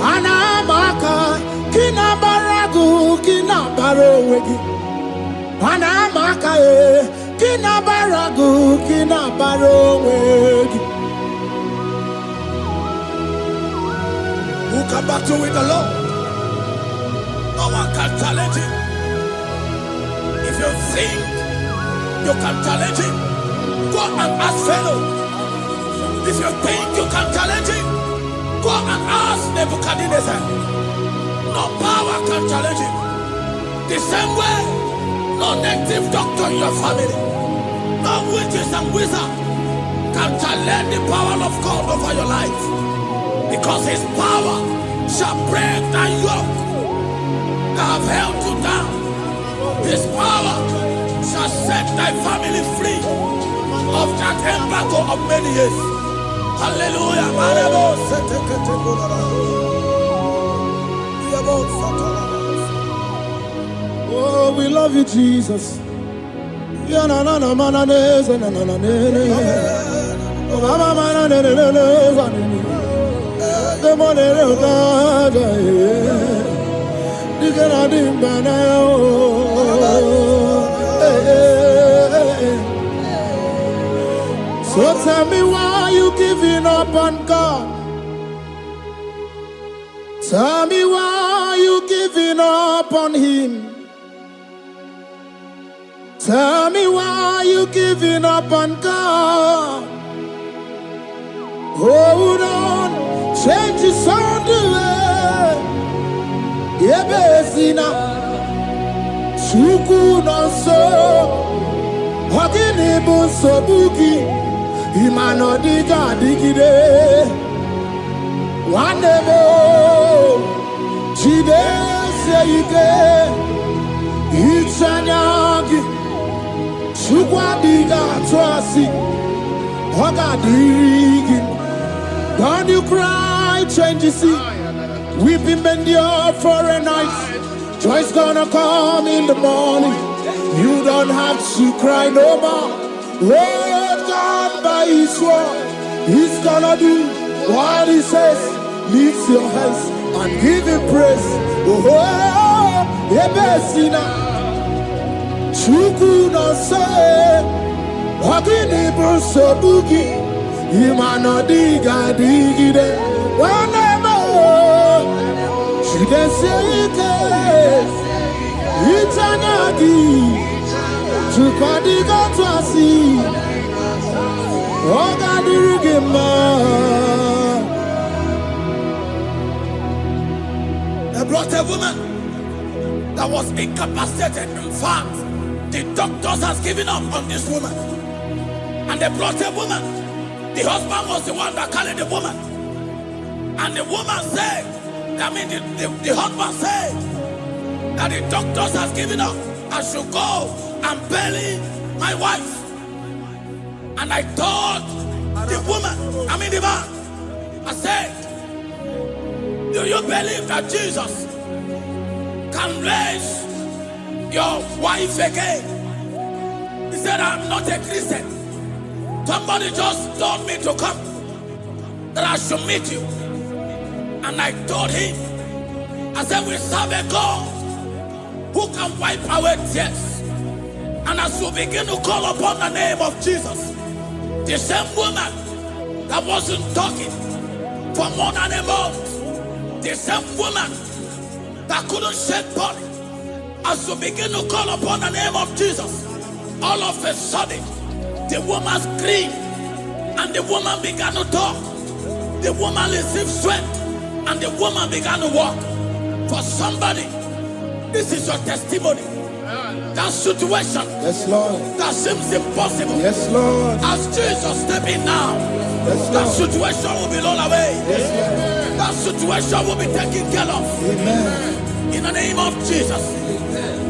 Anamaka kinabaragu kinabarowegi. Anamaka kinabaragu kinabarowegi. Who can battle with the Lord? No one can challenge him. If you think you can challenge him, go and ask fellow. If you think you can challenge him, go and ask Nebuchadnezzar. No power can challenge him. The same way, no native doctor in your family, no witches and wizards can challenge the power of God over your life. Because his power shall break the yoke that have held you down. His power shall set thy family free of that embargo of many years. Hallelujah. Oh, we love you, Jesus. So tell me why you giving up on God. Tell me why you giving up on him. Tell me why you giving up on God. Hold on, change is on the way. Yebesina, Suku no so, Hogini bunso buki, Imano diga digide, Wanebo, Chide seike, Ichanyagi, Sukwa diga twasi, Hoga digi. Don't you cry, change you see. Weeping endure for a night. Joy's gonna come in the morning. You don't have to cry no more. Lord God by his word, he's gonna do what he says. Lift your hands and give him praise. Oh, Ebesina, Chuku no say, Hogini Bruso Bugi. Imano diga digide, wanemo. She can say it, Itanyagi, Chukadiga twasi, Oga dirigema. They brought a woman that was incapacitated. In fact, the doctors has given up on this woman. And they brought a woman. The husband was the one that carried the woman. And the woman said, the husband said that the doctors has given up. I should go and bury my wife. And I told the woman, the man, I said, do you believe that Jesus can raise your wife again? He said, I'm not a Christian. Somebody just told me to come, that I should meet you. And I told him, I said, we serve a God who can wipe away tears. And as we begin to call upon the name of Jesus, the same woman that wasn't talking for more than a month, the same woman that couldn't shake body. As you begin to call upon the name of Jesus, all of a sudden, the woman screamed and the woman began to talk. The woman received strength and the woman began to walk. For somebody, this is your testimony. That situation, Yes, Lord. that seems impossible, Yes, Lord. as Jesus step in now, Yes, that Lord. situation will be rolled away. Yes, Lord. That situation will be taken care of. Amen. In the name of Jesus,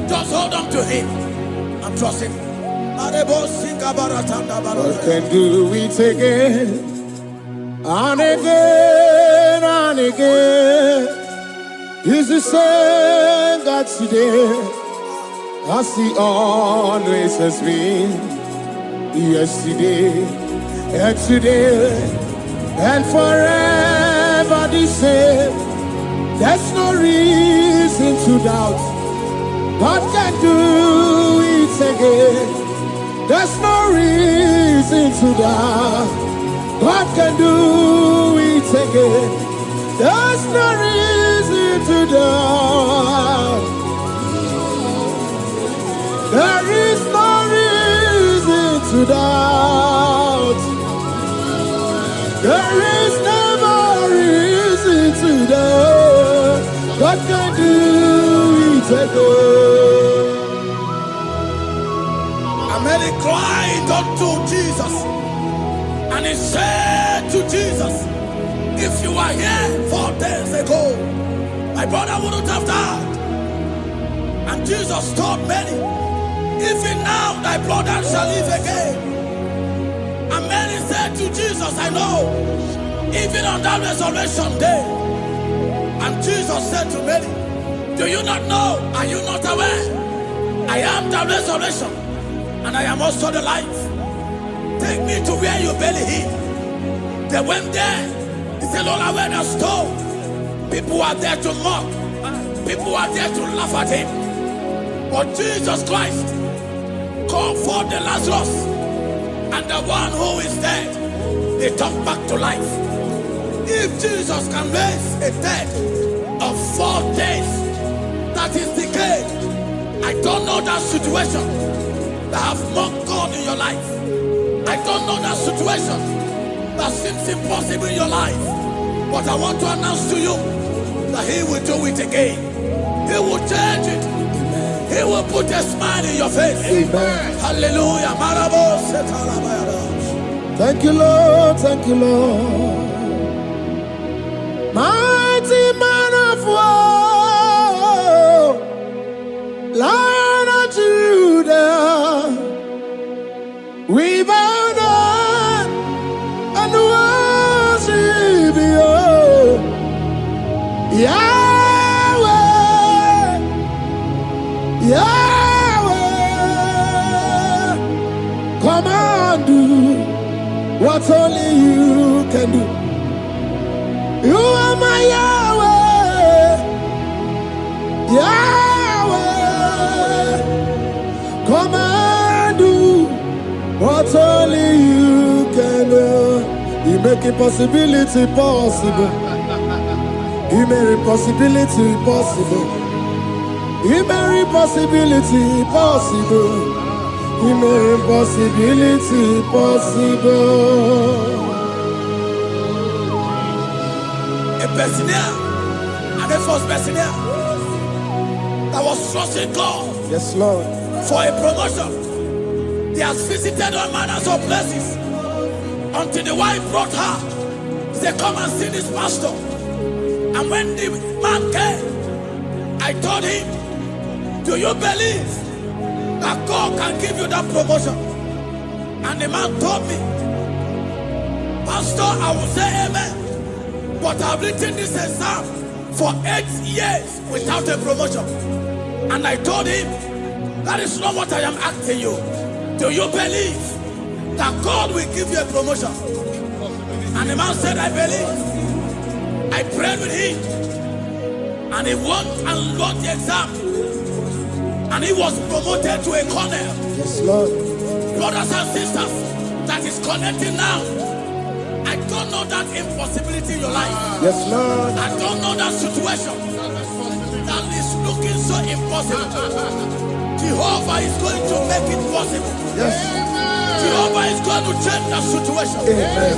just hold on to him and trust him. God can do it again and again and again. He's the same God today as he always has been. Yesterday and today and forever the same. There's no reason to doubt. God can do it again. There's no reason to doubt. God can do it again. There's no reason to doubt. There is no reason to doubt. There is never reason to doubt. God can do it again. And Mary cried unto Jesus, and he said to Jesus, if you were here 4 days ago, my brother wouldn't have died. And Jesus told Mary, even now thy brother shall live again. And Mary said to Jesus, I know, even on that resurrection day. And Jesus said to Mary, do you not know? Are you not aware? I am the resurrection, and I am also the life. Take me to where you bury him. They went there. He said, Lord, I went a stone. People are there to mock. People are there to laugh at him. But Jesus Christ called forth the Lazarus, and the one who is dead, they come back to life. If Jesus can raise a dead of 4 days that is decayed, I don't know that situation that have mocked God in your life. I don't know that situation that seems impossible in your life. But I want to announce to you that he will do it again. He will change it. He will put a smile in your face. Amen. Hallelujah. Thank you, Lord. Thank you, Lord. Mighty man of war, Lion of Judah, we bow down and worship you, Yahweh, Yahweh. Come and do what only you can do. You are my Yahweh, Yahweh. Come and do what only you can do. You make impossibility possible. You make impossibility possible. You make impossibility possible. You make impossibility possible. A Bessenia, and the first Bessenia that was trusting God Yes, Lord. for a promotion. He has visited all manners of places until the wife brought her. He said, come and see this pastor. And when the man came, I told him, do you believe that God can give you that promotion? And the man told me, Pastor, I will say amen. But I've written this exam for 8 years without a promotion. And I told him, that is not what I am asking you. Do you believe that God will give you a promotion? And the man said, I believe. I prayed with him. And he won and wrote the exam. And he was promoted to a colonel. Yes, Lord. Brothers and sisters, that is connecting now. I don't know that impossibility in your life. Yes, Lord. I don't know that situation that is looking so impossible, Jehovah is going to make it possible. Yes. Jehovah is going to change the situation. Amen.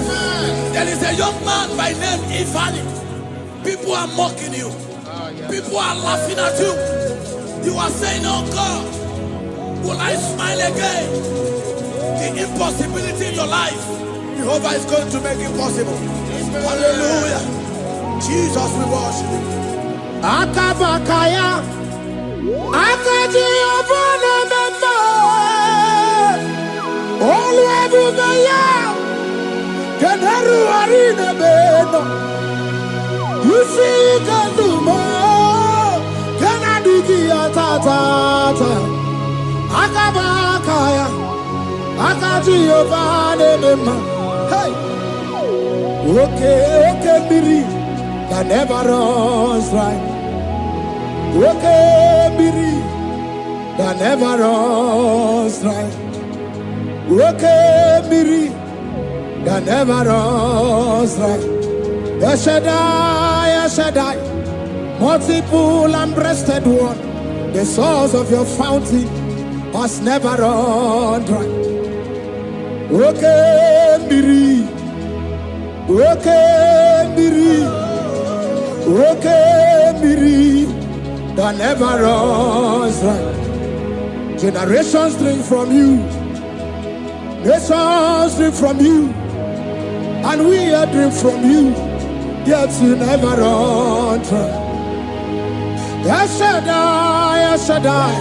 There is a young man by name Ifani. People are mocking you. People are laughing at you. You are saying, oh God, will I smile again? The impossibility in your life, Jehovah is going to make it possible. Hallelujah. Jesus, we worship you. Akabakaya, Akaji Obana Mama, Oluwabubaya, Kanaru Arina Beno, you see you can do more, Kanadiki Atata, Akabakaya, Akaji Obana Mama, hey, okay, Biri. That never runs dry. Okay, Biri, that never runs dry. Okay, Biri, that never runs dry. Shaddai, multiple and breasted one, the source of your fountain has never run dry. Okay, Biri, okay, Biri. Okay, Miri, that never runs dry. Generations drink from you, nations drink from you, and we are drink from you, yet you never run dry. Shaddai,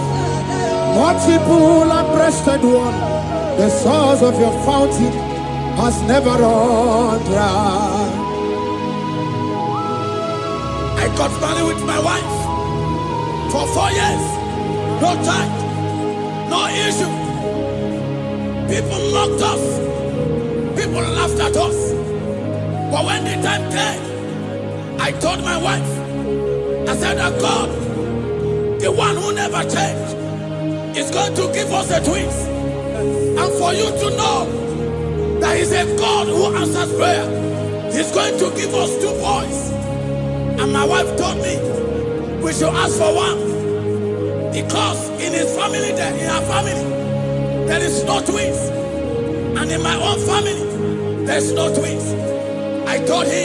multiple and breasted one, the source of your fountain has never run dry. I got married with my wife for 4 years. No time, no issue. People mocked us. People laughed at us. But when the time came, I told my wife, I said that God, the one who never changed, is going to give us a twins. And for you to know that He's a God who answers prayer, He's going to give us 2 boys. And my wife told me we should ask for one, because in her family, there is no twins, and in my own family, there's no twins. I told her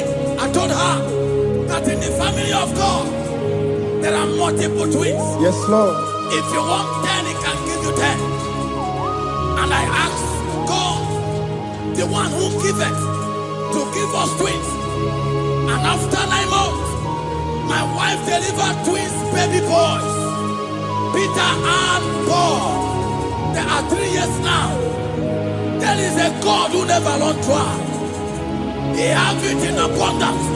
that in the family of God, there are multiple twins. Yes, Lord. If you want 10, He can give you 10. And I asked God, the one who giveth, to give us twins. And after 9 months, my wife delivered twins, baby boys, Peter and Paul. They are 3 years now. There is a God who never runs dry. He has it in abundance.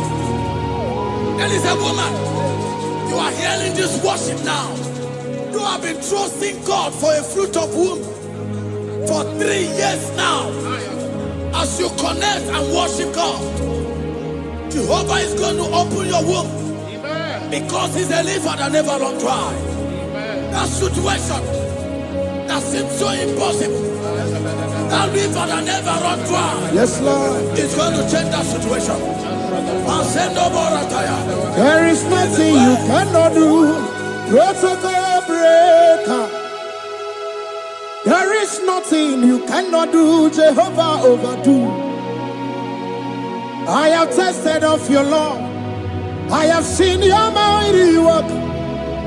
There is a woman. You are hearing this worship now. You have been trusting God for a fruit of womb for 3 years now. As you connect and worship God, Jehovah is going to open your womb. Because He's a river that never runs dry. That situation that seems so impossible, that river that never runs dry, Yes, Lord. is going to change that situation. And send no more attire. There is nothing you cannot do. Protocol breaker. There is nothing you cannot do. Jehovah overdo. I have tested of your love. I have seen your mighty work.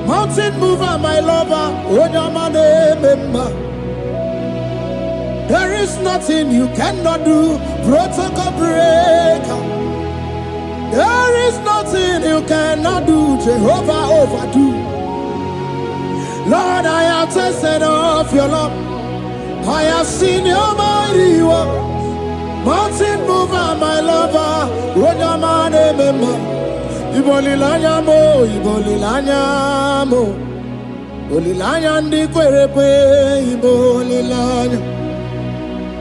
Mountain mover, my lover. There is nothing you cannot do. Protocol breaker. There is nothing you cannot do. Jehovah overdo. Lord, I have tasted of your love. I have seen your mighty work. Mountain mover, my lover. Ibolilanya mo, ibolilanya mo. Ibolilanya ndi kwerepe, ibolilanya.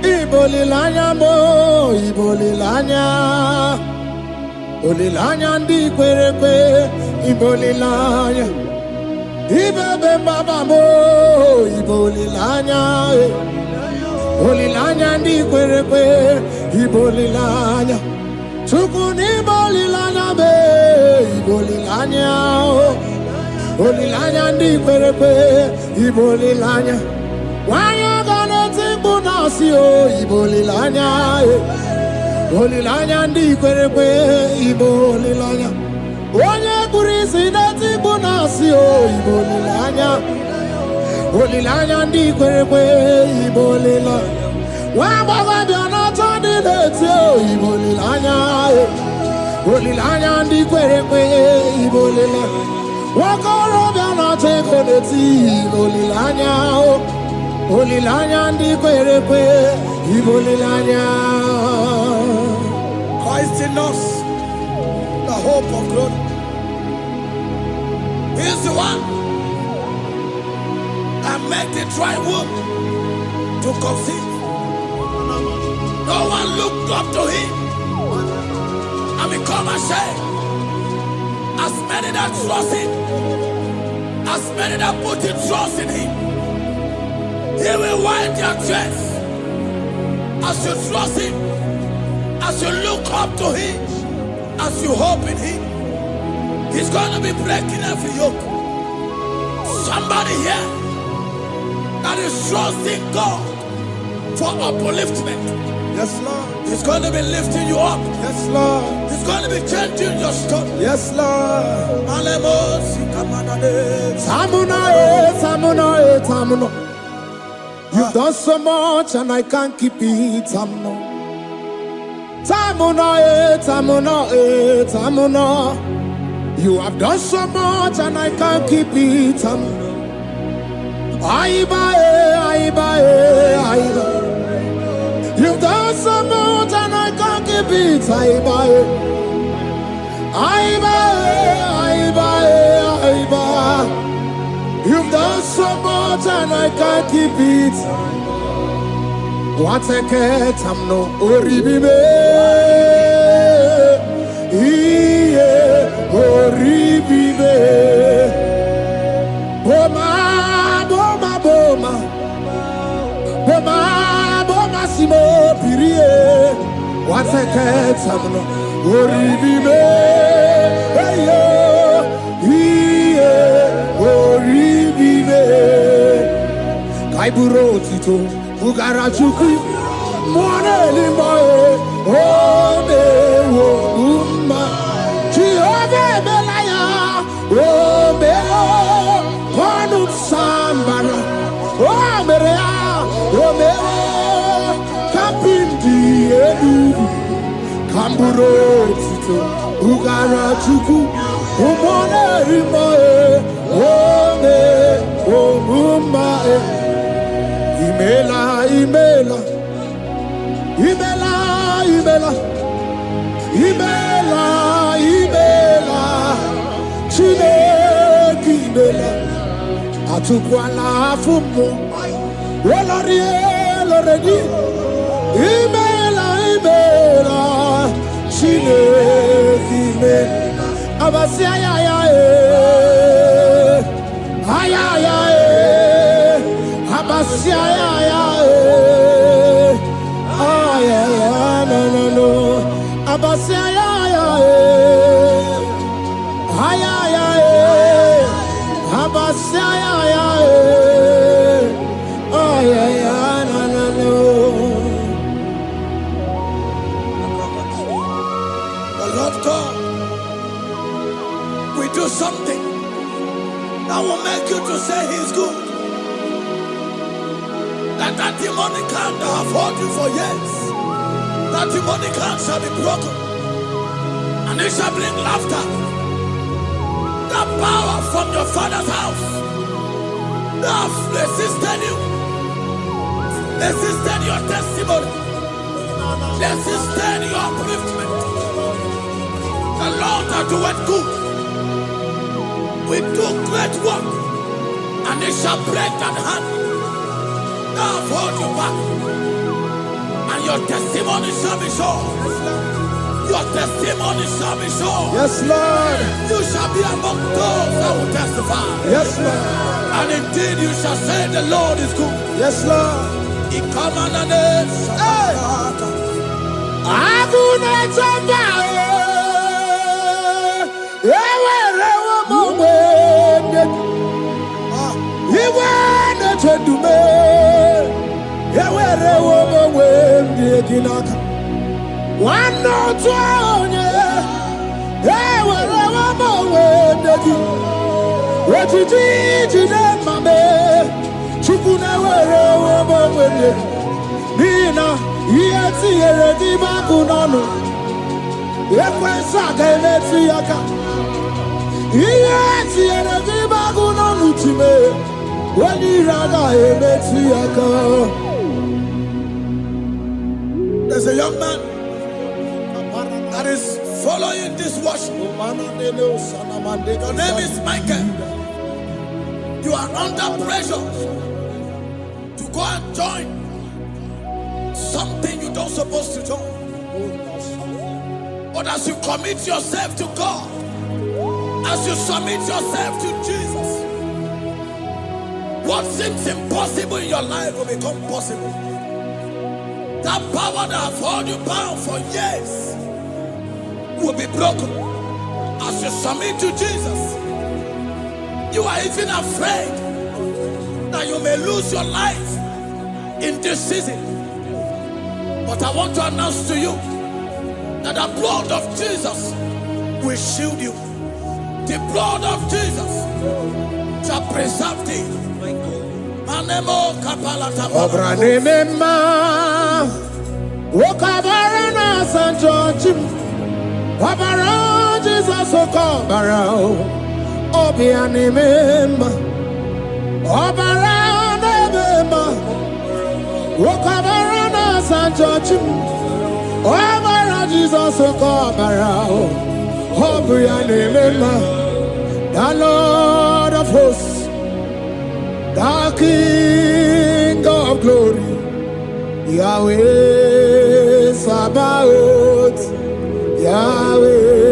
Ibolilanya mo, ibolilanya. Ibolilanya ndi kwerepe, ibolilanya. Ibebe baba mo, ibolilanya. Ibolilanya ndi kwerepe, ibolilanya. Chukuni bolilanya be, ibolilanya. Olilanya ndi kwerekwe, Ibo olilanya. Wanya gana timbu nasi o, Ibo olilanya. Olilanya ndi kwerekwe, Ibo olilanya. Onye kurisi na timbu nasi o, Ibo olilanya. Olilanya ndi kwerekwe, Ibo olilanya. Wamba biana tandi leti o, Ibo olilanya. Olilanya ndi kwerekwe, Ibo olilanya. Wakoro biana teko leti, Ibo olilanya. Olilanya ndi kwerekwe, Ibo olilanya. Christ in us, the hope of glory. He is the one that made the dry womb to conceive. No one looked up to him and become ashamed. As many that trust him, as many that put in trust in him, he will wipe their tears. As you trust him, as you look up to him, as you hope in him, he's going to be breaking every yoke. Somebody here that is trusting God for upliftment. Yes, Lord. He's going to be lifting you up. Yes, Lord. He's going to be changing your story. Yes, Lord. Tamuna. You've done so much and I can't keep it. Tamuna. You have done so much and I can't keep it. Aiba. You've done so much and I can't keep it. Aiba. You've done so much and I can't keep it. What a cat, I'm no oribibe. Oribibe. Boma, simo pirie. What a cat, I'm no oribibe. Oribibe. Kaiburo tito, Ugara chuku, Mone limae, Ome wo umma, Chiove belaya, Ome o, Konut sambara, Omerea, Ome o, Kapindi edu, Kamburo tito, Ugara chuku, Mone limae, Ome wo umma. Imela. Chineke imela. Atukwala fumo. Loredi. Imela. Chineke imela. Abasia ya. Abasia ya. No. Abasia ya. Abasia ya. No. The Lord God will do something that will make you to say he's good. That demonic hand that have held you for years, that demonic hand shall be broken, and it shall bring laughter. The power from your father's house that have resisted you, resisted your testimony, resisted your upliftment. The Lord that doeth good will do great work, and it shall break that hand. I've hold you back, and your testimony shall be sure. Your testimony shall be sure. Yes, Lord. You shall be among those that will testify. Yes, Lord. And indeed you shall say the Lord is good. Yes, Lord. He come on the name. One no twenty. Hey, wherever my way, what you did, you did, my man. Chukuna, wherever my way. Nina, yes, you're a dibagunano. Yes, I can see your car. Yes, you're a dibagunano to me. When you rather, see your car. There's a young man that is following this worship. Your name is Michael. You are under pressure to go and join something you don't supposed to join. But as you commit yourself to God, as you submit yourself to Jesus, what seems impossible in your life will become possible. That power that has held you bound for years will be broken as you submit to Jesus. You are even afraid that you may lose your life in this season. But I want to announce to you that the blood of Jesus will shield you. The blood of Jesus shall preserve thee. Manemo kapalata. Obranema, Wokabarana Sanchochim, Obara Jesus Okobara, Obianimema, Obara Nebema, Wokabarana Sanchochim, Obara Jesus Okobara, Obianimema, the Lord of hosts, the King of glory, Yahweh Sabaoth, Yahweh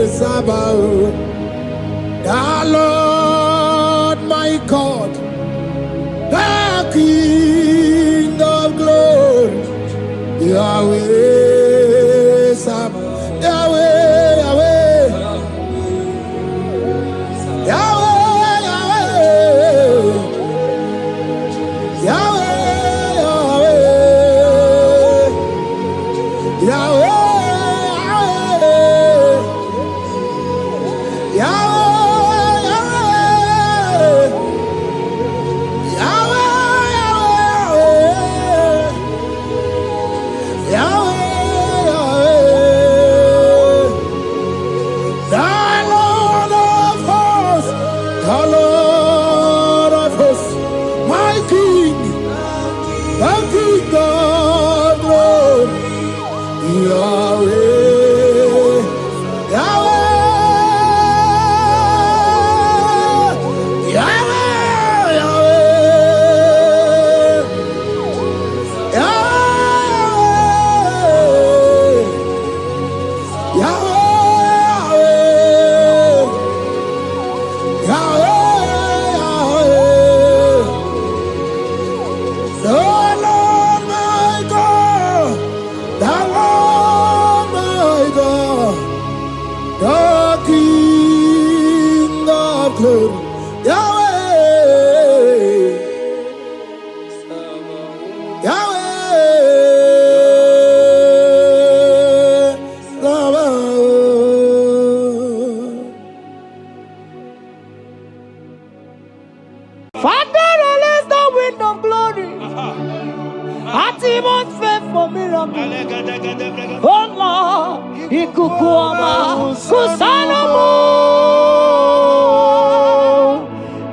Sabaoth, the Lord my God, the King of glory, Yahweh Sabaoth, Yahweh, Yahweh, Yahweh.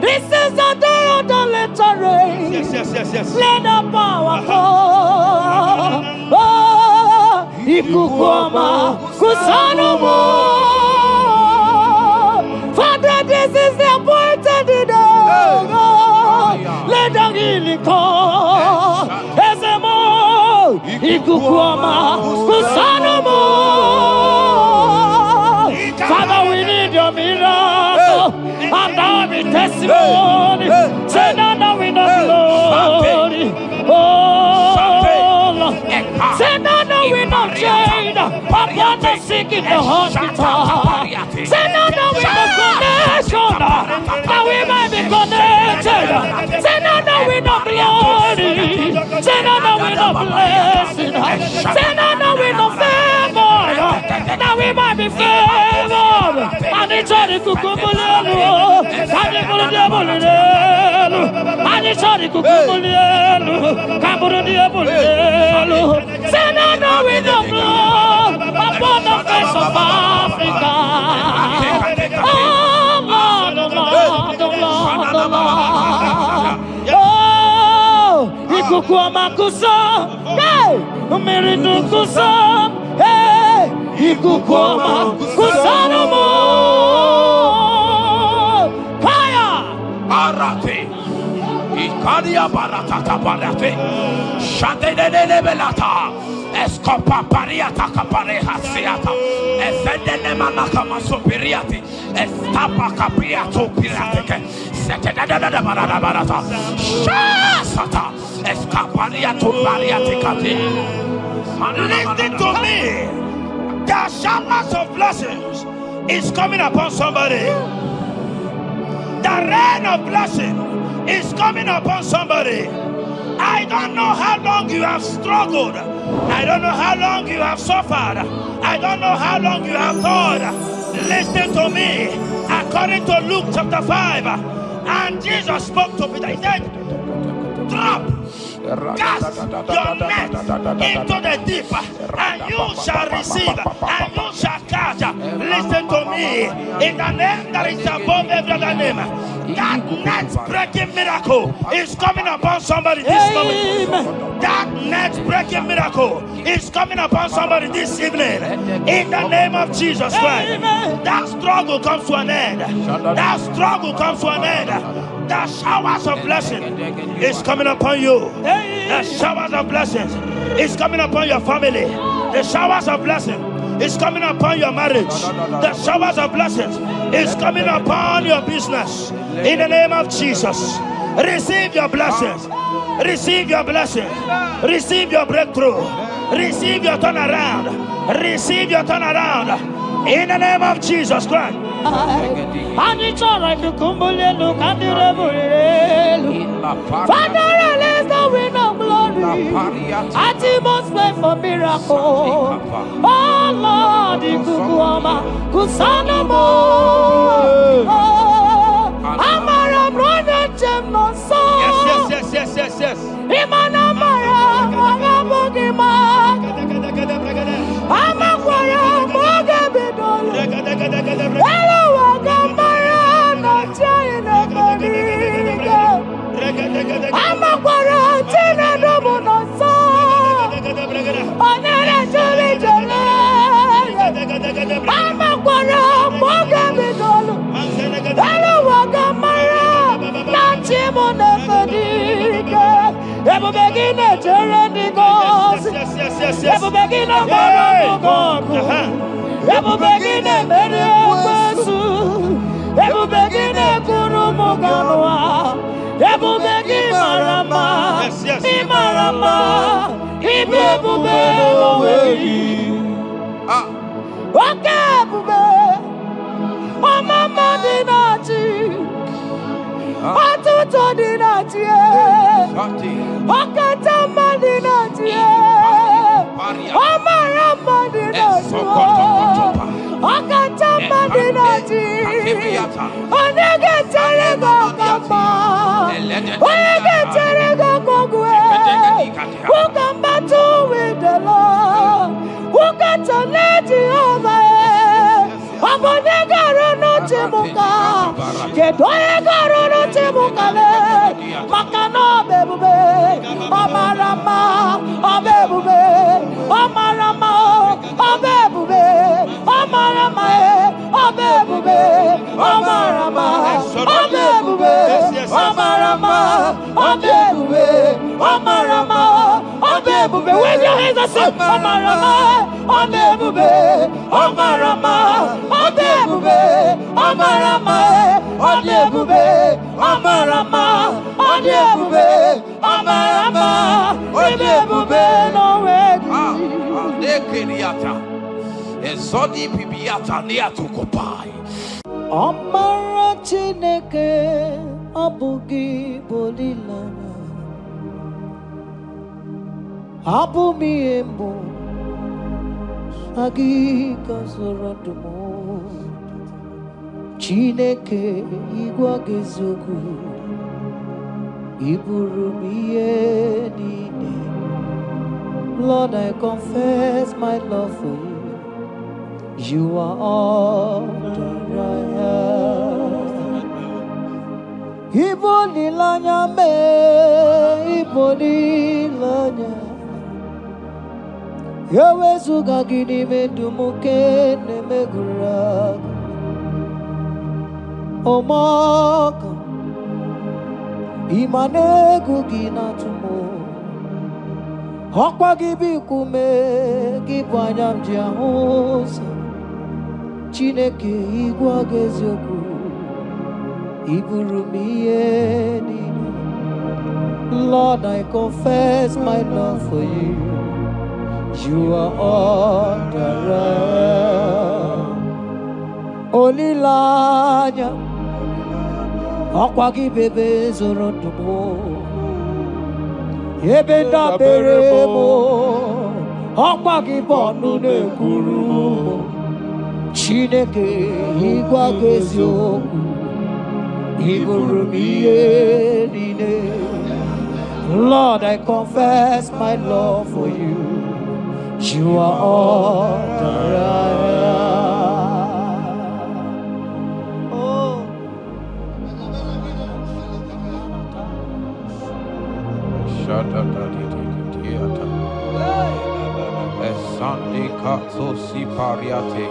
This is the day of the letter rain. Yes. Let the power come. Oh, Ikukuama, Kusanomo. Father, this is the appointed day. Let the healing come. Ezemo, Ikukuama, Kusanomo. Father, we need your miracle. And now we testimony. Say now we know glory. Oh, say now we know chain. Upon the sick in the hospital. Say now we know connection. Now we might be connected. Say now we know glory. Say no, no, we no blessing. Say no, no, we no favor. Now we might be favored. And it's all the cucumbolelo. And the bullet. And it's all the cucumbolelo. Caburu diabolelo. Say no, no, we no blow upon the face of Africa. Oh, Lord, oh, Lord, oh, Lord, oh, Lord. Oh, Ikukwama kuso, hey, Umiridu kuso, hey, Ikukwama kuso no more. Fire! Arate. Ikadia baratata barate. Shadene belata. Escopa pariata capareja seata. Efendene manaka masopiriati. Estapa capriato pirate. Setedada barata. Shasata. Escapariato bariate cati. Listen to me. The showers of blessings is coming upon somebody. The rain of blessing is coming upon somebody. I don't know how long you have struggled. I don't know how long you have suffered. I don't know how long you have thought. Listen to me. According to Luke chapter 5, and Jesus spoke to Peter. He said, drop, cast your net into the deep, and you shall receive, and you shall catch. Listen to me. In the name that is above every other name, that net breaking miracle is coming upon somebody this moment. That net breaking miracle is coming upon somebody this evening. In the name of Jesus Christ. That struggle comes to an end. That struggle comes to an end. The showers of blessing is coming upon you. The showers of blessings is coming upon your family. The showers of blessing is coming upon your marriage. The showers of blessings is coming upon your business. In the name of Jesus, receive your blessings. Receive your blessings. Receive your breakthrough. Receive your turnaround. Receive your turnaround. In the name of Jesus Christ. And it's all right to come look at the revolution. Father, release the wind of glory. At the most pray for miracle. Oh Lord, the Kukuama, Kusanamo. Amara, brother, Jem, no so. Yes. Imanamara, Magabogima. Amakwara, Mogabidolo. Hello, Wagamara, no China, Bodiga. Amakwara, Tina, Domo, no so. Onera, Jolly, Jolly. Amakwara, Mogabidolo. Hello, Wagamara, no Chimo, no Bodiga. Ever begin a journey goes. Ever begin a God. Ever begin a Mediasu. Ever begin a Kurumoganoa. Ever begin Marama. Imarama. Ibebu away. Okay, Bube. Oh, Mama Dinati. Atuto Dinati. Okatama Dinati. Omarama Dinati. Okatama Dinati. Onegeterego Kama. Onegeterego Kogwe. Who come battle with the Lord? Who got to let Jehovah? Abonegaro no Timuka. Kedoegaro no Timukale. Makano bebube. Omarama. Obebube. Omarama. Obebube. Omarama. Obebube. Omarama. Obebube. Omarama. Obebube. Omarama. Obebube. Wave your hands and say Omarama. Obebube. Omarama. Obebube. Omarama. Obebube. Omarama. Obebube. Omarama. Obebube. No way. Ezodi pibiata niatukopai. Amara Chineke abugi bolilana. Abumiembo Agika Zoradumo Chineke Igwa Gezogu Iburumiye Nine. Lord, I confess my love for you. You are all that I have. Ibonilanya me, ibonilanya. Yawezuga gini medumuke ne meguragu. Omaka, imanegu gina tumo. Hokwa gibi kume, gibanyam jiahosa. Chineke igwa gezioku. Iburumiye nini. Lord, I confess my love for you. You are all that I am. Olilanya Akwagi bebe zorotumo Yebenda beremo Akwagi bonu ne kuru Chineke igwa gezioku Iburumiye nine. Lord, I confess my love for you. You are all that I am. Oh. Esandi katso si pariate.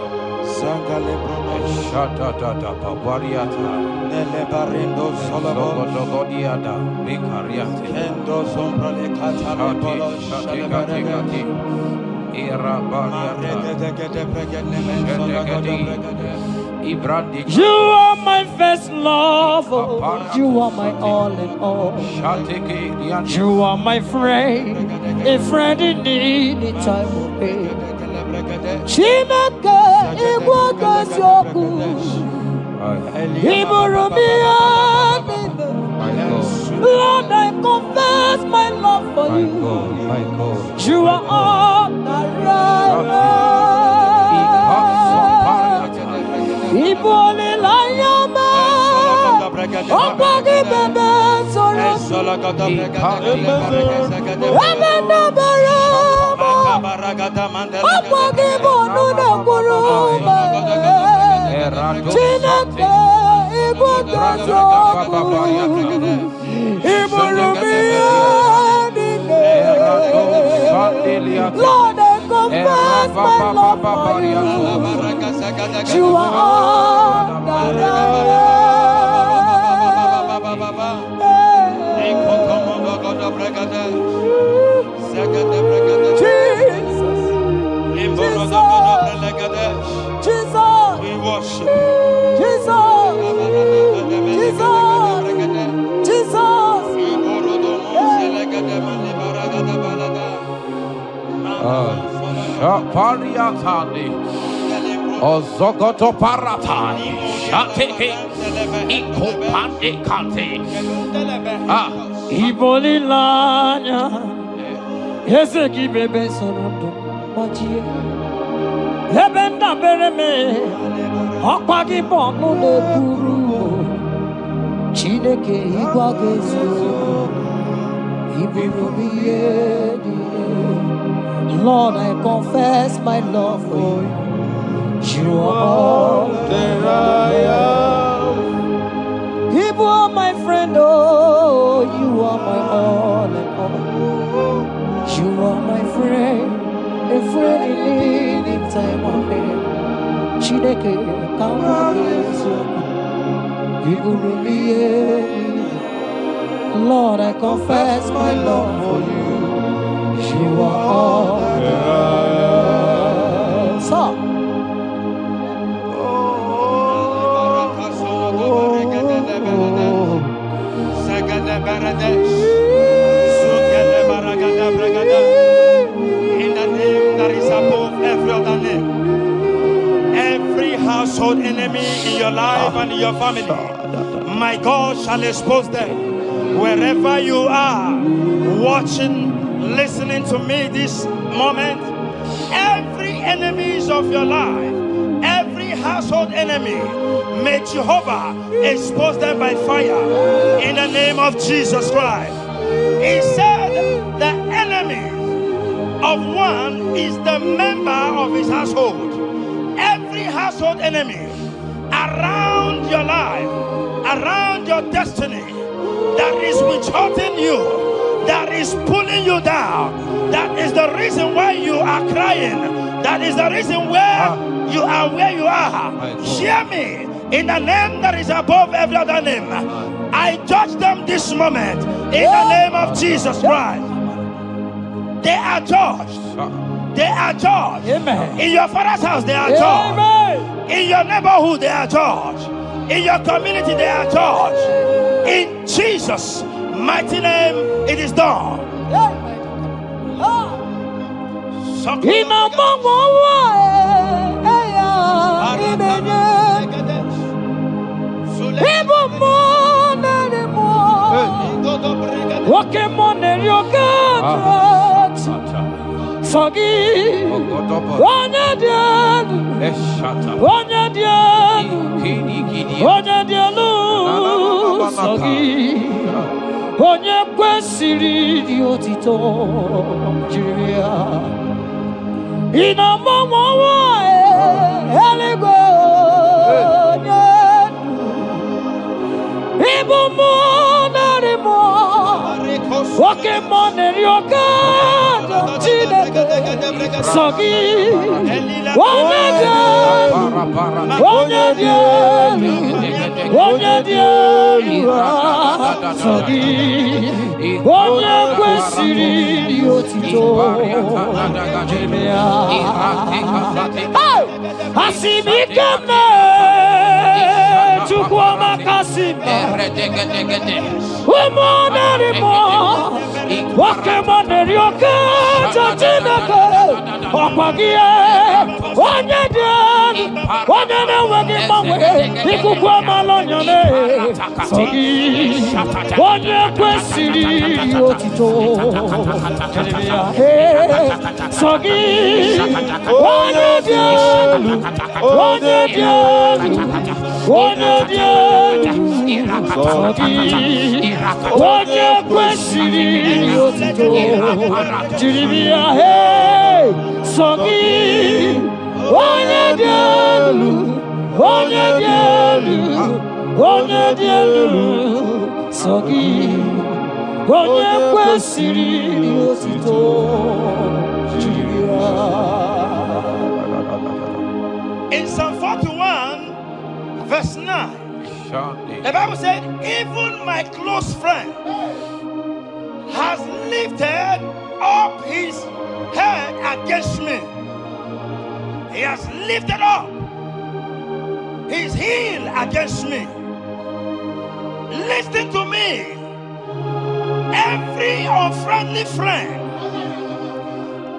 Zangale brono. Shadadada babariata. Nele barendo solabo. Sogodogodiada. Bikariate. Kendo sombra le katale bolo. Shati. Era bariata. You are my first love. You are my all in all. You are my friend, a friend in need in time of pain. Chineke igwa gezioku Iburumiye nine. Lord, I confess my love for you. You are all that I am. Ibole layama Okwagi bebe zoro Ebenda beremo Okwagi bonu ne kurume Chineke igwa gezioku Iburumiye nine. Lord, I confess my love for you. You are all that I Jesus, we worship Jesus, Pariatani. Ozogoto paratai. Shateke. Ikopande kate. Ibolilanya Yeseki bebe sorondo Majie Ebenda bereme Okwagi bonu ne kuru Chineke igwa gezioku Iburumiye nine. Lord, I confess my love for you. You are all that I am. You are my friend, oh, you are my all in all. You are my friend, a friend in need in time of need. Chineke kama gezioku Iburumiye nine. Lord, I confess my love for you. You are all that I am. So, in the name that is above every other name, every household enemy in your life and in your family, my God shall expose them wherever you are watching listening to me this moment, every enemies of your life, every household enemy, may Jehovah expose them by fire in the name of Jesus Christ. He said the enemy of one is the member of his household. Every household enemy around your life, around your destiny, that is withholding you, that is pulling you down, that is the reason why you are crying, that is the reason where you are where you are. Hear me, in the name that is above every other name, I judge them this moment in the name of Jesus Christ. They are judged. They are judged. Amen. In your father's house, they are judged. Amen. In your neighborhood, they are judged. In your community, they are judged. In Jesus' mighty name, it is done. Onye kwesịrị dị otito jiri ya ịnọmọmọwa eluigwe onye ịbụ mmụọ narị mmụọ nwoke mmụọ na-eri oke Chineke sọ gị onye dị elu onye dị elu onye dị elu sọ gị onye kwesịrị dị otito jiri ya asị m ike mee Chukwu ọmaka sị m ụmụ narị mmụọ nwoke mmụọ na-eri oke Chineke ọkwa gị onye dị elu onye na-enweghị mgbanwe ikuku amala onyone sọ gị onye kwesịrị otito sọ gị onye dị elu onye dị elu onye dị elu sọ gị onye kwesịrị otito jiri bịa sọ gị onye dị elu onye dị elu onye dị elu sọ gị onye kwesịrị otito jiri ya. In Psalm 41 verse 9, the Bible said, even my close friend has lifted up his head against me. He has lifted up his heel against me. Listen to me. Every unfriendly friend,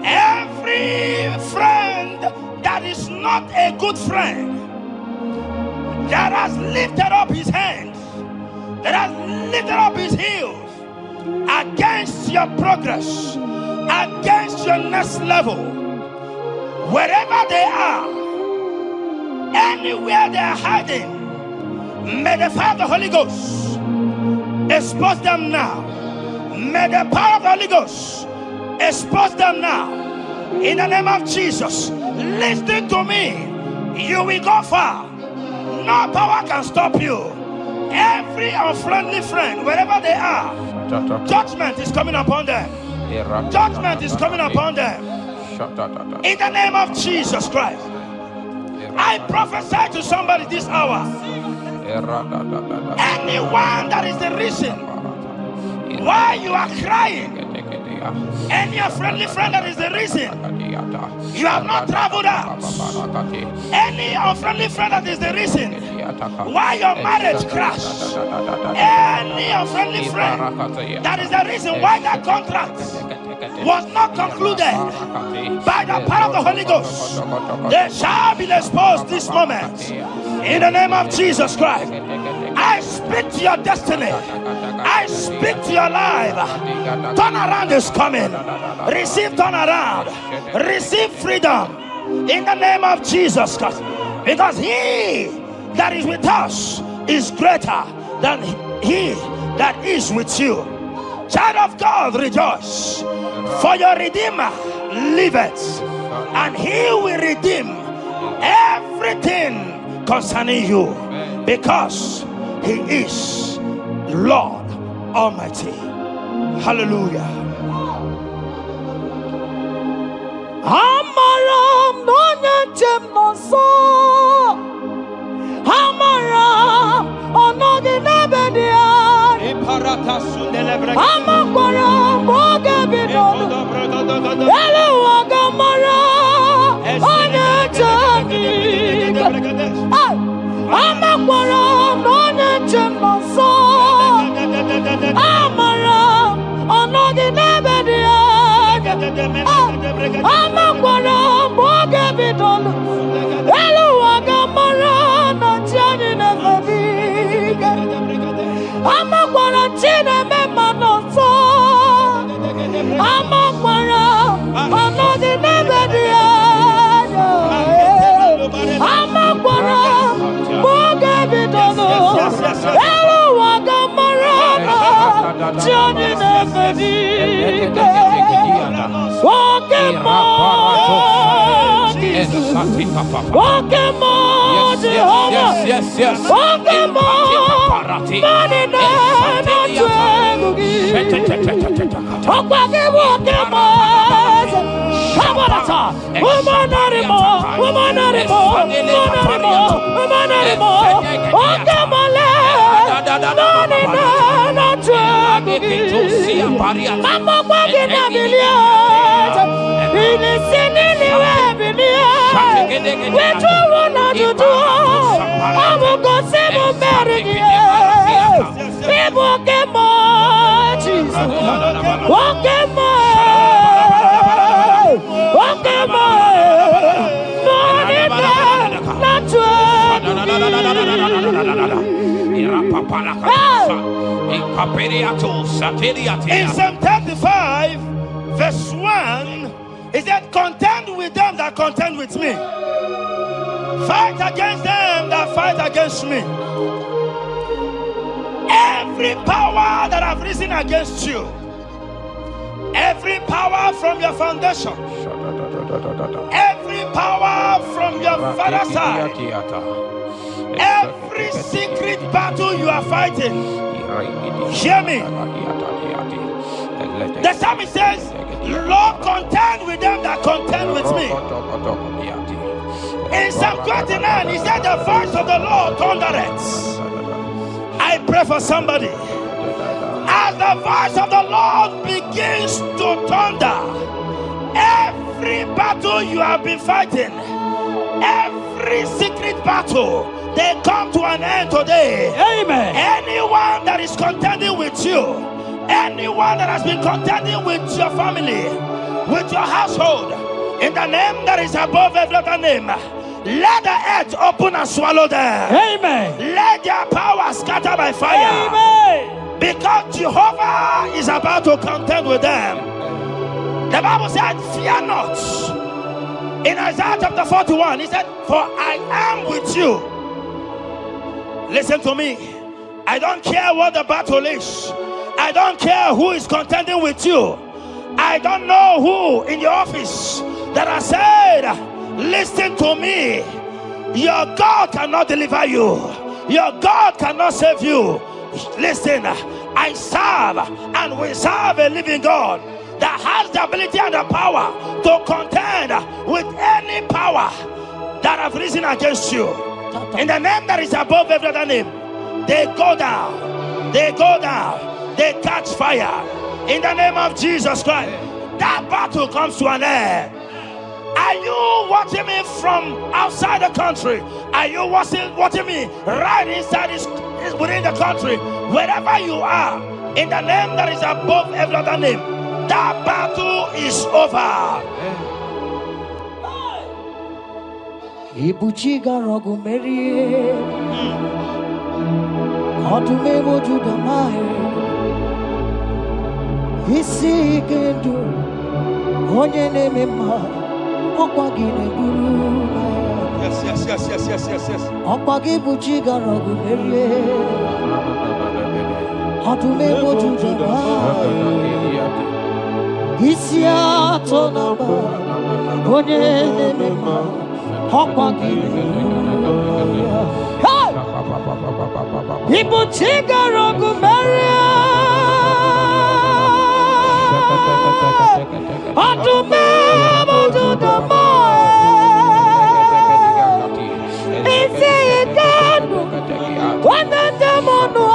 every friend that is not a good friend, that has lifted up his hands, that has lifted up his heels against your progress, against your next level, wherever they are, anywhere they are hiding, may the fire of the Holy Ghost expose them now. May the power of the Holy Ghost expose them now. In the name of Jesus, listen to me. You will go far. No power can stop you. Every unfriendly friend, wherever they are, judgment is coming upon them. Judgment is coming upon them. In the name of Jesus Christ, I prophesy to somebody this hour. Anyone that is the reason why you are crying, any unfriendly friend that is the reason you have not traveled out, any unfriendly friend that is the reason why your marriage crashed, any unfriendly friend that is the reason why that contract was not concluded, by the power of the Holy Ghost, they shall be exposed this moment. In the name of Jesus Christ, I speak to your destiny. I speak to your life. Turn around is coming. Receive turn around. Receive freedom in the name of Jesus Christ. Because he that is with us is greater than he that is with you. Child of God, rejoice, for your Redeemer liveth, and he will redeem everything concerning you, because he is Lord Almighty. Hallelujah. Amaram nonyenchem nonso, Amaram onoginebedia, Amaram ogebidono, Eluwagamara onyenchemika, Amaram nonyenchem nonso, Amaram onoginebedia, Amaram ogebidono, Eluwagamara onyenchemika, Amakwara Chineme Manoso, Amakwara Anodi Nebedia, Amakwara Mogabidono, Eluwagamara Johnny Nebedia, Walk yes. In Psalm 35, verse 1, it said, contend with them that contend with me. Fight against them that fight against me. Every power that have risen against you, every power from your foundation, every power from your father's side, every secret battle you are fighting, hear me. The psalmist says, Lord, contend with them that contend with me. In Psalm 29, he said, the voice of the Lord thundereth. I pray for somebody. As the voice of the Lord begins to thunder, every battle you have been fighting, every secret battle, they come to an end today. Amen. Anyone that is contending with you, anyone that has been contending with your family, with your household, in the name that is above every other name, let the earth open and swallow them. Amen. Let their power scatter by fire. Amen. Because Jehovah is about to contend with them. The Bible said, fear not. In Isaiah chapter 41, he said, for I am with you. Listen to me. I don't care what the battle is. I don't care who is contending with you. I don't know who in your office that has said, listen to me. Your God cannot deliver you. Your God cannot save you. Listen, I serve and we serve a living God that has the ability and the power to contend with any power that have risen against you. In the name that is above every other name, they go down. They go down. They catch fire. In the name of Jesus Christ, that battle comes to an end. Are you watching me from outside the country? Are you watching me right inside within the country? Wherever you are, in the name that is above every other name, that battle is over. Ibuchiga rogu merie, odumevo judamae, isi kedu onye na-eme mma ọkwa gị na-eburu ọkwa gị bụ chi gara ọgụ merie ọdụm egboju Juda isi atọ na mba onye na-eme mma ọkwa gị na-eburu ibu chi gara ọgụ merie ọdụm egboju Juda isi ikanu onye ndemọnụ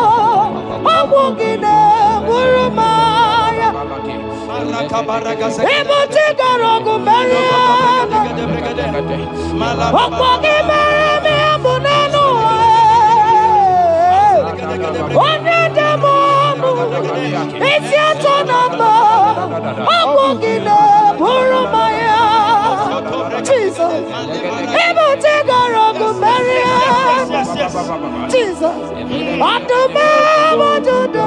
ọgwụgị na-eburu maya ịbụchi gara ọgụ merie ọkwa gị mere m bụ n'elu onye ndemọnụ isi atọ na mba ọgwụgị na-eburu maya Jesus ịbụchi gara ọgụ merie Jesus ọdụm egboju Juda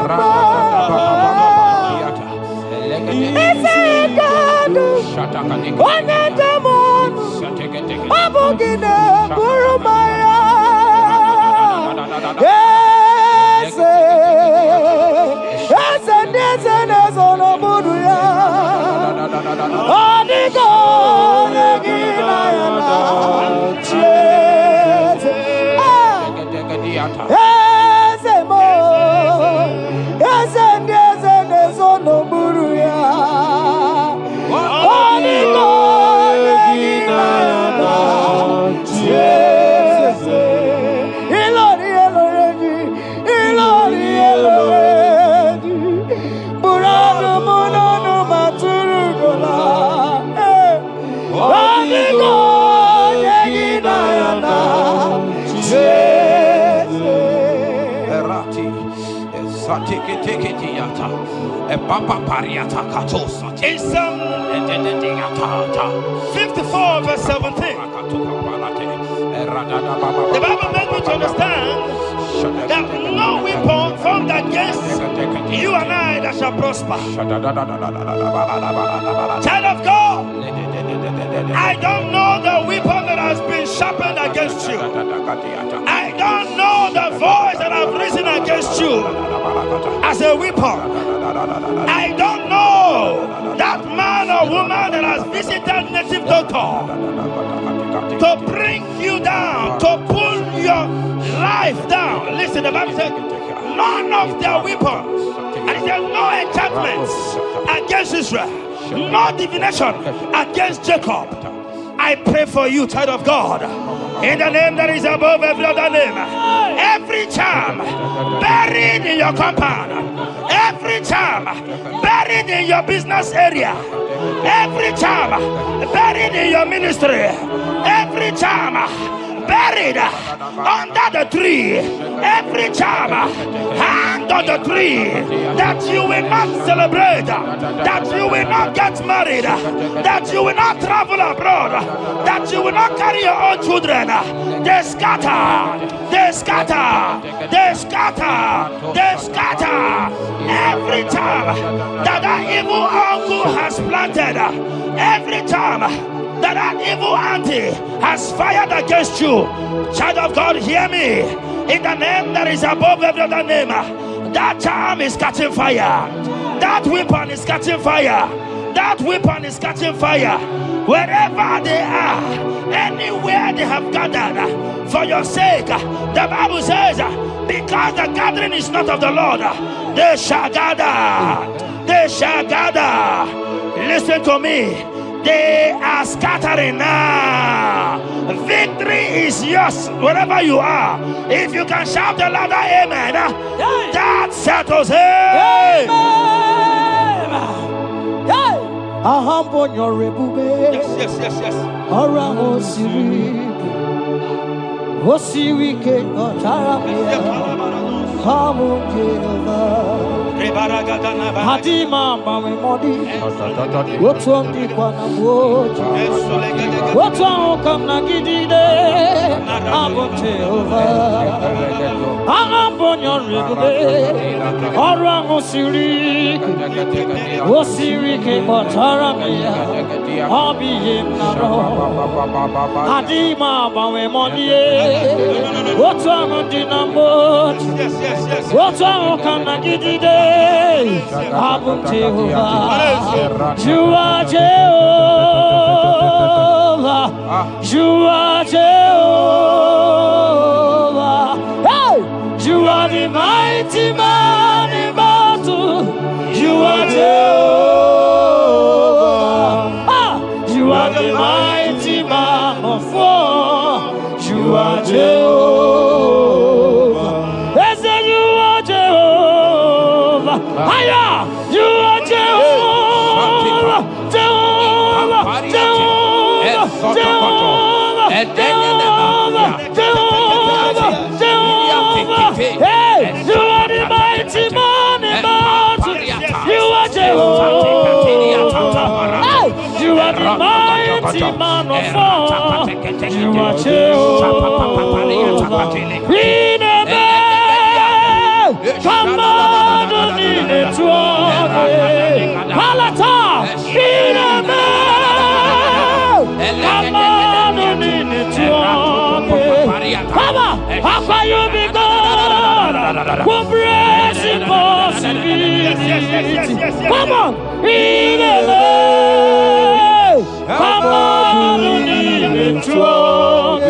isi ikanu onye ndemọnụ ọ bụ gị na-eburu maya eze ndị eze na-ezo n'obodo ya ọ dịka onye gị na ya na-achị eze eze mo eze ndị eze na-ezo n'okpuru ya ọ dịka onye gị na ya na-achị eze ịlọrị elore gị bụrụ ọnụ m n'ọnụ ma tụrụ gola ọ dịka onye gị na ya na-achị eze In Psalm 54 verse 17, the Bible makes me to understand that no weapon formed against you and I that shall prosper. Child of God, I don't know the weapon that has been sharpened against you. I don't know the voice that has risen against you as a weapon. I don't know that man or woman that has visited native doctor to bring you down, to pull your life down. Listen, the Bible said, none of their weapons, and it said, no enchantments against Israel, no divination against Jacob. I pray for you, child of God, in the name that is above every other name. Every charm buried in your compound, every charm buried in your business area, every charm buried in your ministry, every charm buried under the tree, every charm hanged on the tree, that you will not celebrate, that you will not get married, that you will not travel abroad, that you will not carry your own children. They scatter, they scatter, they scatter, they scatter. Every time that evil uncle has planted, every time that evil auntie has fired against you, child of God, hear me. In the name that is above every other name, that charm is catching fire. That weapon is catching fire. That weapon is catching fire. Wherever they are, anywhere they have gathered for your sake, the Bible says, because the gathering is not of the Lord, they shall gather. They shall gather. Listen to me. They are scattering now. Victory is yours wherever you are. If you can shout the louder amen, that settles it. Yes. Hadima mami modi, wotong di kwana moji, wotong kam na gidide, abon Jehovah, abon your Orang Osirik, Osirik, Motaramia, Hobby Naro, Adima, Bawe Monie, what's on Dinamo, what's on Kanagidi Day, Abu Jehovah, you are Jehovah, you are Jehovah, hey, you are the mighty man in battle, you are Jehovah, you are the mighty man of war, you are Jehovah, yes, you are Jehovah, hiya, you are Jehovah, Jehovah, Jehovah, Jehovah, Jehovah, Jehovah, hey, you are the mighty man in battle, you are Jehovah, hey, you are the mighty man of war, you are Jehovah, in a man, come on, in a truck, Palata, in a man, come on, in a truck, Papa, Papa, you be God, who breaks impossibility, come on, in a man, come on, in a truck,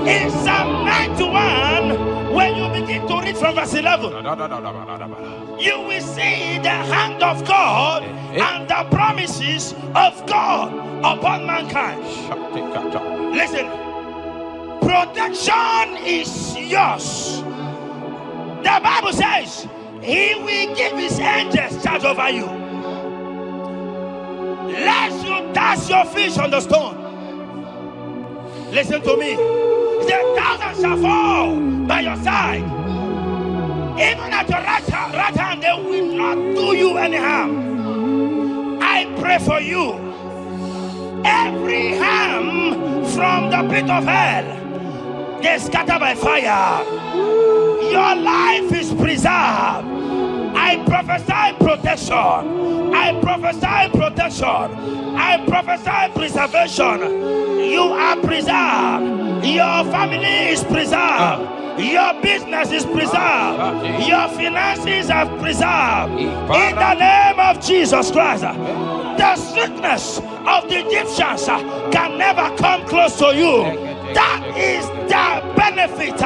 in Psalm 91, when you begin to read from verse 11, you will see the hand of God and the promises of God upon mankind. Listen, protection is yours. The Bible says He will give His angels charge over you, lest you dash your fish on the stone. Listen to me. The thousands shall fall by your side, even at your right hand, they will not do you any harm. I pray for you. Every harm from the pit of hell, they scatter by fire. Your life is preserved. I prophesy protection. I prophesy protection. I prophesy preservation. You are preserved. Your family is preserved. Your business is preserved. Your finances are preserved. In the name of Jesus Christ. The sickness of the Egyptians can never come close to you. That is the benefit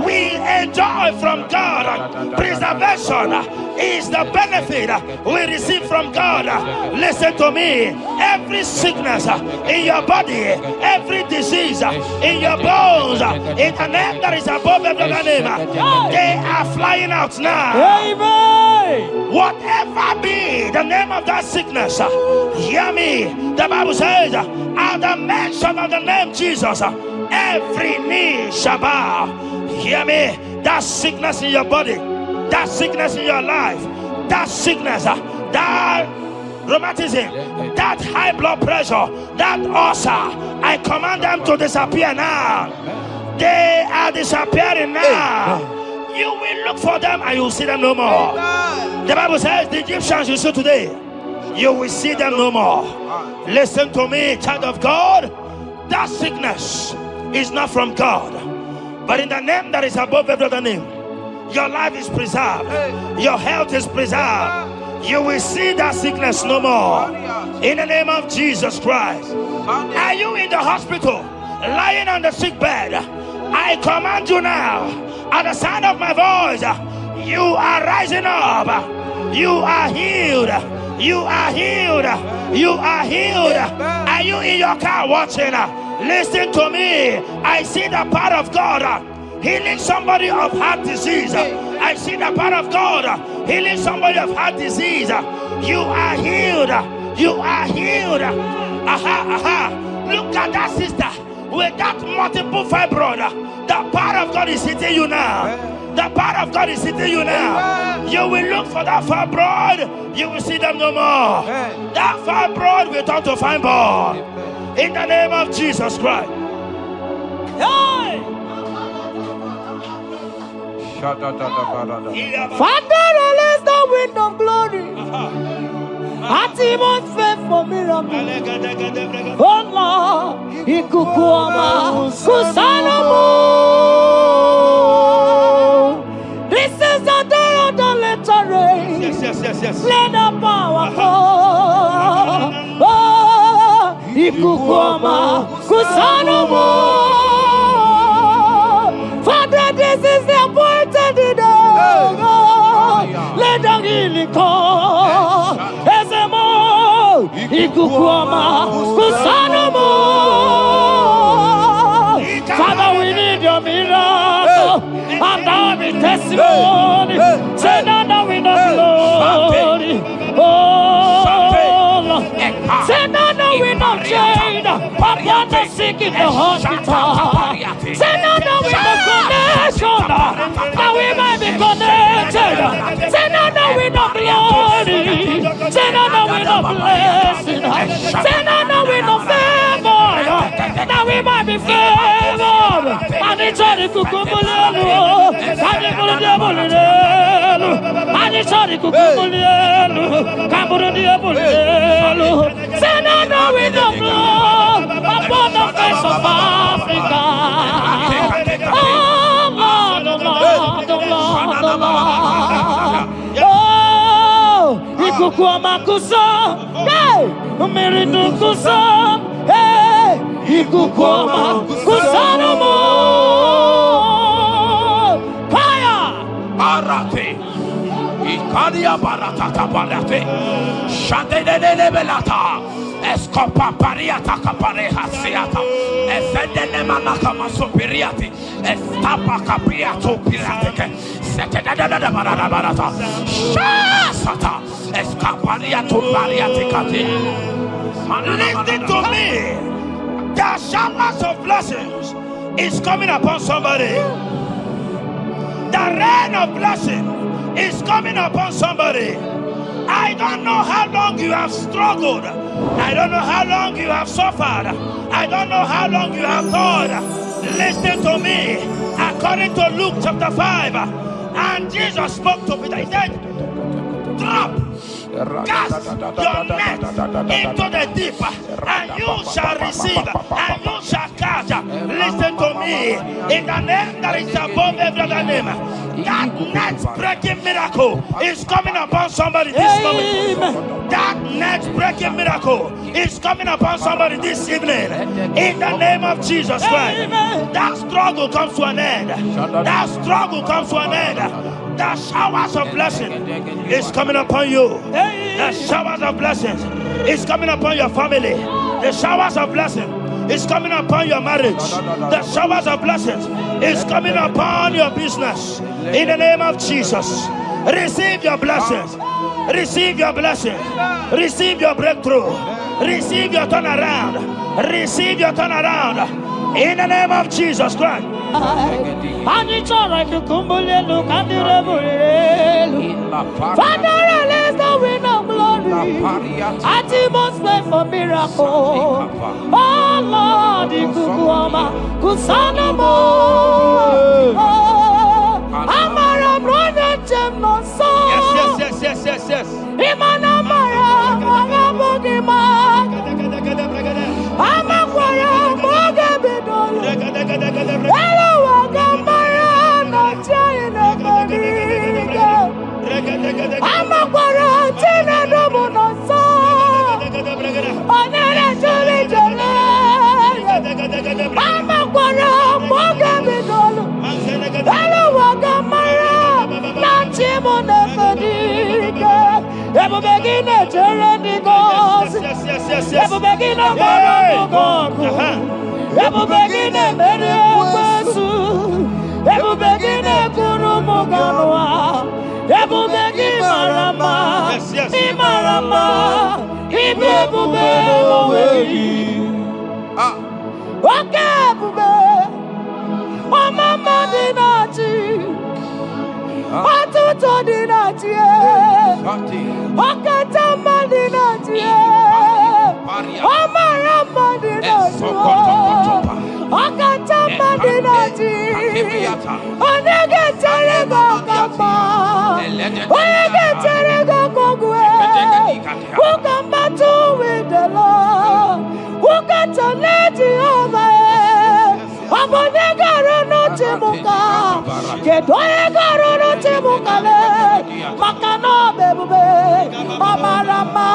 we enjoy from God. Preservation is the benefit we receive from God. Listen to me. Every sickness in your body, every disease in your bones, in the name that is above every other name, they are flying out now. Amen. Whatever be the name of that sickness, hear me. The Bible says, at the mention of the name Jesus, every knee shall bow. Hear me. That sickness in your body, that sickness in your life, that sickness, that rheumatism, that high blood pressure, that ulcer, I command them to disappear now. They are disappearing now. You will look for them and you will see them no more. The Bible says the Egyptians you see today, you will see them no more. Listen to me, child of God. That sickness is not from God, but in the name that is above every other name, your life is preserved. Your health is preserved. You will see that sickness no more. In the name of Jesus Christ. Are you in the hospital, lying on the sick bed? I command you now, at the sound of my voice, you are rising up. You are healed. You are healed. You are healed. Are you in your car watching? Listen to me. I see the power of God healing somebody of heart disease. I see the power of God healing somebody of heart disease. You are healed. You are healed. Look at that sister with that multiple fibroid. The power of God is hitting you now. The power of God is hitting you now. You will look for that fibroid. You will see them no more. That fibroid will turn to fine ball. In the name of Jesus Christ. Hey! Father, release the wind of glory. Atimo's faith for miracle. Oh Lord, Ikukuama, Kusanamo. This is the day of the letter rain. Yes. Let the power fall. Oh, Ikukuama, Kusanamo. Father, this is the appointed day. Let the healing come. Ezemo, Ikukuama, Kusanamo. Father, we need your miracle. And now we testimony. Say now we know glory. Oh, Lord. Say now we know change. Upon the sick in the hospital. Say now we know connection. Now we might be connected. Say now we know glory. Say now we know blessing. Say now we know favor. Now we might be favored. And it's only kukumulelu. And it's only diabulelu. And it's only kukumulelu. Kaburu diabulelu. Say now we know blood upon the face of Africa. Oh Lord, oh Lord, oh Lord, oh Lord. Oh, Ikukuama kusa, hey, Miridu kusa, hey, Ikukuama kusa no more. Fire, Arate. Ikadia baratata barate. Shadene belata. Escopa pariata capareha seata. Efendene manaka masopiriati. Estapa capriato pirate. Setedada barata. Shasata. Escapariato bariate cati. Listen to me. The showers of blessings is coming upon somebody. The rain of blessing is coming upon somebody. I don't know how long you have struggled. I don't know how long you have suffered. I don't know how long you have thought. Listen to me. According to Luke chapter 5, and Jesus spoke to Peter. He said, drop, cast your net into the deep, and you shall receive, and you shall catch. Listen to me. In the name that is above every other name, that net breaking miracle is coming upon somebody this moment. That net breaking miracle is coming upon somebody this evening. In the name of Jesus Christ. That struggle comes to an end. That struggle comes to an end. The showers of blessing is coming upon you. The showers of blessings is coming upon your family. The showers of blessing is coming upon your marriage. The showers of blessings is coming upon your business. In the name of Jesus, receive your blessings. Receive your blessings. Receive your breakthrough. Receive your turnaround. Receive your turnaround. In the name of Jesus Christ. Father, release the wind of glory. Atimo's faith for miracle. Oh Lord, Ikukuama, Kusanamo. Amara brother Jem no so. Yes. Imana Mara, Magabogima. Amakwara, Mogabidolo. Hello, Wagamara, no China Bodiga. Amakwara, Tina Domo no so. Onere Juli Jole. Amakwara, Mogabidolo. Hello, Wagamara, no China Bodiga. Ebu begine jereni gozi. Ebu begine gozi. Ebu begine meri ekwesu. Ebubegine Kurumoganwa, Ebubegi Marama, Imarama, Ibebube, Wakebube, Mama Dinati, Atuto Dinati, Wakatama Dinati, Amarama Dinati, Wakatama Dinati, Onegeterego Kama, Onegeterego Kogwe, who can battle with the Lord, who can turn Jehovah. Abonegaro Timuka, Kedoegaro Timukale, Makano Bebube, Amarama,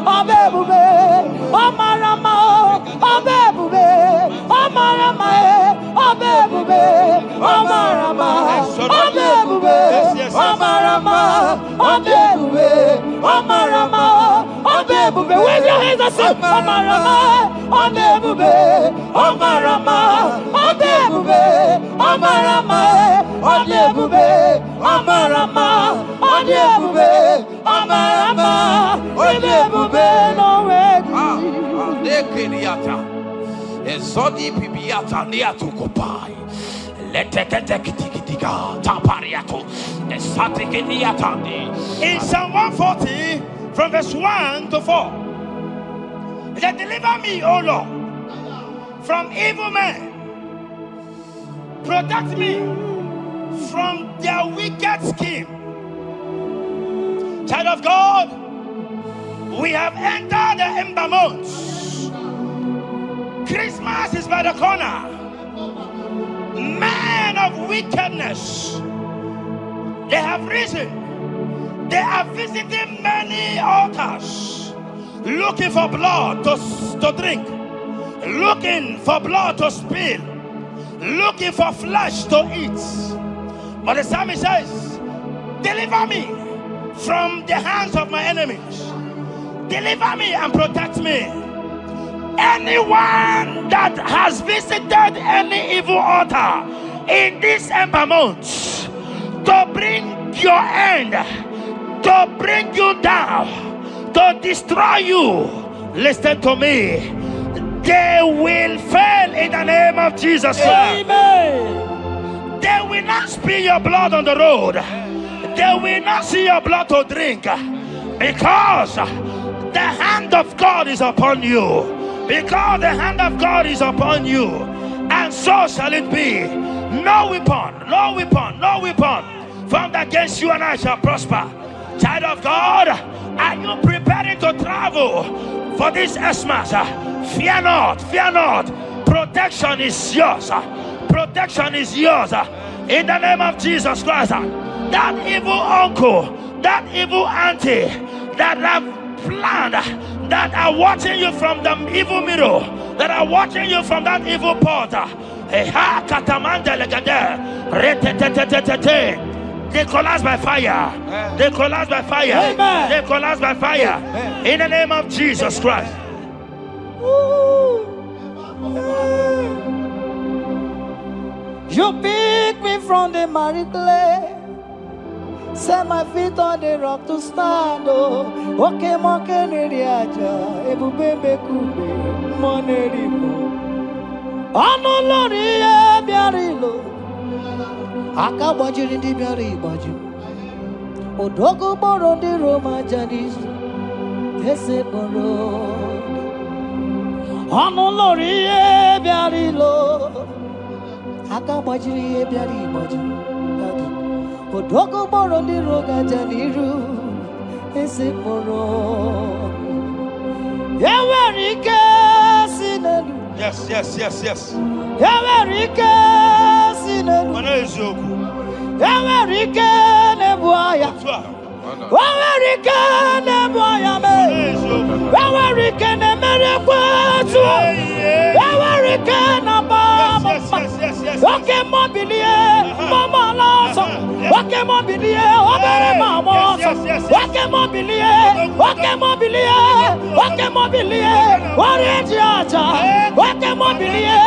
Abebube, Amarama, Abebube, Amarama, Abebube, Amarama, Abebube, Amarama, Abebube, Amarama, Abebube. Wave your hands and say, Amarama, Abebube, Amarama. Adebube, Amarama, Adebube, Amarama, Adebube, Amarama, Adebube, no way. Nekiriata, Ezodi Pibiata, Niatukopai, Leteketekitikitika, Tapariato, Esatikiniatandi. In Psalm 140, from verse 1 to 4, it said, deliver me, O Lord, from evil men. Protect me from their wicked scheme. Child of God, we have entered the ember months. Christmas is by the corner. Men of wickedness, they have risen. They are visiting many altars, looking for blood to drink, looking for blood to spill, looking for flesh to eat. But the psalmist says, deliver me from the hands of my enemies. Deliver me and protect me. Anyone that has visited any evil altar in this ember month to bring your end, to bring you down, to destroy you, listen to me, they will fail in the name of Jesus. Amen. They will not spill your blood on the road. They will not see your blood to drink, because the hand of God is upon you. Because the hand of God is upon you. And so shall it be. No weapon formed against you and I shall prosper. Child of God, are you preparing to travel for this Xmas? Fear not. Protection is yours. Protection is yours. In the name of Jesus Christ. That evil uncle, that evil auntie that have planned, that are watching you from the evil mirror, that are watching you from that evil portal, they collapse by fire. They collapse by fire. Amen. They collapse by fire. Amen. In the name of Jesus Christ. You pick me from the miry clay, set my feet on the rock to stand. Oh, okay, monkey, neriaja, ebubebe kube, monerimo. Anolori biarilo, akabajiri di biari baju. Odogo boro di Roma janis, ese boro. Anolori biarilo, akabajiri biari baju. Odogo boro di roga janiru, ese boro. Yawarike sinelu. Yes. Yawarike sinelu. Yawarike nebuaya. Yawarike nebuaya me. Yawarike nemerekwetu. Yawarike nabama. Okay, mobilie, mama laso. Okay, mobilie, obere mama. Okay, mobilie, warrior acha. Okay, mobilie,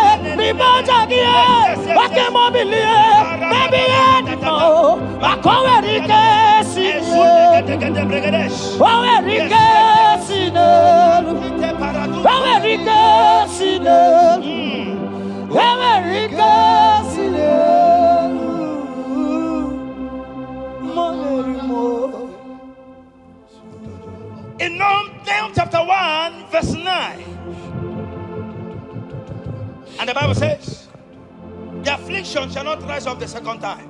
In Nahum chapter 1, verse 9. And the Bible says, the affliction shall not rise up the second time.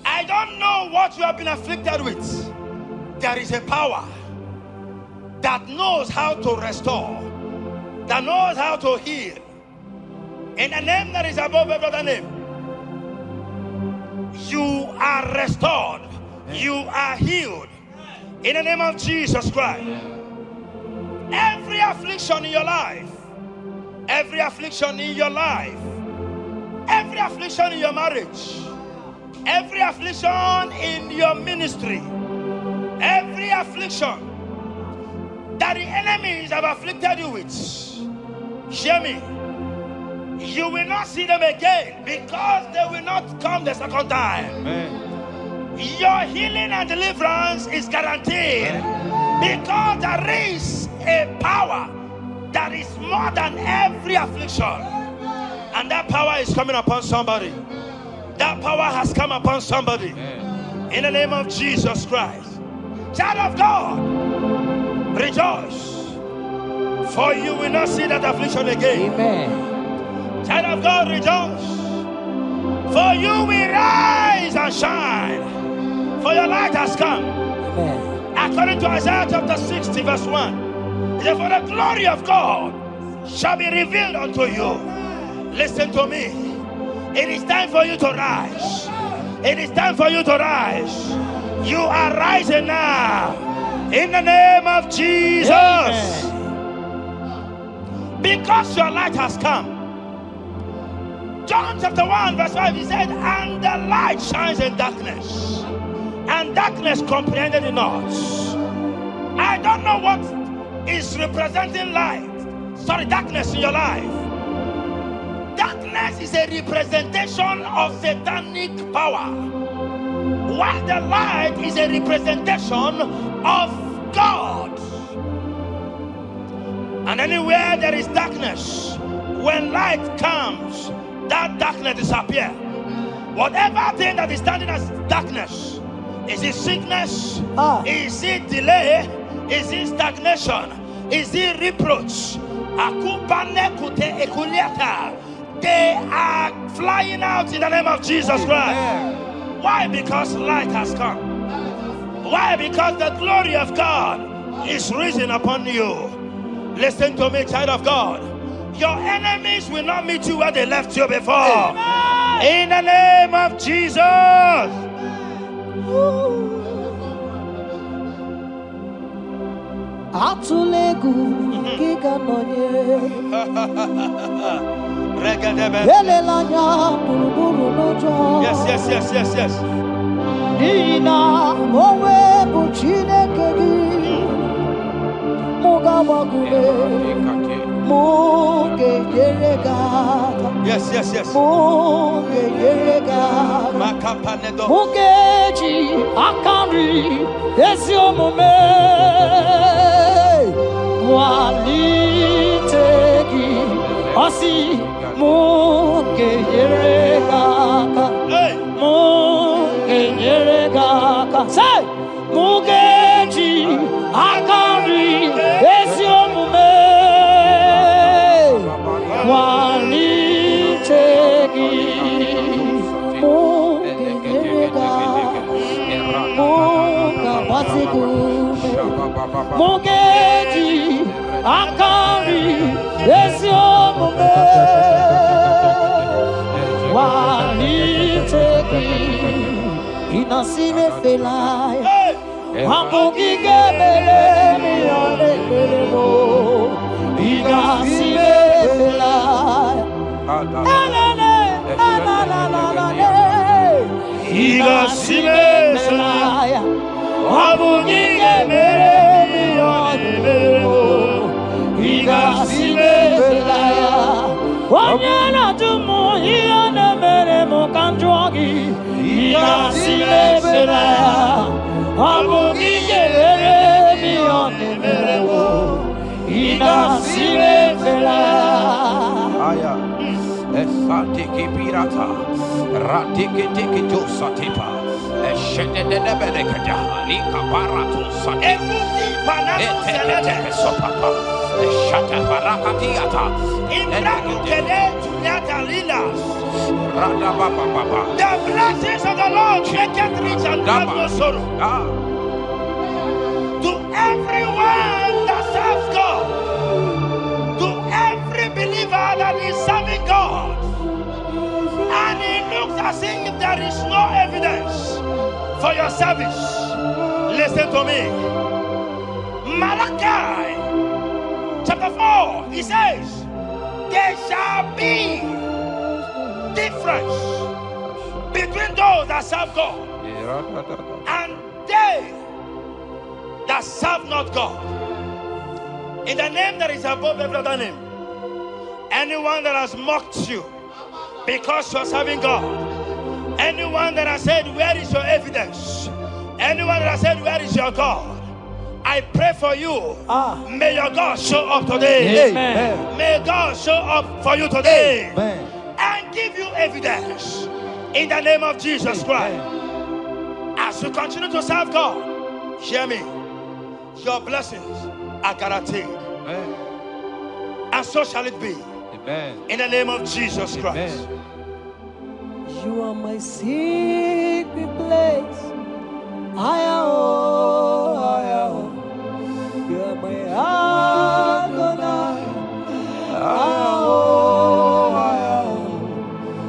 I don't know what you have been afflicted with. There is a power that knows how to restore, that knows how to heal. In a name that is above every other name, you are restored. You are healed. In the name of Jesus Christ. Every affliction in your life, every affliction in your life, every affliction in your marriage, every affliction in your ministry, every affliction that the enemies have afflicted you with, hear me, you will not see them again, because they will not come the second time. Amen. Your healing and deliverance is guaranteed, because there is a power that is more than every affliction, and that power is coming upon somebody. That power has come upon somebody. In the name of Jesus Christ. Child of God, rejoice, for you will not see that affliction again. Amen. Child of God, rejoice, for you will rise and shine, for your light has come. Amen. According to Isaiah chapter 60 verse 1, it says, for the glory of God shall be revealed unto you. Listen to me. It is time for you to rise. It is time for you to rise. You are rising now. In the name of Jesus. Amen. Because your light has come. John chapter 1 verse 5, he said, and the light shines in darkness, and darkness comprehended it not. I don't know what is representing light. Sorry, darkness in your life. Darkness is a representation of satanic power, while the light is a representation of God. And anywhere there is darkness, when light comes, that darkness disappears. Whatever thing that is standing as darkness, is it sickness? Is it delay? Is it stagnation? Is it reproach? They are flying out in the name of Jesus Christ. Why? Because light has come. Why? Because the glory of God is risen upon you. Listen to me, child of God. Your enemies will not meet you where they left you before. Amen. In the name of Jesus. Atulegu giga nonye Yes. Nina mowe buchineke gi Mugawagume Muge yeregata. Yes. Muge yeregata. Mugeji akari esiomume walitegi osi muge yeregata. Muge yeregata. Say mugeji akari esiomume walitegi Mugeji akari esiomume walitegi inasime felaya Hamugige bele mione belemo inasime felaya Inasime felaya Hamugige bele mione belemo Igasile Belaya. Wanyana Dumo, Iana Meremo Kandrogi. Igasile Belaya. Abugi Geremi on the Meremo. Igasile Belaya. Esatiki pirata, ratiki tiki josatipa, eshedede berekada, lika barato satipa, eteke sopapa, eshata barakatiata, rada baba baba. The blessings of the Lord make it rich and add no sorrow. To everyone that serves God, to every believer that is serving God, and it looks as if there is no evidence for your service, listen to me. Malachi chapter 4, he says, there shall be difference between those that serve God and they that serve not God. In the name that is above every other name, anyone that has mocked you because you are serving God, anyone that has said, where is your evidence? Anyone that has said, where is your God? I pray for you. May your God show up today. Amen. May God show up for you today. Amen. And give you evidence in the name of Jesus Christ. As you continue to serve God, hear me, your blessings are guaranteed. Amen. And so shall it be. Amen. In the name of Jesus Christ. Amen. You are my secret place. You are my Adonai.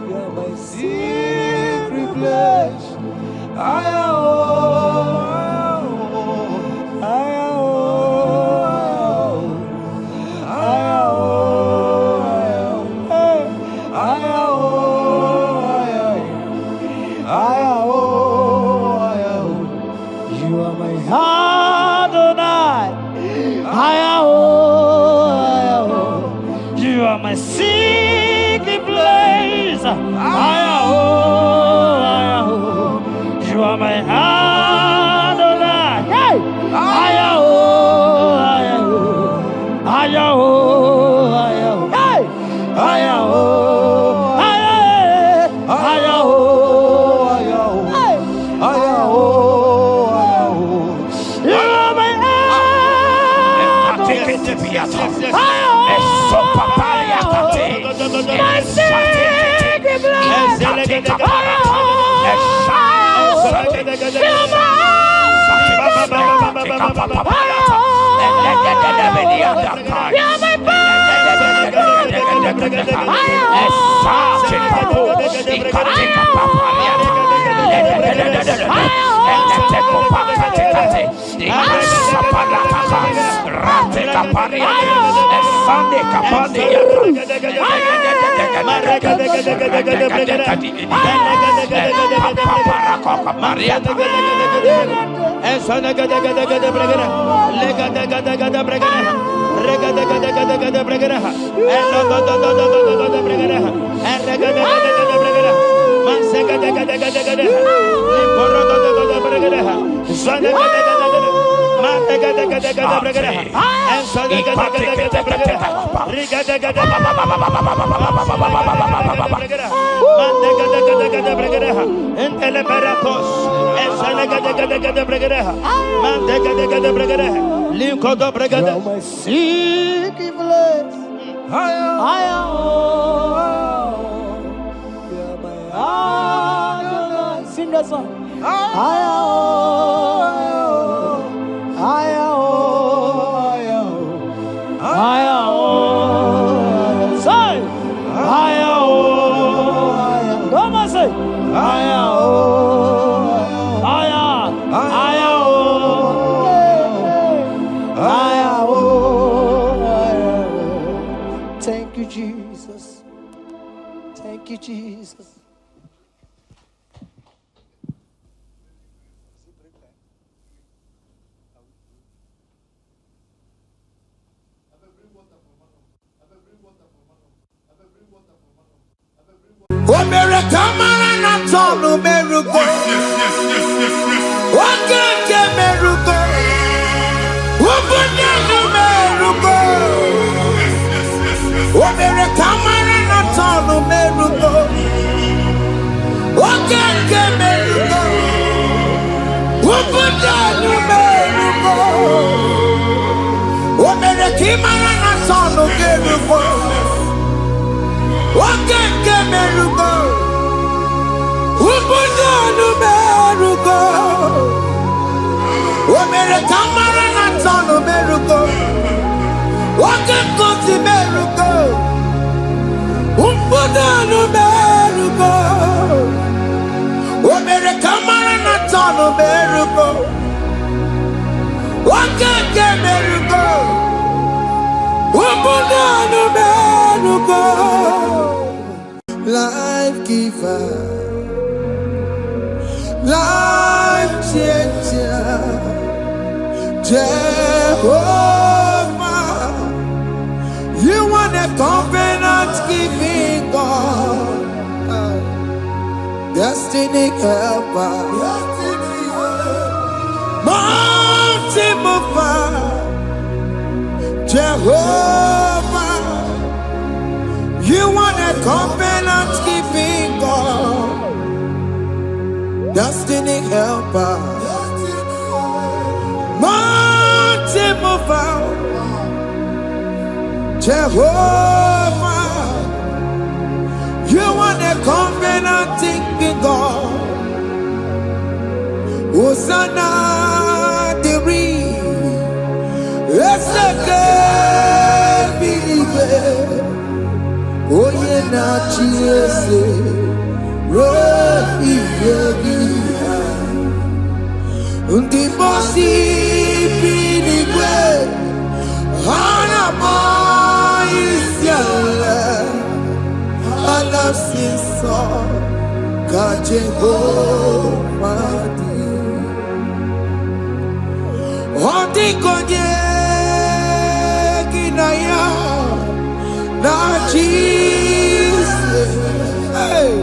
You are my secret place. You are my Adonai. You are my secret place. You are my Adonai. Hey! My secret place. You're my Adonai. Sing that song. Say, come on, say, Thank you, Jesus. Thank you, Jesus. Bring water for Imarana Tono Gerugo, Wakeke Merugo, Ubudanu Merugo, Omere Kamarana Tono Merugo, Wakekoti Merugo, Ubudanu Merugo, Omere Kamarana Tono Merugo, Wakeke Merugo, Ubudanu Merugo. Life giver, life changer, Jehovah, you want a covenant keeping God, destiny helper, mountain mover, Jehovah, you want a covenant keeping God, destiny helper, mountain mover, Jehovah, you want a covenant keeping God. Hosanna diri, eseke bilibe. Oye na chiese, roi yebi. Undi bosi bilibe, hana boisiale, anasiso Jehovah di. Odi konye kinaya. Na Jesus, hey,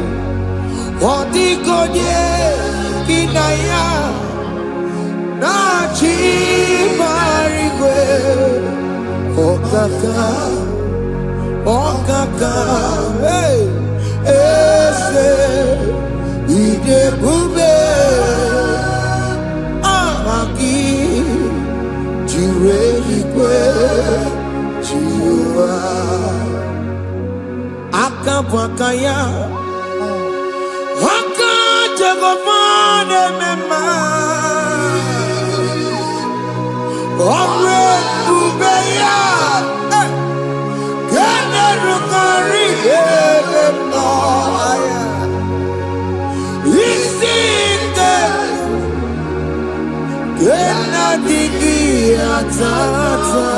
Odigonye kinaya, na chimarigwe, okaka, hey, ese, idebube, amaki, jireligwe, jiwa. Akabwakaya Akajagopane mema Omre kubeya Gene rukari Emaya Isite Gena digi atata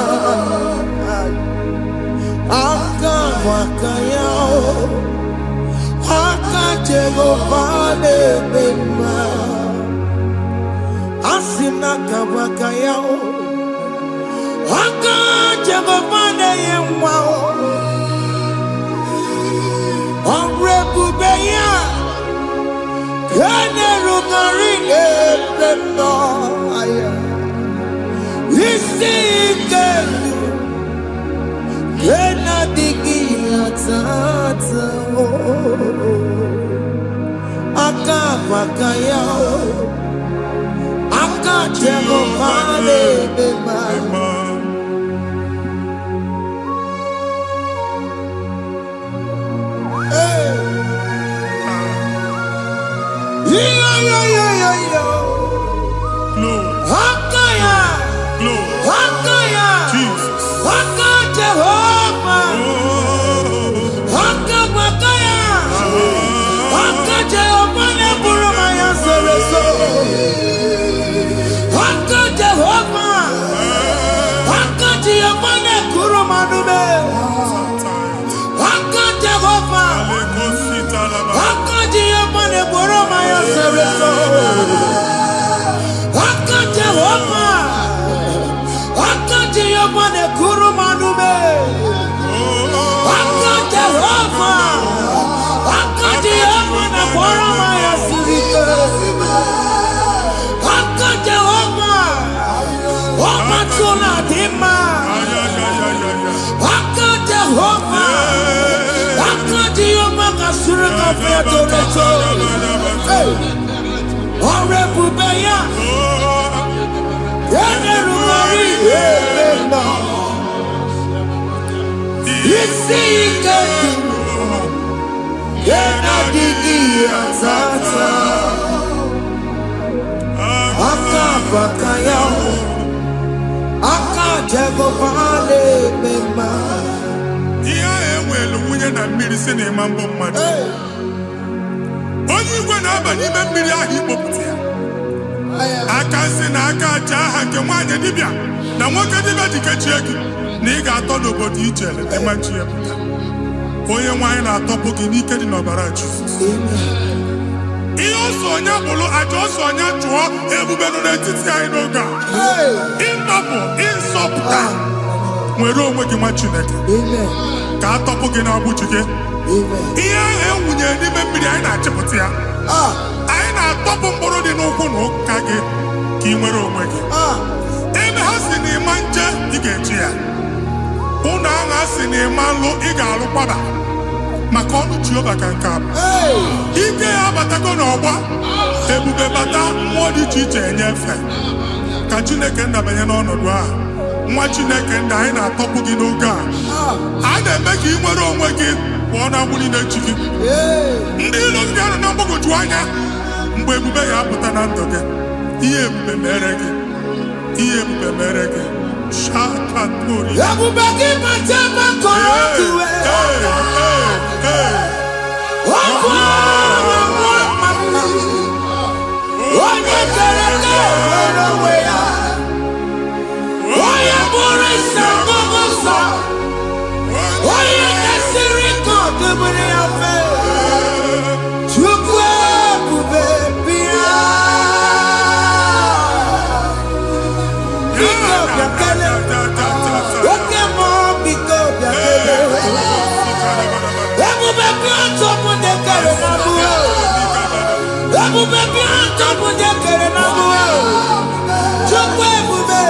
Akabwakaya Akajagopane mema Asina kabwakaya Akajagopane yemwa Omrebubeya Kene rukarine mema Isike Kena digi atata Akabwakaya Akajagopane mema Hey Yo Hakaya Hakaya Jesus. Jehovah Akabwakaya Akajagopane burumaya sereso Akajagopane Akajagopane kurumanume Akajagopane Akajagopane burumaya sereso Akajagopane Akajagopane kurumanume Akajagopane Akajagopane burumaya sirike Akajagopane Omatuna dima Akajagopane Akajagopane kasurika fiatoreto Orebubeya Kene rumari Emena Isika Yena Didi Azata Aka Bakaya Aka Jago Pale Mema Iya ewelu nwunye na mmiri si na ịma mbọ mmadụ. Onye igwe na-aba n'ime mmiri ahụ ikpopụta ya. Aka nsị na aka aja aha nke nwaanyị dibịa na nwoke dibịa jikechie gị na ị ga-atọ n'obodo ijele ịmachi ya pụta. Onye nwaanyị na-atọpụ gị n'ike dị n'ọbara Jizọs. Ihe ọsọ onye bụrụ aja ọsọ onye chụọ ebube nọ n'etiti anyị n'oge a. Ịtọpụ ịsọpụta nwere onwe gị nwa Chineke ka a tọpụ gị n'agbụchi gị. Ihe ahụ ewunye n'ime mmiri anyị na-achịpụta ya. Anyị na-atọpụ mkpụrụ dị n'ụkwụ na ụka gị ka ị nwere onwe gị. Ebe ha si na ịma nje ị ga-eji ya. Ụnụ ahụ ha si na ịma nlụ ị ga-alụkwaba maka ọnụ Jehova ka nke a bụ. Ike ya abatago n'ọgba ebube bata mmụọ dị iche iche enyefe ka Chineke ndabanye n'ọnọdụ ahụ. Nwa Chineke ndị anyị na-atọpụ gị n'oge a. A na-eme ka ị nwere onwe gị pụọ na agbụ niile chi gị. Ndị ilo gị ga-anọ na mgbagwoju anya mgbe ebube ya apụta na ndụ gị. Ihe ebube mere gị. Ihe ebube mere gị. Shakatori. Ebube gị mata makọrọ iwe. Onye kere ka nwere onwe ya. Onye bụrụ isi ọgụgụ nsọ. Onye kesịrị ka ọ dịbụrụ ya mfe. Chukwu ebube bịa. Biko bịakele. Oke mmụọ biko bịakele. Ebube bịa ntọpụ ndị kere na mụọ. Ebube bịa ntọpụ ndị kere na mụọ. Chukwu ebube.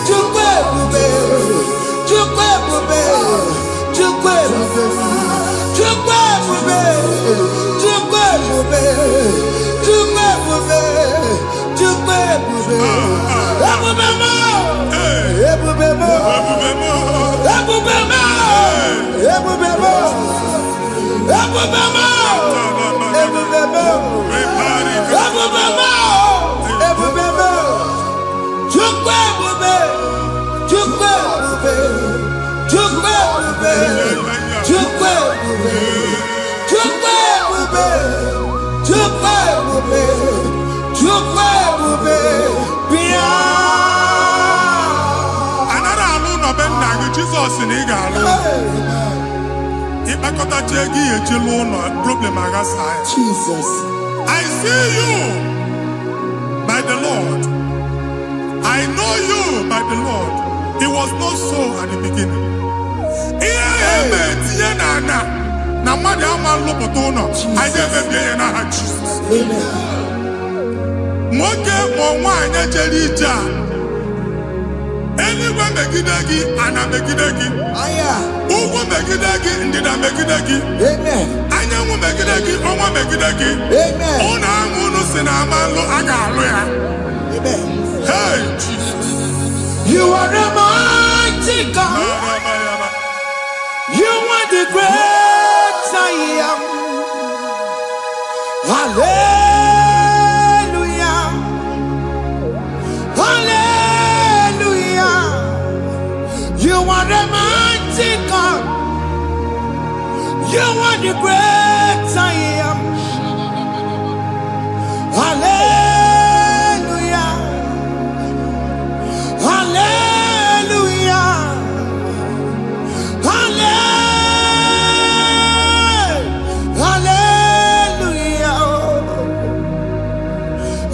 Chukwu ebube. Chukwu ebube. Chukwu ebube. Chukwu ebube. Chukwu ebube. Chukwu ebube. Chukwu ebube. Ebube mo. Ebube mo. Ebube mo. Ebube mo. Ebube mo. Ebube mo. Ebube mo. Ebube mo. Ebube mo. Chukwu ebube. Chukwu ebube. Chukwu ebube. Chukwu ebube. Chukwu ebube. Chukwu ebube. Chukwu ebube. Bịa. Anara alụ nọ be nna gị Jizọs na ị ga-alụ. Ịkpakọtacha ego ihe ejelu ụlọ problem aghasa ya. Jesus. I see you by the Lord. I know you by the Lord. It was not so at the beginning. Ihe eme tinye na mmadụ ama nlụpụta ụlọ. Anyị emebie ya n'aha Jizọs. Nwoke ma nwaanyị jere ije a. Eluigwe megide gị, ana megide gị. Ugwu megide gị, ndịda megide gị. Anyanwụ megide gị, ọnwa megide gị. Ụnụ ahụ unu si na ama nlụ a ga-alụ ya. Hey, Jesus. You are the mighty God. You are the great I am. Hallelujah. Hallelujah. You are the mighty God. You are the great I am. Hallelujah. Hallelujah. Hallelujah.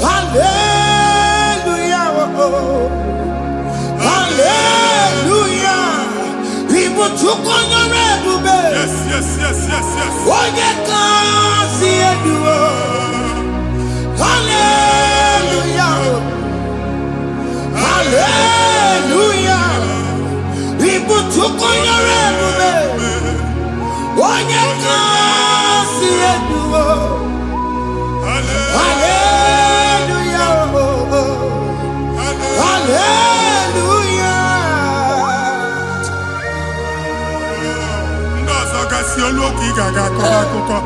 Hallelujah. Hallelujah. People took on your red. Yes, yes, yes, yes, yes. Onye can see you. Hallelujah. Hallelujah. People took on your red. Onye can see you. Hallelujah. Hallelujah. olu oke ị ga-aga akọba akụkọ.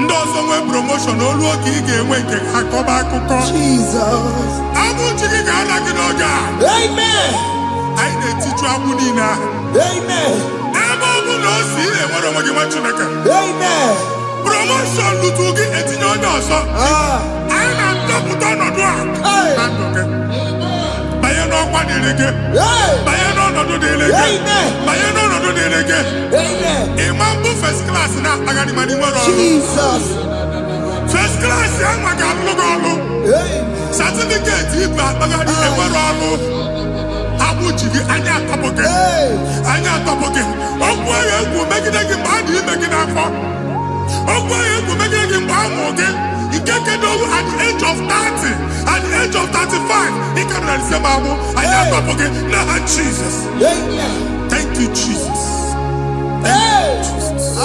Ndị ọzọ nwee promotion olu oke ị ga-enwe nke akọba akụkọ. Jesus. Abụ chi gị ga-ada gị n'oge a. Amen. Anyị na-etiju agbụ niile ahụ. Amen. Ebe ọ bụ na o si enwere onwe gị nwa Chineke. Amen. Promotion lutu gị etinye onye ọzọ. Anyị na-adọpụta ọnọdụ a na ndụ gị. Banye n'ọkwa dịrị gị. Banye n'ọnọdụ dịrị gị. Banye n'ọnọdụ dịrị gị. Ịma mbụ first class na-akpagharị ma n'ime ọrụ. Jesus. First class ya nwa ga-alụ gị ọrụ. Certificate ibu akpagharị enwere ọrụ. Abụ ji gị anya atọpụ gị. Anya atọpụ gị. Okwu agha egwu megide gị mgbe a dị ime gị n'afọ. Okwu agha egwu megide gị mgbe a mụrụ gị. Ike kedu at the age of 30, at the age of 35, he can say, "Mamu, I am not forget." Nah, Jesus. Thank you, Jesus. Thank you, Jesus.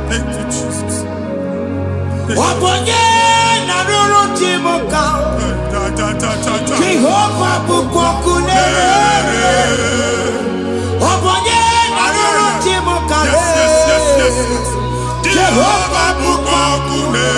Thank you, Jesus. Jehovah bukokune. Yes. Jehovah bukokune.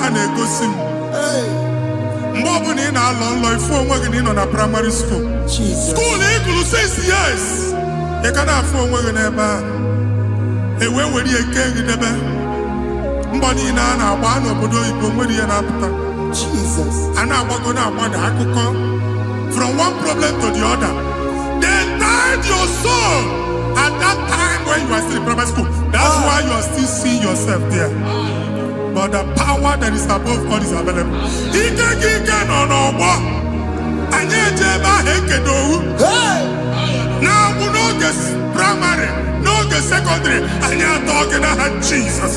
A na-egosi m mgbe ọ bụla ị na-alọ nlọ ifu onwe gị na ị nọ na praịmarị skuul ị gụrụ 6 years ị ka na-afụ onwe gị n'ebe a ewe were ihe nke gị debe mbọ niile a na-agba n'obodo oyibo nwere ihe na-apụta a na-agbago na-agbada akụkọ from one problem to the other. They tied your soul at that time when you are still in primary school. That's why you are still seeing yourself there. But the power that is above all is available. Ike no n'ọgbọ. Anyị ejebe ahụ ekedowu. Na-abụ n'oge primary, n'oge secondary, anyị atọ gị n'aha Jesus.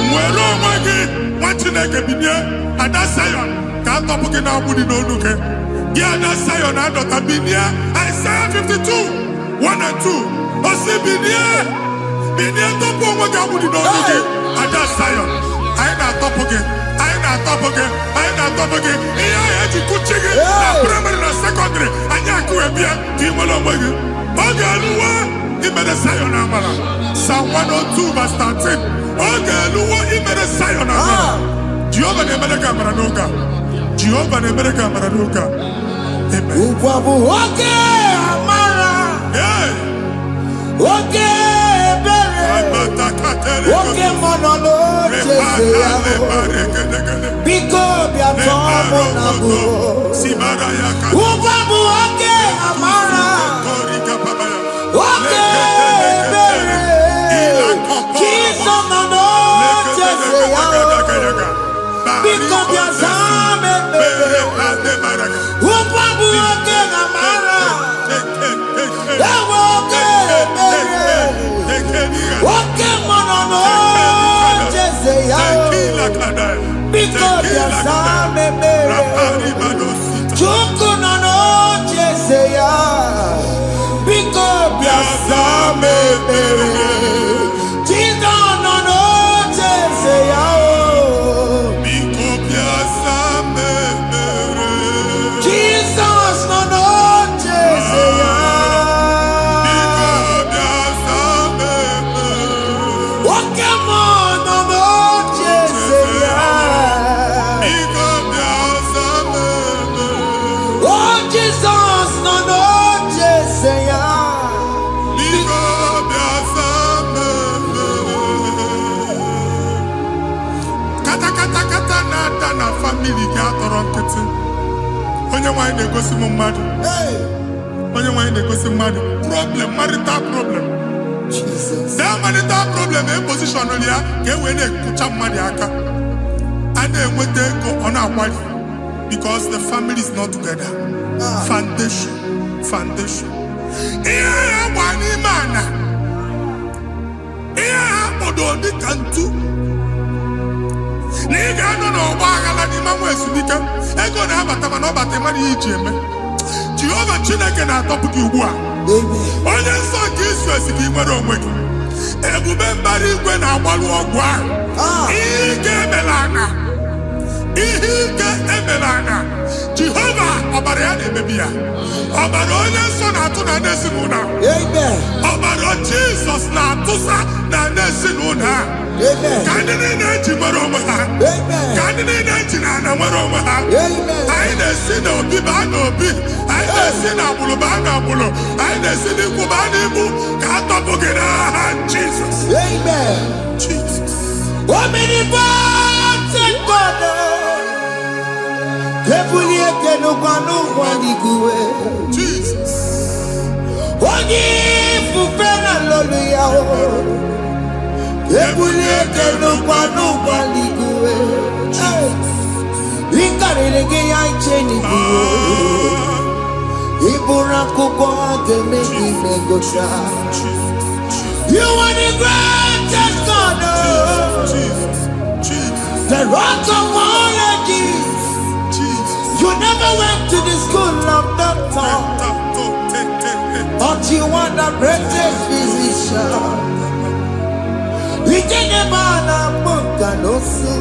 Nwere onwe gị, nwa Chineke binie, Ada Zion, ka atọpụ gị na-agbụ dị n'olu gị. Gị Ada Zion adọta binie, Isaiah 52, 1 and 2. Osi binie tọpụ onwe gị agbụ dị n'olu gị, Ada Zion. Anyị na-atọpụ gị. Ihe anyị eji kụchi gị na praịmarị na sekọndịrị anyị akụghebie ka ị nwere onwe gị. Oge eluwo imere Zion amara. Psalm 102 verse 13. Oge eluwo imere Zion amara. Jehova na-emere gị amara n'oge a. Jehova na-emere gị amara n'oge a. Amen. Ugbu bụ oge amara. Oge oke mmanụ n'oche ya biko bịa tọọ mụ na bụ ụgwọ bụ oke amara oke ebere Jizọs nọ n'oche ya biko bịa zaa m ekpere ụgwọ bụ oke amara ewe oke ebere oke mmanụ n'oche ya biko bịa zaa m ekpere Chukwu nọ n'oche ya biko bịa zaa m ekpere Jizọs nọ n'oche ya biko bịa zaa m Oh Jesus, no Jesus, na family ga-atọrọ nkịtị. Onye nwanyị na-egosi m mmadụ. Onye nwanyị na-egosi mmadụ. Problem, marital problem. Jesus. That marital problem e position ya ka e wee na-ekụcha mmadụ aka. A na-enweta ego ọ na-akwari because the family is not together. Foundation. Ihe ha gba n'ime ana. Ihe ha kpọdo dị ka ntu. N'iga anọ n'ọgba aghara n'ime nwa ezumike ego na-abata mana ọ bata mmadụ ihe iji eme. Jehova Chineke na-atọpụ gị ugbu a. Onye nsọ nke Izrel gị nwere onwe gị. Ebube mbara igwe na-agbalụ ọgwụ ahụ. Ihe ike emela anya. Jehova ọbara ya na-emebi ya. Ọbara onye nsọ na-atụ na ndị ezinụlọ ahụ. Ọbara Jizọs na-atụsa na ndị ezinụlọ ahụ. Ka ndị niile eji nwere onwe ha. Ka ndị niile eji na ana nwere onwe ha. Anyị na-esi n'obi baa n'obi. Anyị na-esi n'agbụrụ baa n'agbụrụ. Anyị na-esi n'ikwu baa n'ikwu. Ka a tọpụ gị n'aha Jizọs. Jesus. Omnipotent God, Kebulieke no kwano waniguwe. Jesus. Ogi fufena loluya o. Kebulieke no kwano waniguwe. Ikarelege ya icheni buo. Ibura kuko ageme imegosha. You are the greatest God, the rock of all ages. You never went to the school of doctor, but you are the greatest physician. We didn't man a book and also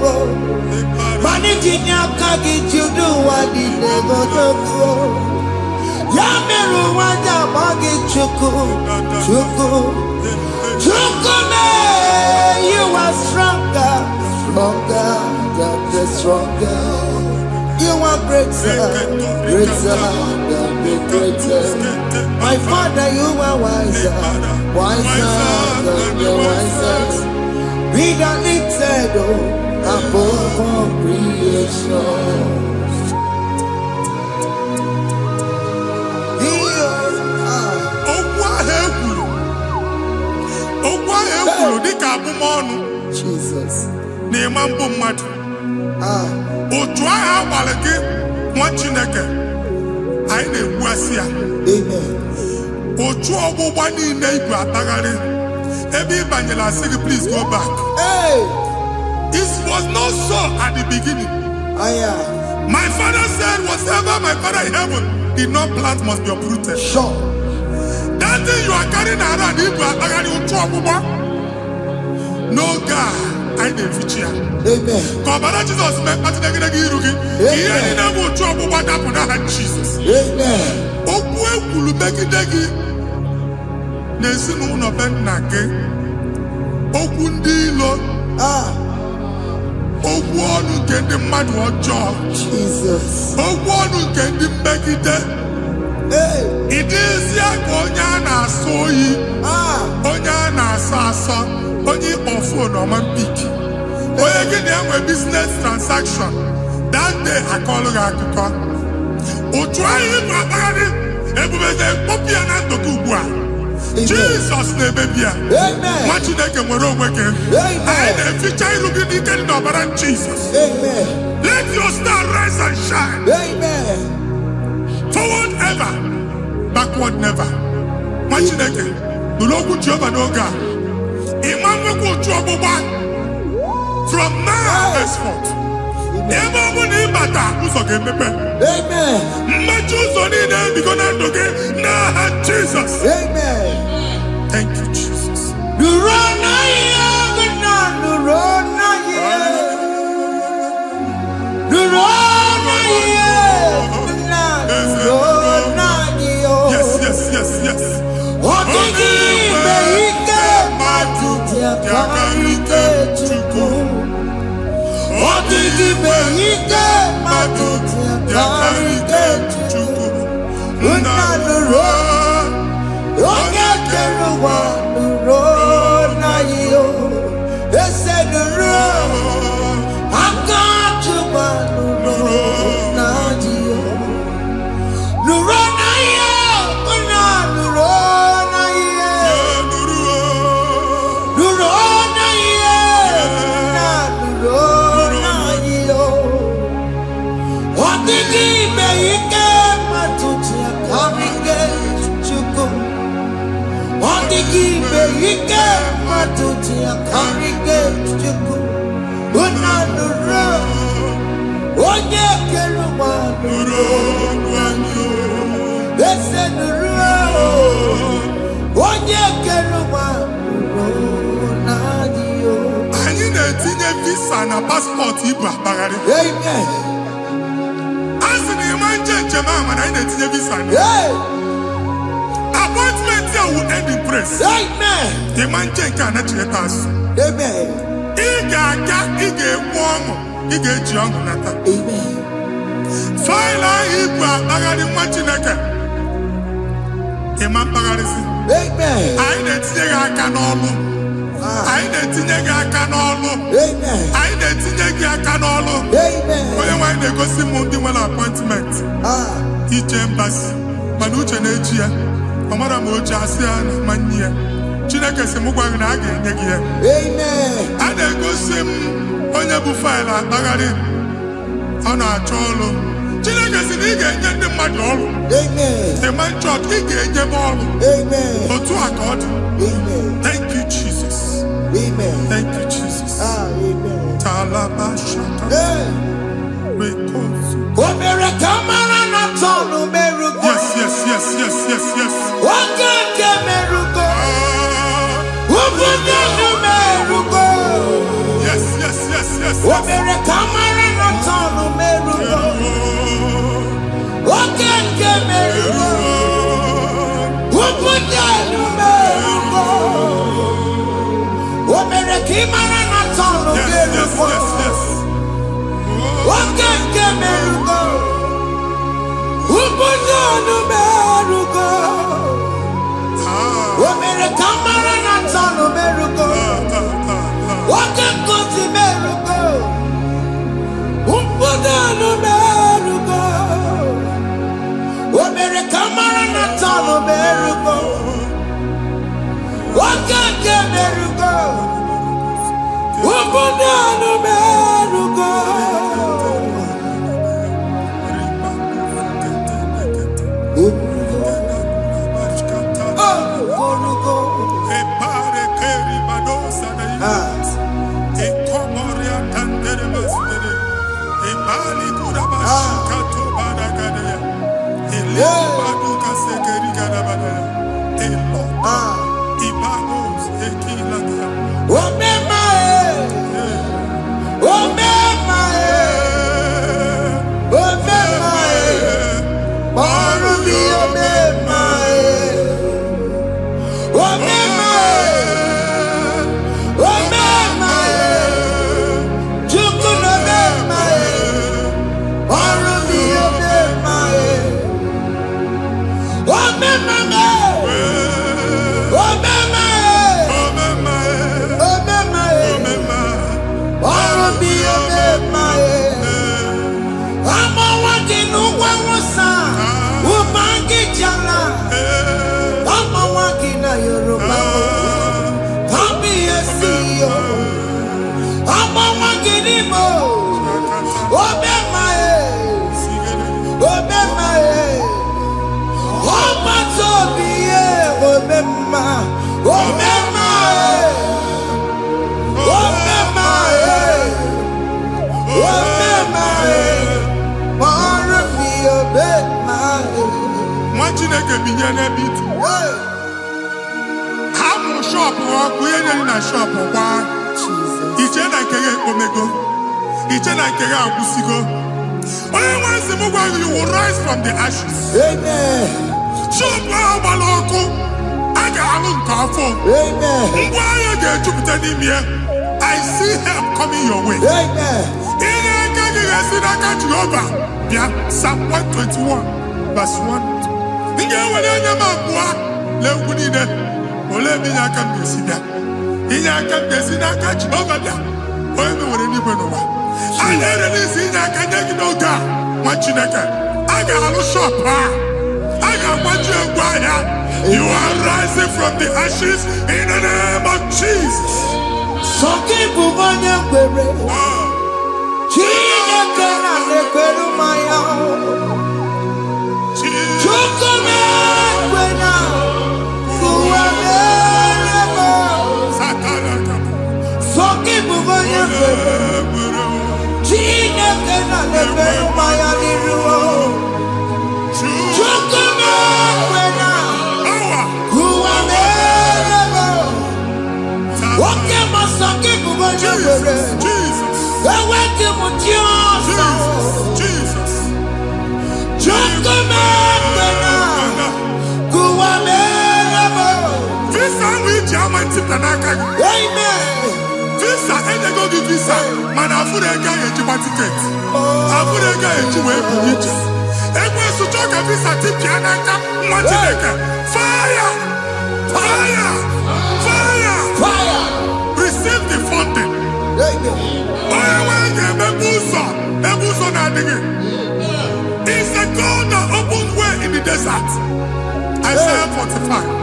managing your kagi you do what the never do. Yameru wanja bagi chuku. Chukume, you are stronger than the stronger. You are greater than the greatest. My Father, you are wiser than the wisest. Be the lifted above all creation. Jesus. Na-ema mbụ mmadụ. Otu ahụ agbalị gị nwa Chineke anyị na-egbuasị ya. Otu ọgbụgba niile ibu atagharị ebe ị banyere asị gị please go back. It was not so at the beginning. My father said whatever my father in heaven did not plant must be uprooted. Sure. That thing you are carrying around ibu atagharị otu ọgbụgba. No God, I didn't feature. Amen. Kọbara Jesus mee kpatụ negedege iru gị. Ihe niile bụ otu ọgbụgba dapụ n'aha Jesus. Amen. Okwu ekwuru megide gị n'ezinụlọ be nna gị. Okwu ndị ilo. Okwu ọnụ nke ndị mmadụ ọjọọ. Jesus. Okwu ọnụ nke ndị mmegide. Ịdịzi ka onye a na-asọ oyi. Onye a na-asọ asọ. Onye ịkpọ phone ọma mpiki. Onye gị na-enwe business transaction. That day akọlụ gị akụkọ. Otu anyị bụ akpagharị ebube na-ekpọpụ ya na ndụ gị ugbu a. Jizọs na-emebi ya. Nwa Chineke nwere onwe gị. Anyị na-eficha iru gị n'ike dị n'ọbara Jizọs. Let your star rise and shine. Forward ever, backward never. Nwa Chineke nụrụ okwu Jehova n'oge a. From now henceforth, ebe ọ bụ na ịbata ụzọ ga-emepe. Mmechi ụzọ niile ebigo na ndụ gị n'aha Jizọs. Thank you, Jesus. Yes. Yakarike Chukwu. Odigbe ike mmadụ yakarike Chukwu. ike matuti akarike chuko. Ondigi be ike matuti akarike chuko. Unanuro onye keluwa nuro wanyo. Ese nuro onye keluwa nuro nadio. Anyị na-etinye visa na passport Igbo akpagharị. Amen. Asị na ịma njem ama na anyị na-etinye visa na. Appointment here will end in praise. Amen. Ịma njem nke a na-echeta asụ. Amen. Ị ga-aga, ị ga-ekwu ọṅụ, ị ga-eji ọṅụ nata. Amen. Faịlụ ahụ Igbo akpagharị nwa Chineke. Ịma mkpagharịsị. Amen. Anyị na-etinye gị aka n'ọlụ. Anyị na-etinye gị aka n'ọlụ. Amen. Anyị na-etinye gị aka n'ọlụ. Amen. Onye nwaanyị na-egosi m ndị nwere appointment ije mbasi mana uche na-eji ya ọ mara ma oche asị ya na manye ya. Chineke sị m gwa gị na a ga-enye gị ya. Amen. A na-egosi m onye bụ faịlụ akpagharị ọ na-achọ ọrụ. Chineke sị na ị ga-enye ndị mmadụ ọrụ. Amen. Ịma chọọchị ị ga-enye m ọrụ. Amen. Otu a ka ọ dị. Amen. Thank you Jesus. Amen. Thank you Jesus. Amen. Talabashata. Hey. Rekosu. Omere kamara na tonu merugo. Yes. Oge ke merugo. Ubudu merugo. Yes. Omere kamara na tonu merugo. Oge ke merugo. Ubudu merugo. Omere kamara na tonu merugo. Oge ke merugo. Ubudu merugo. Omere kamara na tonu merugo. Oge kosi merugo. Ubudu merugo. Omere kamara na tonu merugo. Oge ke merugo. Ubudu merugo. Chineke binye n'ebe itu. Ha mụ shọpụ ọkụ ihe nyere na shọpụ gbaa. Iche na nke ya ekpomego. Iche na nke ya agwụsigo. Onye nwe nsị m gwa you will rise from the ashes. Amen. Shọpụ ahụ gbara ọkụ. A ga-alụ nke afọ. Amen. Ngwa ahịa ga-ejupụta n'ime ya. I see help coming your way. Amen. Ihe aka gị ga-esi n'aka Jehova bịa. Psalm 121 verse 1. Ị ga-ewere anya m abụọ n'egwu niile. Olee ebe inye aka m ga-esi bịa? Inye aka m ga-esi n'aka Jehova bịa. Onye mewere n'igwe n'ụwa. A na-erele isi inye aka nye gị n'oge a, nwa Chineke. A ga-alụ shọpụ a. A ga-agbaji egwu ahịa. You are rising from the ashes in the name of Jesus. Sọkịbụ onye kwere. Chineke na-ekwere mmanya. Visa, and they go to visa. Man, I put a guy in my ticket. I put a guy in my ticket. And when you talk a visa, tip Yanaka, fire! Fire! Fire! Fire! Receive the funding. It's a God that opens way in the desert. Isaiah 45.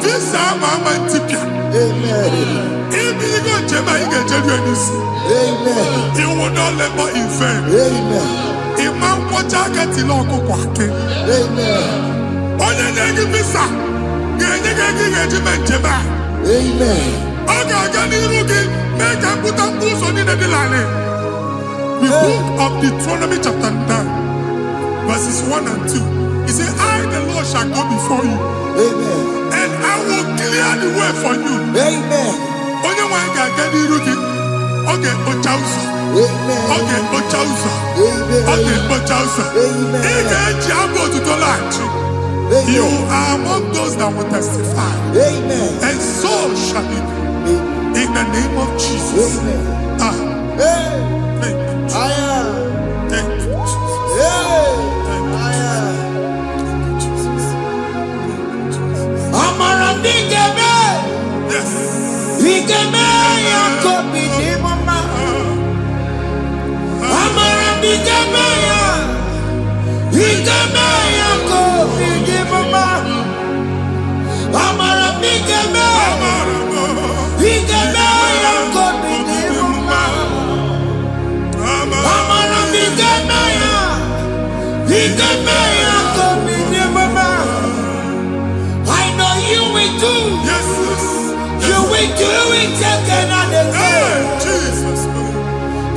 This Mama Tipia. If you go to you will not labor in vain. Imam Wajagati Loko Kwake. Onye nyegi visa. Amen. The book of Deuteronomy chapter 9, verses 1 and 2. He said, I, the Lord, shall go before you. Amen. And I will clear the way for you. Amen. Onye wanga gani rugi. Okay, Ochausa. Amen. Okay, Ochausa. Amen. Okay, Ochausa. Amen. You are among those that will testify. Amen. And so shall it be. In the name of Jesus. Amen. Thank you, Jesus. Thank you, Jesus. Thank you, Jesus. Amara Bigame. Yes. Bigame Yakobi Mama. Amara Bigame. Bigame Yakobi Mama. Amara Bigame. Bigame Yakobi Mama. Amara Bigame. Bigame Yakobi Mama. I know you will do. Yes. You will do it again and again. Jesus.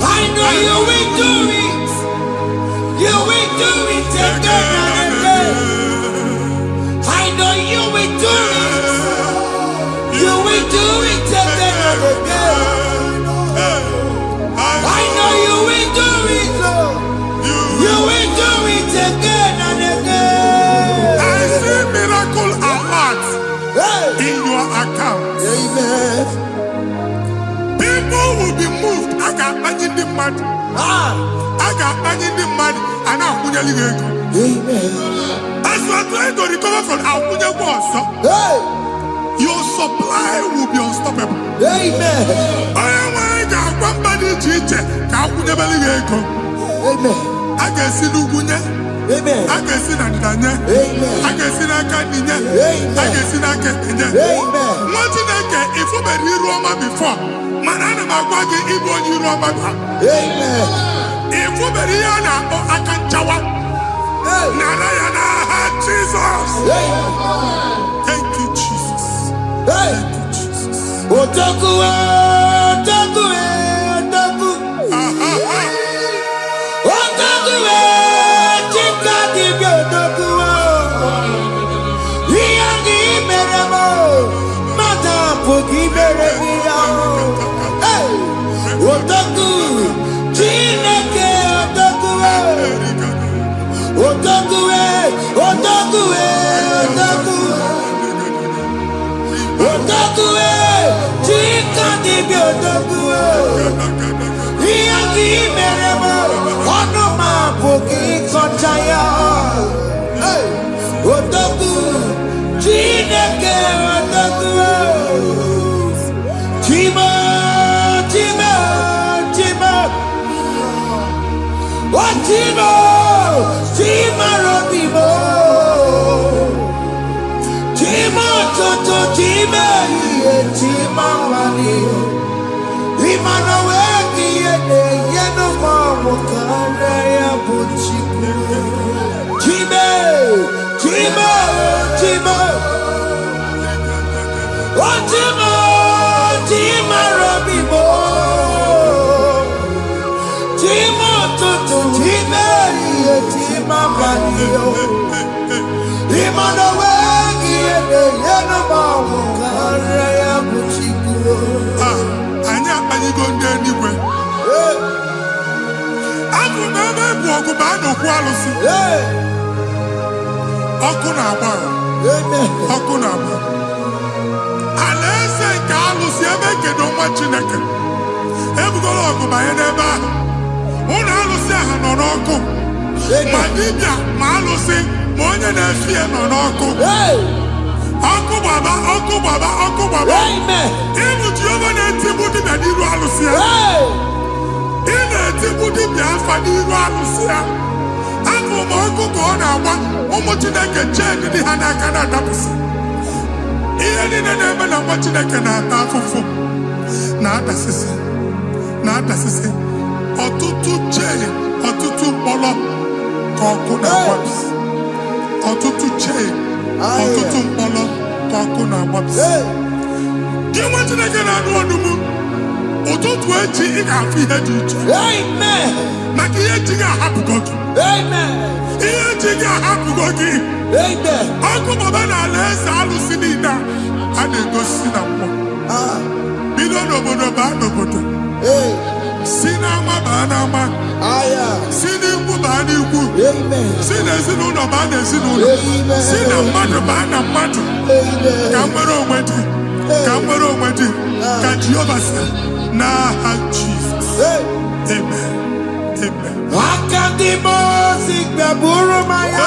I know you will do it. You will do it again and again. I know you will do it. You will do it again and again. I know you will do it. You will do it again and again. I see miracle alert in your account. Amen. People will be moved. I got imagine the mad. I got imagine the mad. And now Amen. As you are trying to recover from Abuja boss, your supply will be unstoppable. Amen. Amen. I can see Lugunya. Amen. I can see Nandanya. Amen. I can see Nakaninya. Amen. I can see Nakaninya. Amen. What did I get if you were in Roma before? Manana Magwagi Igbo in Roma. Amen. If you were in Akanchawa. Narayana, Jesus. Thank you, Jesus. Thank you, Jesus. Otaku, Otaku, Otaku. Otaku, Chikadi, Otaku. Yagi Meramo, Madame Pugi Meremia. Otaku, Chineke, Otaku. Otaku, Otaku, Otaku. Otaku, Chikadi, Otaku. Yagi Meremo, Onoma Pugi Konchaya. Otaku, Chineke, Otaku. Chima, Chima, Chima. What Chima? Chima Robimo. Chima Toto, Chima, Chima Mani. Imanaweki, Yenoma, Wakaya, Puchiku. Chima, Chima, Chima. Oh, ọgụ baa n'okwu alụsị. Ọkụ na-agba. Ọkụ na-agba. Alaeze nke alụsị ebe ekedo nwa Chineke. Ebugoro ọgụ banye n'ebe ahụ. Ụlọ alụsị ahụ nọ n'ọkụ. Ma dibịa ma alụsị ma onye na-efi ya nọ n'ọkụ. Ọkụ gbaba, ọkụ gbaba, ọkụ gbaba. Ịbụ Jehova na-etigbu dibịa n'iru alụsị ya. Ị na-etigbu dibịa afa n'iru alụsị ya. Afọ ma ọkụ ka ọ na-agba ụmụ Chineke chee dị ha n'aka na-adapụsị. Ihe niile na-eme na nwa Chineke na-ata afụfụ na-adasịsị ọtụtụ chee, ọtụtụ mkpọrọ ka ọkụ na-agbapụsị. Ọtụtụ chee, ọtụtụ mkpọrọ ka ọkụ na-agbapụsị. Gị nwa Chineke na-anụ ọdụm, ụtụtụ echi ị ga-afụ ihe dị iche. Maka ihe echi ga-ahapụgo gị. Ihe echi ga-ahapụgo gị. Ọkụ baba na alaeze alụsị niile a na-egosi na mmụọ. Bido n'obodo baa n'obodo. Si n'ama baa n'ama. Si n'ikwu baa n'ikwu. Si n'ezinụlọ baa n'ezinụlọ. Si na mmadụ baa na mmadụ. Ka nwere onwe dị. Ka nwere onwe dị. Ka Jehova sị n'aha Jizọs. Amen. Amen. Akadimosi gbaburu maya.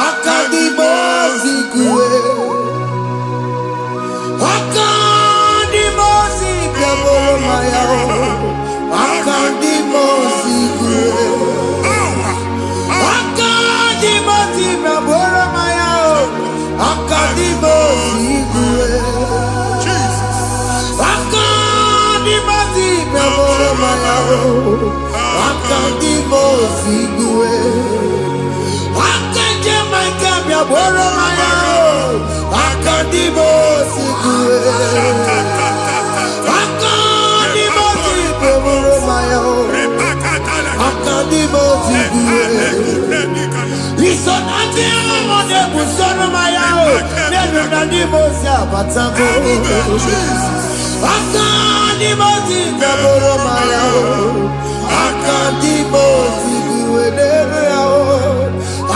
Akadimosi kuwe. Akadimosi gbaburu maya. Akadimosi kuwe. Akadimosi gbaburu maya. Akadimosi kuwe. Akadimosi gbaburu maya. Akadimosi kuwe. Akadimosi gbaburu maya. Akadimosi kuwe. Akadimosi gbaburu maya. Akadimosi kuwe. Isonati amone busono maya. Nenu nadimosi abatago. Akadimosi gbaburu maya. Akadimosi kuwe.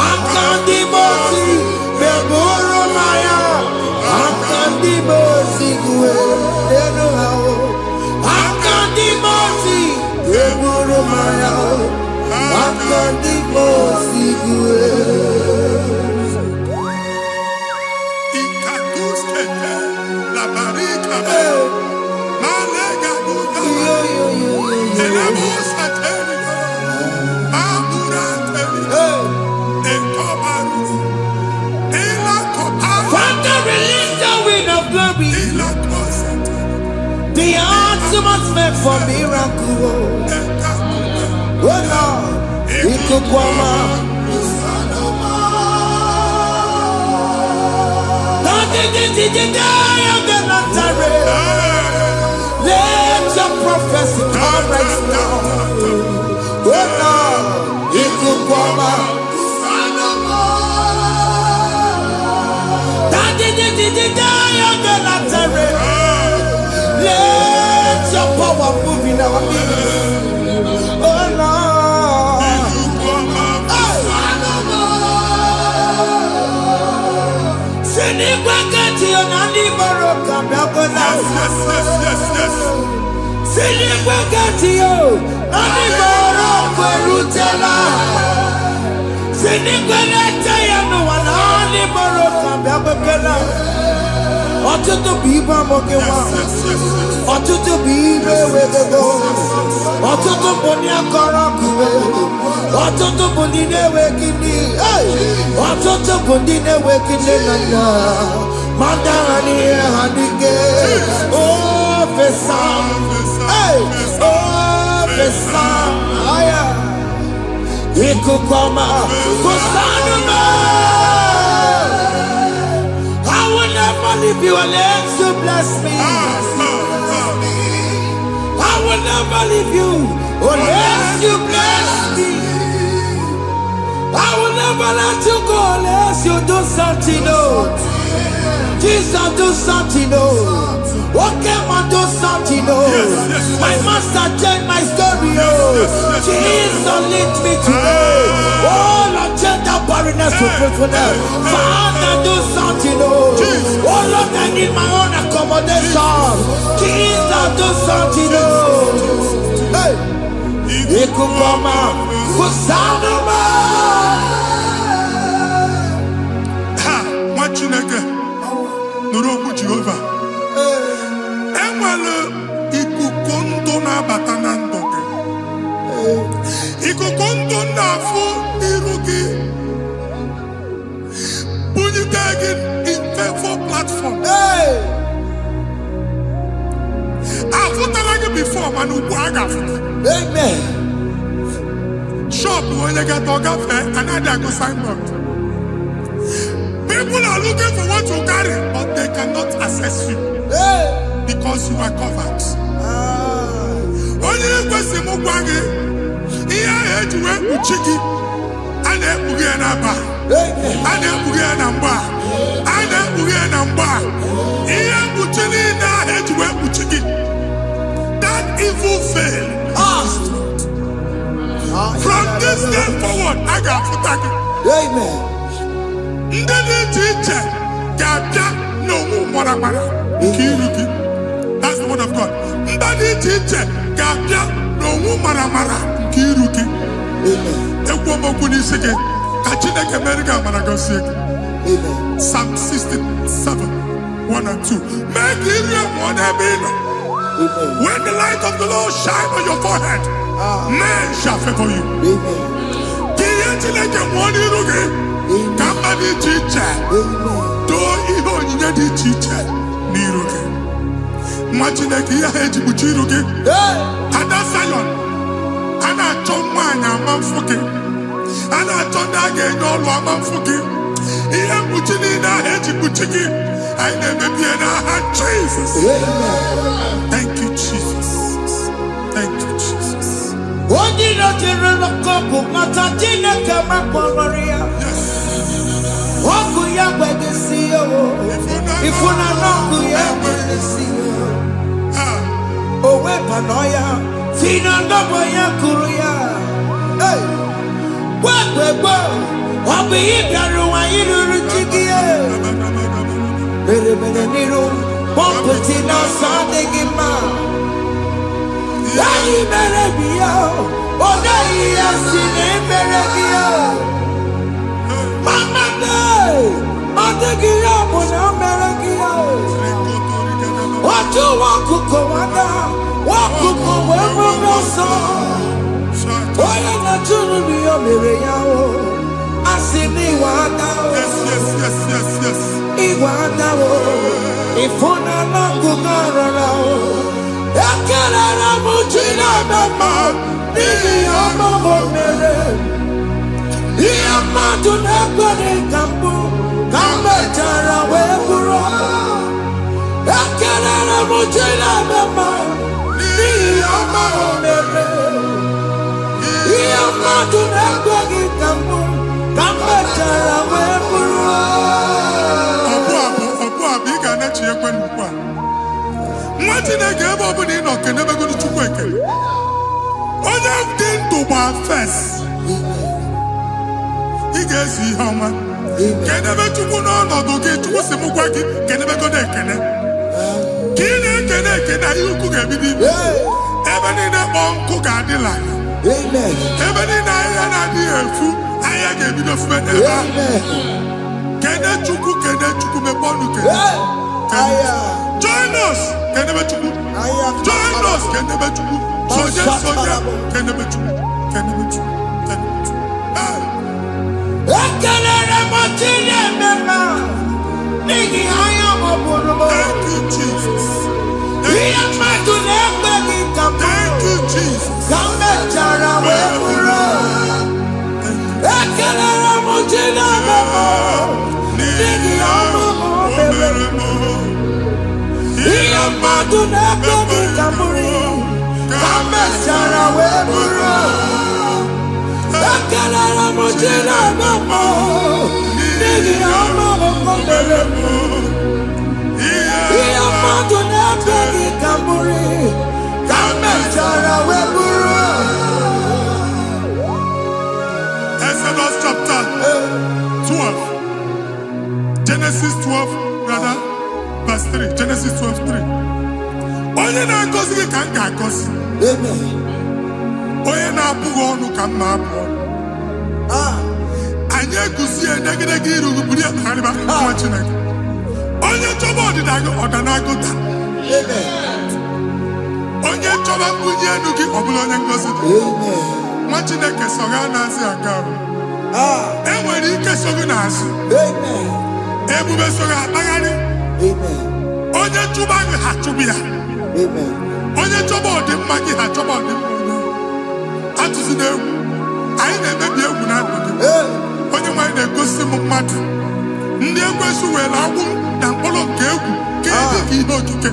Akadimosi gbaburu maya. Akadimosi kuwe. Akadimosi gbaburu maya. Akadimosi kuwe. Father, release the wind of glory. The atmosphere for miracle. Oh Lord, Ikukwama. Let your prophecy come right now. Oh Lord, Ikukwama. Let your power move in our midst. Oh Lord. Sinigwagati onani moroka biagola. Sinigwagati o nani moroka rutela. Sinigwagati yanu wanani moroka biagola. Ọtụtụ bụ ibe amụghị nwa. Ọtụtụ bụ ibe ewegego. Ọtụtụ bụ ndị akọrọ ọkụwe. Ọtụtụ bụ ndị na-enweghị nne. Ọtụtụ bụ ndị na-enweghị nne na nna. Ma dara n'ihe ha n'ike. Ofesa. Ofesa. Ikuku ọma. Kwụsanụ m. I will never leave you unless you bless me. I will never leave you unless you bless me. I will never let you go unless you do something. Oh, Jesus, do something. Oh, okay, man, do something. Oh, my master changed my story. Oh, Jesus, lead me today. faithfulness to faithfulness. Father, do something, oh. Oh Lord, I need my own accommodation. Jesus, do something, oh. Hey. Ikukoma, kusanuma. Ha, Machineke, Nuroku Jehovah. Enwale ikukondo na batanando. Ikukondo na fu irugi. Bunitagin in faithful platform. Hey. I've like before, man, who amen. Shop when you get another go signboard. People are looking for what you carry, but they cannot access you. Hey. Because you are covered. Only if you see Mugwagi, here I had to wear Uchiki, and then Ugianaba, and then Ugianamba, and then Ugianamba. Here Uchini, I had to wear Uchiki. That evil veil. From this day forward, I got to thank you. Amen. That's the word of God. Psalm 67, 1 and 2. Make when the light of the Lord shine on your forehead, men shall favor you. Jesus. Thank you, Jesus. Thank you, Jesus. Join us. Exodus chapter Genesis 12, rather, verse 3. Genesis 12, 3. Onye na-agọzi gị ka m ga-agọzi. Onye na-abụghị ọnụ ka m na-abụ ọnụ. Anyị eguzie negedege iru buru ya kparịba nwa Chineke. Onye chọba ọdịda gị ọdanagụta. Onye chọba mbunye enu gị ọ bụla onye ngọzi dị. Nwa Chineke so ga na-azị aga ọrụ. Enwere ike so gị n'azụ. Ebube so gị akpagharị. Onye chụba gị ha chụbụ ya. Onye chọba ọdịmma gị ha chọba ọdịmma onye. Atụzina egwu. Anyị na-emebi egwu na ndụ gị. Onye nwanyị na-egosi m mmadụ. Ndị ekwensu were agwụ na mkpụrụ nke egwu kee dị ka ihe okike.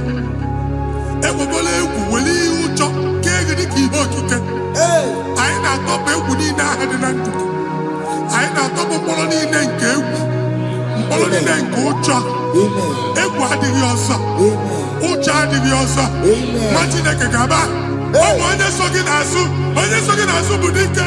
Ekwebola egwu were ihe ụjọ kee gị dị ka ihe okike. Anyị na-atọpụ egwu niile ahụ dị na ndụ gị. Anyị na-atọpụ mkpụrụ niile nke egwu. Mkpụrụ niile nke ụjọ. Egwu adịghị ọzọ. Ụjọ adịghị ọzọ. Nwa Chineke ga-aba. Ọ bụ onye so gị n'azụ. Onye so gị n'azụ bụ dike.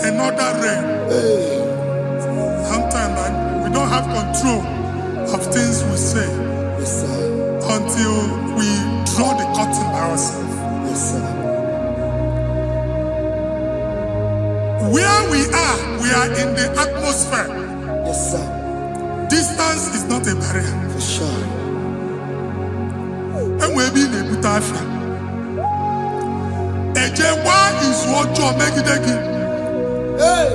Another realm. Sometimes we don't have control of things we say until we draw the curtain by ourselves. Where we are in the atmosphere. Distance is not a barrier. For sure. And we'll be in a butafia. Ejewa is what you make it again.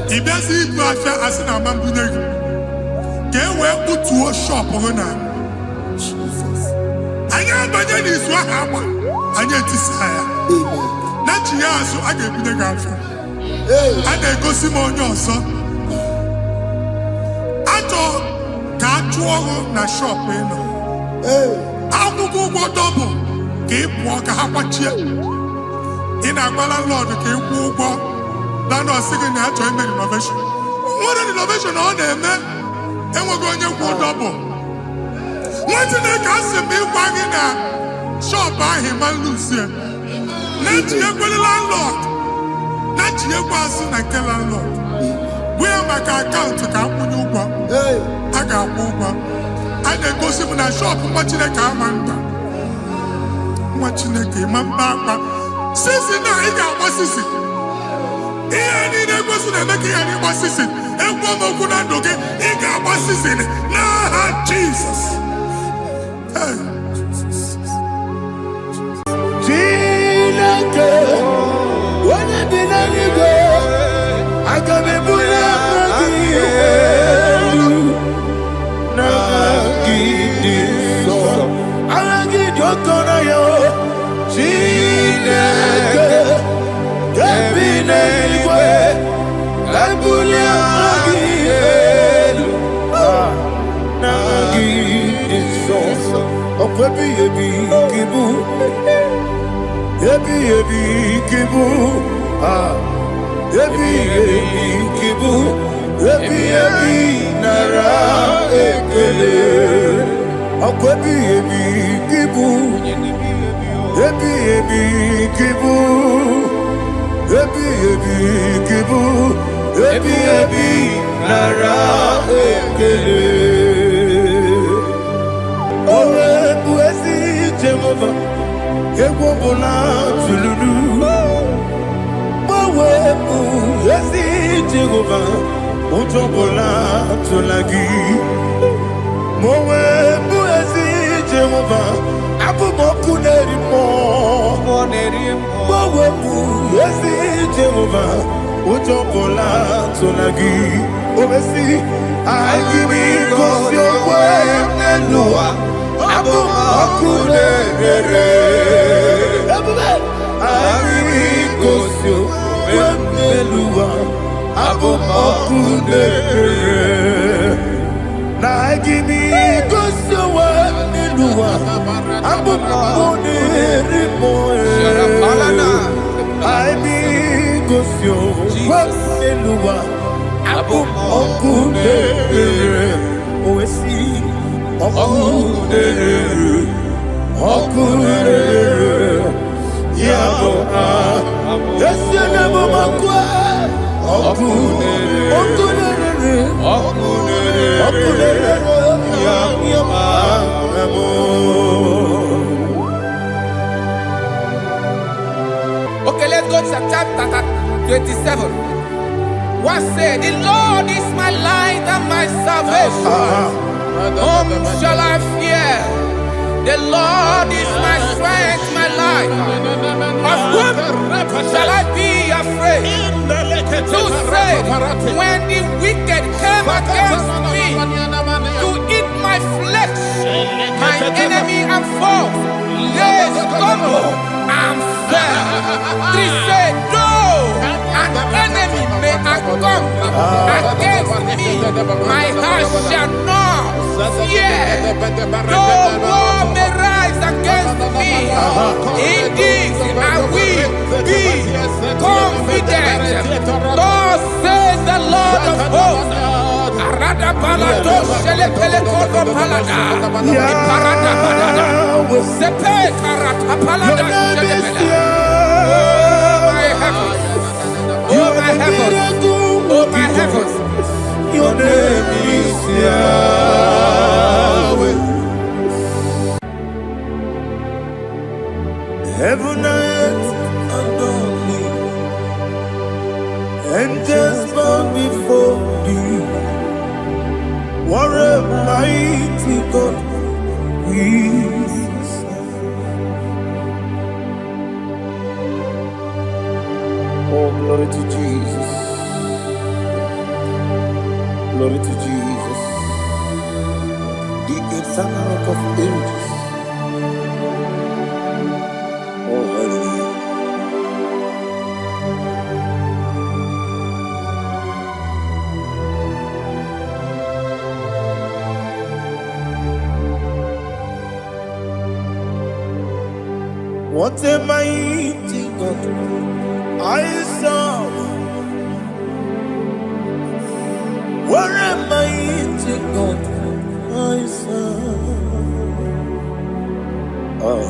If there's a butafia as in a man, can we put to a shop over now? Jesus. I am the one is what happened. I get this higher. Not you, so I get the girlfriend. And they go Simon also. I told Catchwalk na shop. I will go double. Keep walk a half a chair. In a landlord, keep walk. Now, no second innovation. What an innovation on them, man. And we're going to go double. What's in the castle be wagging a shop by him and Lucia? Not your landlord. Not your person and tell landlord. Where my account to come when you go? I got over. I then go see when I shop watching a commander. Watching a game, Mamba. Sissy, now he got what sissy. Here, I need a person and making any what sissy. And one more good and okay, he got what sissy. Nah, Jesus. I can be put Yesi Jehovah, Ujobola Tolagi. Mowe Yesi Jehovah, Abu Mokuneri Mo. Mowe Yesi Jehovah, Ujobola Tolagi. Obesi, I give you cause your way and Noah. Abu Mokuneri. I give you cause your Eluwa, Abu Mokunere. Na gimi gosowa Eluwa, Abu Mokunere moe. I be gosyo Eluwa, Abu Mokunere. Oesi Mokunere, Mokunere. Yabo yes, you never makwa. Okay, let's go to chapter 27. What said? The Lord is my light and my salvation. Whom shall I fear? The Lord is my strength, my life. Of whom shall I be afraid? To say, when the wicked came against me to eat my flesh, my enemy and foe, they stumble and fell. Three say, though an enemy may come against me, my heart shall not fear. Though war may rise against me, in this I will be confident. Thus says the Lord of hosts. Arada palado shele pele kodo palada. Iparada palada. Sepe karata palada shele pele. Oh my heavens! Oh my heavens! Your name is Yahweh. Heaven and earth adore me, angels bow before thee. What a mighty God we serve. Oh, glory to Jesus. Glory to Jesus. The eternal rock of ages. Oh, hallelujah. What a mighty God I serve. What a mighty God I serve. Oh.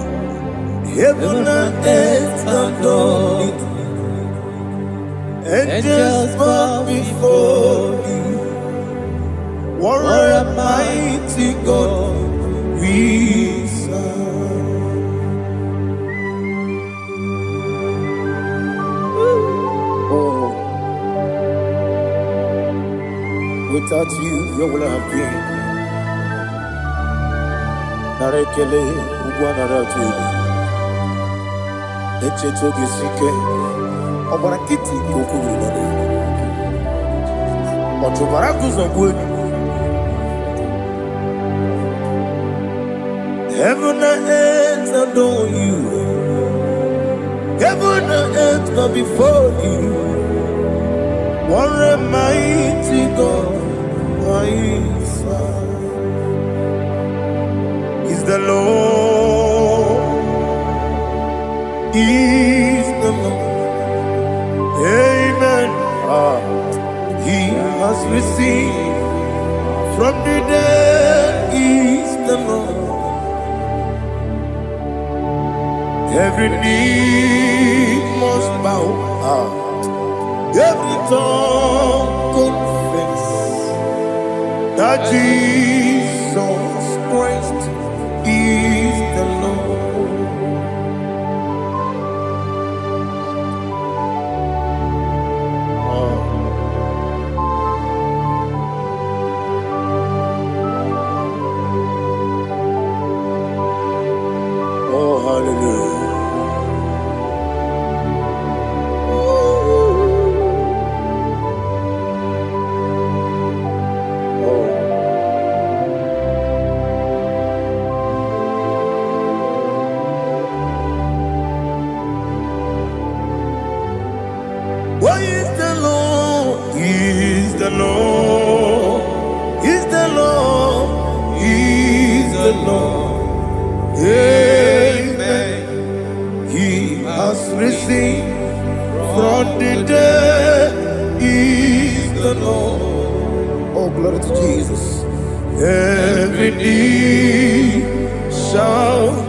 Heaven and earth adore it. Angels bow before thee. What a mighty God we serve. Oh, without you, where would I have been? Narekele, Ugwanaratu. Echetoge sike, ọgbara kiti kokuru nade. Ọtụbara guzogwe. Heaven and earth adore you. Heaven and earth bow before you. What a mighty God I serve. Is the Lord. Is the Lord. Amen. He has received from the dead. Is the Lord. Every knee must bow. Every tongue confess that Jesus Christ is the Lord.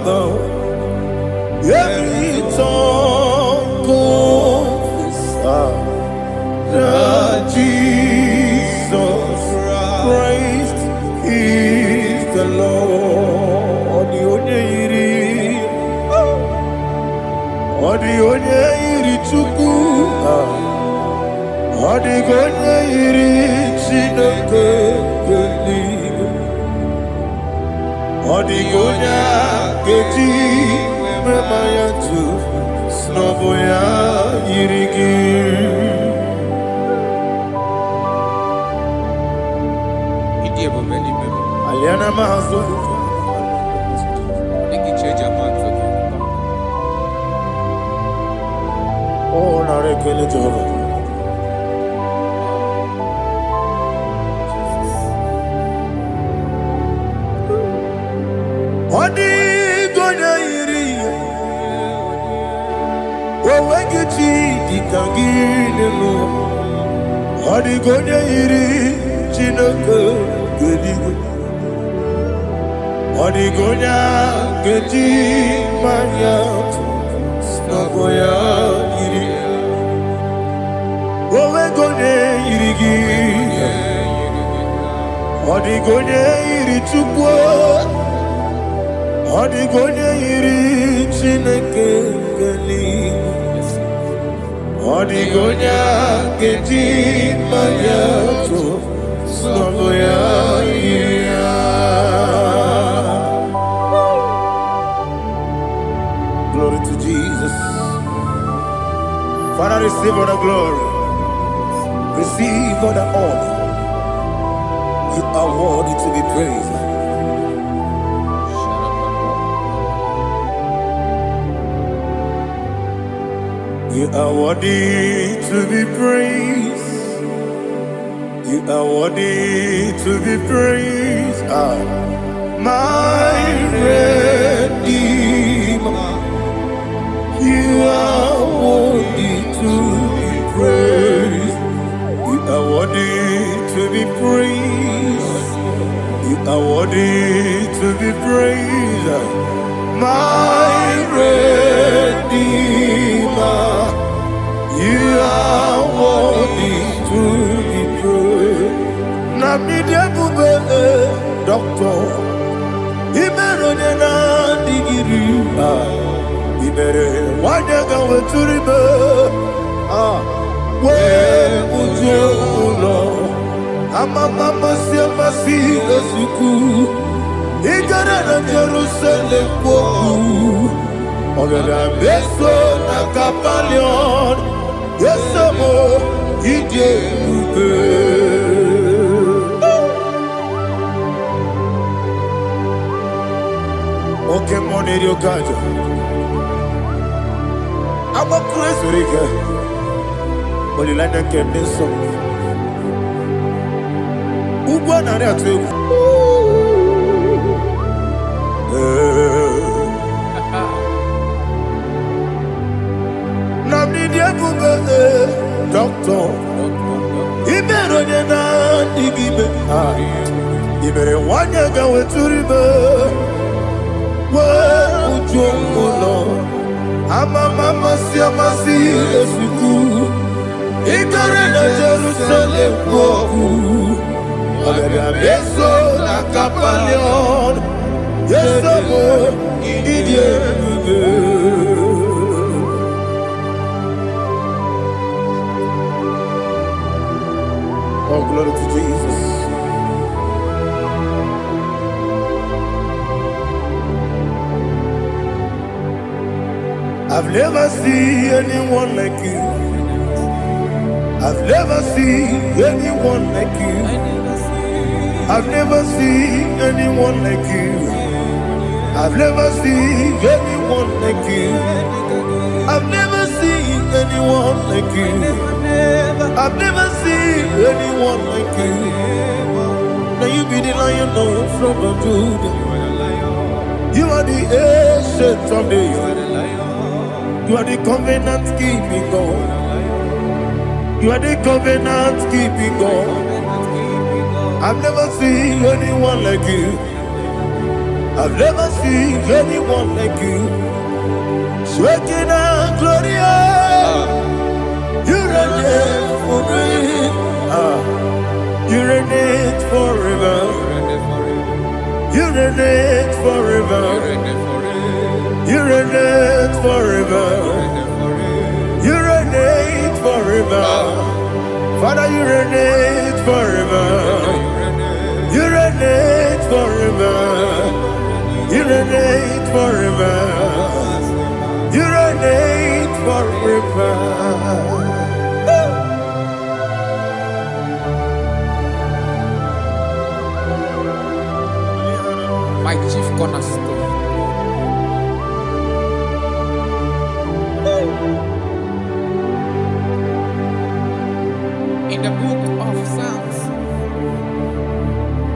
bow. Every tongue confess that Jesus Christ is the Lord. Odi onye iri Chukwu, odi onye iri Chineke eluigwe, odi onye keji mema ya tu n'ọbụ ya yiri gị. Aliana mazo. Oh, narekele Jehovah. Odi gonya iri, owegiti dikagine mo. Odi gonya iri, Chineke gedigo. Odi gonya gedi maya, snaboya iri. Owegonya iri gi, odi gonya iri Chukwu. Odi gonya iri Chineke eluigwe, odi gonya gedi maya to snaboya iri. Glory to Jesus. Father, receive all the glory. Receive all the honor. You are worthy to be praised. You are worthy to be praised. You are worthy to be praised. My Redeemer. You are worthy to be praised. You are worthy to be praised. You are worthy to be praised. My Redeemer. You are worthy to be praised. Namidebube doctor. Imeronena digiri. Ibere wanyaga weturibe we ujo ulo amama masi esuku igara na Jerusalem kwoku ogada beso na kapalion yesemo ije ube oke moneri okajo. I'm a crazy rigger. Only like that can be so. Ubana there too. Namni dia bube doctor. Ibero de na digibe. Ibere wanya gawe turibe. Wa ujongo. Mama masi esuku igara na Jerusalem kwoku ogada beso na kapalion yesemo idie bube. Oh, glory to Jesus. I've never seen anyone like you. I've never seen anyone like you. I've never seen anyone like you. I've never seen anyone like you. I've never seen anyone like you. I've never seen anyone like you. Now you be the Lion from the Judah. You are the ancient of days. You are the covenant keeping God. You are the covenant keeping God. I've never seen anyone like you. I've never seen anyone like you. Shekinah Gloria, you reign for me. You reign forever. You reign forever. You reign forever. You reign forever. Father, you reign forever. You reign forever. You reign forever. You reign forever. My chief cornerstone. In the book of Psalms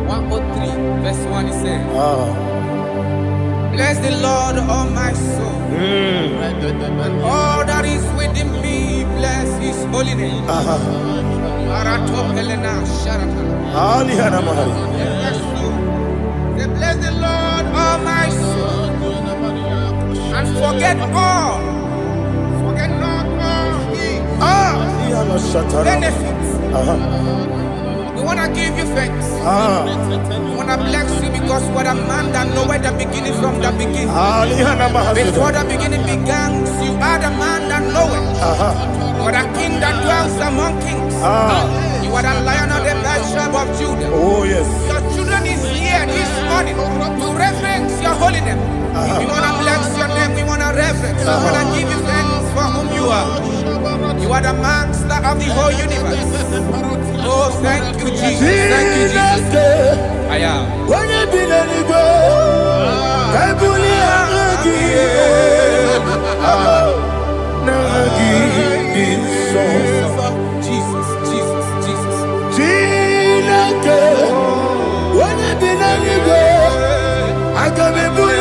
103, verse 1, it says, bless the Lord, all my soul, and all that is within me, bless his holy name. Say, bless the Lord, all my soul, and forget not all his benefits. We want to give you thanks. We want to bless you because what a man that knoweth the beginning from the beginning. Before the beginning began, you are the man that knoweth. For the king that dwells among kings. You are the Lion of the tribe of Judah. Oh yes. Your children is here this morning to reverence your holiness. We want to bless your name. We want to reverence. We want to give you thanks for whom you are. You are the master of the whole universe. Oh, thank you, Jesus. Thank you, Jesus. I am. When you be the Igbo, I Jesus, Jesus, Jesus. When you be the Igbo, I come and put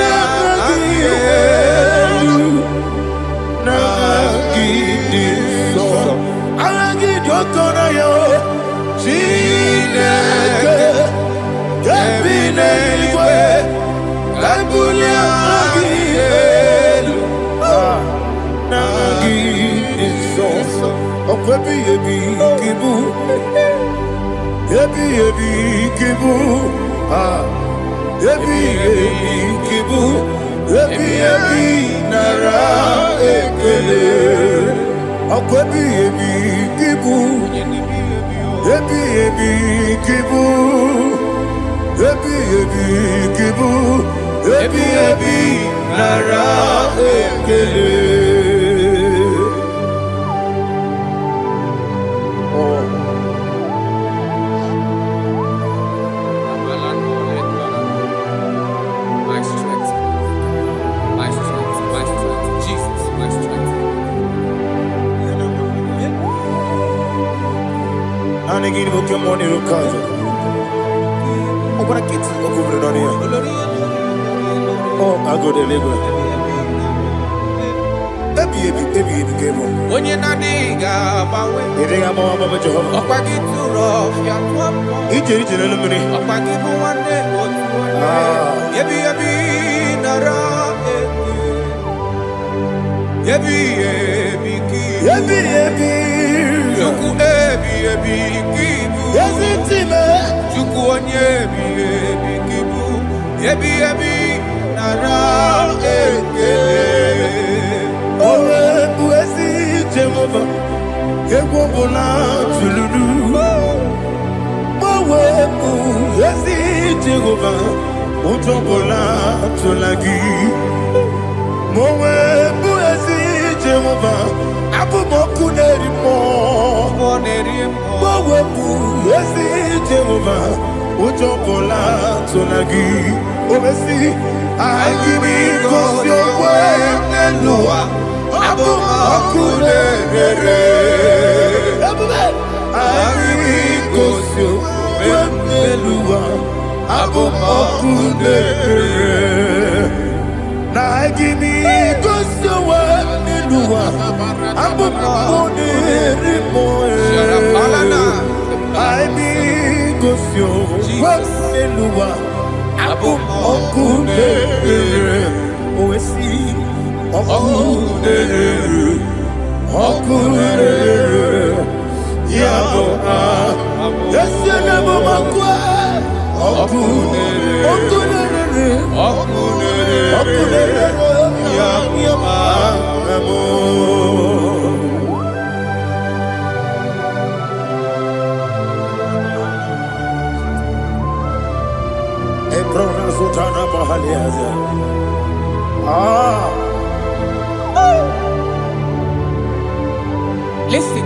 Listen,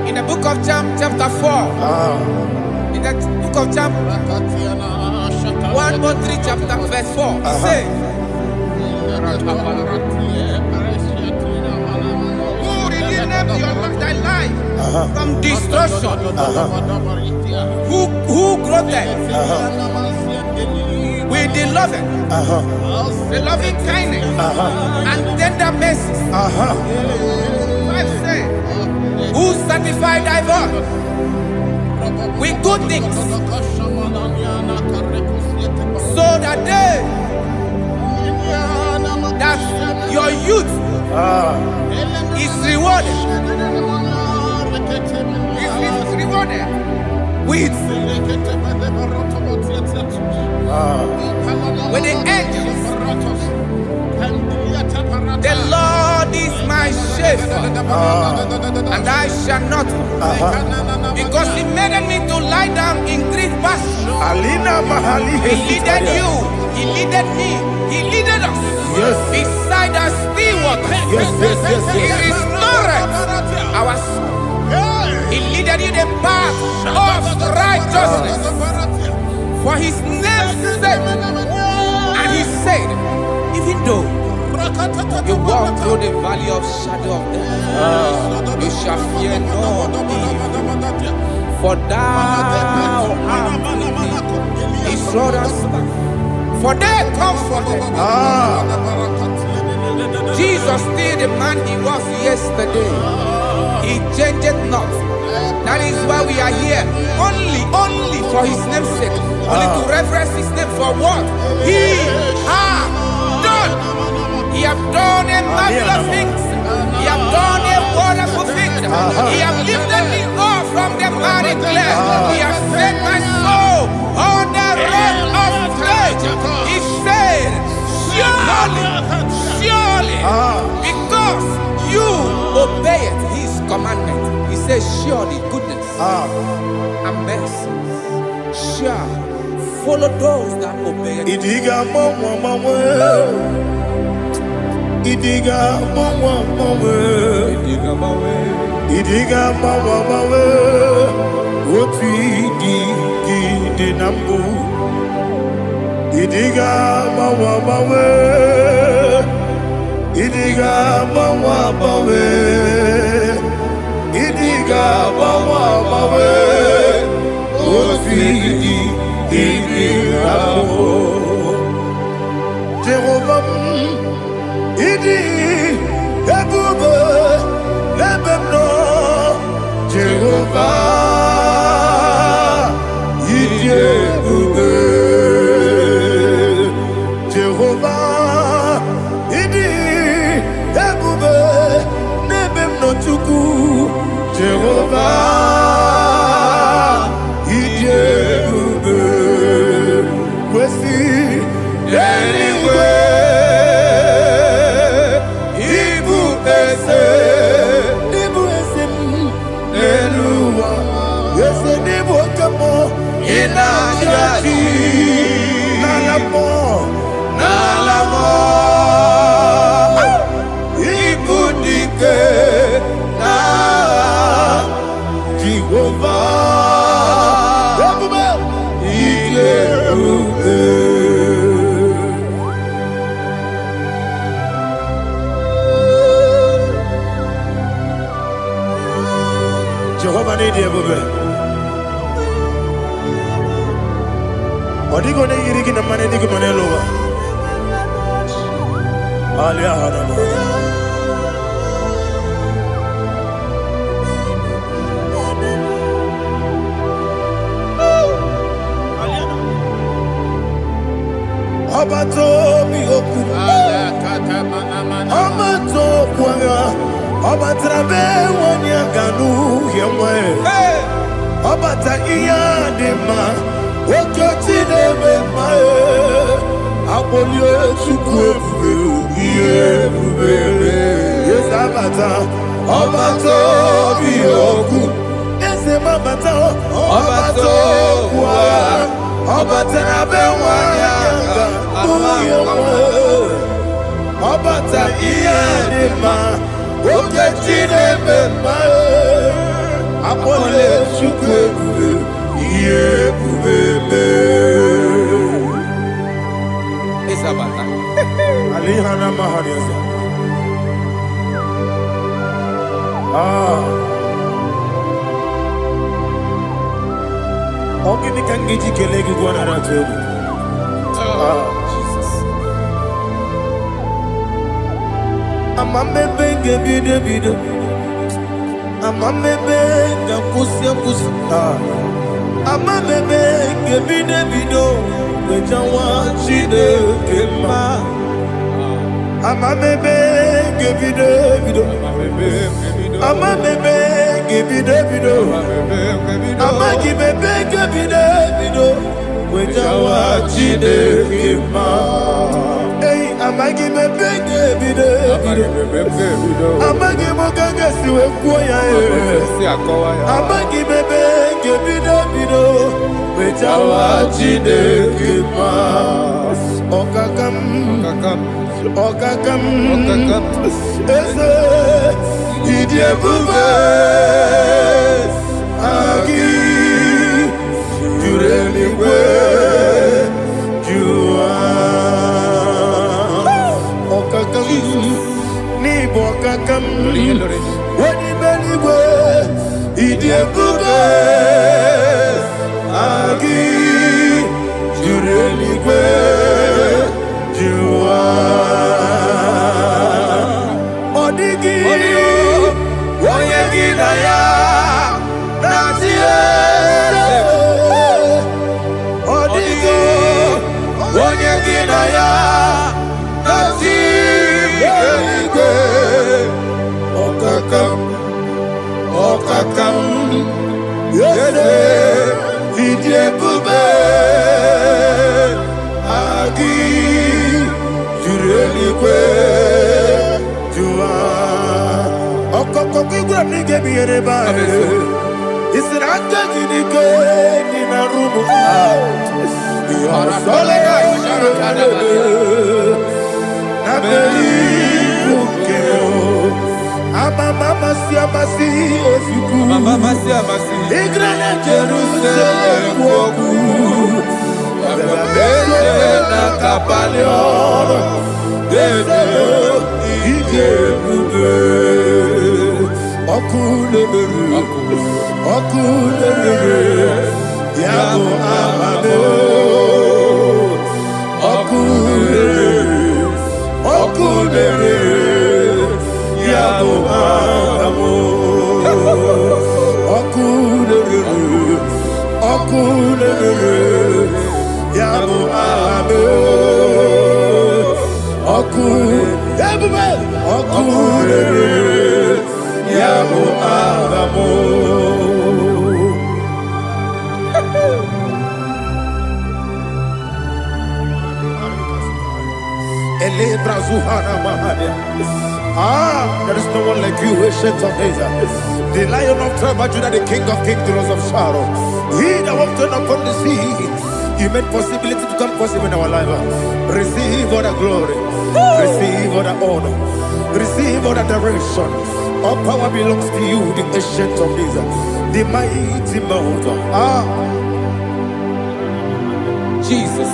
in the book of John, chapter 4, in the book of John 1:3, chapter verse 4, it says, who redeemed thy life from destruction, who groweth with the loving kindness and tender mercies. Who sanctify thy voice with good things, so that your youth is rewarded. Is rewarded with the angels. The Lord is my shepherd, and I shall not, because He made me to lie down in green pastures. He leaded you, He leaded me, He leaded us beside the still waters. He restored our soul. He leaded you the path of righteousness for His name's sake. And He said, even though you walk through the valley of shadow of death, you shall fear no evil, for thou art with me. His rod and staff, for they comforted. Jesus still the man He was yesterday. He changed not. That is why we are here. Only for His name's sake. Only to reverence His name for what He has done. He have done a marvelous things. He have done a wonderful thing. He have lifted me up from the miry clay. He has set my soul on the road of faith. He said, surely, because you obeyed His commandment. He says, surely goodness and mercy shall follow those that obey it. Idiga mawe wotu di nambu. Idiga mawe Idiga mawe wotu di nambu. Jehovah Idi ebube ebemno Jehovah Idi ebube Jehovah Idi ebube nebemno chuku Jehovah Idi ebube kwesi anyway. Jehovah need you, baby. Odigo ne yiri kina mane ni kumane lowa. Alia hana mo. Obato biyoku. Obato kwanga. Obatrabe wanyaganu yemwe. Obata iyadema. Okoti neme mae. Abolio chukwe bube. Yes, abata. Obato biyoku. Ese mabata. Obato kwa. Obatrabe wanyaganu yemwe. Obata iyadema. Okoti neme mae. Apole chukwe bube. Isabata. Alihana Mahariasa. Ogini kangiji kelegi gwana ratubu. Jesus. Amamebe ngebide. Amamebe ngakusi. Amamebe ngebide. Wejawa Chineke ma. Amamebe ngebide. Amamebe ngebide. Amagibebe ngebide. Wejawa Chineke ma. Hey, amagibebe ngebide. Amagimogaga siwe kuya. Amagibebe ngebide. Wejawa Chineke ma. Okakam. Eze idiebube agi jureligwe jua. Okakam ni bokakam wadi beligwe idiebube agi jureligwe jua. Odigi oyegi na ya natie. Odigi oyegi na ya natie. Okakam yede idiebube agi jureligwe jua. Okokokigwe nige biyereba. Isiranga ginike nina rumu. Yosolega nabeli ukeo. Mama siamasi ofiku. Igrane Jerusalem woku. Bebe na kapalion. Bebe idiebube. Okulere yabo amamo. Okulere yabo amamo. Okulere yabo amamo. Okulere yabo amamo. There is no one like you, ancient of days. The Lion of tribe of Judah, the King of kings, the Rose of Sharon. He that walked upon the sea. You made possibility to come possible in our life. Receive all the glory. Receive all the honor. Receive all the direction. All power belongs to you, the ancient of days, the mighty mountain. Jesus.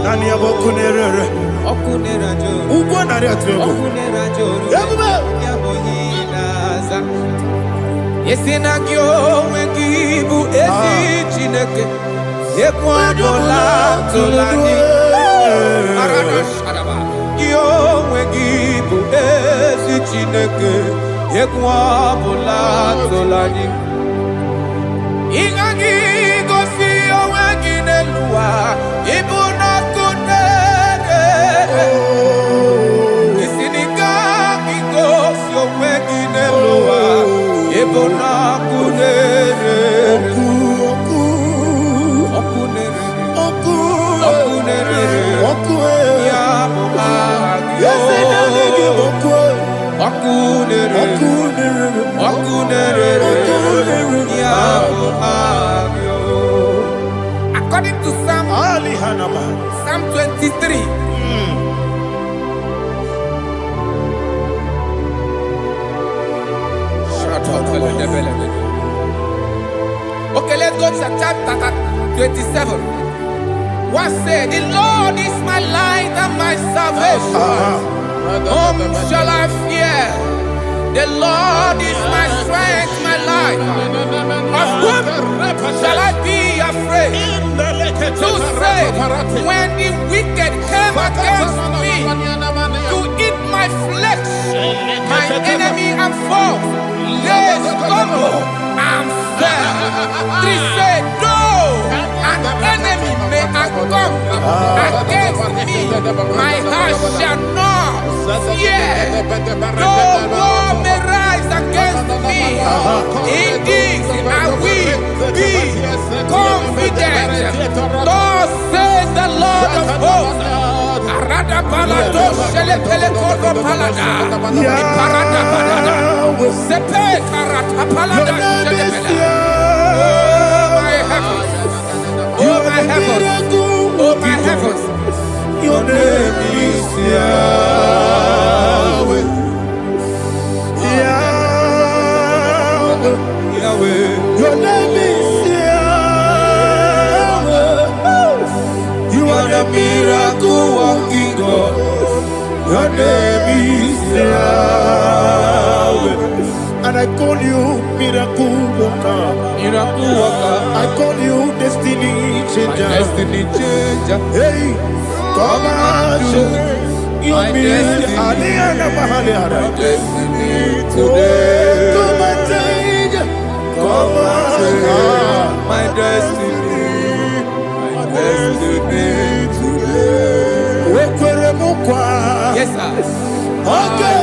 Nani abokunere. Ugo nari atugo. Yesina kyo wengibu esi chineke. Yekwa dola tolani. Arana sharaba. Kyo wengibu bụ ezi Chineke, egwu ọbụla tụlanyị. Ị gaghị gosi onwe gị n'elu ụwa, ịbụ n'ọkụ na-ere. Isi na ị gaghị gosi onwe gị n'elu ụwa, ịbụ n'ọkụ na-ere. According to Psalm 23. Okay, let's go to chapter 27. What said? The Lord is my light and my salvation. Whom shall I fear? The Lord is my strength, my life. Of whom shall I be afraid? To say, when the wicked came against me to eat my flesh, my enemy and foe, they stumble and fell. 3 said, though an enemy may come against me, my heart shall not fear. Though war may rise against me, in this I will be confident. Thus says the Lord of hosts. Arada palado shele pele kodo palada. Iparada palada. Sepe karata palada shele pele. Oh my heavens. Oh my heavens. Your name is Yahweh. Yahweh. Yahweh. Your name is Yahweh. You are the miracle working God. Your name is Yahweh. And I call you miracle worker. Miracle worker. I call you destiny changer. Destiny changer. Hey, come on, your destiny. Destiny today. Come and change. Come on, my destiny. My destiny today. Yes, sir. Okay,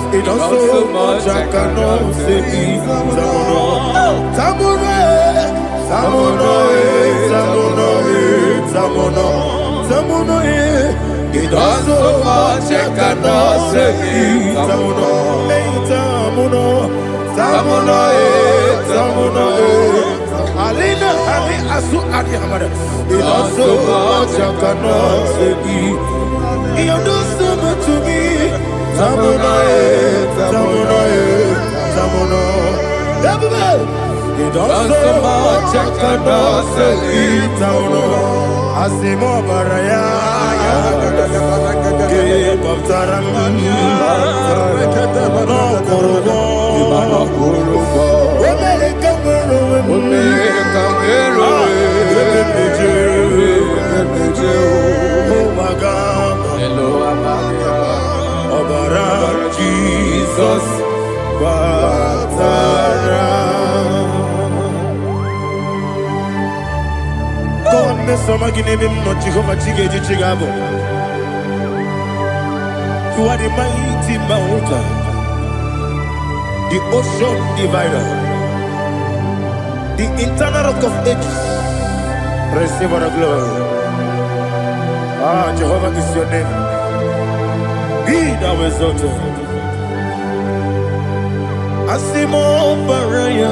it also much I cannot say. It also much I cannot say. Alina, Asu Adi Hamada. It also much I cannot say. You do so much to me. Tamuno. It also much I cannot say. Tamuno. Asimo Baraya. Give up Taramani. No Korogo. Jesus, God, me sama ginebim no Jehovah Chigeji Chigabo. You are the mighty mountain, the ocean divider. the internal rock of ages. Receive all the glory. Ah, Jehovah is your name. Be thou exalted. Asimo Baraya.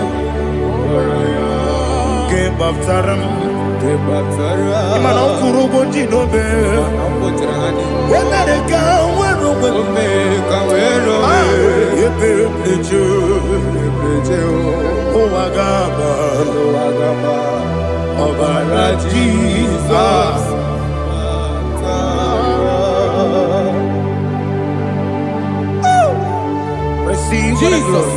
Game of Taram. Imana Kurubo Dinobe. When I go, when Jesus. Receive Jesus.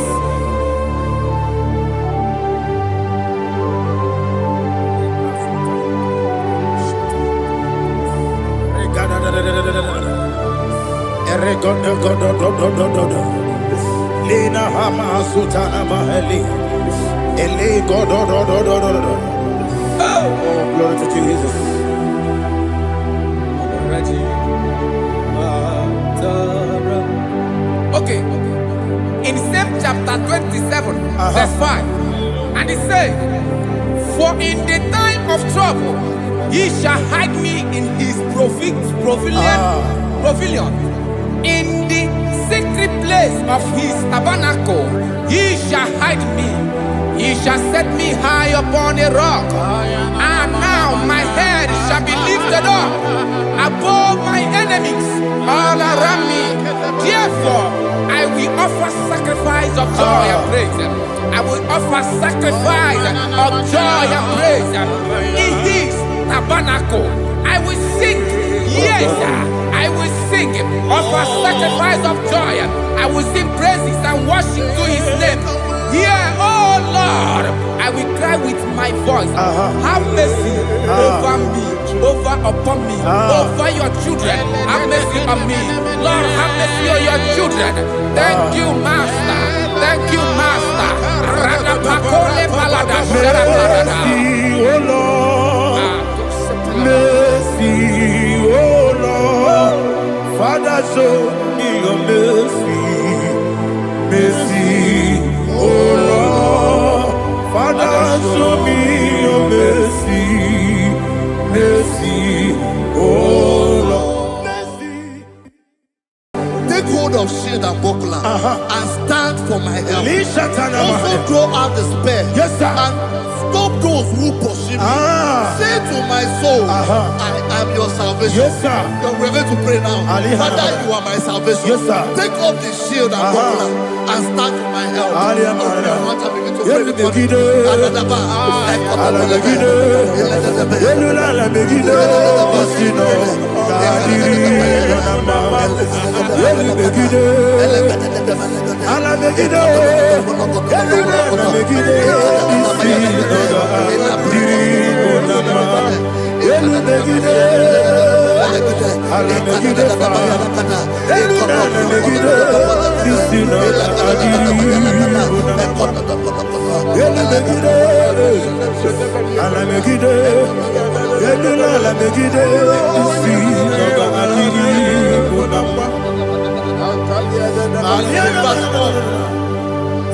Lena Hama Sutana Maheli. Ele God. Oh, glory to Jesus. Okay. In same chapter 27, verse 5. And it says, for in the time of trouble, he shall hide me in his pavilion. In the secret place of his tabernacle, he shall hide me. He shall set me high upon a rock. And now my head shall be lifted up above my enemies all around me. Therefore, I will offer sacrifice of joy and praise. I will offer sacrifice of joy and praise. In his tabernacle, I will sing. Yes, I will sing. Offer sacrifice of joy. I will sing praises and worship to his name. Here, oh Lord, I will cry with my voice. Have mercy over me, upon me, over your children. Have mercy on me. Lord, have mercy on your children. Thank you, Master. Thank you, Master. Mercy, oh Lord. Mercy, oh Lord. Father, show me your mercy. Mercy, oh Lord. Father, show me your mercy. Mercy, oh Lord. Mercy. Take hold of shield and buckler and stand for my help. Also throw out despair. Yes, sir. And stop those who pursue me. Say to my soul, I am your salvation. Yes, sir. We're going to pray now. Father, you are my salvation. Yes, sir. Take off the shield and buckler and stand for my help.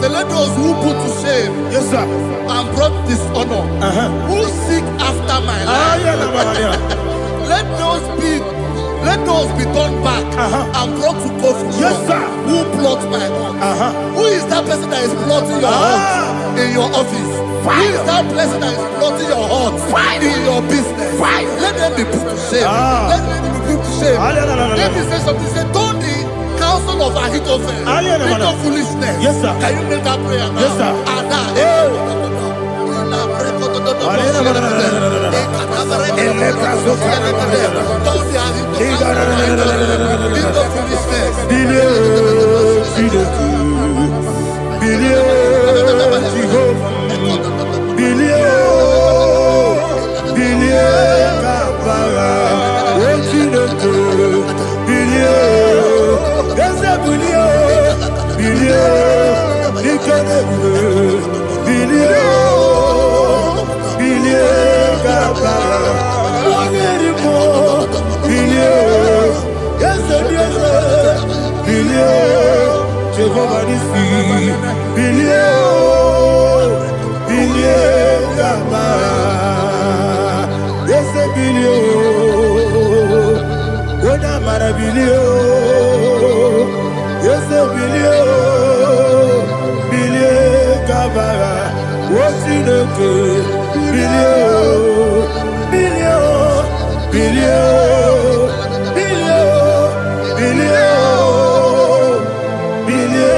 Let those who put to shame, yes, sir, and brought dishonor, who seek after my life, let those be turned back and brought to confusion. Yes, sir. Who plot my heart? Who is that person that is plotting your heart in your office? Who is that person that is plotting your heart in your business? Let them be put to shame. Let them be put to shame. Let me say something. Say, don't the counsel of Ahithophel become foolishness. Yes, sir. Can you make that prayer now? Yes, sir. Jehovah is bilio. Oda mara bilio. Yes, bilio. Bilio kabara. What's in the bilio? Bilio. Bilio. Bilio. Bilio. Bilio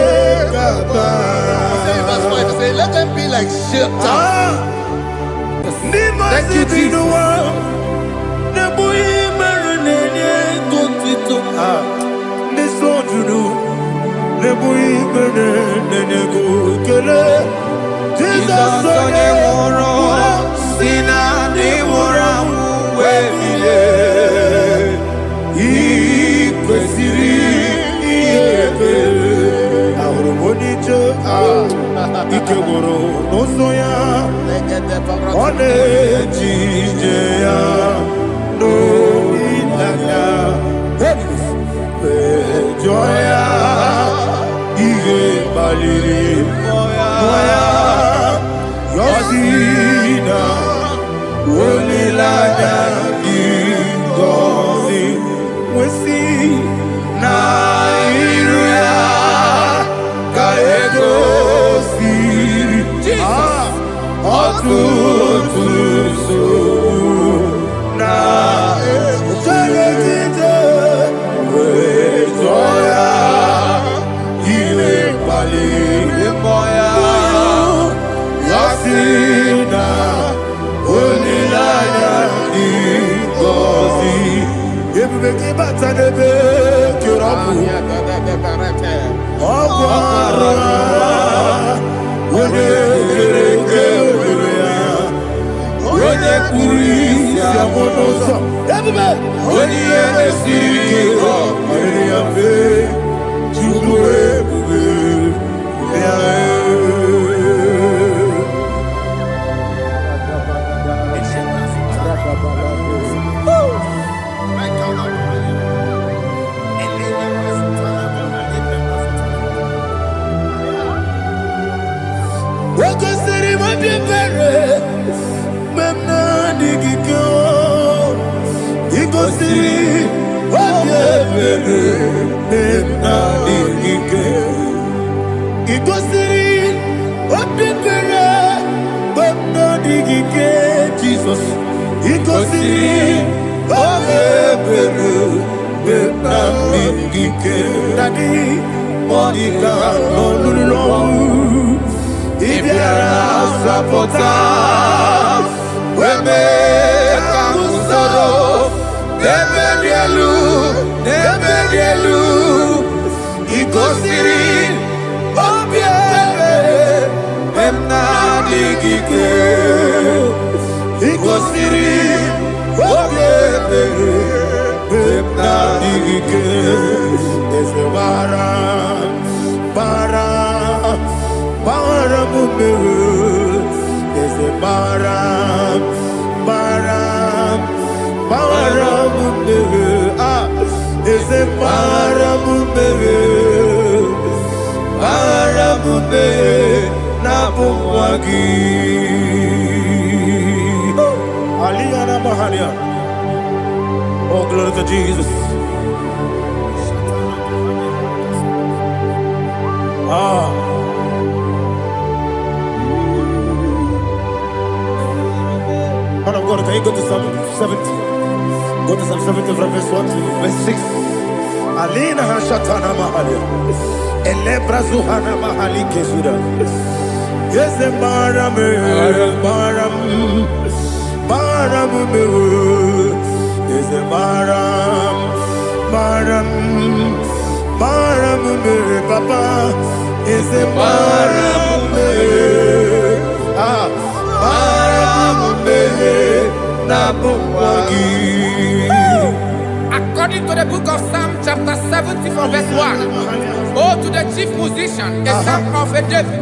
kabara. Say, let them be like shelter. Thank you, Jesus. One Jijaya no Ilaya Joya Ige Baliri Moya Yosina Olilaya Gozi Wesi Nairuya Kaego Siri Jesus Otutuso na Ejegide Wejoya Ile Pali Moya Yasina Onilaya Igozi Ebubeki Batanebe Kirabu Ogwara Onye kuri siamonoso Everybody Onye esiri Onye yafe Chukwe Bube Wakasiri mabibere Memna digiko Igosiri mabibere Memna digike Igosiri mabibere Memna digike Jesus Igosiri mabibere Memna digike Daddy Monica Lolulu Ibiara sapota Weme kamusoro Nemedielu Igosiri Obiebe Memna digike Igosiri Obiebe Memna digike Eze bara Mumere, there's a Baram, Mumere, there's a Mumere, Nabumwagi. Aliyana Mahalia. Oh, glory to Jesus. Man of God, can you go to Psalm 70? Go to Psalm 70 from verse 1 to verse 6. Alina Hashatana Mahalia. Elebra Zuhana Mahali Kesuda. Yes, the Baram. Yes, the Baram. Papa. Yes, the Baram. According to the book of Psalm chapter 70 from verse 1, oh, to the chief musician, a psalm of a David,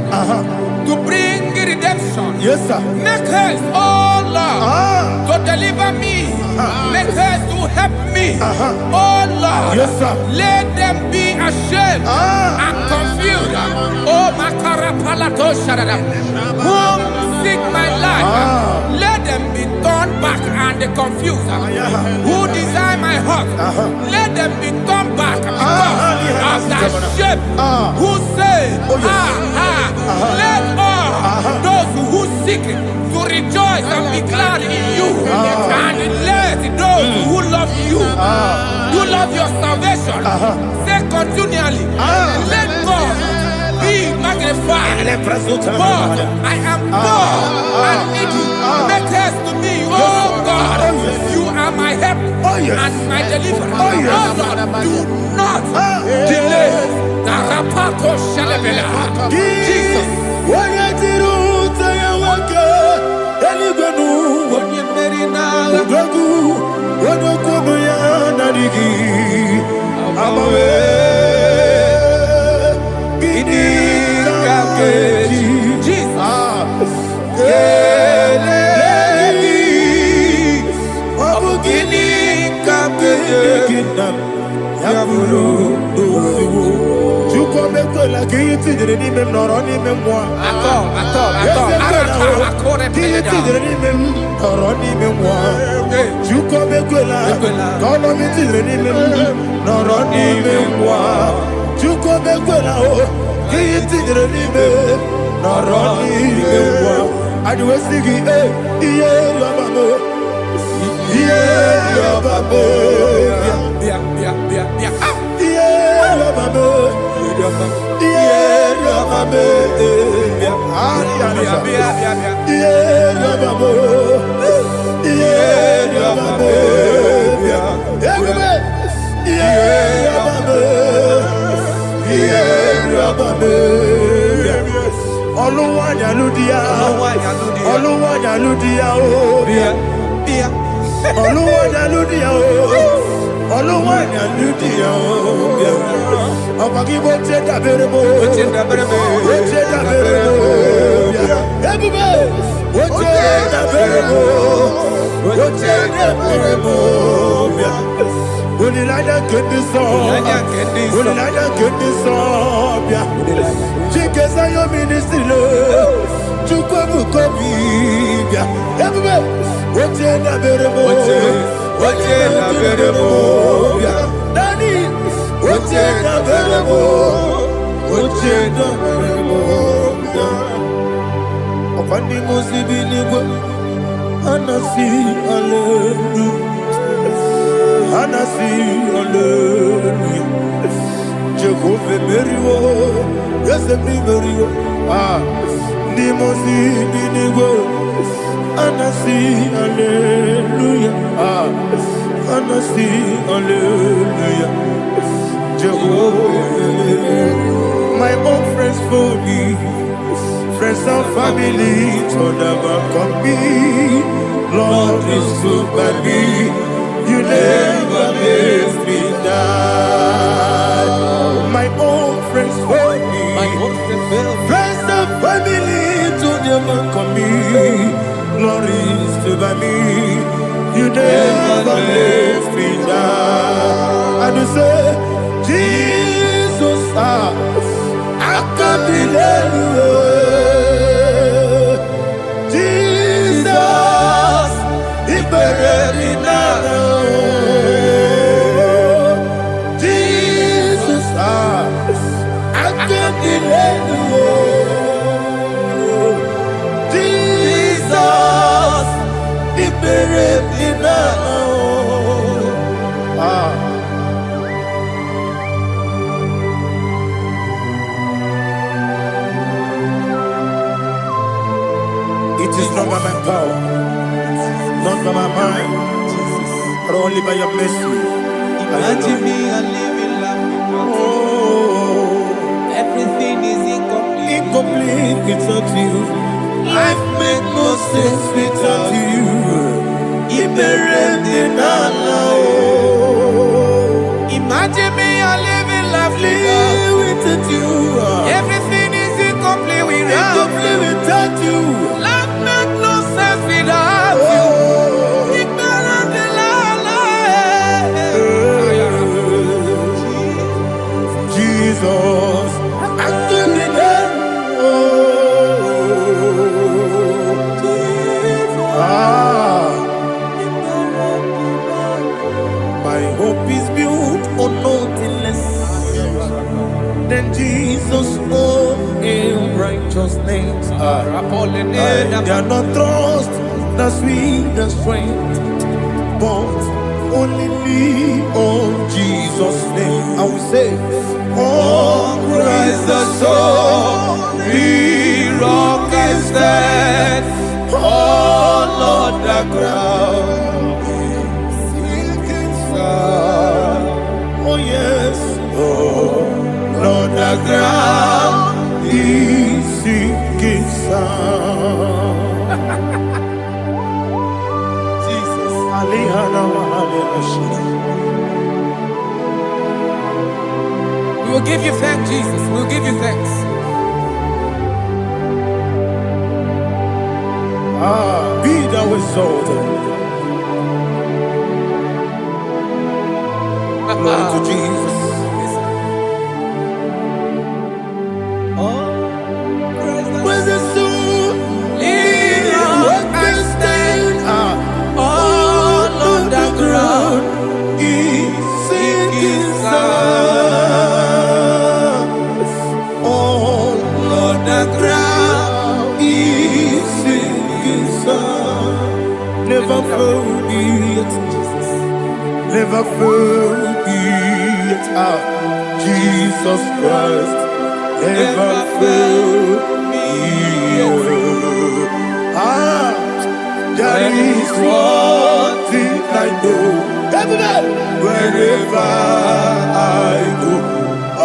to bring redemption. Yes, sir. Make haste, oh Lord, to deliver me. Make haste to help me. Oh Lord, God. Yes, sir. Let them be ashamed and confused. Oh, Makarapalato Shadada. Whom seek my life, let them be turned back and confused. Who desire my heart, let them be turned back because of that shape. Who say, let all those who seek to rejoice and be glad in you, and let those who love you, who love your salvation, say continually, let God be magnified. God, I am poor and needy. Make haste to me, oh God. You are my help and my deliverer. Oh Lord, do not delay. Jesus. My own friends for me, friends and family to never come me. Lord is good by me, you never let me die. My own friends for me, friends and family to never come me. Lord is good by me, you never let me die. And you say, Jesus, I can't believe you. Jesus, He buried me now. Jesus, I can't believe you. Jesus, He buried me now. It is not by my power, not by my mind, but only by your mercy. Imagine me a living life without you. Oh, Everything is incomplete. incomplete without you. Life makes no sense without you. Imagine me a living life without you. Everything is incomplete without you. Life makes no sense without you. My hope is built on nothing less than Jesus' own in righteousness. I cannot trust the sweetest strength, but only lean on Jesus' name. I will say, on Christ the solid rock I stand. Oh Lord, the ground is sinking sand. Oh yes, oh Lord, the ground is sinking sand. Jesus, We will give you thanks, Jesus. We will give you thanks. Be thou exalted. Glory to Jesus. Where's the soul? What can stand? All on the ground is sinking sand. All on the ground is sinking sand. Never forget Jesus. Never forget Jesus Christ. Never forget. There is one thing I know. Wherever I go,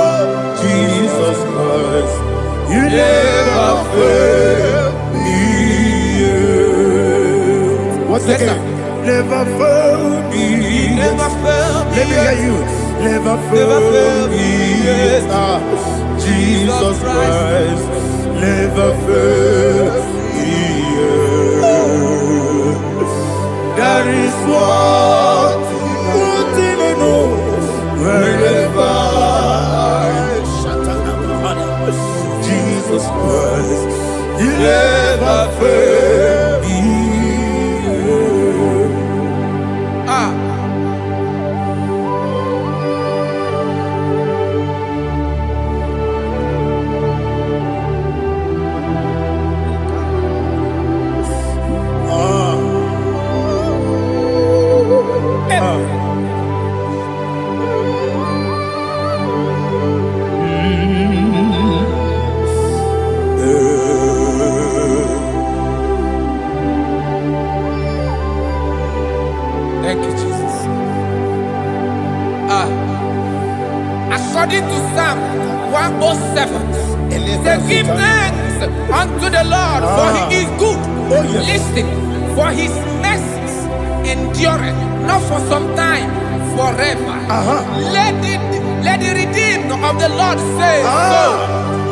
oh Jesus Christ, you never fail me. What's that? Never fail me. Never fail me. Let me hear you. Never fail me. Jesus Christ, never fail me. There is one thing I know. Wherever Jesus Christ, you never fail me. Thank you, Jesus. According to Psalm 107, say, give thanks unto the Lord, for he is good. Listen, for his mercies endureth, not for some time, forever. Let the redeemed of the Lord say so,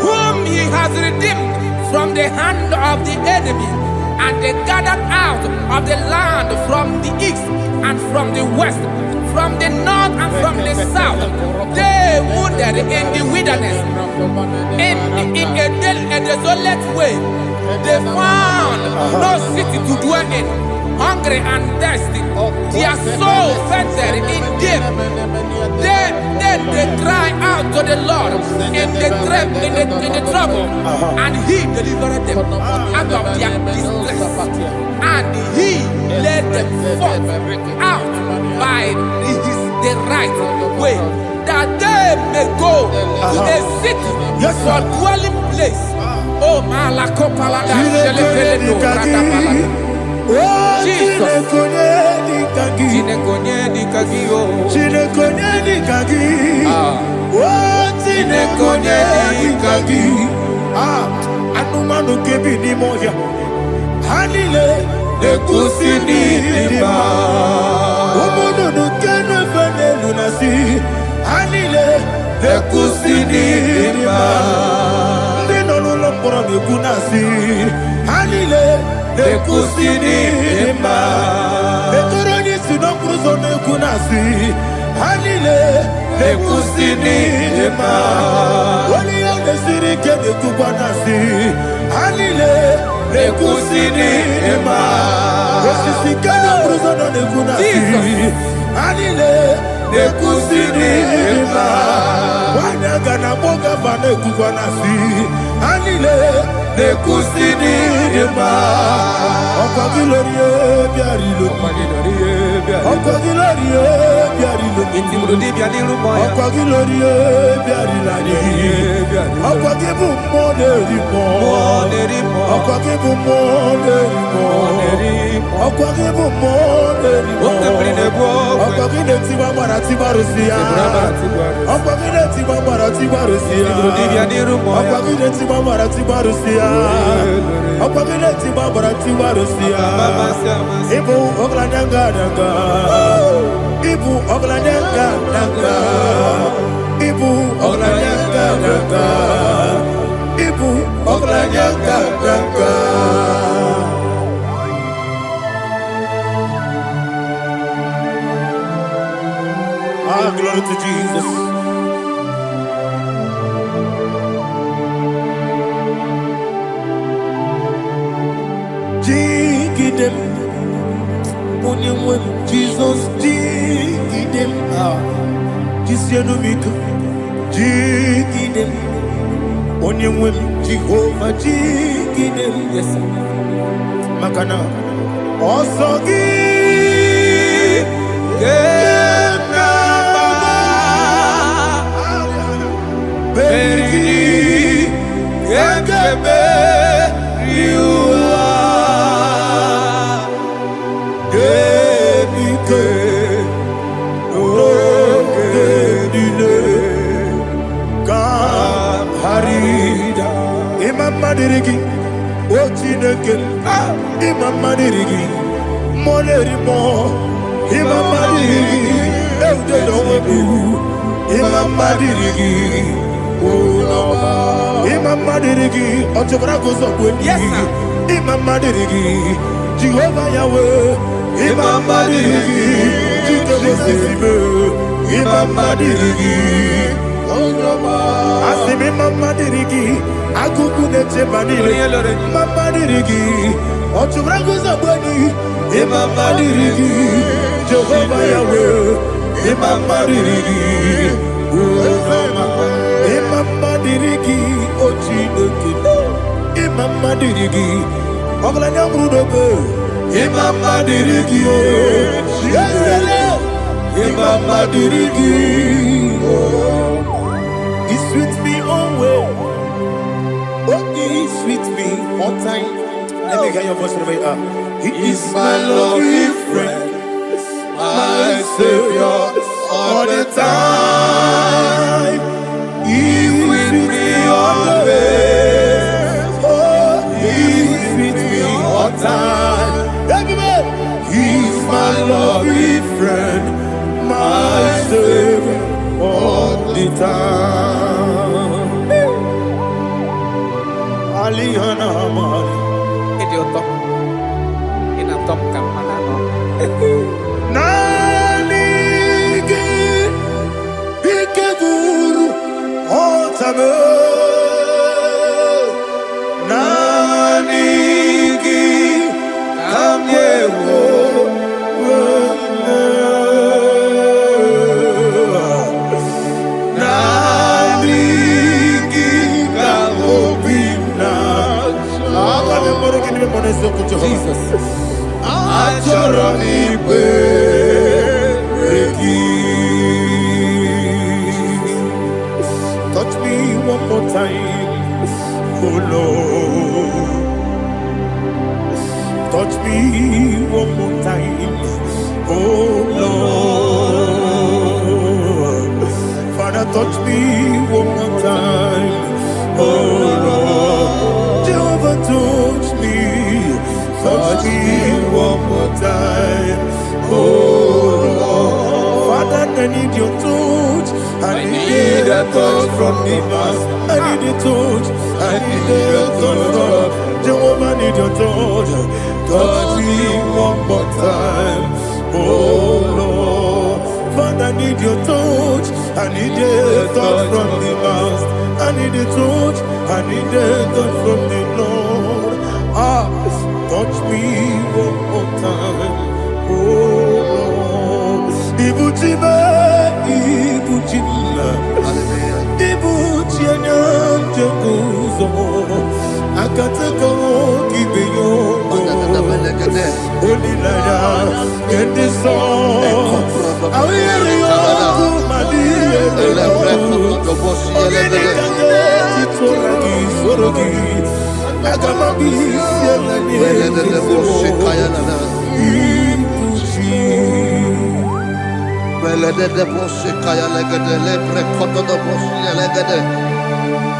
whom he has redeemed from the hand of the enemy, and they gathered out of the land from the east and from the west, from the north and from the south. They wandered in the wilderness, in a desolate way. They found no city to dwell in, hungry and thirsty. Their soul fainted in them. Then they cry out to the Lord in the trouble, and he delivered them out of their distress. And he led them forth out by the right way, that they may go to a city for dwelling place. Oh, Malakopalada, Jesus. Anumanu kebi ni moja Hanile Ekusini lima Umudu nukene fene lunasi Hanile Ekusini lima Nino lulambora nikunasi Hanile Ekusini lima Etoroni sinokruzo nikunasi Hanile Ekusini lima Wali yane sirike nikubanasi Hanile Ekusini lima Wasisikana bruzo nikunasi Hanile nekusini ma wanyaga na boga bane kukwana si anile nekusini ma okwagilorie biarilo okwagilorie biarilo Intimudi biadiru boya. okwagilorie biarilani okwagibu moderimo okwagibu moderimo okwagibu moderimo okwagide tiwa mara tibarusia okwagide tiwa mara tibarusia okwagide tiwa mara tibarusia okwagide tiwa mara tibarusia ibu oglanyanga danga ibu oglanyanga danga ibu oglanyanga danga ibu oglanyanga danga. Ah, glory to Jesus. Jigidem, only Jesus, jigidem, Jisianomika, jigidem, only Jehovah, jigidem, yes, Makana, also Madirigi, Ochineke, Imam Madirigi, Molerimo, Imam Madirigi, Eudedowebu, Imam Madirigi, Imam Madirigi, Otobragos of Wendy, Imam Madirigi, Jehovah Yahweh, Imam Madirigi, Imam Madirigi, Asimi Mama Dirigi, Akuku de Chebanile, Mama Dirigi, Otubragos of Wendy, Imam Madirigi, Jehovah Yahweh, Imam Madirigi, Imam Madirigi, Ochineke, Imam Madirigi, Oglanya Brudobe, Imam Madirigi, Imam Madirigi, He's with me always. Oh, he's with me all time. Let me hear your voice from here. He is my lovely friend, my Savior all the time. He's with me always. Oh, he's with me all time. Everybody, he's my lovely friend, my Savior all the time. Alihana Mari. Idioto. Inatom kamanano. Nanigi Ikeguru Otame Nanigi Kamyewo Jesus. Achoro ibe reki. Touch me one more time, oh Lord. Touch me one more time, oh Lord. Father, touch me one more time, oh Lord. Jehovah, touch me. Touch me one more time, oh Lord. Father, I need your touch. I need a touch from the Master. I need a touch. I need a touch from Jehovah. I need your touch. Touch me one more time, oh Lord. Father, I need your touch. I need a touch from the Master. I need a touch. I need a touch from the Lord. Touch me one more time, oh Lord. Ibutime. Akateko kibeyo Onilaya Kendiso Awiyariyo Kumadiye Ogeni kage Titoragi Sorogi Agamabi Sielani Belede bosse kaya legede lepre koto do bosse legede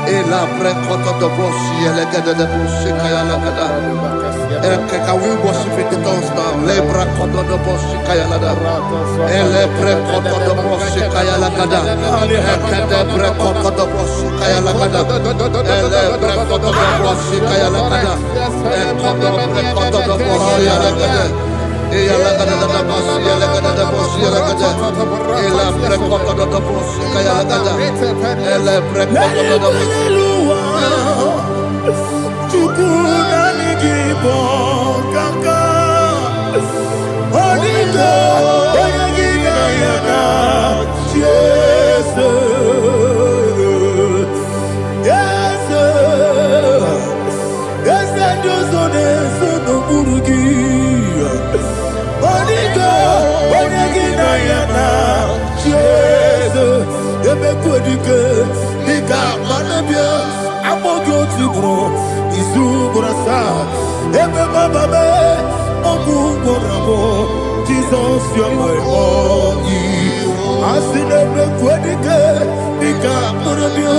ela pre koto do bosse legede de bosse kaya legede can we worship in the tongues now lepre koto do bosse kaya legede ele pre koto do bosse kaya legede ekede pre koto do bosse kaya legede ele pre koto do bosse kaya legede ekodo pre koto do bosse legede Ella la gada da boss, ella gada da boss, ella gada. Ella precoto da boss, kaya la gada. Ella precoto da boss. Chukuna nigibo kaka. Onigo, oyagina yana. Yes, yes, yes, and you so ne so no burugi. Onigo, oyagina yana. Jesus, ebe kudike, nika manabia, amogo tibro, isu brasa, ebe bababe, ogu borabo, Jesus, you're my only. Asin ebe kudike, nika manabia,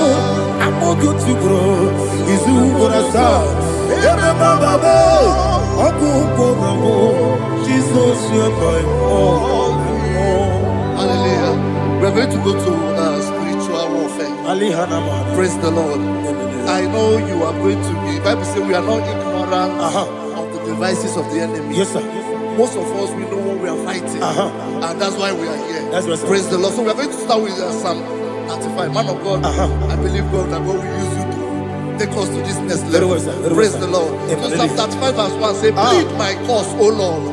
amogo tibro, isu brasa, ebe bababe, ogu borabo, Jesus, you're my only. Hallelujah. We're going to go to spiritual warfare. Praise the Lord. I know you are going to be. Bible says we are not ignorant of the devices of the enemy. Yes, sir. Most of us, we know what we are fighting. And that's why we are here. That's right, sir. Praise the Lord. So we are going to start with Psalm 35. Man of God, I believe God that God will use you to take us to this next level. Very well, sir. Very Praise well, the Lord. Amen. So Psalm 35 verse 1 says, plead my cause, O Lord,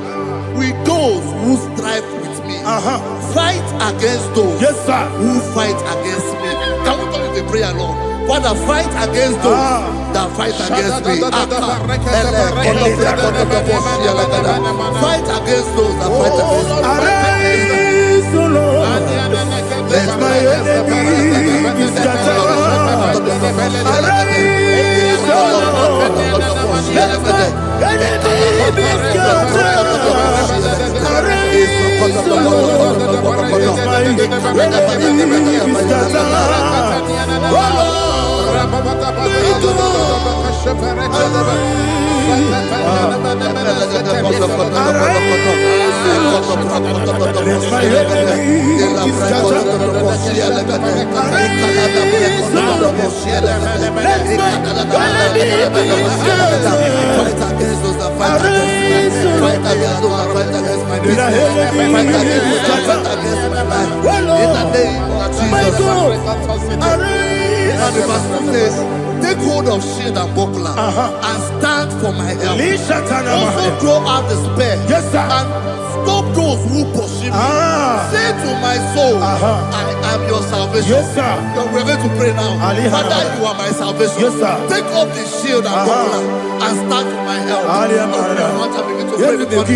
with those who strive with me. Fight against those who fight against me. Can we turn the prayer, Lord? Father, fight against those that fight against me. Fight against those that fight against me. Arise, O Lord. Let my enemy be scattered. Arise, O Lord. Let my enemy be scattered. Arise, O Lord. Let my enemy be scattered. Oh And the pastor says, take hold of shield and buckler and stand for my help. Also draw out the spear and stop those who pursue me. Say to my soul, I am your salvation. We're going to pray now. Father, you are my salvation. Take off the shield and buckler and stand for my help. I want to begin to pray with God.